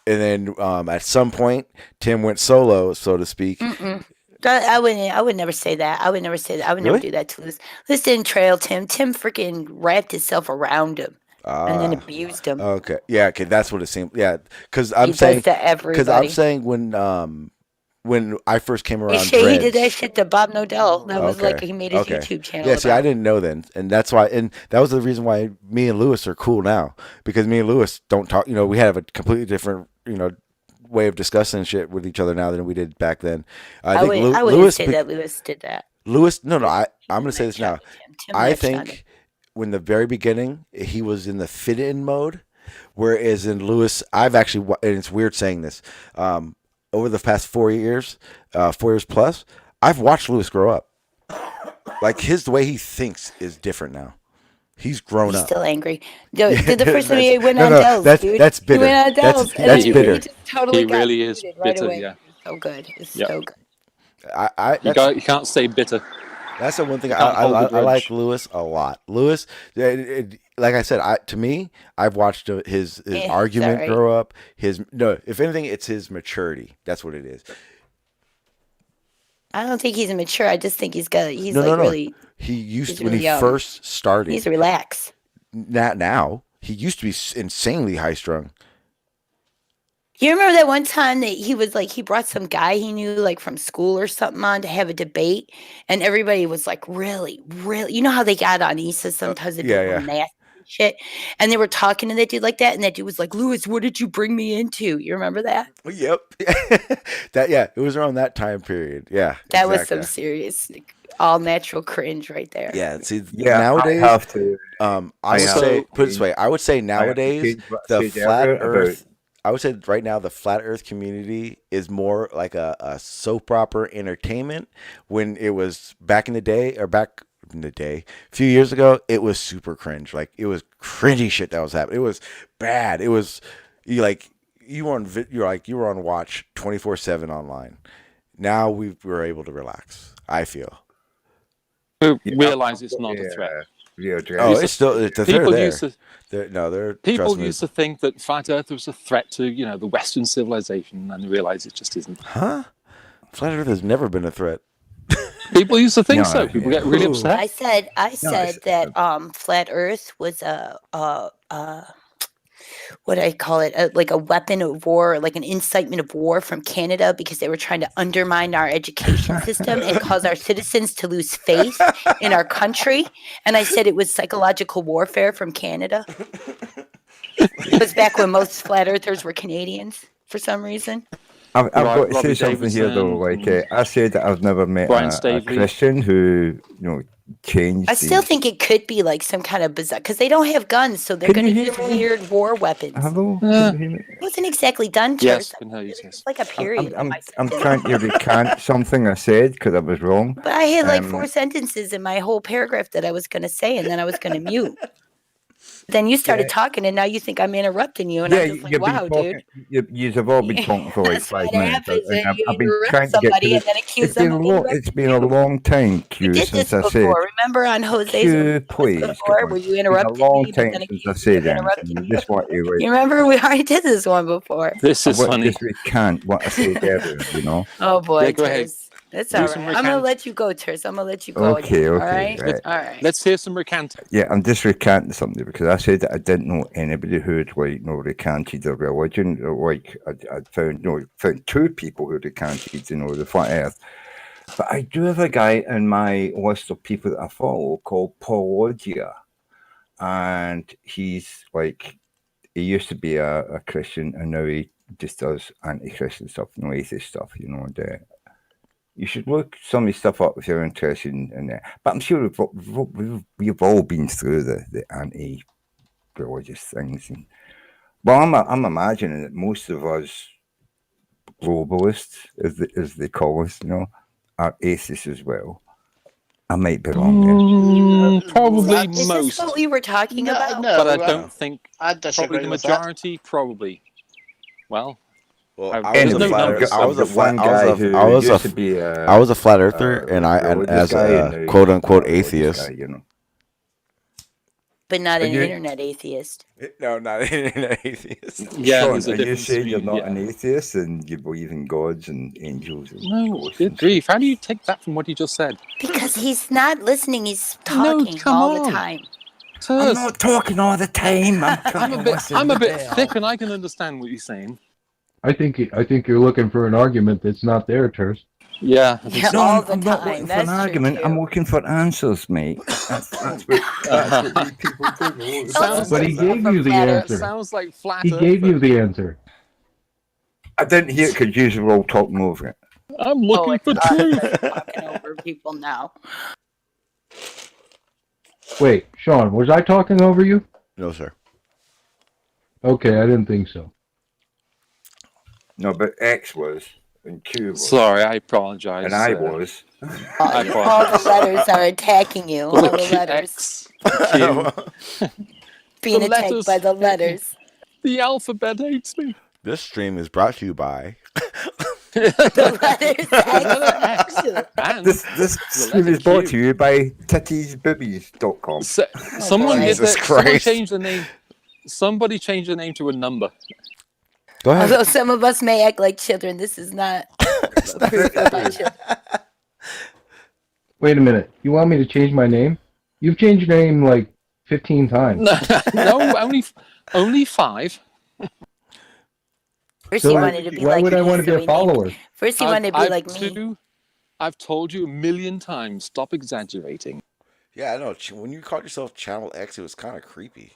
and then at some point, Tim went solo, so to speak. I would never say that. I would never say that. I would never do that to Lewis. Lewis didn't trail Tim. Tim freaking wrapped himself around him and then abused him. Okay, yeah, okay, that's what it seemed. Yeah, because He does to everybody. Because I'm saying when I first came around, He did that shit to Bob Nodell. That was like he made his okay. YouTube channel. Yeah, see, I didn't know then, and that's why, and that was the reason why me and Lewis are cool now, because me and Lewis don't talk. We have a completely different, way of discussing shit with each other now than we did back then. I wouldn't say that Lewis did that. Lewis, no, I'm going to say this now. Tim I latched on think it. when the very beginning he was in the fit-in mode, whereas in Lewis, I've actually, and it's weird saying this, over the past 4 years, 4 years plus, I've watched Lewis grow up. Like the way he thinks is different now. He's grown He's up. still angry. The first time he went on Dell's, dude. That's bitter. He went on Dell's. That's bitter. He just totally He got really is muted right bitter, away. yeah. It's so good. It's Yep. so good. You can't stay bitter. That's the one thing You can't hold a I grudge. like Lewis a lot. Lewis, like I said, to me, I've watched his argument sorry. grow up. If anything, it's his maturity. That's what it is. I don't think he's immature. I just think he's No. really. He used he's when really he young. first started. He's relaxed. Not now. He used to be insanely high strung. You remember that one time that he brought some guy he knew from school or something on to have a debate, and everybody was like, really, really, you know how they got on Issa sometimes they do yeah. nasty shit, and they were talking to that dude like that, and that dude was like, Lewis, what did you bring me into? You remember that? Yep. It was around that time period. Yeah. That was exactly. some serious, all natural cringe right there. Yeah. See, Yeah, nowadays, I have to. I would say, put it this way, I would say nowadays the flat Earth. I would say right now the flat Earth community is more like a soap opera entertainment. When it was back in the day, a few years ago, it was super cringe. Like it was cringy shit that was happening. It was bad. It was you were on watch 24/7 online. Now we were able to relax. I feel. We realize it's not a threat. It's still People there. used to. They're People used to think that flat Earth was a threat to the Western civilization, and they realize it just isn't. Huh? Flat Earth has never been a threat. People used to think so. No, People get really Ooh. upset. I said No, it's, that flat Earth was a what do I call it? Like a weapon of war, like an incitement of war from Canada because they were trying to undermine our education system and cause our citizens to lose faith in our country. And I said it was psychological warfare from Canada. It was back when most flat earthers were Canadians for some reason. I've got to say Robbie something here though. Davidson, Like I said, that I've never met Brian a Staveley. Christian who changed. I still the- think it could be like some kind of bizarre because they don't have guns, so they're Can going to you use hear me? weird war weapons. Hello. Can you hear me? It wasn't exactly done, Yes, Terse. I can hear you. Yes. It's like a period. I'm trying to recant something I said because I was wrong. But I had like 4 sentences in my whole paragraph that I was going to say, and then I was going to mute. Then you started talking, and now you think I'm interrupting you, and I'm just like, you've been wow, talking, dude. you've all been talking for like That's why 5 that minutes, happens, and and you I've been interrupt trying to get to somebody and this. then accuse them of It's interrupting been a long time, Q, You did this since I said. before. Remember on Jose's Q, please. before where you interrupted It's been a long me, but time then since I accused me said of anything. interrupting You just want to like. You remember we already did this one before. This I is want to funny. just recant what I said earlier, you know. Oh boy, Yeah, go ahead. Terse. That's Do all some right. I'm gonna recant. let you go, Terse. I'm gonna let you go. Okay, again, okay, All right. right. All right. Let's hear some recanting. Yeah, I'm just recanting something because I said that I didn't know anybody who had recanted their religion. Like I found 2 people who recanted, the flat Earth. But I do have a guy in my list of people that I follow called Paulogia, and he's like, he used to be a Christian, and now he just does anti-Christian stuff, atheist stuff, And you should look some of his stuff up if you're interested in that. But I'm sure we've all been through the anti-religious things. And, well, I'm imagining that most of us globalists, as they call us, are atheists as well. I might be wrong there. Probably Is most. this what we were talking No, about? no, But I don't think I probably disagree the with that. majority. Probably. Well, I there's was no a flat numbers. I was a flat one guy who used to be I was a flat earther, and religious as guy, a and now he's quote unquote not a religious atheist. guy, But not an you- internet atheist. No, not an internet atheist. Yeah, Sean, there's a are you difference saying you're between- not an atheist and you believe in gods and angels? And No, ghosts good and grief. How do you take that from what you just said? Because he's not listening. He's No, talking come all the on. time. I'm not talking all the time. I'm a bit thick, and I can understand what you're saying. I think you're looking for an argument that's not there, Terse. Yeah. Yeah, No, all the I'm not time. looking for That's an true, argument. too. I'm looking for answers, mate. That's what we people do. Sounds But he gave you the answer. Sounds like flat He Earth. gave you the answer. I didn't hear it because you were all talking over it. I'm looking for truth. Talking over people now. Wait, Sean, was I talking over you? No, sir. Okay, I didn't think so. No, but X was and Q was. Sorry, I apologize. And I was. All the letters are attacking you. All the letters. Being The attacked letters by the hate me. letters. The alphabet hates me. This stream is brought to you by. The letters And This stream is brought to you by tittiesboobies.com. someone did Jesus that. Someone Christ. changed the name. Somebody changed the name to a number. Go ahead. Although some of us may act like children, this is not proof about children. Wait a minute. You want me to change my name? You've changed your name like 15 times. No, only 5. First So he wanted to be why like would me, I want to so be he a follower? First he wanted to be like me. I've told you a million times. Stop exaggerating. Yeah, I know. When you called yourself Channel X, it was kind of creepy.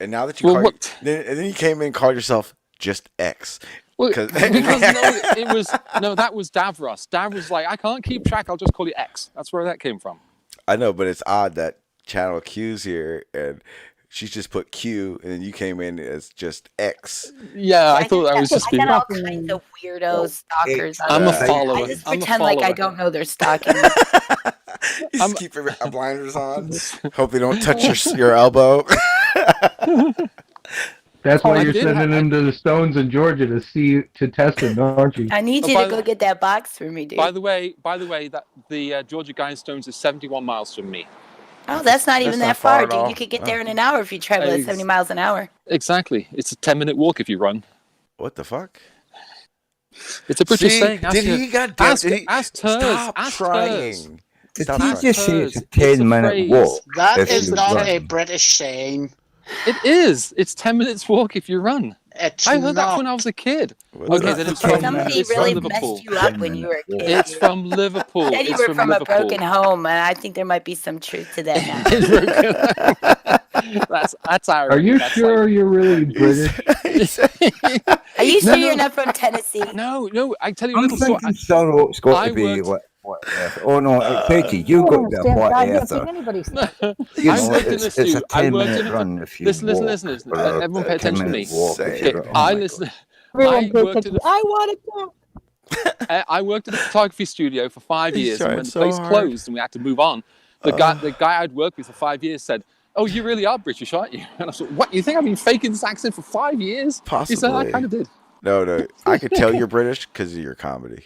And now that you Well, call what- then you came in and called yourself just X. Well, 'Cause- because that was Davros. Davros was like, I can't keep track. I'll just call you X. That's where that came from. I know, but it's odd that Channel Q's here and she's just put Q, and then you came in as just X. Yeah, I thought that was just I being. got all kinds of weirdo stalkers. on I'm a there. follower. I just I'm a pretend like I follower. don't know they're stalking me. You just keep your blinders on. Hope they don't touch your elbow. That's Oh, why I you're did sending have- him to the Stones in Georgia to test him, aren't you? I need you by to the- go get that box for me, dude. By the way, that the Georgia Guidestones is 71 miles from me. Oh, that's not even not that far far, at dude. all. You could get there in an hour if you travel at 70 miles an hour. Exactly. It's a 10-minute walk if you run. What the fuck? It's a British See, saying. Ask did her- he goddamn? ask, Did he, ask hers. stop Ask trying. hers. Did Stop he trying. just say it's a Hers. It's a 10-minute phrase. walk? That if is you not run? a British saying. It is. It's 10 minutes walk if you run. It's I heard that not. when I was a kid. What Okay, the- then it's Somebody from really Liverpool. messed you up when you were a kid. It's from Liverpool. Said you It's were from from a Liverpool. broken home, and I think there might be some truth to that now. That's Irish. Are you That's sure you're really British? Are you sure No, you're no. not from Tennessee? No. I tell you a I'm little story. thinking Surroat's got I to be worked- what earth? Oh no, Katie, I you've don't got to be a understand. what I haven't earther. seen anybody say. You I know, worked in a it's a stew. I worked 10-minute in a run if you listen. walk. Or a Everyone pay attention to me. 10-minute walk if Okay, you run. I listen. Everyone I pay worked attention. at I want to go. I worked at a photography studio for 5 He's years, and trying when the so place hard. closed and we had to move on, the guy I'd worked with for 5 years said, "Oh, you really are British, aren't you?" And I said, "What? You think I've been faking this accent for 5 years?" He said, "I Possibly. kind of did." No. I could tell you're British because of your comedy.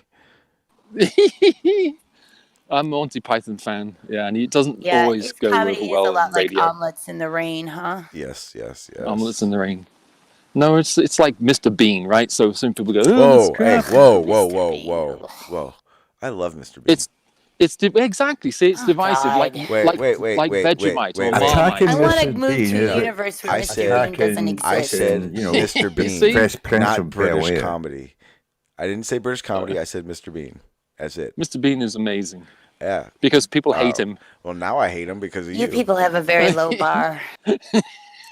I'm a Monty Python fan, yeah, and it doesn't Yeah, always his go comedy over is well a lot on like radio. omelets in the rain, huh? Yes. Omelets in the rain. No, it's like Mr. Bean, right? So some people go, "Oh, Whoa, that's hey, crap." whoa. I love Mr. Bean. Exactly. See, it's divisive, like Wait, like wait, Vegemite or Attacking Marmite. I want to Mr. move Bean to a is universe where I Mr. said- Bean doesn't exist. I said, you know, Mr. Bean, See? Fresh Prince not of British Bel-Air. comedy. I didn't say British comedy. I said Mr. Bean. That's it. Mr. Bean is amazing Yeah. because people hate him. Well, now I hate him because of you. You people have a very low bar. I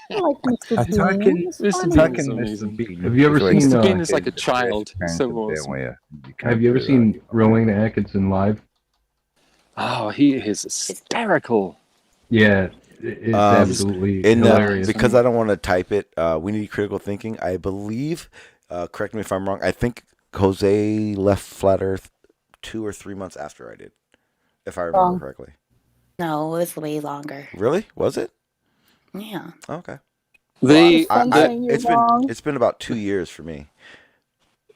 like Mr. Attacking Bean. It's Mr. funny. Bean is Mr. amazing. Bean. Have you ever is seen, Mr. Bean uh, is like a the child. Fresh So Prince of awesome. Bel-Air. Have you ever seen Rowan Atkinson live? Oh, he is hysterical. Yeah, it's absolutely hilarious. Because I don't want to type it. We need critical thinking. I believe. Correct me if I'm wrong. I think Jose left Flat Earth 2 or 3 months after I did, if I remember correctly. No, it was way longer. Really? Was it? Yeah. Okay. Well, it's been about 2 years for me.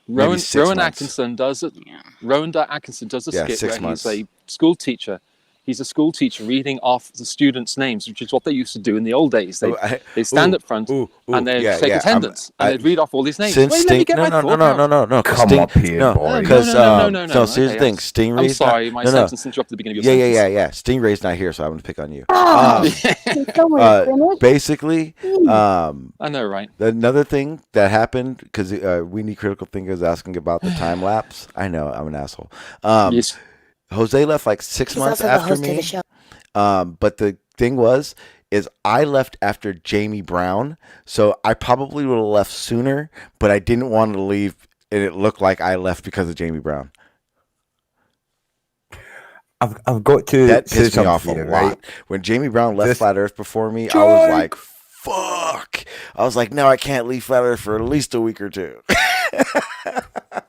Rowan 6 months. Atkinson does it. Rowan Atkinson does a Yeah, skit 6 where months. he's a school teacher. He's a school teacher reading off the students' names, which is what they used to do in the old days. They stand up front and they take attendance and they'd read off all these names. Since Wait, let me get my thought out. No. Come up here, boy. Because no. so here's the Okay, thing. Stingray's I'm sorry, my no. sentence interrupted the beginning of your sentence. Yeah. Stingray's not here, so I'm going to pick on you. finish. Basically, I know, right? Another thing that happened, because we need critical thinkers asking about the time lapse. I know, I'm an asshole. Yes. Jose left like 6 He's months also the after host of me. the show. But the thing is I left after Jamie Brown, so I probably would have left sooner, but I didn't want to leave, and it looked like I left because of Jamie Brown. I've got to That say pissed me off a something lot. here, right? When Jamie Brown left This- Flat Earth before me, I was like, fuck. I was like, no, I can't leave Flat Earth for at least a week or two.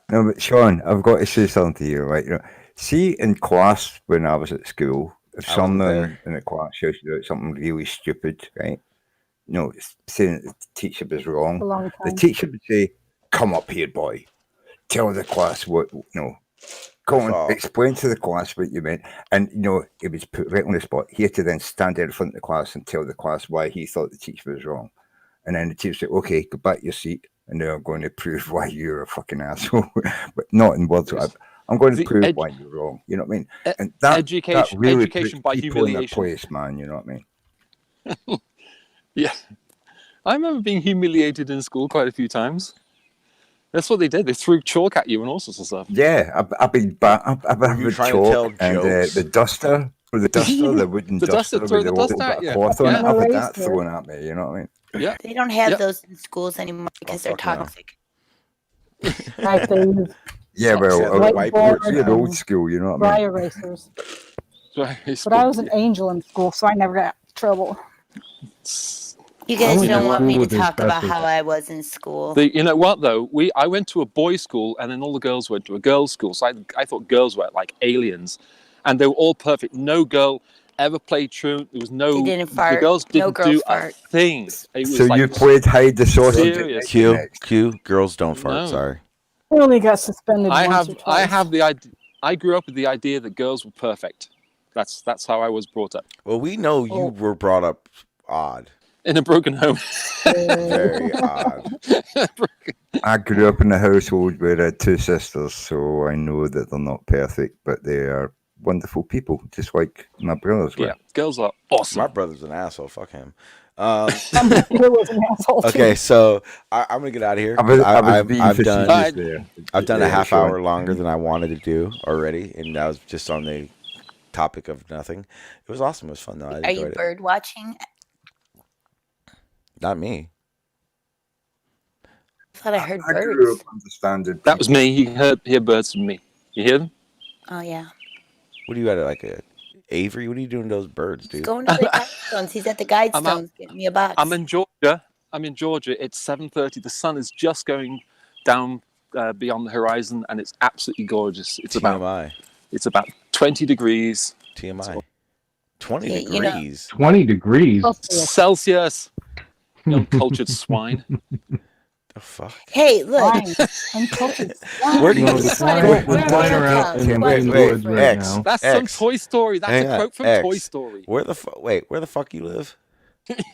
No, but Sean, I've got to say something to you, right? You know, see, in class when I was at school, if someone in the class shouted out something really stupid, right? You know, saying that the teacher was wrong, A long the time. teacher would say, "Come up here, boy. Tell the class what go on, explain to the class what you meant." And it was put right on the spot. He had to then stand there in front of the class and tell the class why he thought the teacher was wrong. And then the teacher said, "Okay, go back to your seat, and now I'm going to prove why you're a fucking asshole." But not in words. I'm going to prove why you're wrong. You know what I mean? And that really education puts by people in their humiliation. place, man. You know what I mean? Yeah. I remember being humiliated in school quite a few times. That's what they did. They threw chalk at you and all sorts of stuff. Yeah, I've been you with trying to tell chalk and jokes? the duster, the wooden The duster, duster throw with the a little dust bit at of you. cloth on it. Yeah. I've had that Eraser. thrown at me. You know what I mean? Yeah. They don't have Yep. those in schools anymore because they're fuck no. toxic. Right, they use Yeah, well, Whiteboard we're old and school. You know what dry I mean? erasers. Right, But I was an angel in school, so I never got in trouble. You I guys went don't to want me school to with talk about asbestos. how I was in school. You know what though? I went to a boys' school, and then all the girls went to a girls' school. So I thought girls were like aliens, and they were all perfect. No girl ever played truant. There was no. They didn't fart. The girls No didn't girls do fart. a thing. It was So like you played hide the sausage. serious. Q, girls don't fart. No. Sorry. I only got suspended I once or have twice. the idea. I grew up with the idea that girls were perfect. That's how I was brought up. Well, we know you were brought up odd. In a broken home. Very odd. I grew up in a household where I had two sisters, so I know that they're not perfect, but they are wonderful people, just like my brothers were. Yeah, girls are awesome. My brother's an asshole. Fuck him. was an asshole Okay, too. so I'm gonna get out of here. I've done a half hour longer than I wanted to do already, and that was just on the topic of nothing. It was awesome. It was fun though. I Are you enjoyed it. bird watching? Not me. I thought I heard I grew birds. up understanding. That was me. You hear birds from me. You hear them? Oh yeah. What are you at? Like a Avery? What are you doing to those birds, dude? He's going to the Guidestones. He's at the Guidestones getting me a box. I'm in Georgia. It's 7:30. The sun is just going down beyond the horizon, and it's absolutely gorgeous. It's TMI. About 20 degrees. TMI. 20 Yeah, you know. degrees. 20 degrees. Celsius. You uncultured swine. The fuck? Hey, look. Uncultured. Where do you We're flying around in the woods right now. That's from Toy Story. That's a quote from Toy Story. Where the fuck you live?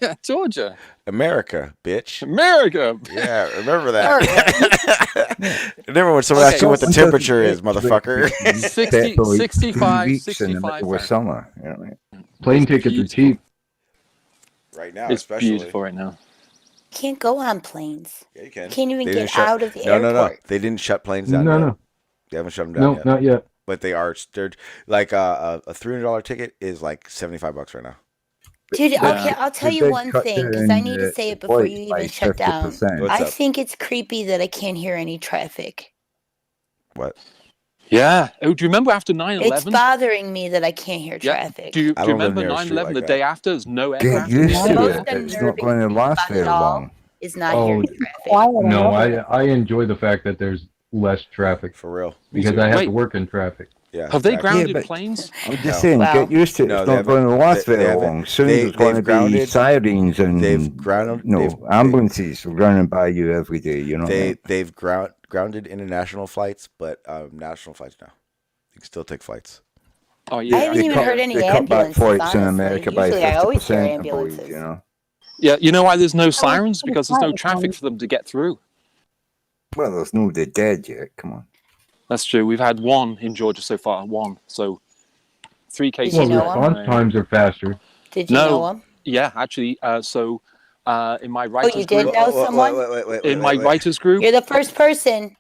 Yeah, Georgia. America, bitch. America. Yeah, remember that. Remember when someone asks you what the temperature is, motherfucker. 65 with summer. You know what I mean? Plane tickets are cheap. Right now, It's especially. beautiful right now. Can't go on planes. Yeah, you can. Can't even They get didn't shut- out of the No. airport. They didn't shut planes down No, yet. no. They haven't shut them down No, yet. not yet. But they are. They're like a $300 ticket is like $75 right now. Dude, Yeah. okay, I'll tell They you did one cut thing because I down need to the say it before you flights even by shut down. 50%. What's I up? think it's creepy that I can't hear any traffic. What? Yeah. Oh, do you remember after 9/11? It's bothering me that I can't hear Yeah. traffic. Do you I don't live remember near a street 9/11? like The day that. after, there's no Get aircraft. used The to most it. It's not unnerving going to thing last about very it all long. is not Oh, hearing traffic. Quiet on No, the I enjoy the fact that there's less traffic For real. because too. I have Wait. to work in traffic. Yeah. Have they exactly. grounded but- planes? I'm just No. saying, Wow. get used to it. No, It's they not going to last they very haven't. long. Soon They- there's going they've to be grounded- sirens and They've grounded. ambulances running by you every day. You know. what I mean? They've grounded international flights, but national flights now. You can still take flights. Oh I yeah. haven't They even cut- heard any they cut back ambulances, flights in honestly. America by Usually I always hear 50%, I believe, ambulances. you know. Yeah. You know why there's no sirens? pretty Because there's no quiet, traffic for them to get through. Well, there's no dead yet. Come on. That's true. We've had one in Georgia so far. One. So 3 cases. you Well, know 'em? response times are faster. Did you No. know him? Yeah, actually. In my Oh, writers you did group, know someone? in my writers group, You're the first person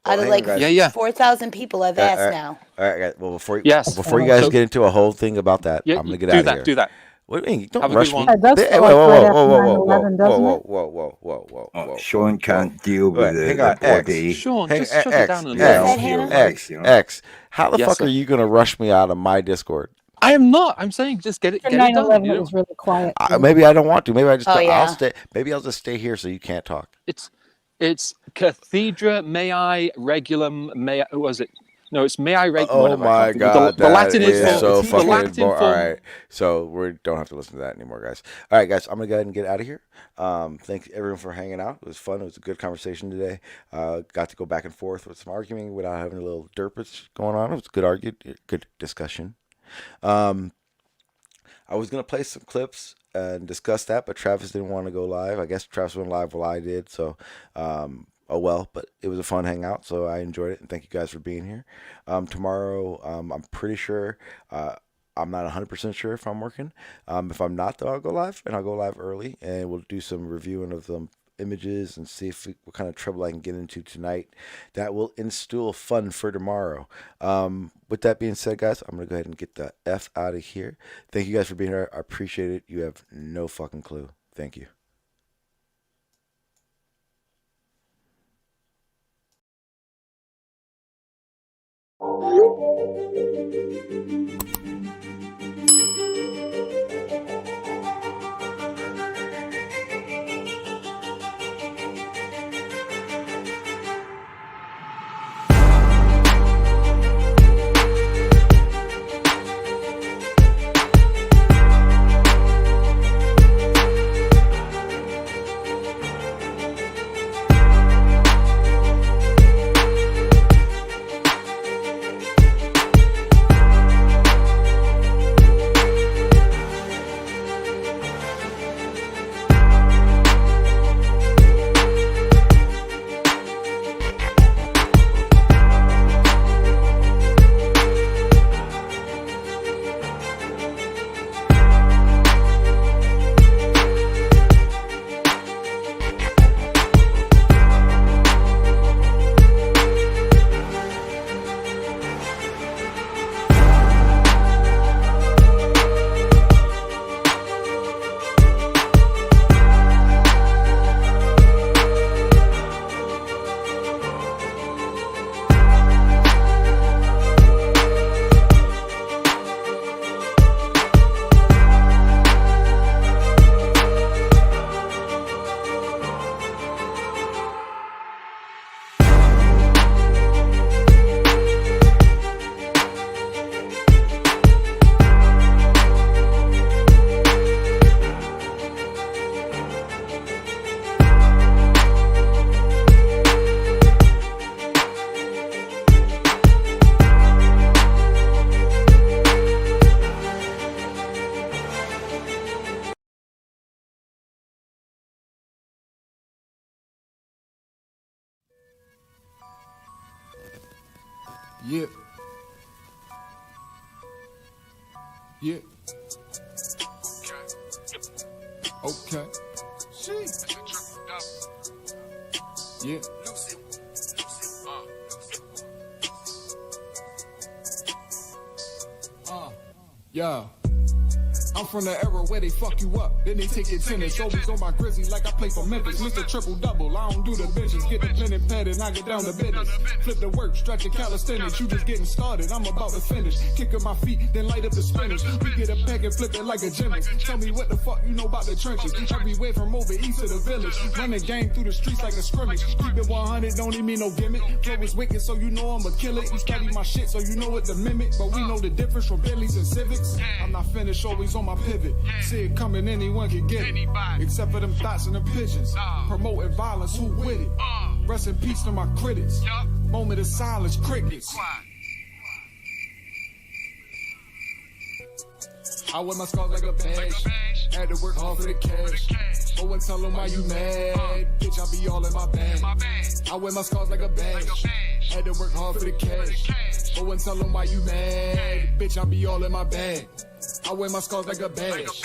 out of hang like on, guys. Yeah. 4,000 people I've asked now. All right, guys. Well, before Yes. before you guys So- get into a whole thing about that, yeah, I'm gonna get do out that. of here. Do that. What do you mean? Don't Have a rush good me. one. It does Hey, feel whoa, like whoa, right whoa, after whoa, 9/11, doesn't it? whoa. Sean can't deal with Wait, hang the on, X. body. Sean, Hang, just shut it X, down and Is that X, Hannah? X, you know? X. How the Yes, fuck sir. are you gonna rush me out of my Discord? I am not. I'm saying just get it After done. 9/11, You it know? was really quiet. Maybe I don't want to. Maybe I just. Oh, yeah. I'll stay. Maybe I'll just stay here so you can't talk. It's cathedra mei regulum mei. What was it? No, it's mei regulum. Oh whatever, I my can't think. god, The Latin is is so the fucking Latin boring. All form. right, so we don't have to listen to that anymore, guys. All right, guys, I'm gonna go ahead and get out of here. Thank everyone for hanging out. It was fun. It was a good conversation today. Got to go back and forth with some arguing without having a little derpage going on. It was a good discussion. I was gonna play some clips and discuss that, but Travis didn't want to go live. I guess Travis went live while I did, so oh well. But it was a fun hangout, so I enjoyed it, and thank you guys for being here. Tomorrow, I'm pretty sure. I'm not 100% sure if I'm working. If I'm not, though, I'll go live, and I'll go live early, and we'll do some reviewing of them images and see what kind of trouble I can get into tonight. That will instill fun for tomorrow. With that being said, guys, I'm gonna go ahead and get the F out of here. Thank you guys for being here. I appreciate it. You have no fucking clue. Thank you. Yeah. Yeah. Okay. Yeah. Yeah. I'm from the era where they fuck you up, then they take your tennis. Always on my grizzly like I play for Memphis. Mr. Triple Double, I don't do the bitches. Get the pen and pad and I get down to business. Flip the work, stretch your calisthenics. You just getting started, I'm about to finish. Kicking my feet, then light up the spinners. We get a pack and flip it like a gymnast. Tell me what the fuck you know about the trenches. Everywhere from over east to the village. Run the game through the streets like a scrimmage. Keep it 100, don't need me no gimmick. Flow is wicked, so you know I'ma kill it. You study my shit, so you know what to mimic. But we know the difference from Bentleys and Civics. I'm not finished, always on my pivot. See it coming, anyone can get it. Except for them thoughts and them pigeons. Promoting violence, who with it? Rest in peace to my critics. Moment of silence, crickets. I wear my scars like a badge. Had to work hard for the cash. Oh, and tell them why you mad. Bitch, I be all in my bag. I wear my scars like a badge. Had to work hard for the cash. Oh, and tell them why you mad. Bitch, I be all in my bag. I wear my scars like a badge.